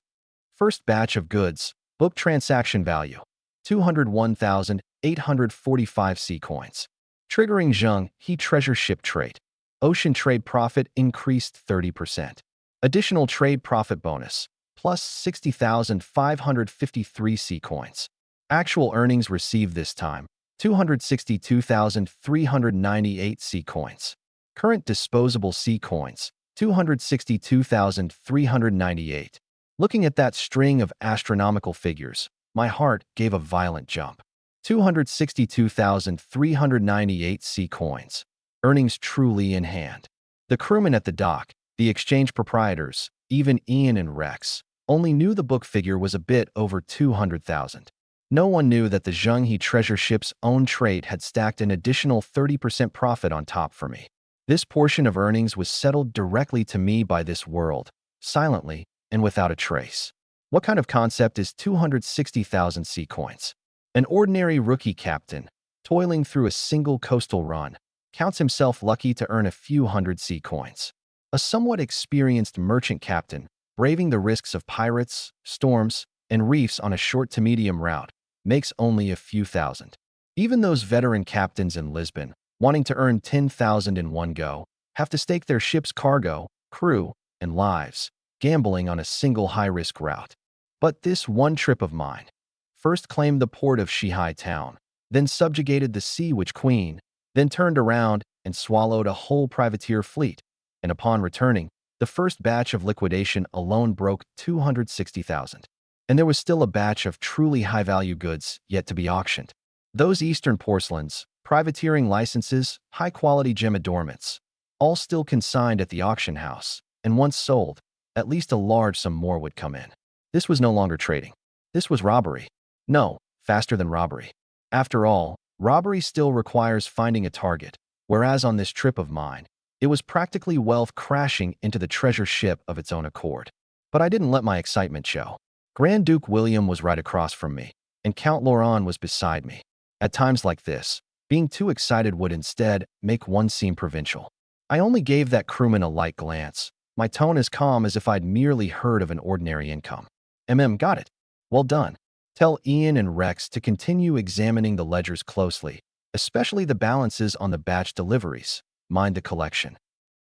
A: First batch of goods, book transaction value, 201,845 sea coins. Triggering Zheng He treasure ship trade. Ocean trade profit increased 30%. Additional trade profit bonus, plus 60,553 sea coins. Actual earnings received this time, 262,398 sea coins. Current disposable sea coins, 262,398. Looking at that string of astronomical figures, my heart gave a violent jump. 262,398 C coins. Earnings truly in hand. The crewmen at the dock, the exchange proprietors, even Ian and Rex, only knew the book figure was a bit over 200,000. No one knew that the Zhenghe treasure ship's own trade had stacked an additional 30% profit on top for me. This portion of earnings was settled directly to me by this world, silently and without a trace. What kind of concept is 260,000 C coins? An ordinary rookie captain, toiling through a single coastal run, counts himself lucky to earn a few hundred C coins. A somewhat experienced merchant captain, braving the risks of pirates, storms, and reefs on a short to medium route, makes only a few thousand. Even those veteran captains in Lisbon, wanting to earn 10,000 in one go, have to stake their ship's cargo, crew, and lives, gambling on a single high-risk route. But this one trip of mine first claimed the port of Shihai town, then subjugated the Sea Witch Queen, then turned around and swallowed a whole privateer fleet, and upon returning, the first batch of liquidation alone broke 260,000. And there was still a batch of truly high-value goods yet to be auctioned. Those Eastern porcelains, privateering licenses, high-quality gem adornments, all still consigned at the auction house, and once sold, at least a large sum more would come in. This was no longer trading. This was robbery. No, faster than robbery. After all, robbery still requires finding a target, whereas on this trip of mine, it was practically wealth crashing into the treasure ship of its own accord. But I didn't let my excitement show. Grand Duke William was right across from me, and Count Laurent was beside me. At times like this, being too excited would instead make one seem provincial. I only gave that crewman a light glance, my tone as calm as if I'd merely heard of an ordinary income. Got it. Well done. Tell Ian and Rex to continue examining the ledgers closely, especially the balances on the batch deliveries. Mind the collection.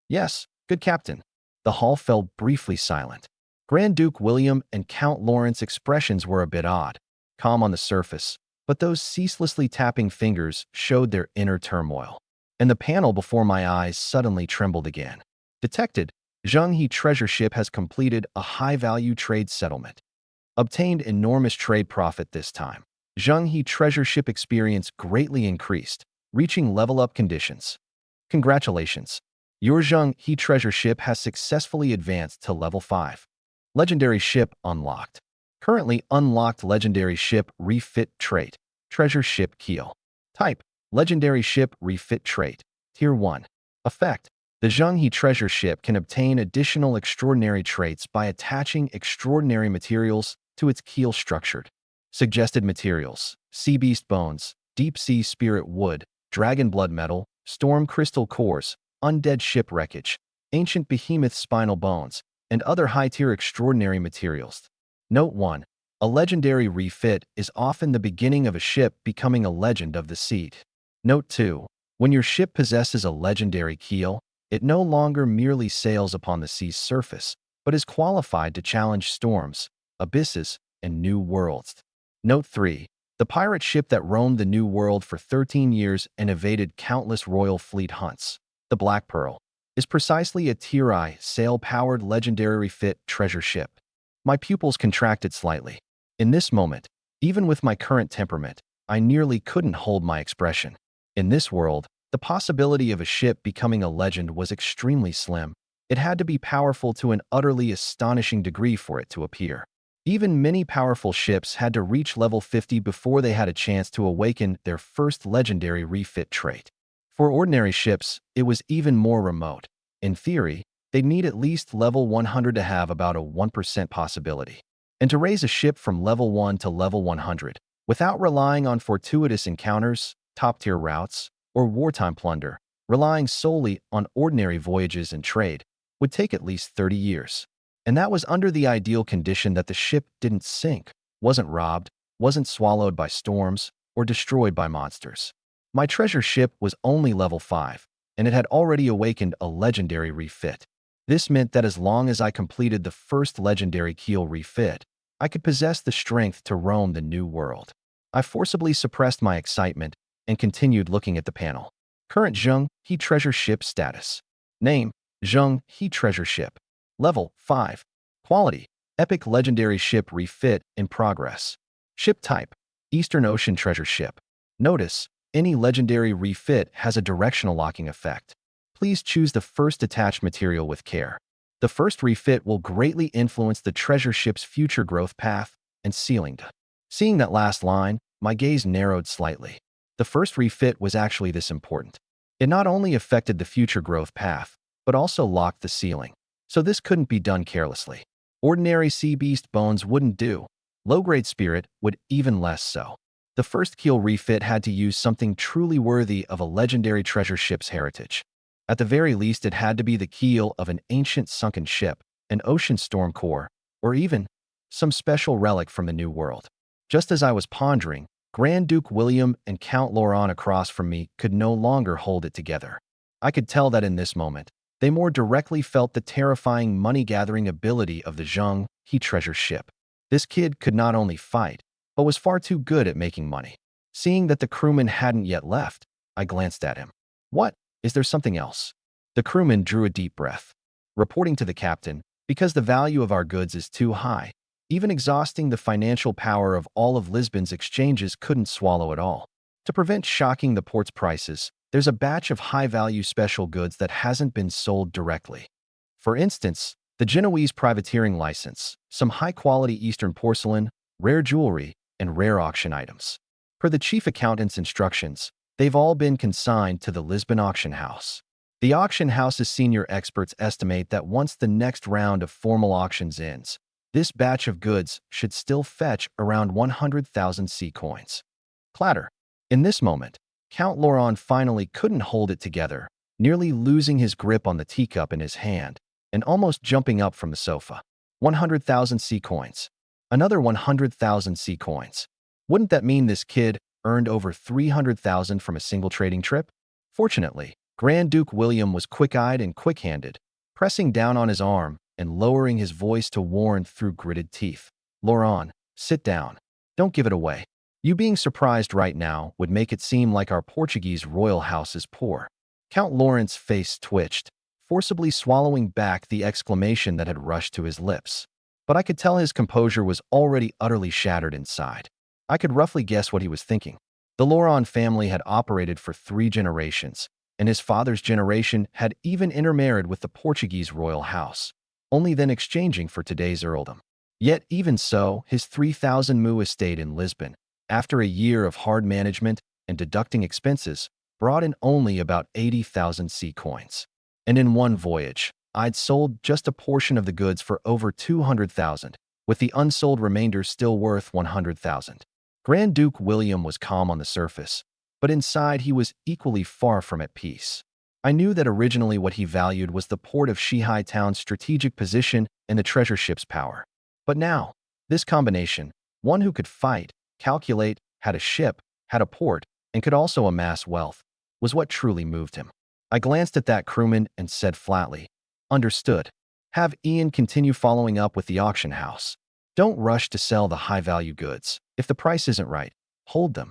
A: Yes, good captain. The hall fell briefly silent. Grand Duke William and Count Lawrence's expressions were a bit odd, calm on the surface, but those ceaselessly tapping fingers showed their inner turmoil. And the panel before my eyes suddenly trembled again. Detected, Zhenghe treasure ship has completed a high-value trade settlement. Obtained enormous trade profit this time. Zhenghe treasure ship experience greatly increased, reaching level-up conditions. Congratulations. Your Zhenghe treasure ship has successfully advanced to level 5. Legendary ship unlocked. Currently unlocked legendary ship refit trait. Treasure ship keel. Type: legendary ship refit trait. Tier 1. Effect: the Zhenghe treasure ship can obtain additional extraordinary traits by attaching extraordinary materials to its keel structured. Suggested materials: sea beast bones, deep sea spirit wood, dragon blood metal, storm crystal cores, undead ship wreckage, ancient behemoth spinal bones, and other high-tier extraordinary materials. Note 1. A legendary refit is often the beginning of a ship becoming a legend of the sea. Note 2. When your ship possesses a legendary keel, it no longer merely sails upon the sea's surface, but is qualified to challenge storms, abysses, and new worlds. Note 3. The pirate ship that roamed the New World for 13 years and evaded countless royal fleet hunts, the Black Pearl, is precisely a Tier I sail-powered legendary refit treasure ship. My pupils contracted slightly. In this moment, even with my current temperament, I nearly couldn't hold my expression. In this world, the possibility of a ship becoming a legend was extremely slim. It had to be powerful to an utterly astonishing degree for it to appear. Even many powerful ships had to reach level 50 before they had a chance to awaken their first legendary refit trait. For ordinary ships, it was even more remote. In theory, they'd need at least level 100 to have about a 1% possibility. And to raise a ship from level 1 to level 100, without relying on fortuitous encounters, top-tier routes, or wartime plunder, relying solely on ordinary voyages and trade, would take at least 30 years. And that was under the ideal condition that the ship didn't sink, wasn't robbed, wasn't swallowed by storms, or destroyed by monsters. My treasure ship was only level 5, and it had already awakened a legendary refit. This meant that as long as I completed the first legendary keel refit, I could possess the strength to roam the new world. I forcibly suppressed my excitement and continued looking at the panel. Current Zhenghe treasure ship status. Name: Zhenghe treasure ship. Level 5. Quality: epic legendary ship refit in progress. Ship type: Eastern Ocean treasure ship. Notice, any legendary refit has a directional locking effect. Please choose the first attached material with care. The first refit will greatly influence the treasure ship's future growth path and ceiling. Seeing that last line, my gaze narrowed slightly. The first refit was actually this important. It not only affected the future growth path, but also locked the ceiling. So this couldn't be done carelessly. Ordinary sea beast bones wouldn't do. Low-grade spirit would even less so. The first keel refit had to use something truly worthy of a legendary treasure ship's heritage. At the very least, it had to be the keel of an ancient sunken ship, an ocean storm core, or even some special relic from the New World. Just as I was pondering, Grand Duke William and Count Laurent across from me could no longer hold it together. I could tell that in this moment, they more directly felt the terrifying money-gathering ability of the Zheng He treasure ship. This kid could not only fight, but was far too good at making money. Seeing that the crewman hadn't yet left, I glanced at him. What? Is there something else? The crewman drew a deep breath. Reporting to the captain, because the value of our goods is too high, even exhausting the financial power of all of Lisbon's exchanges couldn't swallow it all. To prevent shocking the port's prices, there's a batch of high-value special goods that hasn't been sold directly. For instance, the Genoese privateering license, some high-quality Eastern porcelain, rare jewelry, and rare auction items. Per the chief accountant's instructions, they've all been consigned to the Lisbon auction house. The auction house's senior experts estimate that once the next round of formal auctions ends, this batch of goods should still fetch around 100,000 sea coins. Clatter. In this moment, Count Laurent finally couldn't hold it together, nearly losing his grip on the teacup in his hand and almost jumping up from the sofa. 100,000 sea coins. Another 100,000 sea coins. Wouldn't that mean this kid earned over 300,000 from a single trading trip? Fortunately, Grand Duke William was quick-eyed and quick-handed, pressing down on his arm and lowering his voice to warn through gritted teeth. Laurent, sit down. Don't give it away. You being surprised right now would make it seem like our Portuguese royal house is poor. Count Laurent's face twitched, forcibly swallowing back the exclamation that had rushed to his lips. But I could tell his composure was already utterly shattered inside. I could roughly guess what he was thinking. The Laurent family had operated for 3 generations, and his father's generation had even intermarried with the Portuguese royal house, only then exchanging for today's earldom. Yet even so, his 3,000 mu estate in Lisbon, after a year of hard management and deducting expenses, brought in only about 80,000 sea coins. And in one voyage, I'd sold just a portion of the goods for over 200,000, with the unsold remainder still worth 100,000. Grand Duke William was calm on the surface, but inside he was equally far from at peace. I knew that originally what he valued was the port of Shihai Town's strategic position and the treasure ship's power. But now, this combination, one who could fight, calculate, had a ship, had a port, and could also amass wealth, was what truly moved him. I glanced at that crewman and said flatly, "Understood. Have Ian continue following up with the auction house. Don't rush to sell the high-value goods. If the price isn't right, hold them."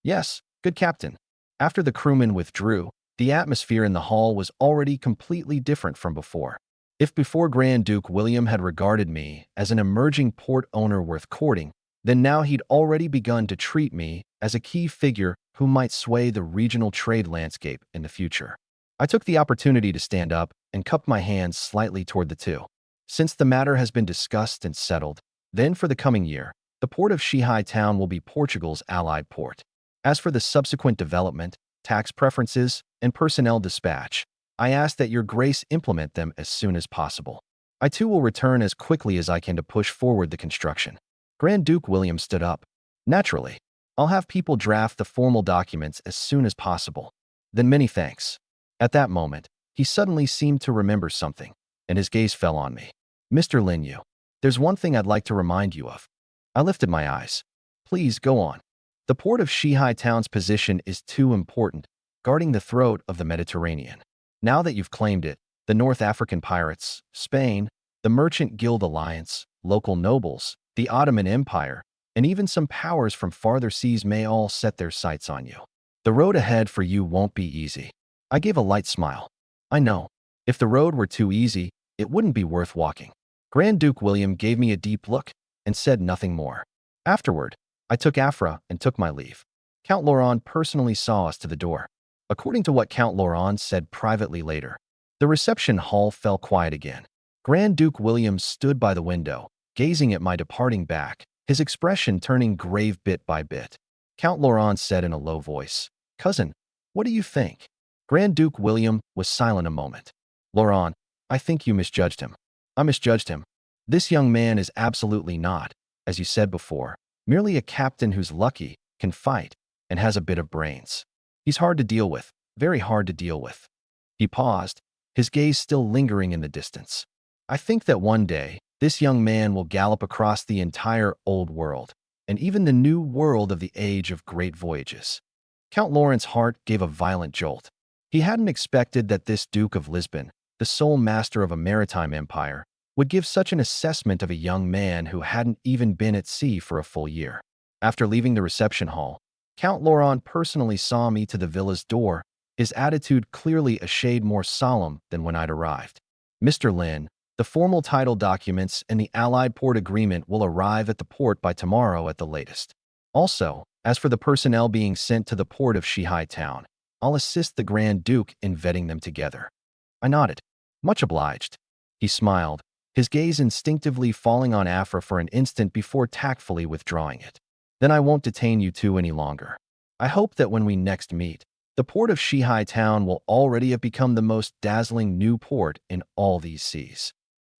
A: "Yes, good captain." After the crewman withdrew, the atmosphere in the hall was already completely different from before. If before Grand Duke William had regarded me as an emerging port owner worth courting, then now he'd already begun to treat me as a key figure who might sway the regional trade landscape in the future. I took the opportunity to stand up and cupped my hands slightly toward the two. Since the matter has been discussed and settled, then for the coming year, the port of Shihai Town will be Portugal's allied port. As for the subsequent development, tax preferences, and personnel dispatch, I ask that your grace implement them as soon as possible. I too will return as quickly as I can to push forward the construction. Grand Duke William stood up. Naturally, I'll have people draft the formal documents as soon as possible. Then many thanks. At that moment, he suddenly seemed to remember something, and his gaze fell on me. "Mr. Linyu, there's one thing I'd like to remind you of." I lifted my eyes. "Please go on." "The port of Shihai Town's position is too important, guarding the throat of the Mediterranean. Now that you've claimed it, the North African pirates, Spain, the Merchant Guild Alliance, local nobles, the Ottoman Empire, and even some powers from farther seas may all set their sights on you. The road ahead for you won't be easy." I gave a light smile. "I know. If the road were too easy, it wouldn't be worth walking." Grand Duke William gave me a deep look and said nothing more. Afterward, I took Afra and took my leave. Count Laurent personally saw us to the door. According to what Count Laurent said privately later, the reception hall fell quiet again. Grand Duke William stood by the window, gazing at my departing back, his expression turning grave bit by bit. Count Laurent said in a low voice, "Cousin, what do you think?" Grand Duke William was silent a moment. "Laurent, I think you misjudged him." "I misjudged him. This young man is absolutely not, as you said before, merely a captain who's lucky, can fight, and has a bit of brains. He's hard to deal with, very hard to deal with." He paused, his gaze still lingering in the distance. "I think that one day, this young man will gallop across the entire old world, and even the new world of the age of great voyages." Count Laurent's heart gave a violent jolt. He hadn't expected that this Duke of Lisbon, the sole master of a maritime empire, would give such an assessment of a young man who hadn't even been at sea for a full year. After leaving the reception hall, Count Laurent personally saw me to the villa's door, his attitude clearly a shade more solemn than when I'd arrived. "Mr. Lin, the formal title documents and the Allied port agreement will arrive at the port by tomorrow at the latest. Also, as for the personnel being sent to the port of Shihai Town, I'll assist the Grand Duke in vetting them together." I nodded. "Much obliged." He smiled, his gaze instinctively falling on Afra for an instant before tactfully withdrawing it. "Then I won't detain you two any longer. I hope that when we next meet, the port of Shihai Town will already have become the most dazzling new port in all these seas."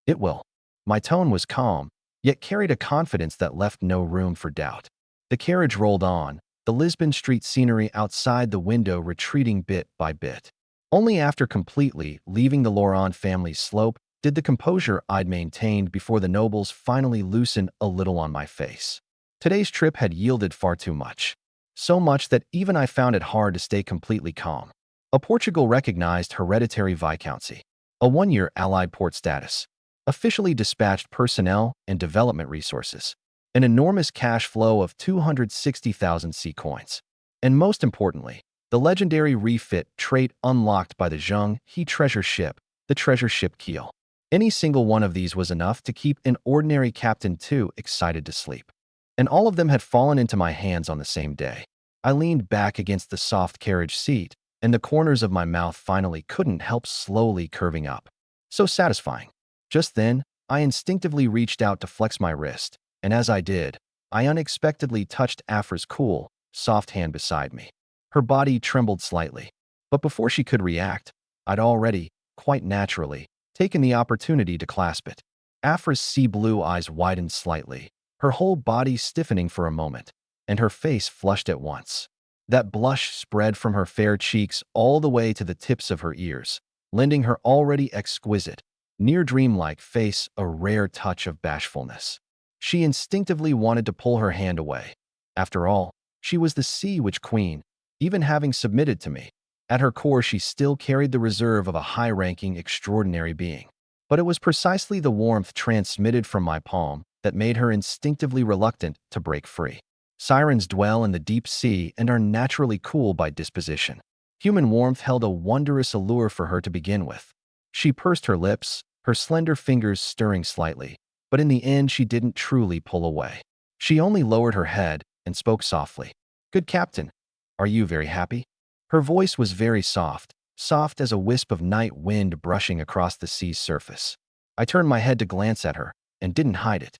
A: "It will." My tone was calm, yet carried a confidence that left no room for doubt. The carriage rolled on, the Lisbon street scenery outside the window retreating bit by bit. Only after completely leaving the Laurent family's slope did the composure I'd maintained before the nobles finally loosen a little on my face. Today's trip had yielded far too much. So much that even I found it hard to stay completely calm. A Portugal recognized hereditary viscountcy, a one-year Allied port status, officially dispatched personnel and development resources, an enormous cash flow of 260,000 sea coins, and most importantly, the legendary refit trait unlocked by the Zheng He treasure ship, the treasure ship Keel. Any single one of these was enough to keep an ordinary captain too excited to sleep. And all of them had fallen into my hands on the same day. I leaned back against the soft carriage seat, and the corners of my mouth finally couldn't help slowly curving up. So satisfying. Just then, I instinctively reached out to flex my wrist, and as I did, I unexpectedly touched Afra's cool, soft hand beside me. Her body trembled slightly, but before she could react, I'd already, quite naturally, taken the opportunity to clasp it. Afra's sea-blue eyes widened slightly, her whole body stiffening for a moment, and her face flushed at once. That blush spread from her fair cheeks all the way to the tips of her ears, lending her already exquisite, near dreamlike face a rare touch of bashfulness. She instinctively wanted to pull her hand away. After all, she was the Sea Witch Queen, even having submitted to me. At her core, she still carried the reserve of a high-ranking, extraordinary being. But it was precisely the warmth transmitted from my palm that made her instinctively reluctant to break free. Sirens dwell in the deep sea and are naturally cool by disposition. Human warmth held a wondrous allure for her to begin with. She pursed her lips, her slender fingers stirring slightly, but in the end she didn't truly pull away. She only lowered her head and spoke softly. "Good captain, are you very happy?" Her voice was very soft, soft as a wisp of night wind brushing across the sea's surface. I turned my head to glance at her, and didn't hide it.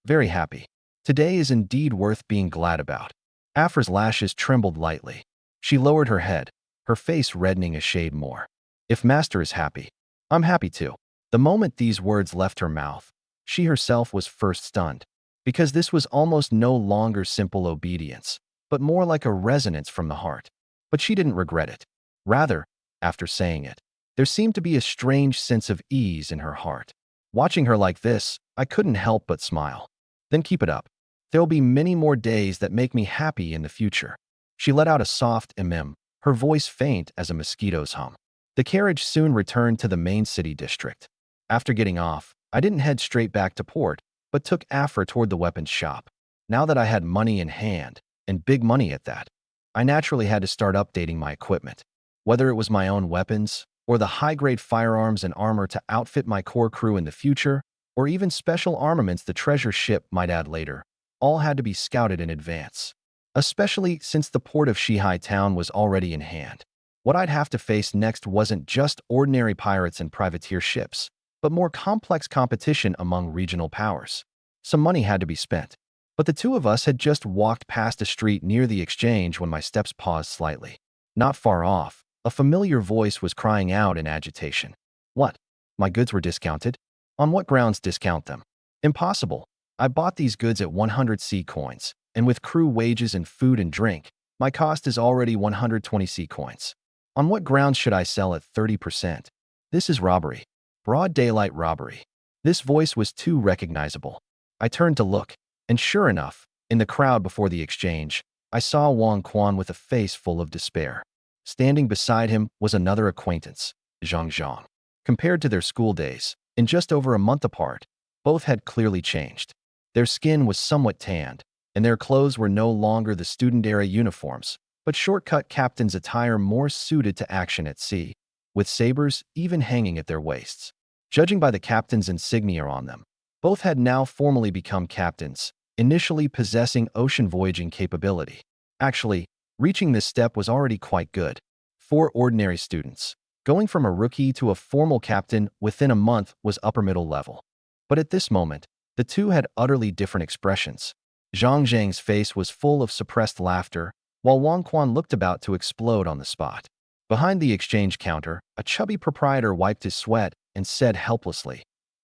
A: Very happy. Today is indeed worth being glad about." Afra's lashes trembled lightly. She lowered her head, her face reddening a shade more. "If Master is happy, I'm happy too." The moment these words left her mouth, she herself was first stunned, because this was almost no longer simple obedience, but more like a resonance from the heart. But she didn't regret it. Rather, after saying it, there seemed to be a strange sense of ease in her heart. Watching her like this, I couldn't help but smile. "Then keep it up. There'll be many more days that make me happy in the future." She let out a soft her voice faint as a mosquito's hum. The carriage soon returned to the main city district. After getting off, I didn't head straight back to port, but took Afra toward the weapons shop. Now that I had money in hand, and big money at that, I naturally had to start updating my equipment. Whether it was my own weapons, or the high-grade firearms and armor to outfit my core crew in the future, or even special armaments the treasure ship might add later, all had to be scouted in advance. especially since the port of Shihai town was already in hand. What I'd have to face next wasn't just ordinary pirates and privateer ships, but more complex competition among regional powers. Some money had to be spent. But the two of us had just walked past a street near the exchange when my steps paused slightly. Not far off, a familiar voice was crying out in agitation. What? My goods were discounted? On what grounds discount them? Impossible. I bought these goods at 100 C coins, and with crew wages and food and drink, my cost is already 120 C coins. On what grounds should I sell at 30%? This is robbery. Broad daylight robbery. This voice was too recognizable. I turned to look, and sure enough, in the crowd before the exchange, I saw Wang Quan with a face full of despair. Standing beside him was another acquaintance, Zhang Zhang. Compared to their school days, in just over a month apart, both had clearly changed. Their skin was somewhat tanned, and their clothes were no longer the student-era uniforms, but shortcut captain's attire more suited to action at sea, with sabers even hanging at their waists. Judging by the captain's insignia on them, both had now formally become captains, initially possessing ocean voyaging capability. Actually, reaching this step was already quite good. For ordinary students, going from a rookie to a formal captain within a month was upper middle level. But at this moment, the two had utterly different expressions. Zhang Zhang's face was full of suppressed laughter, while Wang Quan looked about to explode on the spot. Behind the exchange counter, a chubby proprietor wiped his sweat and said helplessly,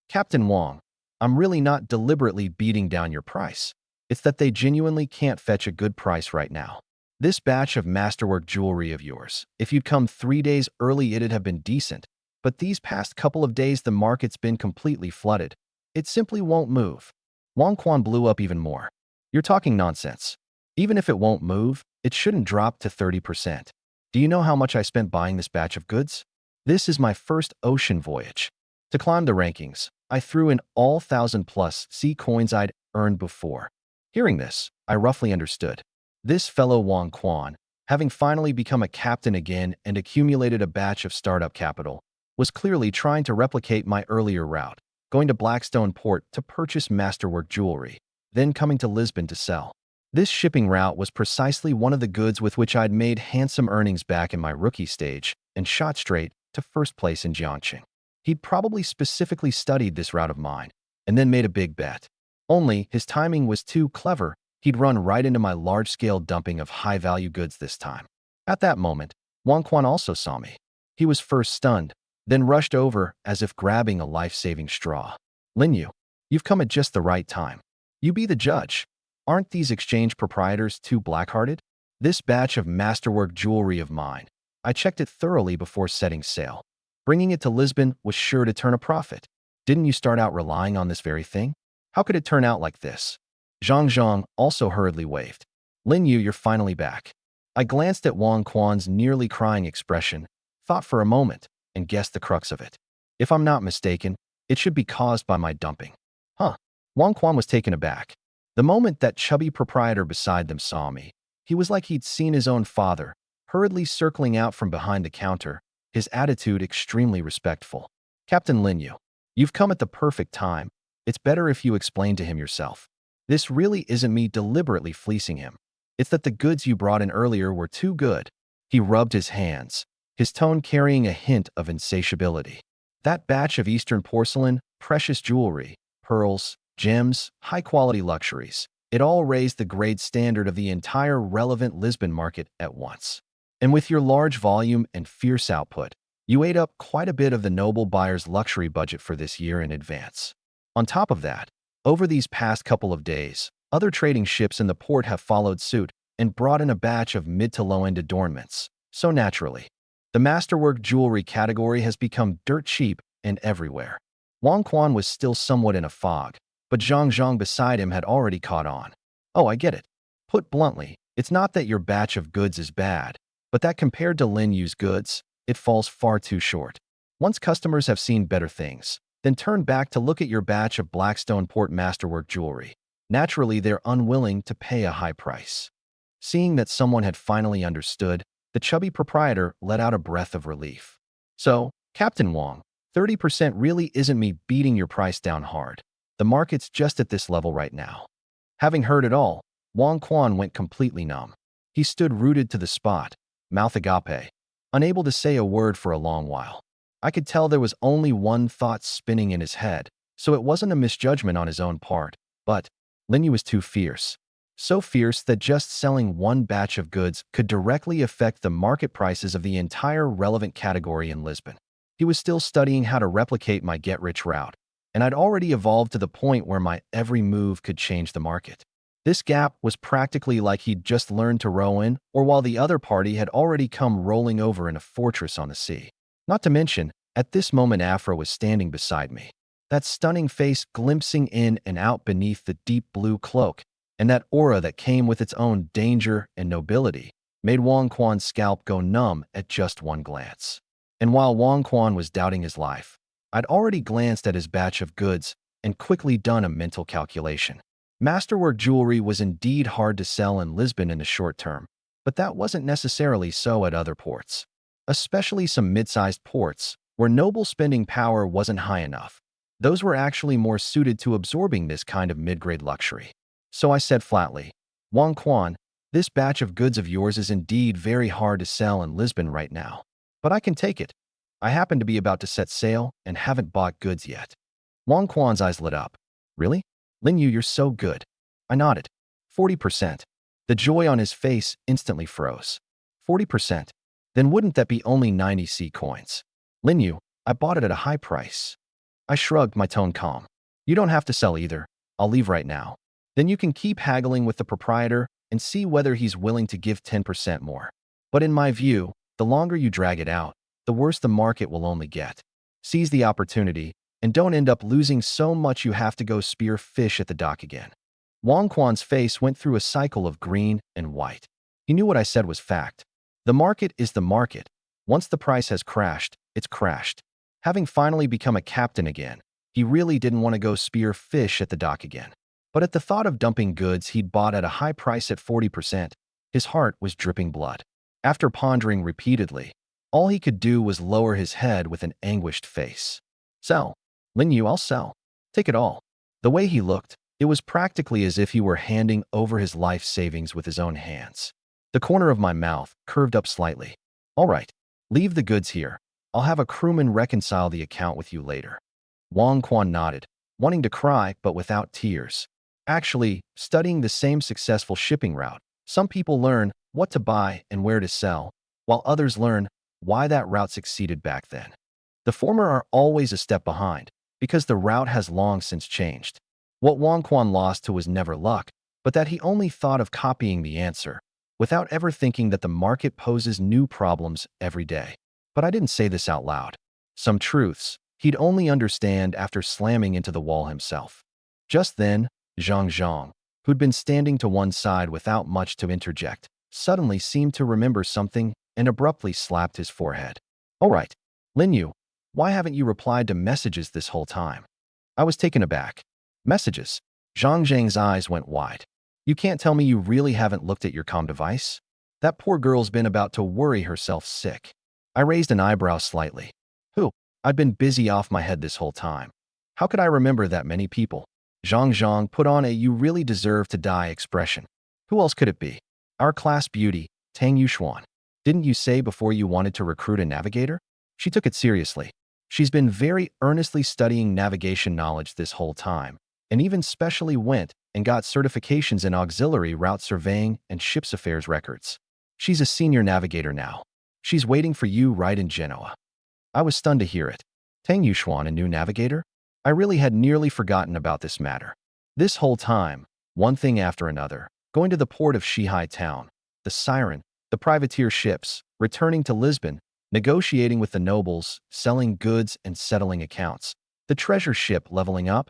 A: Captain Wang, I'm really not deliberately beating down your price. It's that they genuinely can't fetch a good price right now. This batch of masterwork jewelry of yours, if you'd come 3 days early it'd have been decent, but these past couple of days the market's been completely flooded. It simply won't move. Wang Quan blew up even more. You're talking nonsense. Even if it won't move, it shouldn't drop to 30%. Do you know how much I spent buying this batch of goods? This is my first ocean voyage. To climb the rankings, I threw in all 1,000+ C coins I'd earned before. Hearing this, I roughly understood. This fellow Wang Quan, having finally become a captain again and accumulated a batch of startup capital, was clearly trying to replicate my earlier route, going to Blackstone Port to purchase masterwork jewelry, then coming to Lisbon to sell. This shipping route was precisely one of the goods with which I'd made handsome earnings back in my rookie stage and shot straight to first place in Jiangqing. He'd probably specifically studied this route of mine and then made a big bet. Only his timing was too clever. He'd run right into my large-scale dumping of high-value goods this time. At that moment, Wang Quan also saw me. He was first stunned, then rushed over as if grabbing a life-saving straw. Lin Yu, you've come at just the right time. You be the judge. Aren't these exchange proprietors too black-hearted? This batch of masterwork jewelry of mine, I checked it thoroughly before setting sail. Bringing it to Lisbon was sure to turn a profit. Didn't you start out relying on this very thing? How could it turn out like this? Zhang Zhang also hurriedly waved. Lin Yu, you're finally back. I glanced at Wang Quan's nearly crying expression, thought for a moment, and guessed the crux of it. If I'm not mistaken, it should be caused by my dumping. Huh. Wang Quan was taken aback. The moment that chubby proprietor beside them saw me, he was like he'd seen his own father, hurriedly circling out from behind the counter, his attitude extremely respectful. Captain Lin Yu, you've come at the perfect time. It's better if you explain to him yourself. This really isn't me deliberately fleecing him. It's that the goods you brought in earlier were too good. He rubbed his hands, his tone carrying a hint of insatiability. That batch of Eastern porcelain, precious jewelry, pearls, gems, high-quality luxuries, it all raised the grade standard of the entire relevant Lisbon market at once. And with your large volume and fierce output, you ate up quite a bit of the noble buyer's luxury budget for this year in advance. On top of that, over these past couple of days, other trading ships in the port have followed suit and brought in a batch of mid to low-end adornments. So naturally, the masterwork jewelry category has become dirt cheap and everywhere. Wang Quan was still somewhat in a fog, but Zhang Zhang beside him had already caught on. Oh, I get it. Put bluntly, it's not that your batch of goods is bad, but that compared to Lin Yu's goods, it falls far too short. Once customers have seen better things, then turn back to look at your batch of Blackstone Port masterwork jewelry. Naturally, they're unwilling to pay a high price. Seeing that someone had finally understood, the chubby proprietor let out a breath of relief. So, Captain Wang, 30% really isn't me beating your price down hard. The market's just at this level right now. Having heard it all, Wang Quan went completely numb. He stood rooted to the spot, mouth agape, unable to say a word for a long while. I could tell there was only one thought spinning in his head, so it wasn't a misjudgment on his own part, but Lin Yu was too fierce. So fierce that just selling one batch of goods could directly affect the market prices of the entire relevant category in Lisbon. He was still studying how to replicate my get-rich route, and I'd already evolved to the point where my every move could change the market. This gap was practically like he'd just learned to row in, or while the other party had already come rolling over in a fortress on the sea. Not to mention, at this moment Afra was standing beside me. That stunning face glimpsing in and out beneath the deep blue cloak, and that aura that came with its own danger and nobility, made Wang Quan's scalp go numb at just one glance. And while Wang Quan was doubting his life, I'd already glanced at his batch of goods and quickly done a mental calculation. Masterwork jewelry was indeed hard to sell in Lisbon in the short term, but that wasn't necessarily so at other ports, especially some mid-sized ports where noble spending power wasn't high enough. Those were actually more suited to absorbing this kind of mid-grade luxury. So I said flatly, Wang Quan, this batch of goods of yours is indeed very hard to sell in Lisbon right now, but I can take it. I happen to be about to set sail and haven't bought goods yet. Wang Quan's eyes lit up. Really? Lin Yu, you're so good. I nodded. 40%. The joy on his face instantly froze. 40%? Then wouldn't that be only 90 C coins? Lin Yu, I bought it at a high price. I shrugged, my tone calm. You don't have to sell either. I'll leave right now. Then you can keep haggling with the proprietor and see whether he's willing to give 10% more. But in my view, the longer you drag it out, the worse the market will only get. Seize the opportunity, and don't end up losing so much you have to go spear fish at the dock again. Wang Quan's face went through a cycle of green and white. He knew what I said was fact. The market is the market. Once the price has crashed, it's crashed. Having finally become a captain again, he really didn't want to go spear fish at the dock again. But at the thought of dumping goods he'd bought at a high price at 40%, his heart was dripping blood. After pondering repeatedly, all he could do was lower his head with an anguished face. Sell. Lin Yu, I'll sell. Take it all. The way he looked, it was practically as if he were handing over his life savings with his own hands. The corner of my mouth curved up slightly. All right, leave the goods here. I'll have a crewman reconcile the account with you later. Wang Quan nodded, wanting to cry but without tears. Actually, studying the same successful shipping route, some people learn what to buy and where to sell, while others learn why that route succeeded back then. The former are always a step behind, because the route has long since changed. What Wang Quan lost to was never luck, but that he only thought of copying the answer, without ever thinking that the market poses new problems every day. But I didn't say this out loud. Some truths he'd only understand after slamming into the wall himself. Just then, Zhang, who'd been standing to one side without much to interject, suddenly seemed to remember something and abruptly slapped his forehead. All right, Lin Yu, why haven't you replied to messages this whole time? I was taken aback. Messages? Zhang's eyes went wide. You can't tell me you really haven't looked at your comm device? That poor girl's been about to worry herself sick. I raised an eyebrow slightly. Who? I'd been busy off my head this whole time. How could I remember that many people? Zhang put on a "you really deserve to die" expression. Who else could it be? Our class beauty, Tang Yuxuan. Didn't you say before you wanted to recruit a navigator? She took it seriously. She's been very earnestly studying navigation knowledge this whole time, and even specially went and got certifications in auxiliary route surveying and ships affairs records. She's a senior navigator now. She's waiting for you right in Genoa. I was stunned to hear it. Tang Yuxuan, a new navigator? I really had nearly forgotten about this matter. This whole time, one thing after another, going to the port of Shihai town, the Siren, the privateer ships, returning to Lisbon, negotiating with the nobles, selling goods and settling accounts, the treasure ship leveling up,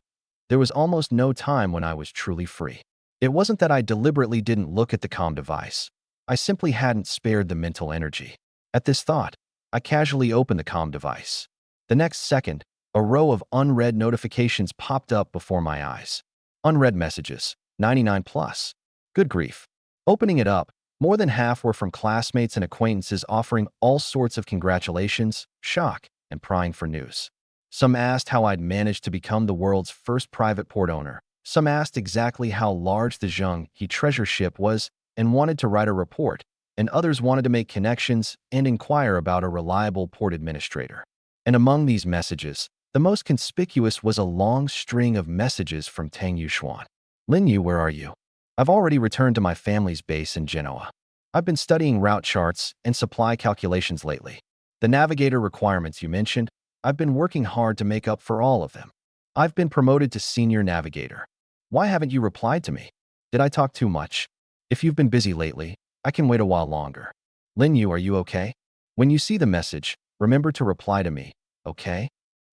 A: there was almost no time when I was truly free. It wasn't that I deliberately didn't look at the comm device. I simply hadn't spared the mental energy. At this thought, I casually opened the comm device. The next second, a row of unread notifications popped up before my eyes. Unread messages, 99 plus. Good grief. Opening it up, more than half were from classmates and acquaintances offering all sorts of congratulations, shock, and prying for news. Some asked how I'd managed to become the world's first private port owner. Some asked exactly how large the Zheng He treasure ship was and wanted to write a report, and others wanted to make connections and inquire about a reliable port administrator. And among these messages, the most conspicuous was a long string of messages from Tang Yuxuan. Lin Yu, where are you? I've already returned to my family's base in Genoa. I've been studying route charts and supply calculations lately. The navigator requirements you mentioned, I've been working hard to make up for all of them. I've been promoted to senior navigator. Why haven't you replied to me? Did I talk too much? If you've been busy lately, I can wait a while longer. Lin Yu, are you okay? When you see the message, remember to reply to me, okay?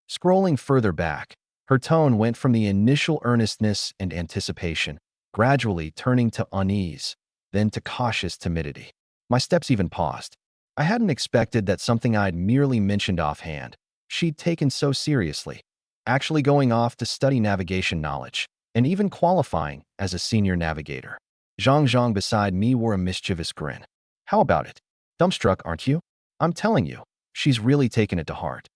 A: Scrolling further back, her tone went from the initial earnestness and anticipation, gradually turning to unease, then to cautious timidity. My steps even paused. I hadn't expected that something I'd merely mentioned offhand, she'd taken so seriously, actually going off to study navigation knowledge, and even qualifying as a senior navigator. Zhang Zhang beside me wore a mischievous grin. How about it? Dumbstruck, aren't you? I'm telling you, she's really taken it to heart.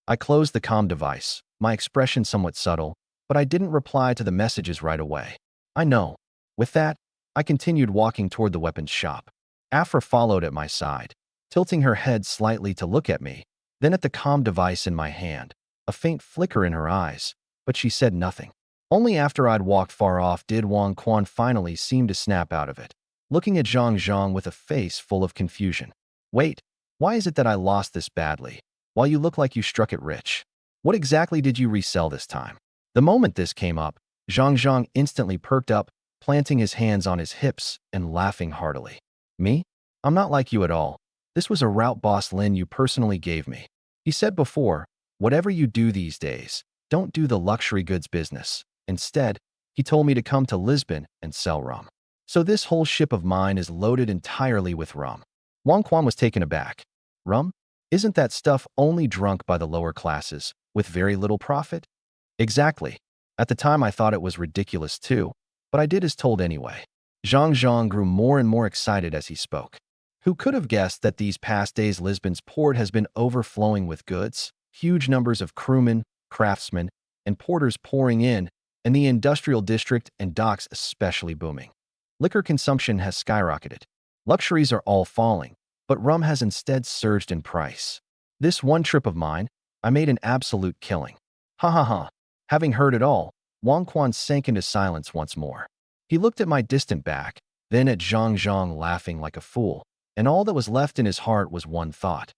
A: I closed the comm device, my expression somewhat subtle, but I didn't reply to the messages right away. I know. With that, I continued walking toward the weapons shop. Afra followed at my side, tilting her head slightly to look at me, then at the comm device in my hand, a faint flicker in her eyes, but she said nothing. Only after I'd walked far off did Wang Quan finally seem to snap out of it, looking at Zhang Zhang with a face full of confusion. Wait, why is it that I lost this badly, while you look like you struck it rich? What exactly did you resell this time? The moment this came up, Zhang Zhang instantly perked up, planting his hands on his hips and laughing heartily. Me? I'm not like you at all. This was a route boss Lin you personally gave me. He said before, whatever you do these days, don't do the luxury goods business. Instead, he told me to come to Lisbon and sell rum. So this whole ship of mine is loaded entirely with rum. Wang Quan was taken aback. Rum? Isn't that stuff only drunk by the lower classes, with very little profit? Exactly. At the time I thought it was ridiculous too, but I did as told anyway. Zhang Zhang grew more and more excited as he spoke. Who could have guessed that these past days Lisbon's port has been overflowing with goods, huge numbers of crewmen, craftsmen, and porters pouring in, and the industrial district and docks especially booming. Liquor consumption has skyrocketed. Luxuries are all falling, but rum has instead surged in price. This one trip of mine, I made an absolute killing. Ha ha ha. Having heard it all, Wang Quan sank into silence once more. He looked at my distant back, then at Zhang Zhang laughing like a fool, and all that was left in his heart was one thought.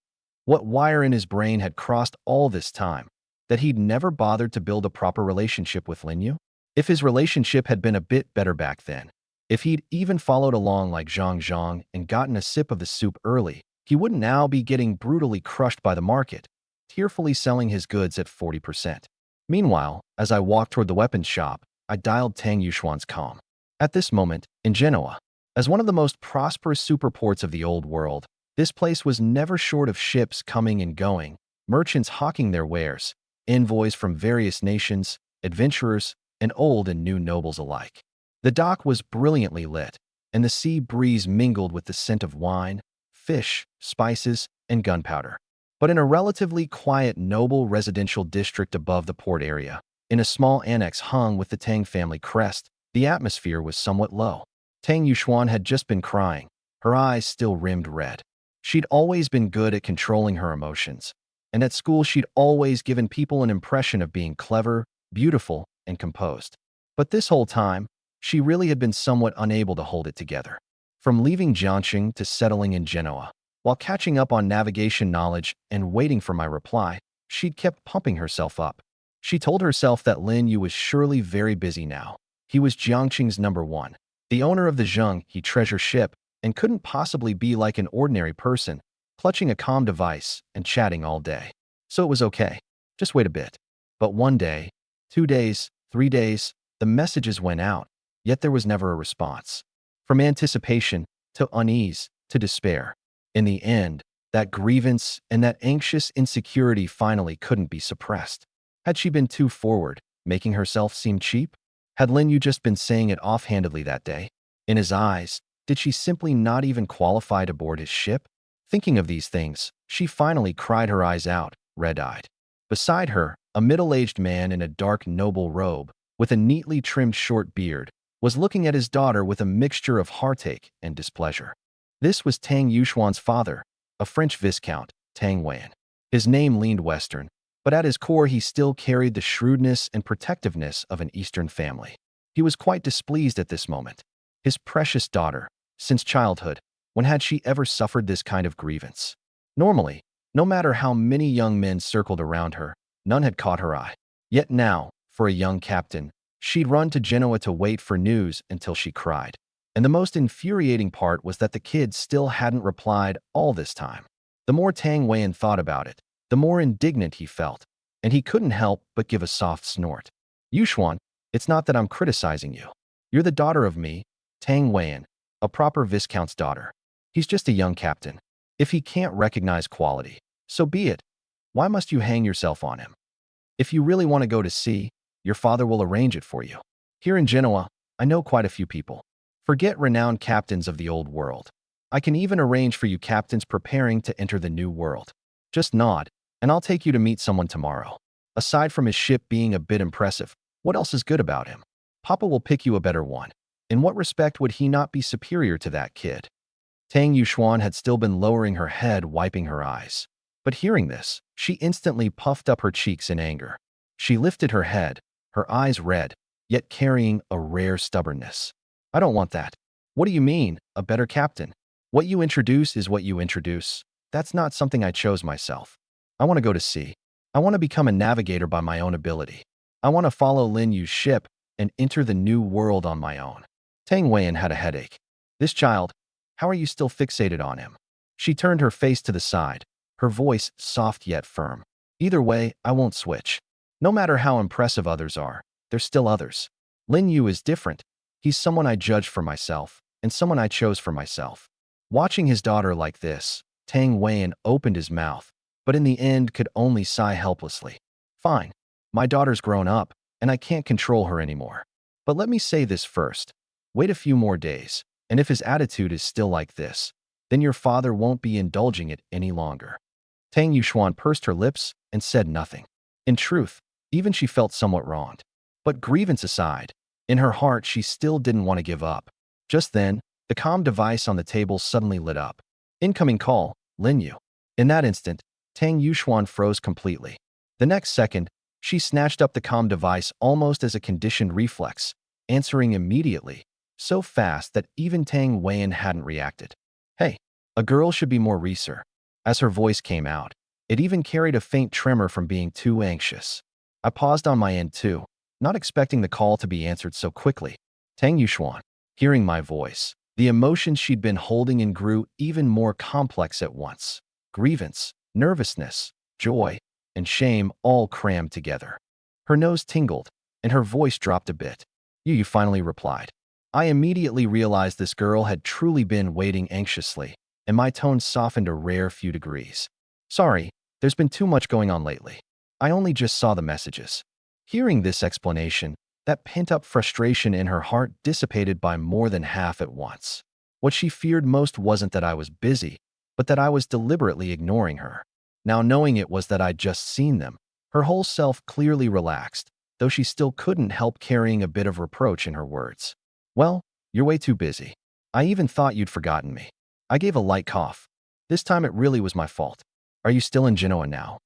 A: What wire in his brain had crossed all this time? That he'd never bothered to build a proper relationship with Lin Yu? If his relationship had been a bit better back then, if he'd even followed along like Zhang Zhang and gotten a sip of the soup early, he wouldn't now be getting brutally crushed by the market, tearfully selling his goods at 40%. Meanwhile, as I walked toward the weapons shop, I dialed Tang Yuxuan's comm. At this moment, in Genoa, as one of the most prosperous superports of the old world, this place was never short of ships coming and going, merchants hawking their wares, envoys from various nations, adventurers, and old and new nobles alike. The dock was brilliantly lit, and the sea breeze mingled with the scent of wine, fish, spices, and gunpowder. But in a relatively quiet noble residential district above the port area, in a small annex hung with the Tang family crest, the atmosphere was somewhat low. Tang Yuxuan had just been crying, her eyes still rimmed red. She'd always been good at controlling her emotions, and at school she'd always given people an impression of being clever, beautiful, and composed. But this whole time, she really had been somewhat unable to hold it together. From leaving Jiangxing to settling in Genoa, while catching up on navigation knowledge and waiting for my reply, she'd kept pumping herself up. She told herself that Lin Yu was surely very busy now. He was Jiangxing's #1, the owner of the Zheng He treasure ship, and couldn't possibly be like an ordinary person, clutching a comm device and chatting all day. So it was okay. Just wait a bit. But one day, 2 days, 3 days, the messages went out, yet there was never a response. From anticipation, to unease, to despair. In the end, that grievance and that anxious insecurity finally couldn't be suppressed. Had she been too forward, making herself seem cheap? Had Lin Yu just been saying it offhandedly that day? In his eyes, did she simply not even qualify to board his ship? Thinking of these things, she finally cried her eyes out, red-eyed. Beside her, a middle-aged man in a dark noble robe, with a neatly trimmed short beard, was looking at his daughter with a mixture of heartache and displeasure. This was Tang Yuxuan's father, a French viscount, Tang Wan. His name leaned Western, but at his core he still carried the shrewdness and protectiveness of an Eastern family. He was quite displeased at this moment. His precious daughter, since childhood, when had she ever suffered this kind of grievance? Normally, no matter how many young men circled around her, none had caught her eye. Yet now, for a young captain, she'd run to Genoa to wait for news until she cried. And the most infuriating part was that the kid still hadn't replied all this time. The more Tang Wan thought about it, the more indignant he felt, and he couldn't help but give a soft snort. Yuxuan, it's not that I'm criticizing you. You're the daughter of me, Tang Wan, a proper viscount's daughter. He's just a young captain. If he can't recognize quality, so be it. Why must you hang yourself on him? If you really want to go to sea, your father will arrange it for you. Here in Genoa, I know quite a few people. Forget renowned captains of the old world. I can even arrange for you captains preparing to enter the new world. Just nod, and I'll take you to meet someone tomorrow. Aside from his ship being a bit impressive, what else is good about him? Papa will pick you a better one. In what respect would he not be superior to that kid? Tang Yuxuan had still been lowering her head, wiping her eyes. But hearing this, she instantly puffed up her cheeks in anger. She lifted her head, her eyes red, yet carrying a rare stubbornness. I don't want that. What do you mean, a better captain? What you introduce is what you introduce. That's not something I chose myself. I want to go to sea. I want to become a navigator by my own ability. I want to follow Lin Yu's ship and enter the new world on my own. Tang Wan had a headache. This child, how are you still fixated on him? She turned her face to the side, her voice soft yet firm. Either way, I won't switch. No matter how impressive others are, they're still others. Lin Yu is different. He's someone I judged for myself, and someone I chose for myself. Watching his daughter like this, Tang Wan opened his mouth, but in the end could only sigh helplessly. Fine. My daughter's grown up, and I can't control her anymore. But let me say this first. Wait a few more days, and if his attitude is still like this, then your father won't be indulging it any longer. Tang Yuxuan pursed her lips and said nothing. In truth, even she felt somewhat wronged. But grievance aside, in her heart she still didn't want to give up. Just then, the comm device on the table suddenly lit up. Incoming call, Lin Yu. In that instant, Tang Yuxuan froze completely. The next second, she snatched up the comm device almost as a conditioned reflex, answering immediately, so fast that even Tang Wan hadn't reacted. Hey, a girl should be more reser. As her voice came out, it even carried a faint tremor from being too anxious. I paused on my end too, not expecting the call to be answered so quickly. Tang Yuxuan, hearing my voice, the emotions she'd been holding in grew even more complex at once. Grievance, nervousness, joy, and shame all crammed together. Her nose tingled, and her voice dropped a bit. You finally replied. I immediately realized this girl had truly been waiting anxiously, and my tone softened a rare few degrees. Sorry, there's been too much going on lately. I only just saw the messages. Hearing this explanation, that pent-up frustration in her heart dissipated by more than half at once. What she feared most wasn't that I was busy, but that I was deliberately ignoring her. Now knowing it was that I'd just seen them, her whole self clearly relaxed, though she still couldn't help carrying a bit of reproach in her words. Well, you're way too busy. I even thought you'd forgotten me. I gave a light cough. This time it really was my fault. Are you still in Genoa now?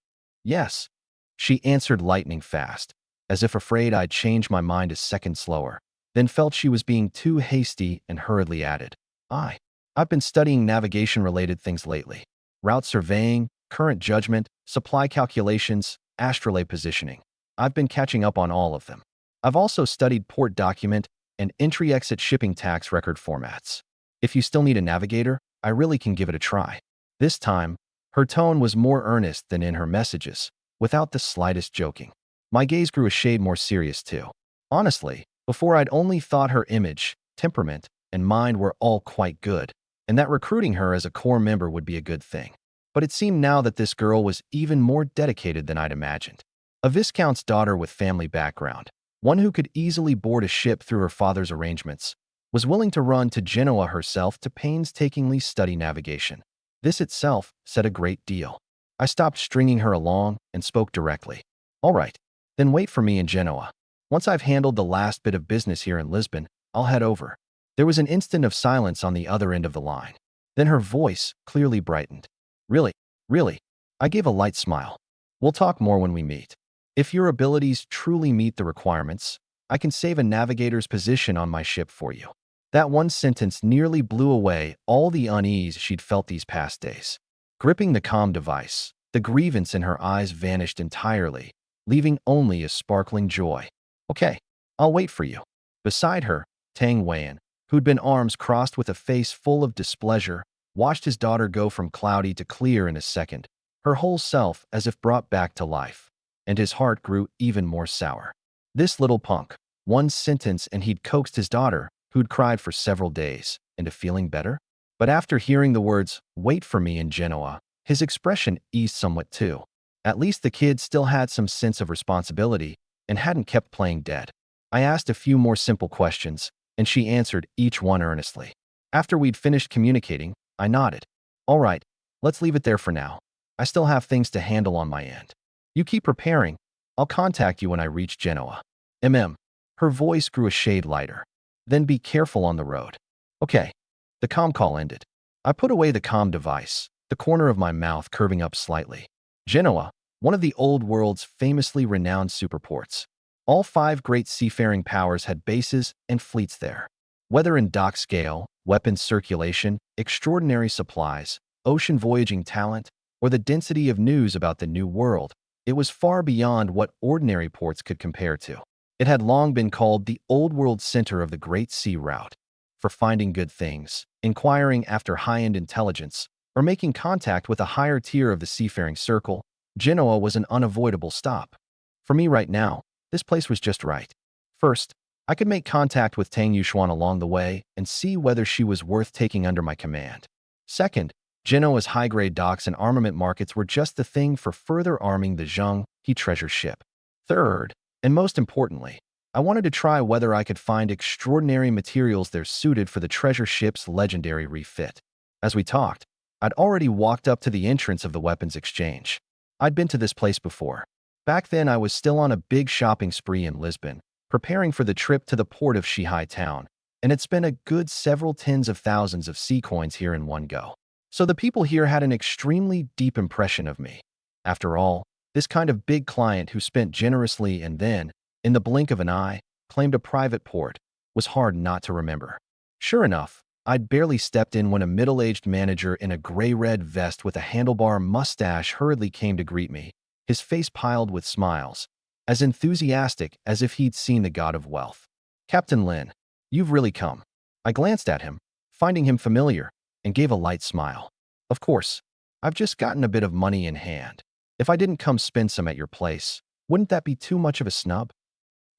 A: Yes. She answered lightning fast, as if afraid I'd change my mind a second slower, then felt she was being too hasty and hurriedly added. I've been studying navigation-related things lately. Route surveying, current judgment, supply calculations, astrolabe positioning. I've been catching up on all of them. I've also studied port document and entry-exit shipping tax record formats. If you still need a navigator, I really can give it a try. This time, her tone was more earnest than in her messages, without the slightest joking. My gaze grew a shade more serious too. Honestly, before I'd only thought her image, temperament, and mind were all quite good, and that recruiting her as a core member would be a good thing. But it seemed now that this girl was even more dedicated than I'd imagined. A viscount's daughter with family background, one who could easily board a ship through her father's arrangements, was willing to run to Genoa herself to painstakingly study navigation. This itself said a great deal. I stopped stringing her along and spoke directly. All right, then wait for me in Genoa. Once I've handled the last bit of business here in Lisbon, I'll head over." There was an instant of silence on the other end of the line. Then her voice clearly brightened. "Really? Really?" I gave a light smile. "We'll talk more when we meet. If your abilities truly meet the requirements, I can save a navigator's position on my ship for you." That one sentence nearly blew away all the unease she'd felt these past days. Gripping the comm device, the grievance in her eyes vanished entirely, leaving only a sparkling joy. "Okay, I'll wait for you." Beside her, Tang Weian, who'd been arms crossed with a face full of displeasure, watched his daughter go from cloudy to clear in a second, her whole self as if brought back to life, and his heart grew even more sour. This little punk, one sentence and he'd coaxed his daughter, who'd cried for several days, into feeling better? But after hearing the words, "wait for me" in Genoa, his expression eased somewhat too. At least the kid still had some sense of responsibility and hadn't kept playing dead. I asked a few more simple questions, and she answered each one earnestly. After we'd finished communicating, I nodded. "All right, let's leave it there for now. I still have things to handle on my end. You keep preparing. I'll contact you when I reach Genoa." Her voice grew a shade lighter. "Then be careful on the road." "Okay." The comm call ended. I put away the comm device, the corner of my mouth curving up slightly. Genoa, one of the old world's famously renowned superports. All 5 great seafaring powers had bases and fleets there. Whether in dock scale, weapons circulation, extraordinary supplies, ocean voyaging talent, or the density of news about the New World, it was far beyond what ordinary ports could compare to. It had long been called the Old World Center of the Great Sea Route. For finding good things, inquiring after high-end intelligence, or making contact with a higher tier of the seafaring circle, Genoa was an unavoidable stop. For me right now, this place was just right. First, I could make contact with Tang Yuxuan along the way and see whether she was worth taking under my command. Second, Genoa's high-grade docks and armament markets were just the thing for further arming the Zheng He treasure ship. Third, and most importantly, I wanted to try whether I could find extraordinary materials there suited for the treasure ship's legendary refit. As we talked, I'd already walked up to the entrance of the weapons exchange. I'd been to this place before. Back then, I was still on a big shopping spree in Lisbon, preparing for the trip to the port of Shihai town, and had spent a good several tens of thousands of sea coins here in one go. So the people here had an extremely deep impression of me. After all, this kind of big client who spent generously and then, in the blink of an eye, claimed a private port, was hard not to remember. Sure enough, I'd barely stepped in when a middle-aged manager in a gray-red vest with a handlebar mustache hurriedly came to greet me, his face piled with smiles, as enthusiastic as if he'd seen the god of wealth. "Captain Lin, you've really come." I glanced at him, finding him familiar, and gave a light smile. "Of course, I've just gotten a bit of money in hand. If I didn't come spend some at your place, wouldn't that be too much of a snub?"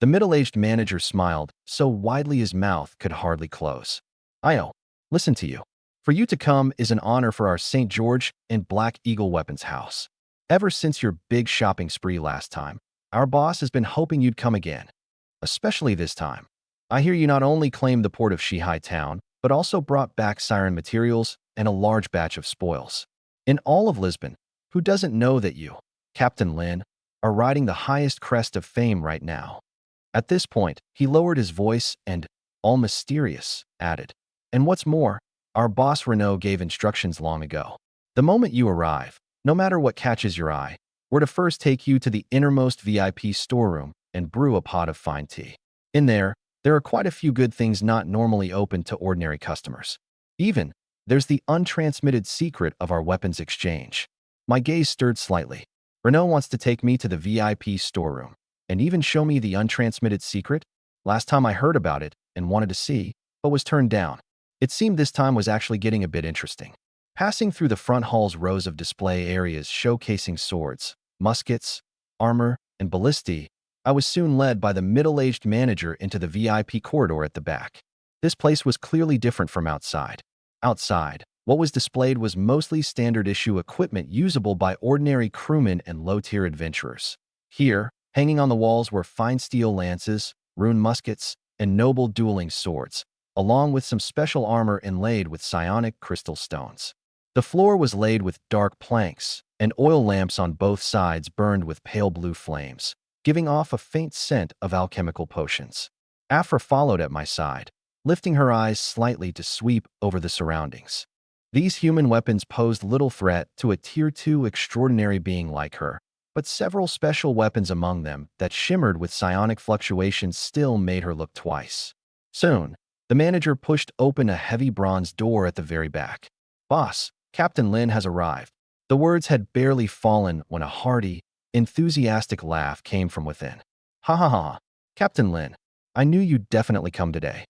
A: The middle-aged manager smiled so widely his mouth could hardly close. "Io, listen to you. For you to come is an honor for our St. George and Black Eagle Weapons House. Ever since your big shopping spree last time, our boss has been hoping you'd come again. Especially this time. I hear you not only claimed the port of Shihai town, but also brought back siren materials and a large batch of spoils. In all of Lisbon, who doesn't know that you, Captain Lin, are riding the highest crest of fame right now?" At this point, he lowered his voice and, all mysterious, added, "And what's more, our boss Renault gave instructions long ago. The moment you arrive, no matter what catches your eye, we're to first take you to the innermost VIP storeroom and brew a pot of fine tea. In there are quite a few good things not normally open to ordinary customers. Even, there's the untransmitted secret of our weapons exchange." My gaze stirred slightly. Renault wants to take me to the VIP storeroom and even show me the untransmitted secret? Last time I heard about it and wanted to see, but was turned down. It seemed this time was actually getting a bit interesting. Passing through the front hall's rows of display areas showcasing swords, muskets, armor, and ballistae, I was soon led by the middle-aged manager into the VIP corridor at the back. This place was clearly different from outside. Outside, what was displayed was mostly standard-issue equipment usable by ordinary crewmen and low-tier adventurers. Here, hanging on the walls were fine steel lances, rune muskets, and noble dueling swords, along with some special armor inlaid with psionic crystal stones. The floor was laid with dark planks, and oil lamps on both sides burned with pale blue flames. giving off a faint scent of alchemical potions. Afra followed at my side, lifting her eyes slightly to sweep over the surroundings. These human weapons posed little threat to a Tier 2 extraordinary being like her, but several special weapons among them that shimmered with psionic fluctuations still made her look twice. Soon, the manager pushed open a heavy bronze door at the very back. "Boss, Captain Lin has arrived." The words had barely fallen when a hearty, enthusiastic laugh came from within. "Ha ha ha, Captain Lin, I knew you'd definitely come today."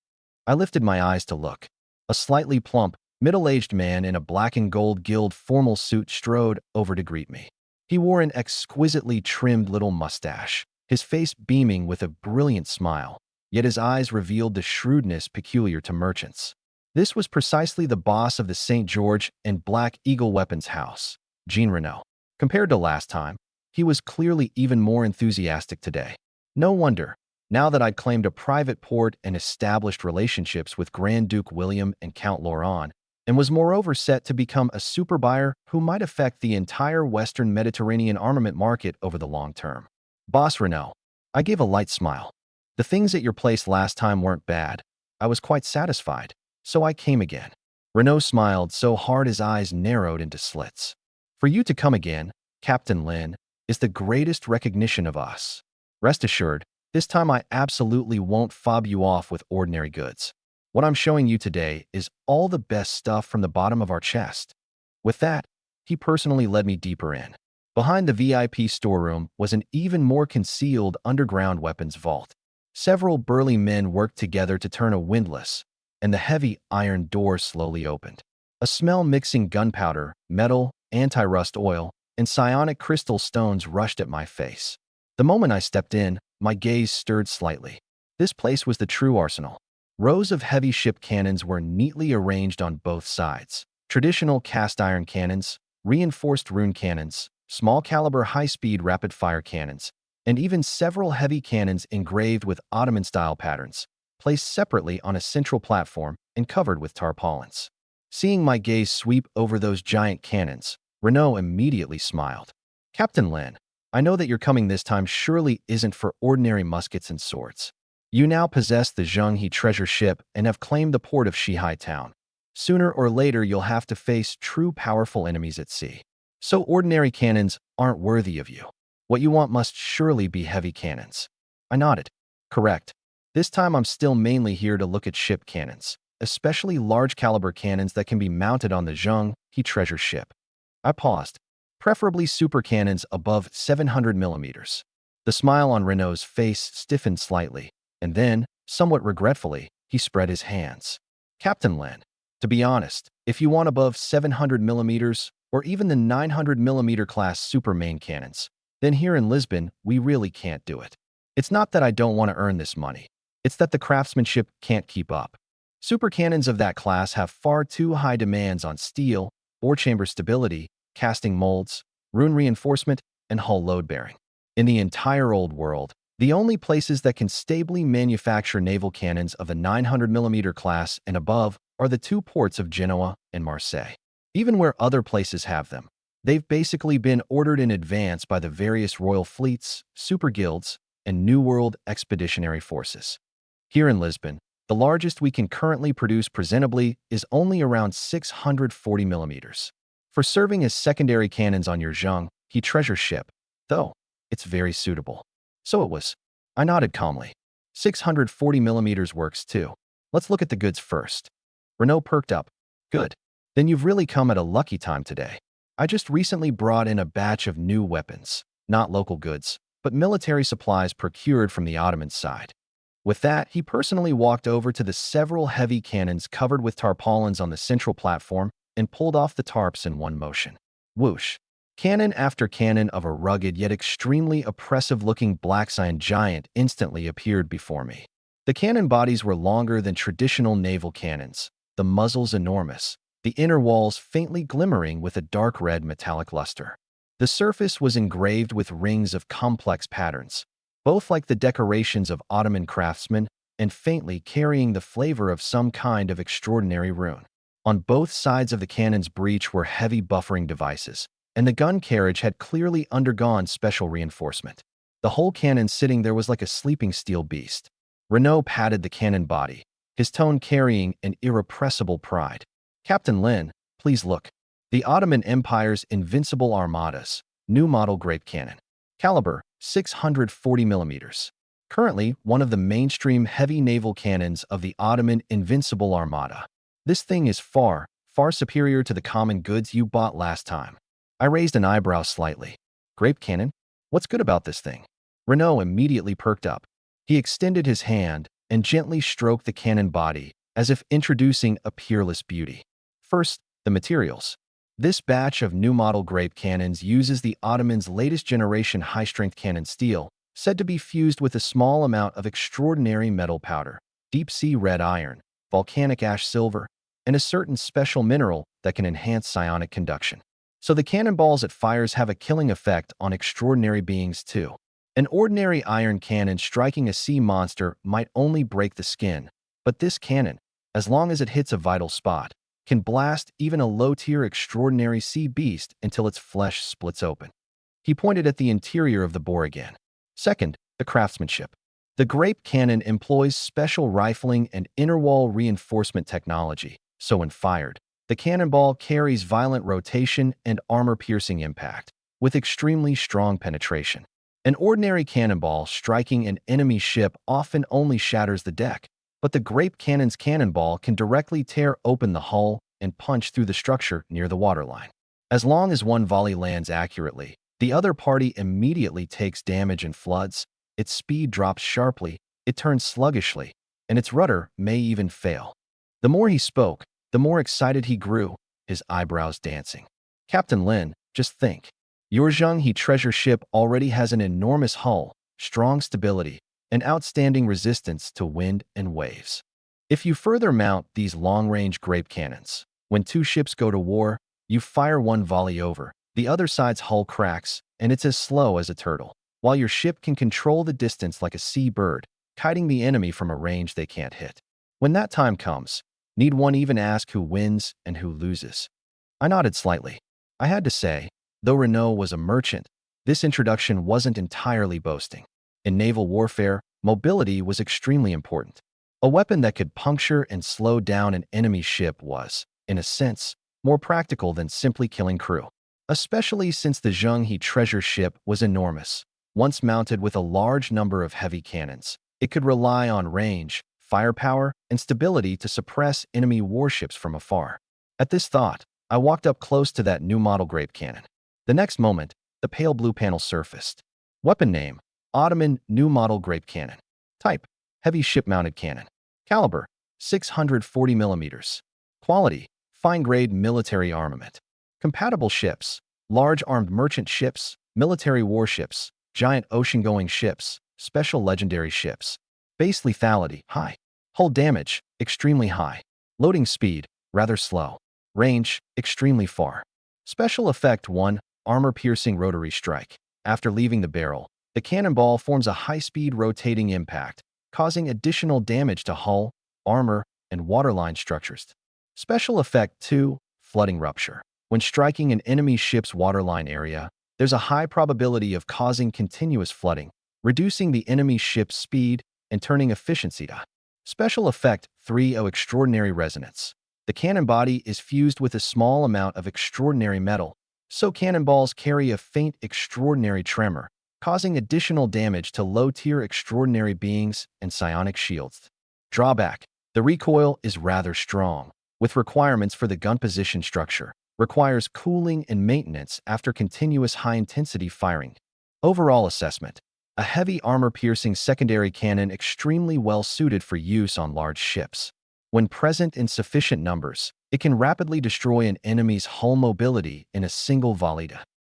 A: I lifted my eyes to look. A slightly plump, middle-aged man in a black and gold guild formal suit strode over to greet me. He wore an exquisitely trimmed little mustache, his face beaming with a brilliant smile, yet his eyes revealed the shrewdness peculiar to merchants. This was precisely the boss of the St. George and Black Eagle Weapons House, Jean Renault. Compared to last time, he was clearly even more enthusiastic today. No wonder, now that I'd claimed a private port and established relationships with Grand Duke William and Count Laurent, and was moreover set to become a super buyer who might affect the entire Western Mediterranean armament market over the long term. "Boss Renault," I gave a light smile. "The things at your place last time weren't bad. I was quite satisfied, so I came again." Renault smiled so hard his eyes narrowed into slits. "For you to come again, Captain Lin, is the greatest recognition of us. Rest assured, this time I absolutely won't fob you off with ordinary goods. What I'm showing you today is all the best stuff from the bottom of our chest." With that, he personally led me deeper in. Behind the VIP storeroom was an even more concealed underground weapons vault. Several burly men worked together to turn a windlass, and the heavy iron door slowly opened. A smell mixing gunpowder, metal, anti-rust oil, and psionic crystal stones rushed at my face. The moment I stepped in, my gaze stirred slightly. This place was the true arsenal. Rows of heavy ship cannons were neatly arranged on both sides. Traditional cast-iron cannons, reinforced rune cannons, small-caliber high-speed rapid-fire cannons, and even several heavy cannons engraved with Ottoman-style patterns, placed separately on a central platform and covered with tarpaulins. Seeing my gaze sweep over those giant cannons, Renault immediately smiled. "Captain Lin, I know that your coming this time surely isn't for ordinary muskets and swords. You now possess the Zhenghe treasure ship and have claimed the port of Shihai town. Sooner or later, you'll have to face true powerful enemies at sea. So ordinary cannons aren't worthy of you. What you want must surely be heavy cannons." I nodded. "Correct. This time I'm still mainly here to look at ship cannons, especially large-caliber cannons that can be mounted on the Zhenghe treasure ship." I paused. "Preferably super cannons above 700 millimeters. The smile on Renault's face stiffened slightly, and then, somewhat regretfully, he spread his hands. "Captain Lin, to be honest, if you want above 700 millimeters or even the 900 millimeter class super main cannons, then here in Lisbon, we really can't do it. It's not that I don't want to earn this money. It's that the craftsmanship can't keep up. Super cannons of that class have far too high demands on steel, bore chamber stability, casting molds, rune reinforcement, and hull load-bearing. In the entire old world, the only places that can stably manufacture naval cannons of the 900mm class and above are the two ports of Genoa and Marseille. Even where other places have them, they've basically been ordered in advance by the various royal fleets, super guilds, and New World expeditionary forces. Here in Lisbon, the largest we can currently produce presentably is only around 640 millimeters. For serving as secondary cannons on your Zhenghe treasure ship, though, it's very suitable." "So it was." I nodded calmly. 640 millimeters works too. Let's look at the goods first." Renault perked up. "Good. Then you've really come at a lucky time today. I just recently brought in a batch of new weapons, not local goods, but military supplies procured from the Ottoman side." With that, he personally walked over to the several heavy cannons covered with tarpaulins on the central platform and pulled off the tarps in one motion. Whoosh! Cannon after cannon of a rugged yet extremely oppressive-looking black cyan giant instantly appeared before me. The cannon bodies were longer than traditional naval cannons, the muzzles enormous, the inner walls faintly glimmering with a dark red metallic luster. The surface was engraved with rings of complex patterns, both like the decorations of Ottoman craftsmen and faintly carrying the flavor of some kind of extraordinary rune. On both sides of the cannon's breech were heavy buffering devices, and the gun carriage had clearly undergone special reinforcement. The whole cannon sitting there was like a sleeping steel beast. Renault patted the cannon body, his tone carrying an irrepressible pride. Captain Lin, please look. The Ottoman Empire's invincible armadas, new model grape cannon. Caliber, 640 millimeters. Currently, one of the mainstream heavy naval cannons of the Ottoman Invincible Armada. This thing is far, far superior to the common goods you bought last time. I raised an eyebrow slightly. Grape cannon? What's good about this thing? Renault immediately perked up. He extended his hand and gently stroked the cannon body, as if introducing a peerless beauty. First, the materials. This batch of new model grape cannons uses the Ottoman's latest generation high-strength cannon steel, said to be fused with a small amount of extraordinary metal powder, deep-sea red iron, volcanic ash silver, and a certain special mineral that can enhance psionic conduction. So the cannonballs it fires have a killing effect on extraordinary beings too. An ordinary iron cannon striking a sea monster might only break the skin, but this cannon, as long as it hits a vital spot, can blast even a low-tier extraordinary sea beast until its flesh splits open. He pointed at the interior of the bore again. Second, the craftsmanship. The grape cannon employs special rifling and inner wall reinforcement technology, so when fired, the cannonball carries violent rotation and armor-piercing impact, with extremely strong penetration. An ordinary cannonball striking an enemy ship often only shatters the deck, but the grape cannon's cannonball can directly tear open the hull and punch through the structure near the waterline. As long as one volley lands accurately, the other party immediately takes damage and floods, its speed drops sharply, it turns sluggishly, and its rudder may even fail. The more he spoke, the more excited he grew, his eyebrows dancing. Captain Lin, just think. Your Zhenghe treasure ship already has an enormous hull, strong stability, and outstanding resistance to wind and waves. If you further mount these long-range grape cannons, when two ships go to war, you fire one volley over, the other side's hull cracks, and it's as slow as a turtle, while your ship can control the distance like a sea bird, kiting the enemy from a range they can't hit. When that time comes, need one even ask who wins and who loses? I nodded slightly. I had to say, though Renault was a merchant, this introduction wasn't entirely boasting. In naval warfare, mobility was extremely important. A weapon that could puncture and slow down an enemy ship was, in a sense, more practical than simply killing crew. Especially since the Zhenghe treasure ship was enormous. Once mounted with a large number of heavy cannons, it could rely on range, firepower, and stability to suppress enemy warships from afar. At this thought, I walked up close to that new model grape cannon. The next moment, the pale blue panel surfaced. Weapon name, Ottoman New Model Grape Cannon. Type, heavy ship-mounted cannon. Caliber, 640 millimeters. Quality, fine-grade military armament. Compatible ships, large armed merchant ships, military warships, giant ocean-going ships, special legendary ships. Base lethality, high. Hull damage, extremely high. Loading speed, rather slow. Range, extremely far. Special effect 1, armor-piercing rotary strike. After leaving the barrel, the cannonball forms a high-speed rotating impact, causing additional damage to hull, armor, and waterline structures. Special effect 2, flooding rupture. When striking an enemy ship's waterline area, there's a high probability of causing continuous flooding, reducing the enemy ship's speed and turning efficiency to. Special effect 3O extraordinary resonance. The cannon body is fused with a small amount of extraordinary metal, so cannonballs carry a faint extraordinary tremor, causing additional damage to low-tier extraordinary beings and psionic shields. Drawback: the recoil is rather strong, with requirements for the gun position structure, requires cooling and maintenance after continuous high-intensity firing. Overall assessment: a heavy armor-piercing secondary cannon extremely well-suited for use on large ships. When present in sufficient numbers, it can rapidly destroy an enemy's hull mobility in a single volley.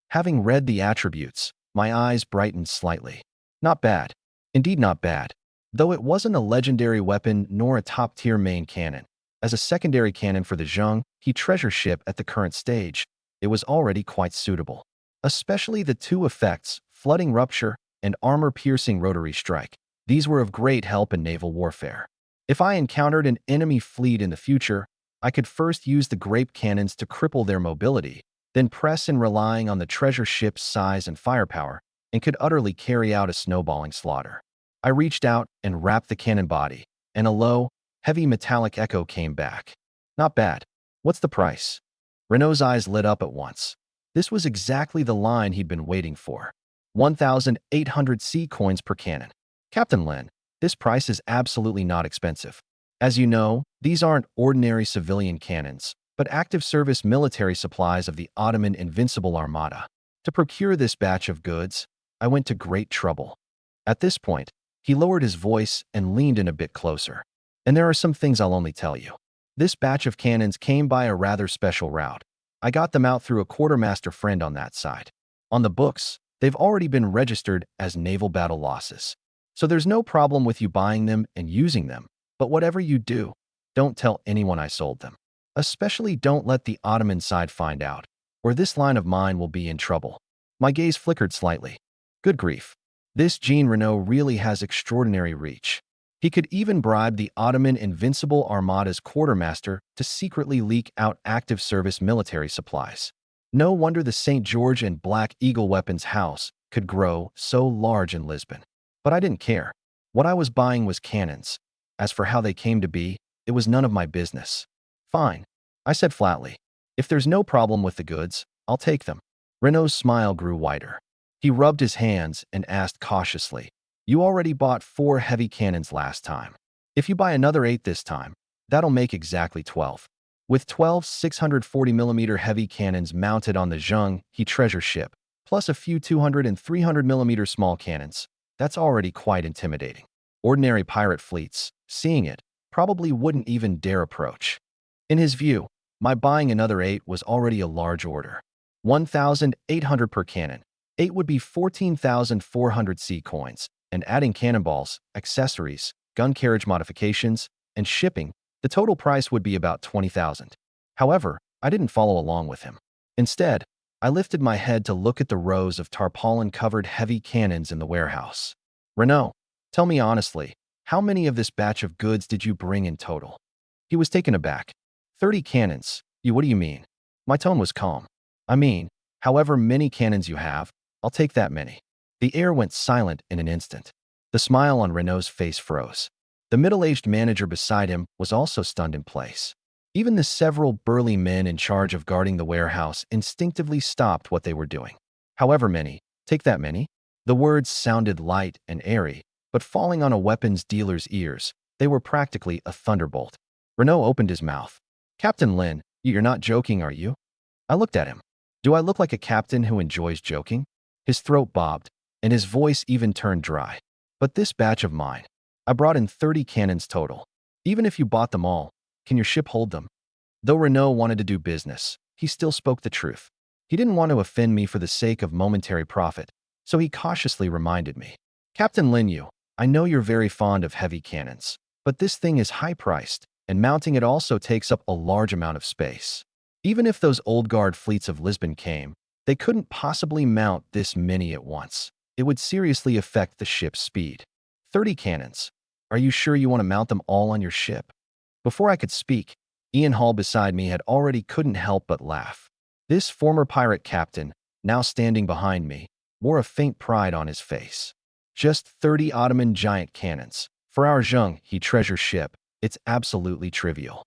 A: Having read the attributes, my eyes brightened slightly. Not bad. Indeed not bad. Though it wasn't a legendary weapon nor a top-tier main cannon. As a secondary cannon for the Zhenghe treasure ship at the current stage, it was already quite suitable. Especially the two effects, flooding rupture and armor-piercing rotary strike. These were of great help in naval warfare. If I encountered an enemy fleet in the future, I could first use the grape cannons to cripple their mobility, then press in relying on the treasure ship's size and firepower and could utterly carry out a snowballing slaughter. I reached out and wrapped the cannon body, and a low, heavy metallic echo came back. Not bad. What's the price? Renault's eyes lit up at once. This was exactly the line he'd been waiting for. 1,800 C coins per cannon. Captain Lin, this price is absolutely not expensive. As you know, these aren't ordinary civilian cannons, but active service military supplies of the Ottoman Invincible Armada. To procure this batch of goods, I went to great trouble. At this point, he lowered his voice and leaned in a bit closer. And there are some things I'll only tell you. This batch of cannons came by a rather special route. I got them out through a quartermaster friend on that side. On the books, they've already been registered as naval battle losses. So there's no problem with you buying them and using them. But whatever you do, don't tell anyone I sold them. Especially don't let the Ottoman side find out, or this line of mine will be in trouble. My gaze flickered slightly. Good grief. This Jean Renault really has extraordinary reach. He could even bribe the Ottoman Invincible Armada's quartermaster to secretly leak out active service military supplies. No wonder the St. George and Black Eagle weapons house could grow so large in Lisbon. But I didn't care. What I was buying was cannons. As for how they came to be, it was none of my business. Fine, I said flatly. If there's no problem with the goods, I'll take them. Renault's smile grew wider. He rubbed his hands and asked cautiously, You already bought 4 heavy cannons last time. If you buy another 8 this time, that'll make exactly 12. With 12 640mm heavy cannons mounted on the Zheng He treasure ship, plus a few 200 and 300mm small cannons, that's already quite intimidating. Ordinary pirate fleets, seeing it, probably wouldn't even dare approach. In his view, my buying another 8 was already a large order. 1,800 per cannon. 8 would be 14,400 C coins, and adding cannonballs, accessories, gun carriage modifications, and shipping, the total price would be about 20,000. However, I didn't follow along with him. Instead, I lifted my head to look at the rows of tarpaulin-covered heavy cannons in the warehouse. Renault, tell me honestly, how many of this batch of goods did you bring in total? He was taken aback. 30 cannons. What do you mean? My tone was calm. I mean, however many cannons you have, I'll take that many. The air went silent in an instant. The smile on Renault's face froze. The middle-aged manager beside him was also stunned in place. Even the several burly men in charge of guarding the warehouse instinctively stopped what they were doing. However many, take that many? The words sounded light and airy, but falling on a weapons dealer's ears, they were practically a thunderbolt. Renault opened his mouth. Captain Lin, you're not joking, are you? I looked at him. Do I look like a captain who enjoys joking? His throat bobbed, and his voice even turned dry. But this batch of mine, I brought in 30 cannons total. Even if you bought them all, can your ship hold them? Though Renault wanted to do business, he still spoke the truth. He didn't want to offend me for the sake of momentary profit, so he cautiously reminded me. Captain Lin, I know you're very fond of heavy cannons, but this thing is high-priced, and mounting it also takes up a large amount of space. Even if those old guard fleets of Lisbon came, they couldn't possibly mount this many at once. It would seriously affect the ship's speed. 30 cannons. Are you sure you want to mount them all on your ship? Before I could speak, Ian Hall beside me had already couldn't help but laugh. This former pirate captain, now standing behind me, wore a faint pride on his face. Just 30 Ottoman giant cannons. For our Zheng He treasure ship, it's absolutely trivial.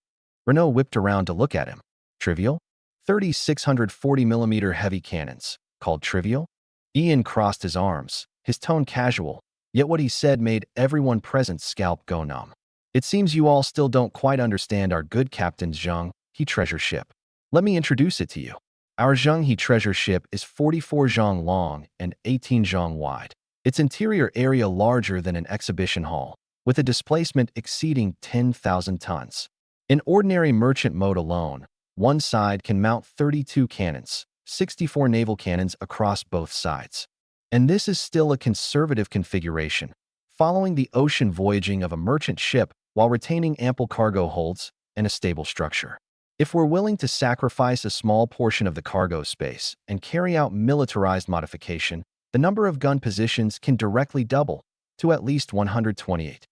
A: Renault whipped around to look at him. Trivial? 30 640mm heavy cannons. Called trivial? Ian crossed his arms, his tone casual, yet what he said made everyone present's scalp go numb. It seems you all still don't quite understand our good captain's Zheng He treasure ship. Let me introduce it to you. Our Zheng He treasure ship is 44 zhang long and 18 zhang wide. Its interior area larger than an exhibition hall, with a displacement exceeding 10,000 tons. In ordinary merchant mode alone, one side can mount 32 cannons, 64 naval cannons across both sides. And this is still a conservative configuration, following the ocean voyaging of a merchant ship while retaining ample cargo holds and a stable structure. If we're willing to sacrifice a small portion of the cargo space and carry out militarized modification, the number of gun positions can directly double to at least 128.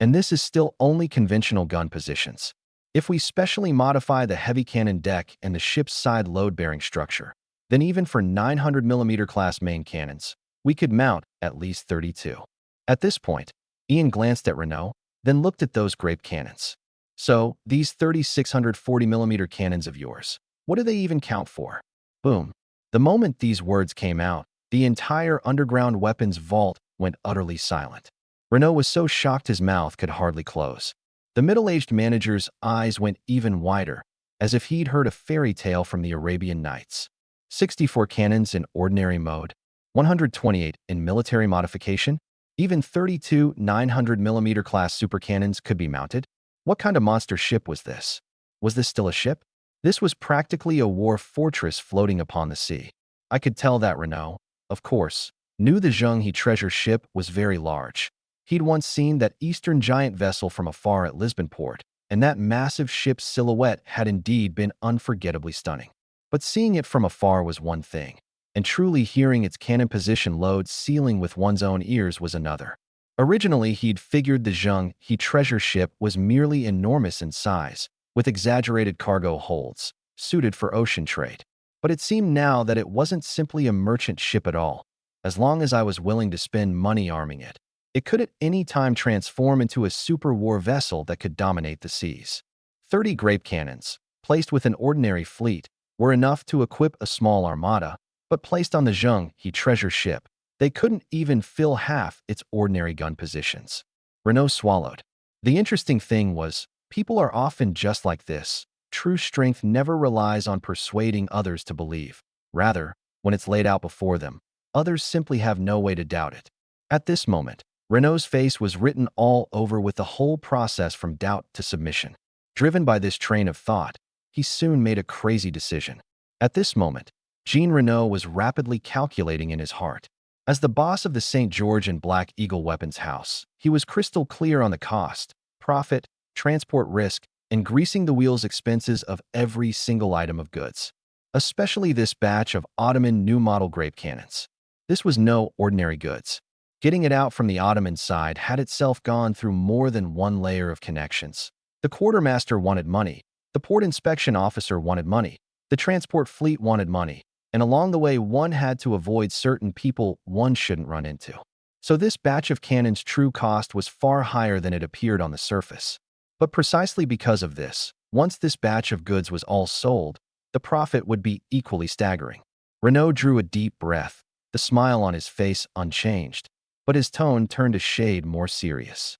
A: And this is still only conventional gun positions. If we specially modify the heavy cannon deck and the ship's side load-bearing structure, then even for 900mm class main cannons, We could mount at least 32. At this point, Ian glanced at Renault, then looked at those grape cannons. So, these 3640mm cannons of yours, what do they even count for? Boom. The moment these words came out, the entire underground weapons vault went utterly silent. Renault was so shocked his mouth could hardly close. The middle-aged manager's eyes went even wider, as if he'd heard a fairy tale from the Arabian Nights. 64 cannons in ordinary mode, 128 in military modification, even 32 900mm class supercannons could be mounted. What kind of monster ship was this? Was this still a ship? This was practically a war fortress floating upon the sea. I could tell that Renault, of course, knew the Zhenghe treasure ship was very large. He'd once seen that eastern giant vessel from afar at Lisbon port, and that massive ship's silhouette had indeed been unforgettably stunning. But seeing it from afar was one thing, and truly hearing its cannon position load sealing with one's own ears was another. Originally, he'd figured the Zhenghe treasure ship was merely enormous in size, with exaggerated cargo holds, suited for ocean trade. But it seemed now that it wasn't simply a merchant ship at all. As long as I was willing to spend money arming it, it could at any time transform into a super war vessel that could dominate the seas. 30 grape cannons, placed with an ordinary fleet, were enough to equip a small armada, but placed on the Zhenghe treasure ship, they couldn't even fill half its ordinary gun positions. Renault swallowed. The interesting thing was, people are often just like this. True strength never relies on persuading others to believe. Rather, when it's laid out before them, others simply have no way to doubt it. At this moment, Renault's face was written all over with the whole process from doubt to submission. Driven by this train of thought, he soon made a crazy decision. At this moment, Jean Renault was rapidly calculating in his heart. As the boss of the St. George and Black Eagle Weapons House, he was crystal clear on the cost, profit, transport risk, and greasing the wheels expenses of every single item of goods, especially this batch of Ottoman new model grape cannons. This was no ordinary goods. Getting it out from the Ottoman side had itself gone through more than one layer of connections. The quartermaster wanted money, the port inspection officer wanted money, the transport fleet wanted money, and along the way one had to avoid certain people one shouldn't run into. So this batch of cannons' true cost was far higher than it appeared on the surface. But precisely because of this, once this batch of goods was all sold, the profit would be equally staggering. Renault drew a deep breath, the smile on his face unchanged, but his tone turned a shade more serious.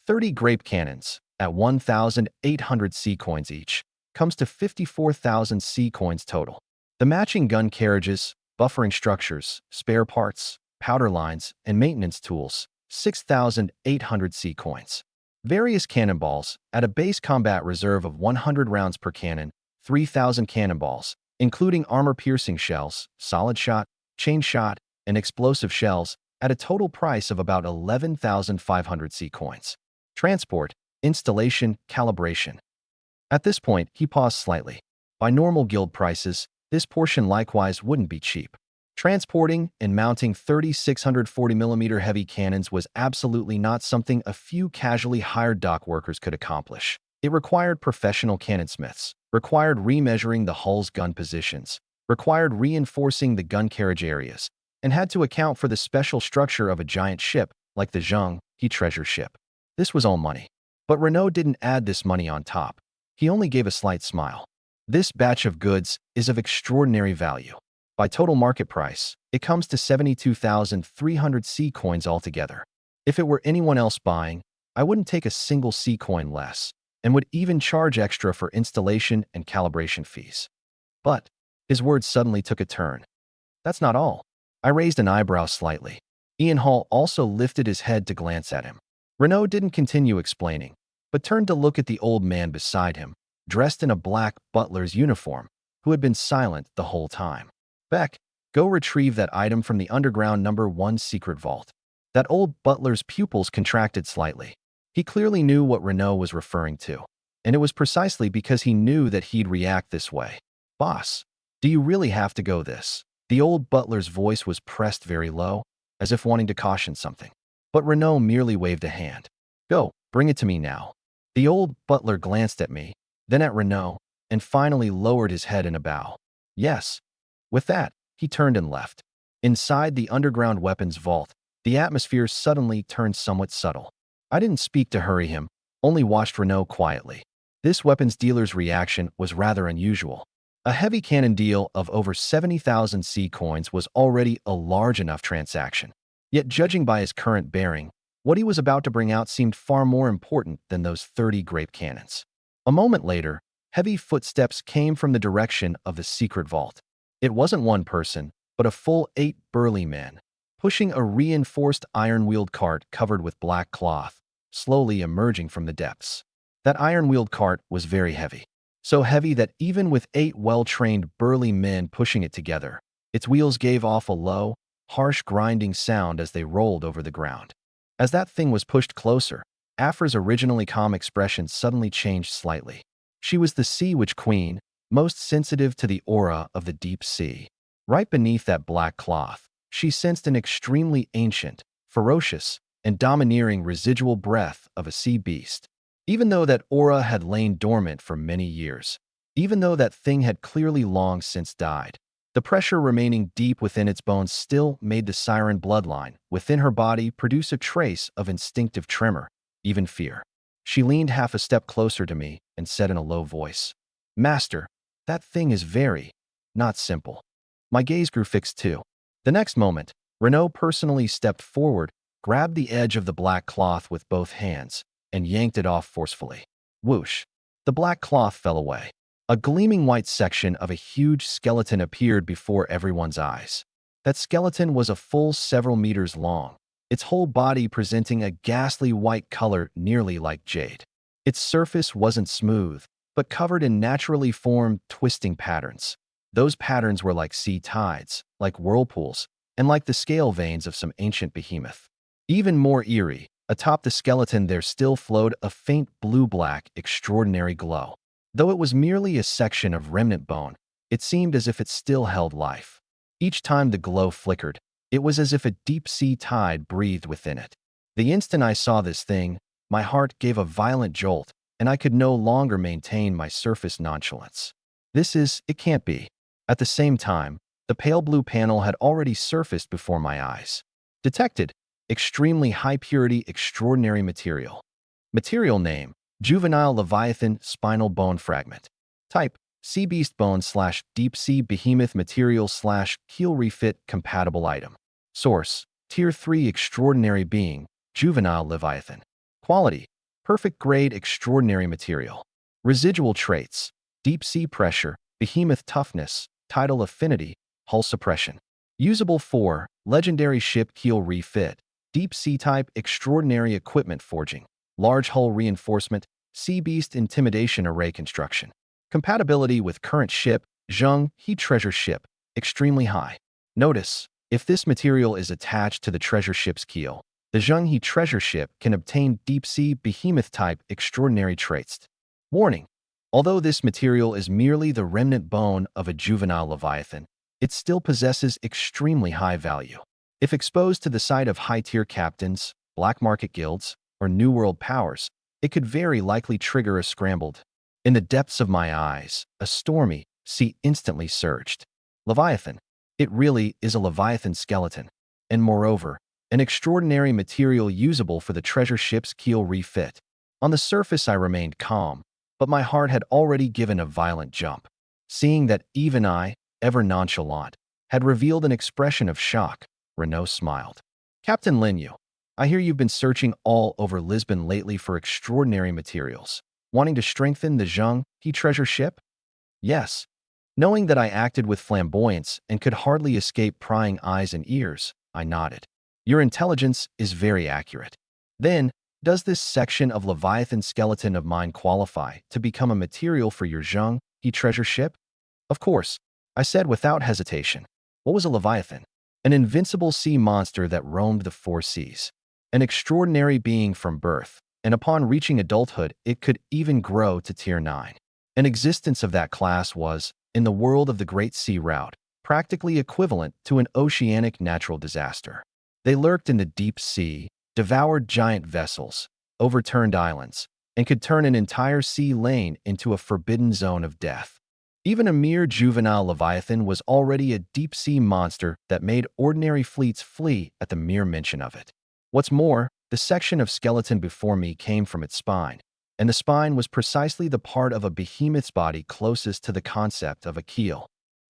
A: 30 grape cannons, at 1,800 C coins each, comes to 54,000 C coins total. The matching gun carriages, buffering structures, spare parts, powder lines, and maintenance tools, 6,800 C coins. Various cannonballs, at a base combat reserve of 100 rounds per cannon, 3,000 cannonballs, including armor-piercing shells, solid shot, chain shot, and explosive shells, at a total price of about 11,500 C coins. Transport, installation, calibration. At this point, he paused slightly. By normal guild prices, this portion likewise wouldn't be cheap. Transporting and mounting 3,640mm heavy cannons was absolutely not something a few casually hired dock workers could accomplish. It required professional cannonsmiths, required remeasuring the hull's gun positions, required reinforcing the gun carriage areas, and had to account for the special structure of a giant ship like the Zhenghe treasure ship. This was all money. But Renault didn't add this money on top. He only gave a slight smile. This batch of goods is of extraordinary value. By total market price, it comes to 72,300 C coins altogether. If it were anyone else buying, I wouldn't take a single C coin less, and would even charge extra for installation and calibration fees. But his words suddenly took a turn. That's not all. I raised an eyebrow slightly. Ian Hall also lifted his head to glance at him. Renault didn't continue explaining, but turned to look at the old man beside him, dressed in a black butler's uniform, who had been silent the whole time. Beck, go retrieve that item from the underground #1 secret vault. That old butler's pupils contracted slightly. He clearly knew what Renault was referring to, and it was precisely because he knew that he'd react this way. Boss, do you really have to go this? The old butler's voice was pressed very low, as if wanting to caution something. But Renault merely waved a hand. Go, bring it to me now. The old butler glanced at me, then at Renault, and finally lowered his head in a bow. Yes. With that, he turned and left. Inside the underground weapons vault, the atmosphere suddenly turned somewhat subtle. I didn't speak to hurry him, only watched Renault quietly. This weapons dealer's reaction was rather unusual. A heavy cannon deal of over 70,000 C coins was already a large enough transaction. Yet judging by his current bearing, what he was about to bring out seemed far more important than those 30 grape cannons. A moment later, heavy footsteps came from the direction of the secret vault. It wasn't one person, but a full 8 burly men, pushing a reinforced iron-wheeled cart covered with black cloth, slowly emerging from the depths. That iron-wheeled cart was very heavy. So heavy that even with 8 well-trained burly men pushing it together, its wheels gave off a low, harsh grinding sound as they rolled over the ground. As that thing was pushed closer, Afra's originally calm expression suddenly changed slightly. She was the Sea Witch Queen, most sensitive to the aura of the deep sea. Right beneath that black cloth, she sensed an extremely ancient, ferocious, and domineering residual breath of a sea beast. Even though that aura had lain dormant for many years, even though that thing had clearly long since died, the pressure remaining deep within its bones still made the siren bloodline within her body produce a trace of instinctive tremor, even fear. She leaned half a step closer to me and said in a low voice, "Master, that thing is very, not simple." My gaze grew fixed too. The next moment, Renault personally stepped forward, grabbed the edge of the black cloth with both hands, and yanked it off forcefully. Whoosh! The black cloth fell away. A gleaming white section of a huge skeleton appeared before everyone's eyes. That skeleton was a full several meters long, its whole body presenting a ghastly white color nearly like jade. Its surface wasn't smooth, but covered in naturally formed, twisting patterns. Those patterns were like sea tides, like whirlpools, and like the scale veins of some ancient behemoth. Even more eerie, atop the skeleton there still flowed a faint blue-black, extraordinary glow. Though it was merely a section of remnant bone, it seemed as if it still held life. Each time the glow flickered, it was as if a deep-sea tide breathed within it. The instant I saw this thing, my heart gave a violent jolt, and I could no longer maintain my surface nonchalance. It can't be. At the same time, the pale blue panel had already surfaced before my eyes. Detected, extremely high-purity, extraordinary material. Material name, Juvenile Leviathan Spinal Bone Fragment. Type, Sea Beast Bone / Deep Sea Behemoth Material / Keel Refit Compatible Item. Source, Tier 3 Extraordinary Being, Juvenile Leviathan. Quality, Perfect Grade Extraordinary Material. Residual Traits, Deep Sea Pressure, Behemoth Toughness, Tidal Affinity, Hull Suppression. Usable for, Legendary Ship Keel Refit, Deep Sea Type Extraordinary Equipment Forging, Large Hull Reinforcement, Sea Beast Intimidation Array Construction. Compatibility with current ship, Zheng He Treasure Ship, extremely high. Notice, if this material is attached to the treasure ship's keel, the Zheng He Treasure Ship can obtain deep-sea behemoth-type extraordinary traits. Warning, although this material is merely the remnant bone of a juvenile leviathan, it still possesses extremely high value. If exposed to the sight of high-tier captains, black market guilds, or New World powers, it could very likely trigger a scrambled. In the depths of my eyes, a stormy sea instantly surged. Leviathan. It really is a Leviathan skeleton, and moreover, an extraordinary material usable for the treasure ship's keel refit. On the surface I remained calm, but my heart had already given a violent jump. Seeing that even I, ever nonchalant, had revealed an expression of shock, Renault smiled. "Captain Linyu, I hear you've been searching all over Lisbon lately for extraordinary materials, wanting to strengthen the Zheng He treasure ship?" "Yes." Knowing that I acted with flamboyance and could hardly escape prying eyes and ears, I nodded. "Your intelligence is very accurate. Then, does this section of Leviathan skeleton of mine qualify to become a material for your Zheng He treasure ship?" "Of course," I said without hesitation. What was a Leviathan? An invincible sea monster that roamed the 4 seas. An extraordinary being from birth, and upon reaching adulthood it could even grow to Tier 9. An existence of that class was, in the world of the Great Sea Route, practically equivalent to an oceanic natural disaster. They lurked in the deep sea, devoured giant vessels, overturned islands, and could turn an entire sea lane into a forbidden zone of death. Even a mere juvenile leviathan was already a deep-sea monster that made ordinary fleets flee at the mere mention of it. What's more, the section of skeleton before me came from its spine, and the spine was precisely the part of a behemoth's body closest to the concept of a keel.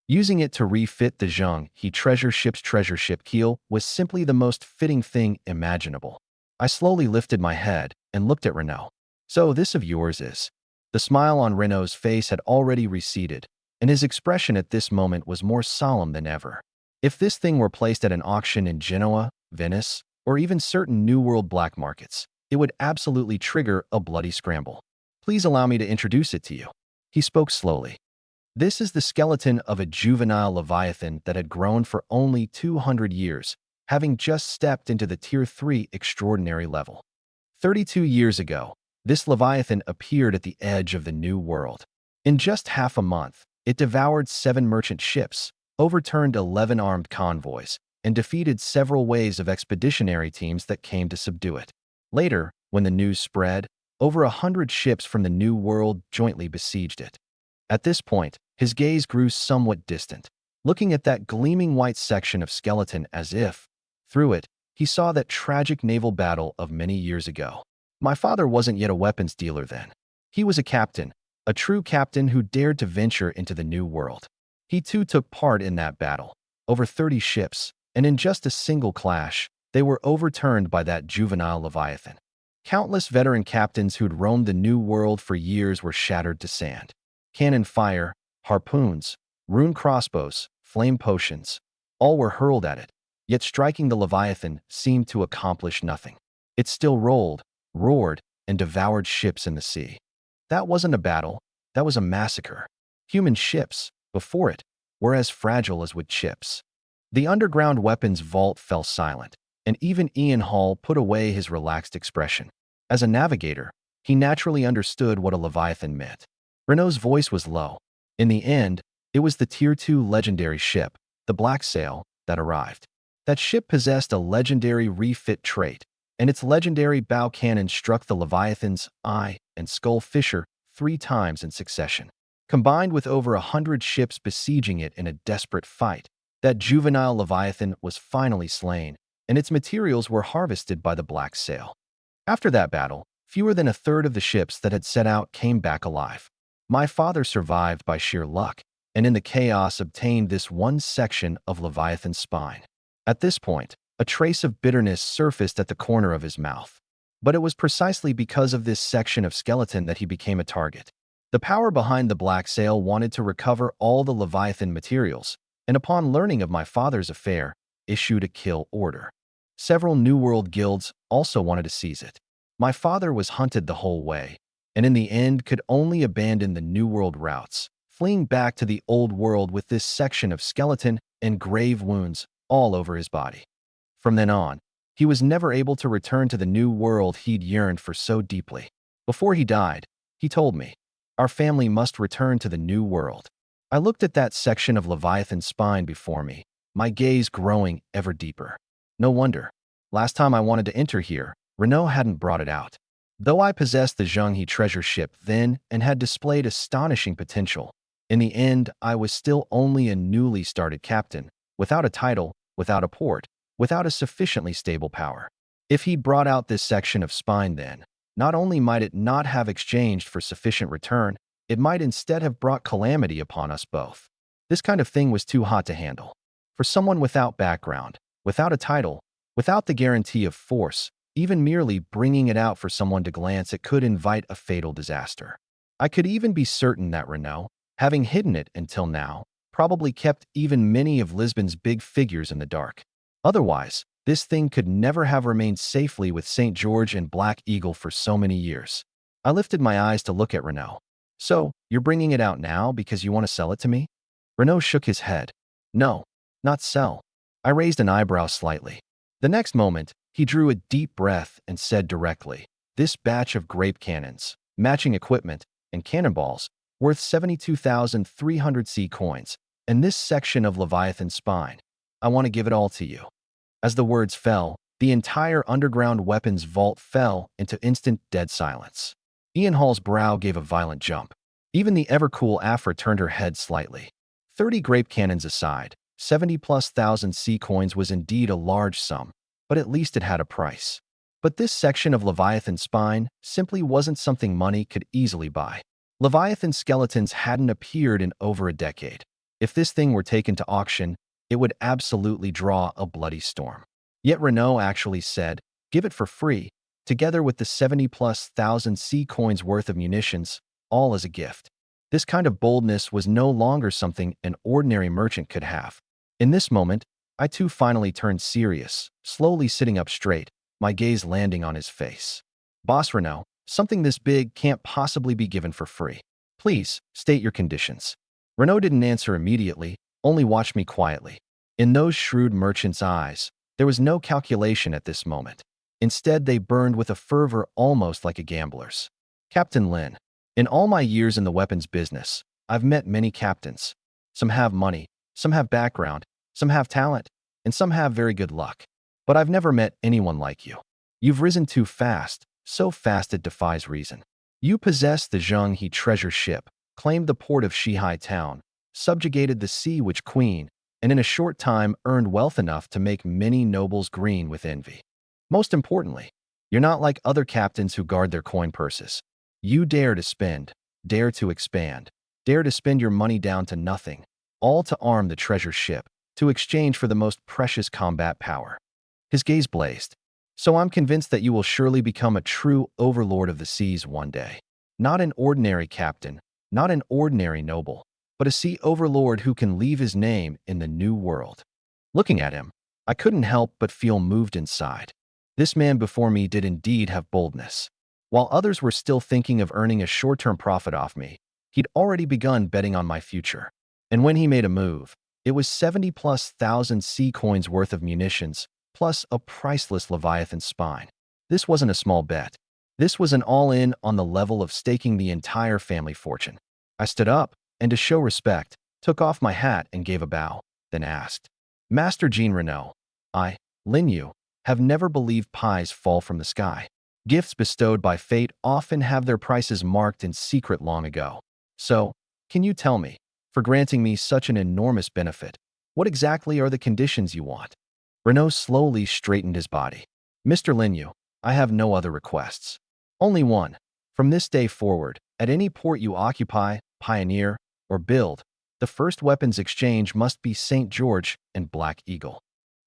A: Using it to refit the Zheng-He treasure ship keel was simply the most fitting thing imaginable. I slowly lifted my head and looked at Renault. "So this of yours is?" The smile on Renault's face had already receded, and his expression at this moment was more solemn than ever. If this thing were placed at an auction in Genoa, Venice, or even certain New World black markets, it would absolutely trigger a bloody scramble. "Please allow me to introduce it to you." He spoke slowly. "This is the skeleton of a juvenile leviathan that had grown for only 200 years, having just stepped into the Tier 3 extraordinary level. 32 years ago, this leviathan appeared at the edge of the New World. In just half a month, it devoured 7 merchant ships, overturned 11 armed convoys, and defeated several waves of expeditionary teams that came to subdue it. Later, when the news spread, over 100 ships from the New World jointly besieged it. At this point, his gaze grew somewhat distant, looking at that gleaming white section of skeleton as if, through it, he saw that tragic naval battle of many years ago. My father wasn't yet a weapons dealer then. He was a captain, a true captain who dared to venture into the New World. He too took part in that battle, over 30 ships, and in just a single clash, they were overturned by that juvenile leviathan. Countless veteran captains who'd roamed the New World for years were shattered to sand. Cannon fire, harpoons, rune crossbows, flame potions, all were hurled at it, yet striking the leviathan seemed to accomplish nothing. It still rolled, roared, and devoured ships in the sea. That wasn't a battle, that was a massacre. Human ships, before it, were as fragile as wood chips. The underground weapons vault fell silent, and even Ian Hall put away his relaxed expression. As a navigator, he naturally understood what a leviathan meant. Renault's voice was low. In the end, it was the Tier 2 legendary ship, the Black Sail, that arrived. That ship possessed a legendary refit trait, and its legendary bow cannon struck the Leviathan's eye and skull fissure 3 times in succession. Combined with over 100 ships besieging it in a desperate fight, that juvenile Leviathan was finally slain, and its materials were harvested by the Black Sail. After that battle, fewer than a third of the ships that had set out came back alive. My father survived by sheer luck, and in the chaos obtained this one section of Leviathan's spine. At this point, a trace of bitterness surfaced at the corner of his mouth. But it was precisely because of this section of skeleton that he became a target. The power behind the Black Sail wanted to recover all the Leviathan materials, and upon learning of my father's affair, issued a kill order. Several New World guilds also wanted to seize it. My father was hunted the whole way, and in the end could only abandon the New World routes, fleeing back to the Old World with this section of skeleton and grave wounds all over his body. From then on, he was never able to return to the New World he'd yearned for so deeply. Before he died, he told me, "Our family must return to the New World." I looked at that section of Leviathan's spine before me, my gaze growing ever deeper. No wonder. Last time I wanted to enter here, Renault hadn't brought it out. Though I possessed the Zheng-He treasure ship then and had displayed astonishing potential, in the end I was still only a newly started captain, without a title, without a port, without a sufficiently stable power. If he'd brought out this section of spine then, not only might it not have exchanged for sufficient return, it might instead have brought calamity upon us both. This kind of thing was too hot to handle. For someone without background, without a title, without the guarantee of force, even merely bringing it out for someone to glance at could invite a fatal disaster. I could even be certain that Renault, having hidden it until now, probably kept even many of Lisbon's big figures in the dark. Otherwise, this thing could never have remained safely with St. George and Black Eagle for so many years. I lifted my eyes to look at Renault. "So, you're bringing it out now because you want to sell it to me?" Renault shook his head. "No, not sell." I raised an eyebrow slightly. The next moment, he drew a deep breath and said directly, "This batch of grape cannons, matching equipment, and cannonballs, worth 72,300 C coins, and this section of Leviathan spine, I want to give it all to you." As the words fell, the entire underground weapons vault fell into instant dead silence. Ian Hall's brow gave a violent jump. Even the ever-cool Afra turned her head slightly. 30 grape cannons aside, 70,000+ C coins was indeed a large sum, but at least it had a price. But this section of Leviathan spine simply wasn't something money could easily buy. Leviathan skeletons hadn't appeared in over a decade. If this thing were taken to auction, it would absolutely draw a bloody storm. Yet Renault actually said, give it for free, together with the 70,000+ C coins worth of munitions, all as a gift. This kind of boldness was no longer something an ordinary merchant could have. In this moment, I too finally turned serious, slowly sitting up straight, my gaze landing on his face. Boss Renault, something this big can't possibly be given for free. Please, state your conditions. Renault didn't answer immediately, only watched me quietly. In those shrewd merchants' eyes, there was no calculation at this moment. Instead, they burned with a fervor almost like a gambler's. Captain Lin, in all my years in the weapons business, I've met many captains. Some have money, some have background, some have talent, and some have very good luck. But I've never met anyone like you. You've risen too fast, so fast it defies reason. You possess the Zhenghe treasure ship, claimed the port of Shihai town, subjugated the Sea Witch Queen, and in a short time earned wealth enough to make many nobles green with envy. Most importantly, you're not like other captains who guard their coin purses. You dare to spend, dare to expand, dare to spend your money down to nothing, all to arm the treasure ship, to exchange for the most precious combat power. His gaze blazed. So I'm convinced that you will surely become a true overlord of the seas one day. Not an ordinary captain, not an ordinary noble, but a sea overlord who can leave his name in the new world. Looking at him, I couldn't help but feel moved inside. This man before me did indeed have boldness. While others were still thinking of earning a short-term profit off me, he'd already begun betting on my future. And when he made a move, it was 70,000+ C coins worth of munitions, plus a priceless Leviathan spine. This wasn't a small bet. This was an all-in on the level of staking the entire family fortune. I stood up, and to show respect, took off my hat and gave a bow, then asked, Master Jean Renault, I, Lin Yu, have never believed pies fall from the sky. Gifts bestowed by fate often have their prices marked in secret long ago. So, can you tell me, for granting me such an enormous benefit, what exactly are the conditions you want? Renault slowly straightened his body. Mr. Lin Yu, I have no other requests. Only one. From this day forward, at any port you occupy, pioneer, or build, the first weapons exchange must be St. George and Black Eagle.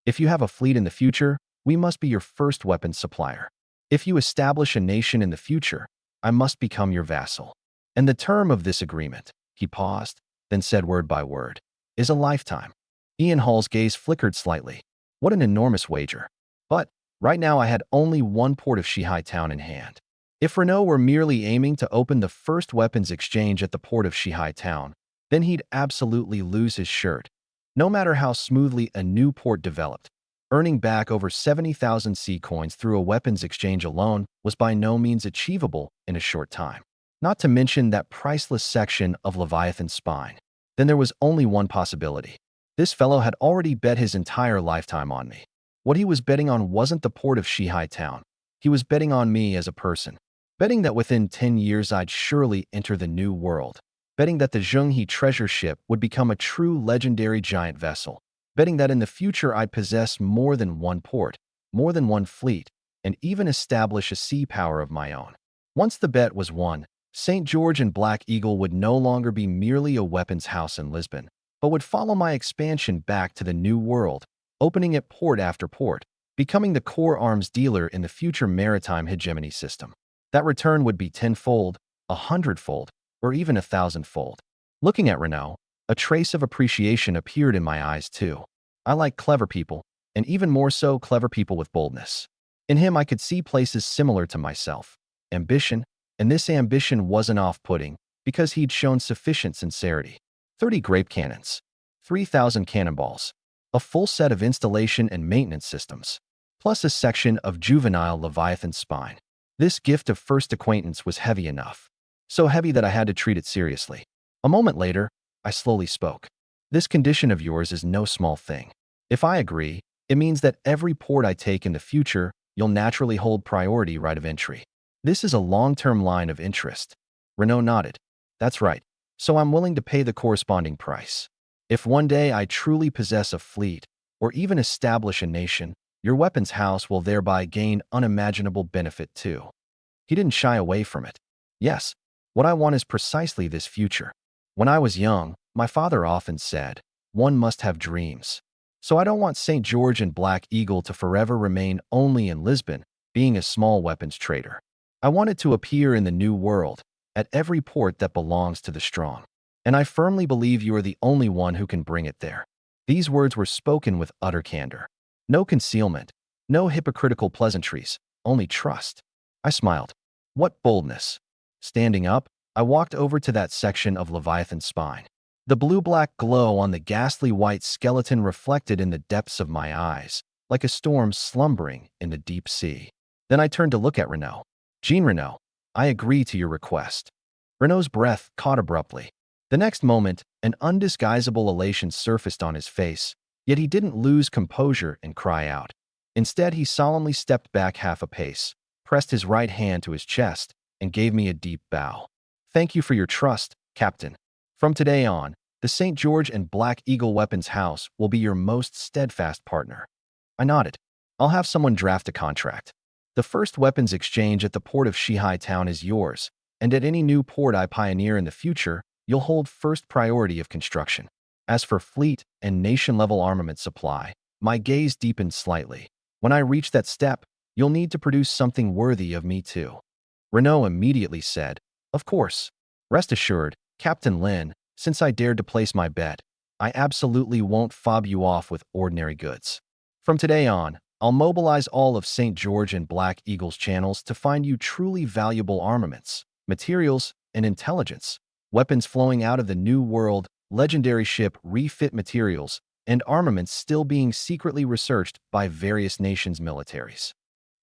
A: If you have a fleet in the future, we must be your first weapons supplier. If you establish a nation in the future, I must become your vassal. And the term of this agreement, he paused, then said word by word, is a lifetime. Ian Hall's gaze flickered slightly. What an enormous wager. But, right now I had only one port of Shihai town in hand. If Renault were merely aiming to open the first weapons exchange at the port of Shihai town, then he'd absolutely lose his shirt. No matter how smoothly a new port developed, earning back over 70,000 C coins through a weapons exchange alone was by no means achievable in a short time. Not to mention that priceless section of Leviathan spine. Then there was only one possibility. This fellow had already bet his entire lifetime on me. What he was betting on wasn't the port of Shihai town. He was betting on me as a person. Betting that within 10 years I'd surely enter the new world. Betting that the Zhenghe treasure ship would become a true legendary giant vessel. Betting that in the future I'd possess more than one port, more than one fleet, and even establish a sea power of my own. Once the bet was won, St. George and Black Eagle would no longer be merely a weapons house in Lisbon, but would follow my expansion back to the new world, opening it port after port, becoming the core arms dealer in the future maritime hegemony system. That return would be tenfold, 100-fold, or even 1,000-fold. Looking at Renault, a trace of appreciation appeared in my eyes too. I like clever people, and even more so clever people with boldness. In him I could see places similar to myself. Ambition, and this ambition wasn't off-putting, because he'd shown sufficient sincerity. 30 grape cannons, 3,000 cannonballs, a full set of installation and maintenance systems, plus a section of juvenile Leviathan spine. This gift of first acquaintance was heavy enough. So heavy that I had to treat it seriously. A moment later, I slowly spoke. This condition of yours is no small thing. If I agree, it means that every port I take in the future, you'll naturally hold priority right of entry. This is a long-term line of interest. Renault nodded. That's right. So I'm willing to pay the corresponding price. If one day I truly possess a fleet, or even establish a nation, your weapons house will thereby gain unimaginable benefit too. He didn't shy away from it. Yes, what I want is precisely this future. When I was young, my father often said, one must have dreams. So I don't want St. George and Black Eagle to forever remain only in Lisbon, being a small weapons trader. I want it to appear in the new world, at every port that belongs to the strong. And I firmly believe you are the only one who can bring it there. These words were spoken with utter candor. No concealment, no hypocritical pleasantries, only trust. I smiled. What boldness! Standing up, I walked over to that section of Leviathan's spine. The blue-black glow on the ghastly white skeleton reflected in the depths of my eyes, like a storm slumbering in the deep sea. Then I turned to look at Renaud. Jean Renaud, I agree to your request. Renaud's breath caught abruptly. The next moment, an undisguisable elation surfaced on his face, yet he didn't lose composure and cry out. Instead, he solemnly stepped back half a pace, pressed his right hand to his chest, and gave me a deep bow. Thank you for your trust, Captain. From today on, the St. George and Black Eagle Weapons House will be your most steadfast partner. I nodded. I'll have someone draft a contract. The first weapons exchange at the port of Shihai Town is yours, and at any new port I pioneer in the future, you'll hold first priority of construction. As for fleet and nation-level armament supply, my gaze deepened slightly. When I reach that step, you'll need to produce something worthy of me too. Renaud immediately said, Of course. Rest assured, Captain Lin, since I dared to place my bet, I absolutely won't fob you off with ordinary goods. From today on, I'll mobilize all of St. George and Black Eagle's channels to find you truly valuable armaments, materials, and intelligence, weapons flowing out of the New World, legendary ship refit materials, and armaments still being secretly researched by various nations' militaries.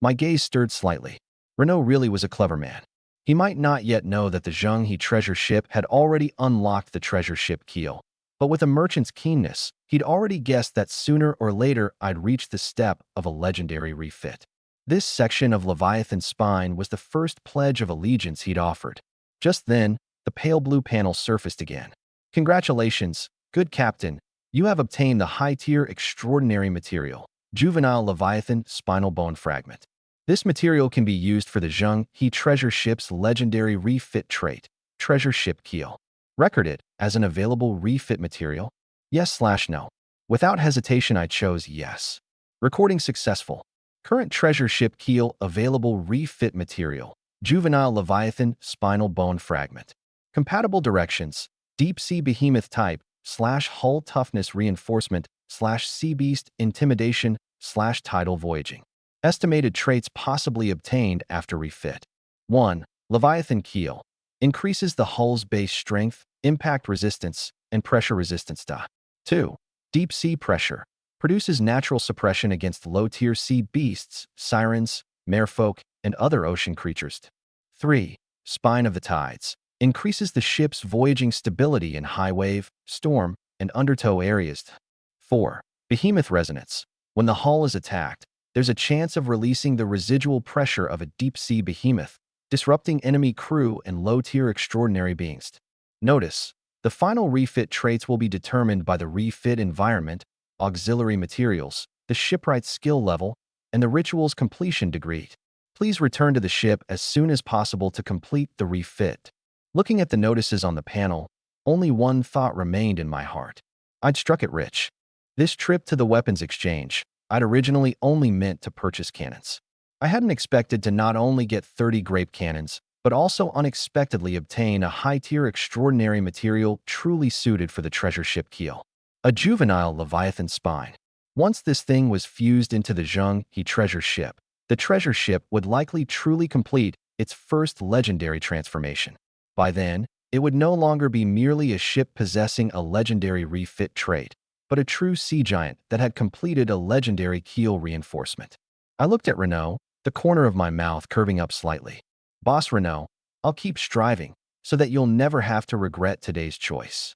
A: My gaze stirred slightly. Renaud really was a clever man. He might not yet know that the Zheng He treasure ship had already unlocked the treasure ship keel, but with a merchant's keenness, he'd already guessed that sooner or later I'd reach the step of a legendary refit. This section of Leviathan's spine was the first pledge of allegiance he'd offered. Just then, the pale blue panel surfaced again. Congratulations, good captain. You have obtained the high-tier extraordinary material, Juvenile Leviathan Spinal Bone Fragment. This material can be used for the Zheng He treasure ship's legendary refit trait, treasure ship keel. Record it as an available refit material? Yes/no. Without hesitation, I chose yes. Recording successful. Current treasure ship keel available refit material, Juvenile Leviathan Spinal Bone Fragment. Compatible directions, Deep Sea Behemoth type, /hull toughness reinforcement, /sea beast intimidation, /tidal voyaging. Estimated traits possibly obtained after refit. 1. Leviathan keel. Increases the hull's base strength, impact resistance, and pressure resistance. 2. Deep sea pressure. Produces natural suppression against low-tier sea beasts, sirens, merfolk, and other ocean creatures. 3. Spine of the tides. Increases the ship's voyaging stability in high wave, storm, and undertow areas. 4. Behemoth resonance. When the hull is attacked, there's a chance of releasing the residual pressure of a deep-sea behemoth, disrupting enemy crew and low-tier extraordinary beings. Notice, the final refit traits will be determined by the refit environment, auxiliary materials, the shipwright's skill level, and the ritual's completion degree. Please return to the ship as soon as possible to complete the refit. Looking at the notices on the panel, only one thought remained in my heart. I'd struck it rich. This trip to the weapons exchange, I'd originally only meant to purchase cannons. I hadn't expected to not only get 30 grape cannons, but also unexpectedly obtain a high-tier extraordinary material truly suited for the treasure ship keel. A juvenile Leviathan spine. Once this thing was fused into the Zheng He treasure ship, the treasure ship would likely truly complete its first legendary transformation. By then, it would no longer be merely a ship possessing a legendary refit trait, but a true sea giant that had completed a legendary keel reinforcement. I looked at Renaud, the corner of my mouth curving up slightly. Boss Renaud, I'll keep striving, so that you'll never have to regret today's choice.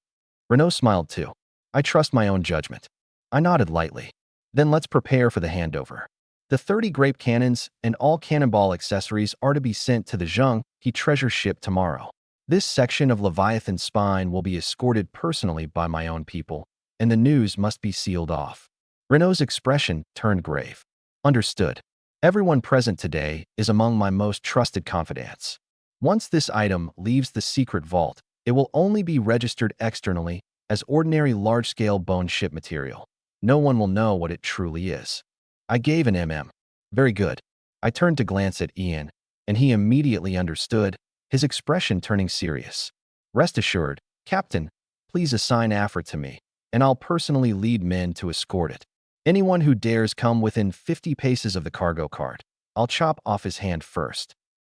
A: Renaud smiled too. I trust my own judgment. I nodded lightly. Then let's prepare for the handover. The 30 grape cannons and all cannonball accessories are to be sent to the Zheng He treasure ship tomorrow. This section of Leviathan's spine will be escorted personally by my own people, and the news must be sealed off. Renault's expression turned grave. Understood. Everyone present today is among my most trusted confidants. Once this item leaves the secret vault, it will only be registered externally as ordinary large-scale bone ship material. No one will know what it truly is. I gave an MM. Very good. I turned to glance at Ian, and he immediately understood, his expression turning serious. Rest assured, Captain, please assign Afra to me, and I'll personally lead men to escort it. Anyone who dares come within 50 paces of the cargo cart, I'll chop off his hand first.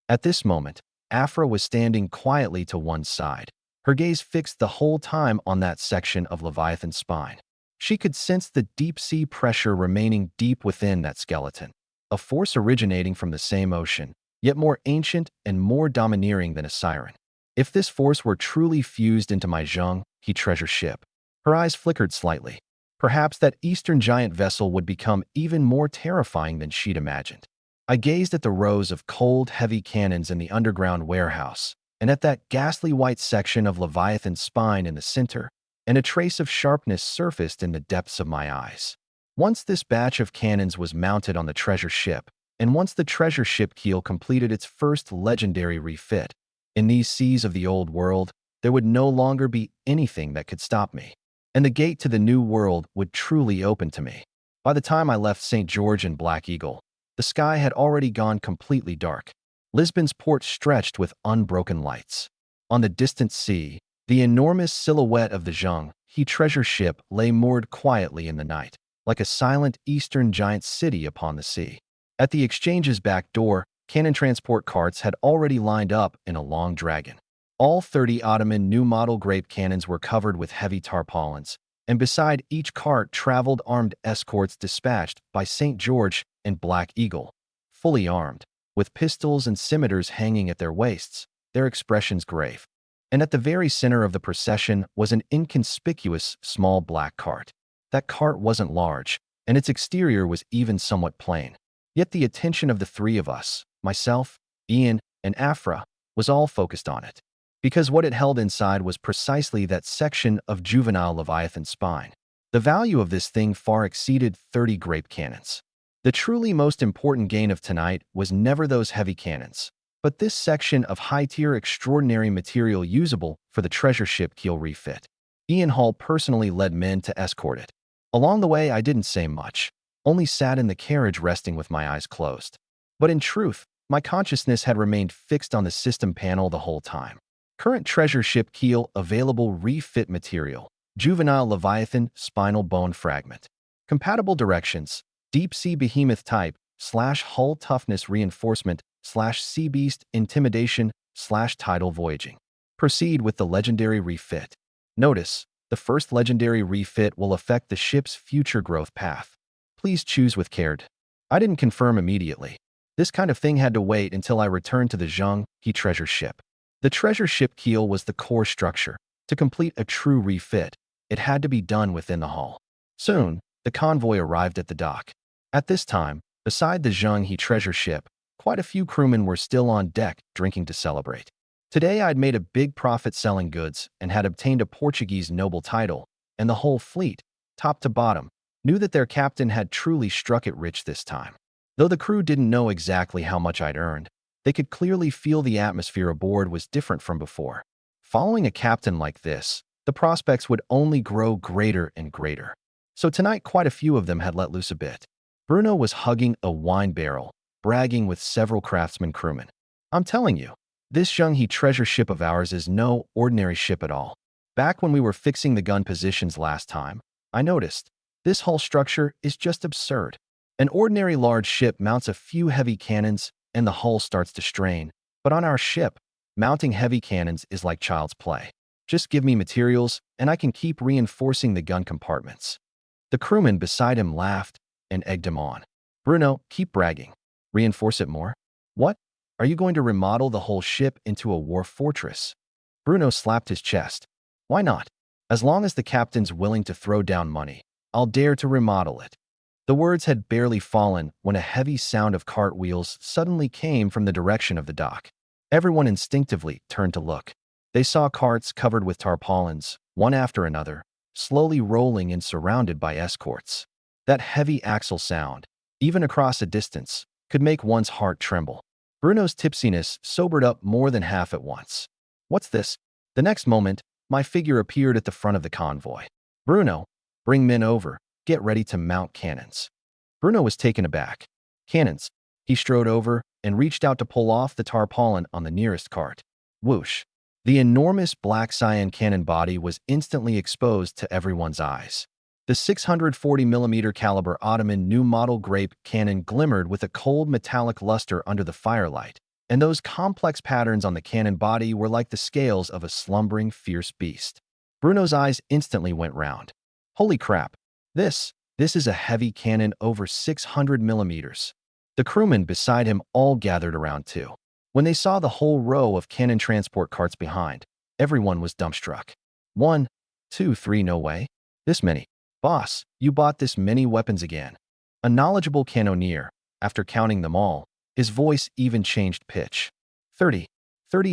A: At this moment, Afra was standing quietly to one side, her gaze fixed the whole time on that section of Leviathan's spine. She could sense the deep-sea pressure remaining deep within that skeleton, a force originating from the same ocean, yet more ancient and more domineering than a siren. If this force were truly fused into my Zheng He treasure ship, her eyes flickered slightly. Perhaps that eastern giant vessel would become even more terrifying than she'd imagined. I gazed at the rows of cold, heavy cannons in the underground warehouse, and at that ghastly white section of Leviathan's spine in the center, and a trace of sharpness surfaced in the depths of my eyes. Once this batch of cannons was mounted on the treasure ship, and once the treasure ship keel completed its first legendary refit, in these seas of the old world, there would no longer be anything that could stop me, and the gate to the new world would truly open to me. By the time I left St. George and Black Eagle, the sky had already gone completely dark. Lisbon's port stretched with unbroken lights. On the distant sea, the enormous silhouette of the Zheng He treasure ship lay moored quietly in the night, like a silent eastern giant city upon the sea. At the exchange's back door, cannon transport carts had already lined up in a long dragon. All 30 Ottoman new model grape cannons were covered with heavy tarpaulins, and beside each cart traveled armed escorts dispatched by St. George and Black Eagle, fully armed, with pistols and scimitars hanging at their waists, their expressions grave. And at the very center of the procession was an inconspicuous small black cart. That cart wasn't large, and its exterior was even somewhat plain. Yet the attention of the three of us, myself, Ian, and Afra, was all focused on it. Because what it held inside was precisely that section of juvenile Leviathan spine. The value of this thing far exceeded 30 grape cannons. The truly most important gain of tonight was never those heavy cannons, but this section of high-tier extraordinary material usable for the treasure ship keel refit. Ian Hall personally led men to escort it. Along the way, I didn't say much, only sat in the carriage resting with my eyes closed. But in truth, my consciousness had remained fixed on the system panel the whole time. Current treasure ship keel available refit material, juvenile Leviathan spinal bone fragment. Compatible directions, deep sea behemoth type, /hull toughness reinforcement, /sea beast intimidation, /tidal voyaging. Proceed with the legendary refit. Notice, the first legendary refit will affect the ship's future growth path. Please choose with care. I didn't confirm immediately. This kind of thing had to wait until I returned to the Zheng He treasure ship. The treasure ship keel was the core structure. To complete a true refit, it had to be done within the hull. Soon, the convoy arrived at the dock. At this time, beside the Zheng He treasure ship, quite a few crewmen were still on deck drinking to celebrate. Today I'd made a big profit selling goods and had obtained a Portuguese noble title, and the whole fleet, top to bottom, knew that their captain had truly struck it rich this time. Though the crew didn't know exactly how much I'd earned, they could clearly feel the atmosphere aboard was different from before. Following a captain like this, the prospects would only grow greater and greater. So tonight quite a few of them had let loose a bit. Bruno was hugging a wine barrel, bragging with several craftsman crewmen. I'm telling you, this Zheng He treasure ship of ours is no ordinary ship at all. Back when we were fixing the gun positions last time, I noticed, this hull structure is just absurd. An ordinary large ship mounts a few heavy cannons and the hull starts to strain, but on our ship, mounting heavy cannons is like child's play. Just give me materials and I can keep reinforcing the gun compartments. The crewman beside him laughed and egged him on. Bruno, keep bragging. Reinforce it more? What? Are you going to remodel the whole ship into a war fortress? Bruno slapped his chest. Why not? As long as the captain's willing to throw down money, I'll dare to remodel it. The words had barely fallen when a heavy sound of cartwheels suddenly came from the direction of the dock. Everyone instinctively turned to look. They saw carts covered with tarpaulins, one after another, slowly rolling and surrounded by escorts. That heavy axle sound, even across a distance, could make one's heart tremble. Bruno's tipsiness sobered up more than half at once. What's this? The next moment, my figure appeared at the front of the convoy. Bruno, bring men over. Get ready to mount cannons. Bruno was taken aback. Cannons. He strode over and reached out to pull off the tarpaulin on the nearest cart. Whoosh. The enormous black cyan cannon body was instantly exposed to everyone's eyes. The 640mm caliber Ottoman new model grape cannon glimmered with a cold metallic luster under the firelight, and those complex patterns on the cannon body were like the scales of a slumbering, fierce beast. Bruno's eyes instantly went round. Holy crap! This is a heavy cannon over 600mm. The crewmen beside him all gathered around too. When they saw the whole row of cannon transport carts behind, everyone was dumbstruck. 1, 2, 3, no way. This many. Boss, you bought this many weapons again. A knowledgeable cannoneer, after counting them all, his voice even changed pitch. 30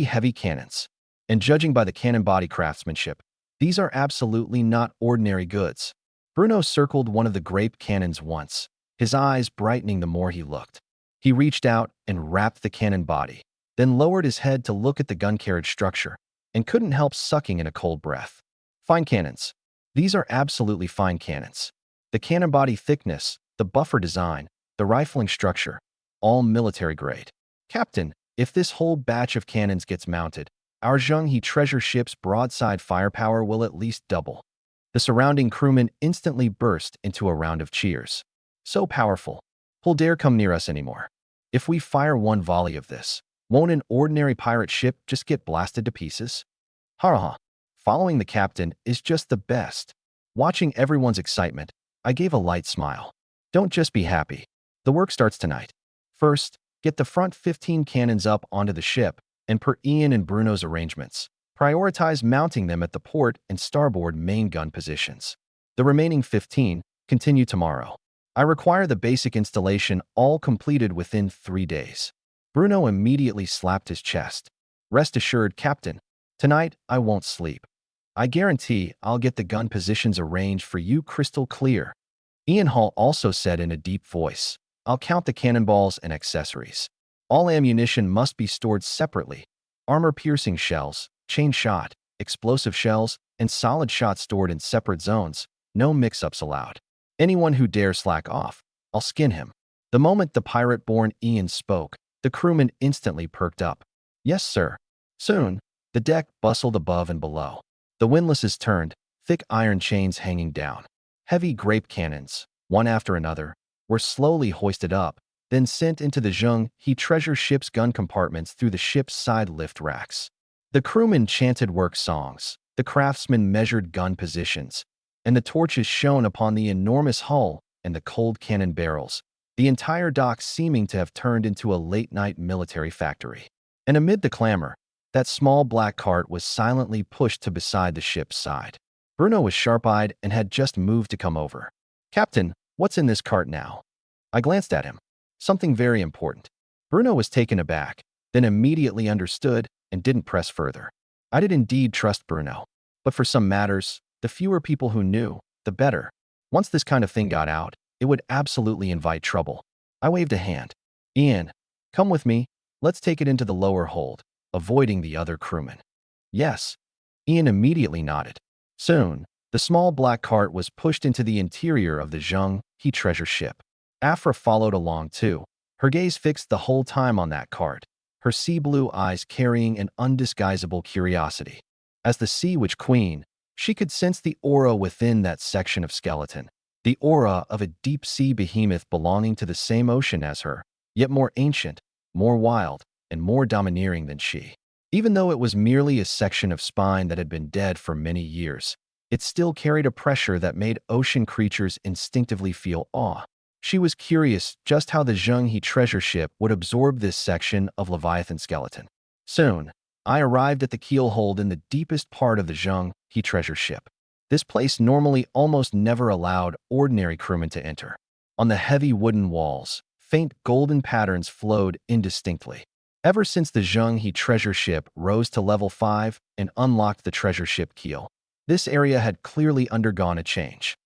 A: heavy cannons. And judging by the cannon body craftsmanship, these are absolutely not ordinary goods. Bruno circled one of the grape cannons once, his eyes brightening the more he looked. He reached out and wrapped the cannon body, then lowered his head to look at the gun carriage structure, and couldn't help sucking in a cold breath. Fine cannons. These are absolutely fine cannons. The cannon body thickness, the buffer design, the rifling structure, all military grade. Captain, if this whole batch of cannons gets mounted, our Zhenghe treasure ship's broadside firepower will at least double. The surrounding crewmen instantly burst into a round of cheers. So powerful. Who'll dare come near us anymore? If we fire one volley of this, won't an ordinary pirate ship just get blasted to pieces? Ha ha. Following the captain is just the best. Watching everyone's excitement, I gave a light smile. Don't just be happy. The work starts tonight. First, get the front 15 cannons up onto the ship, and per Ian and Bruno's arrangements, prioritize mounting them at the port and starboard main gun positions. The remaining 15 continue tomorrow. I require the basic installation all completed within 3 days. Bruno immediately slapped his chest. Rest assured, Captain, tonight I won't sleep. I guarantee I'll get the gun positions arranged for you crystal clear. Ian Hall also said in a deep voice, I'll count the cannonballs and accessories. All ammunition must be stored separately. Armor-piercing shells, chain shot, explosive shells, and solid shot stored in separate zones. No mix-ups allowed. Anyone who dares slack off, I'll skin him. The moment the pirate-born Ian spoke, the crewmen instantly perked up. Yes, sir. Soon, the deck bustled above and below. The windlasses turned, thick iron chains hanging down. Heavy grape cannons, one after another, were slowly hoisted up, then sent into the Zhenghe treasure ship's gun compartments through the ship's side lift racks. The crewmen chanted work songs, the craftsmen measured gun positions, and the torches shone upon the enormous hull and the cold cannon barrels, the entire dock seeming to have turned into a late-night military factory. And amid the clamor, that small black cart was silently pushed to beside the ship's side. Bruno was sharp-eyed and had just moved to come over. Captain, what's in this cart now? I glanced at him. Something very important. Bruno was taken aback, then immediately understood and didn't press further. I did indeed trust Bruno, but for some matters, the fewer people who knew, the better. Once this kind of thing got out, it would absolutely invite trouble. I waved a hand. Ian, come with me. Let's take it into the lower hold, avoiding the other crewmen. Yes. Ian immediately nodded. Soon, the small black cart was pushed into the interior of the Zhenghe treasure ship. Afra followed along too, her gaze fixed the whole time on that cart, her sea blue eyes carrying an undisguisable curiosity. As the Sea Witch Queen, she could sense the aura within that section of skeleton, the aura of a deep-sea behemoth belonging to the same ocean as her, yet more ancient, more wild, and more domineering than she. Even though it was merely a section of spine that had been dead for many years, it still carried a pressure that made ocean creatures instinctively feel awe. She was curious just how the Zhenghe treasure ship would absorb this section of Leviathan skeleton. Soon, I arrived at the keelhold in the deepest part of the Zhenghe treasure ship. This place normally almost never allowed ordinary crewmen to enter. On the heavy wooden walls, faint golden patterns flowed indistinctly. Ever since the Zhenghe treasure ship rose to level 5 and unlocked the treasure ship keel, this area had clearly undergone a change.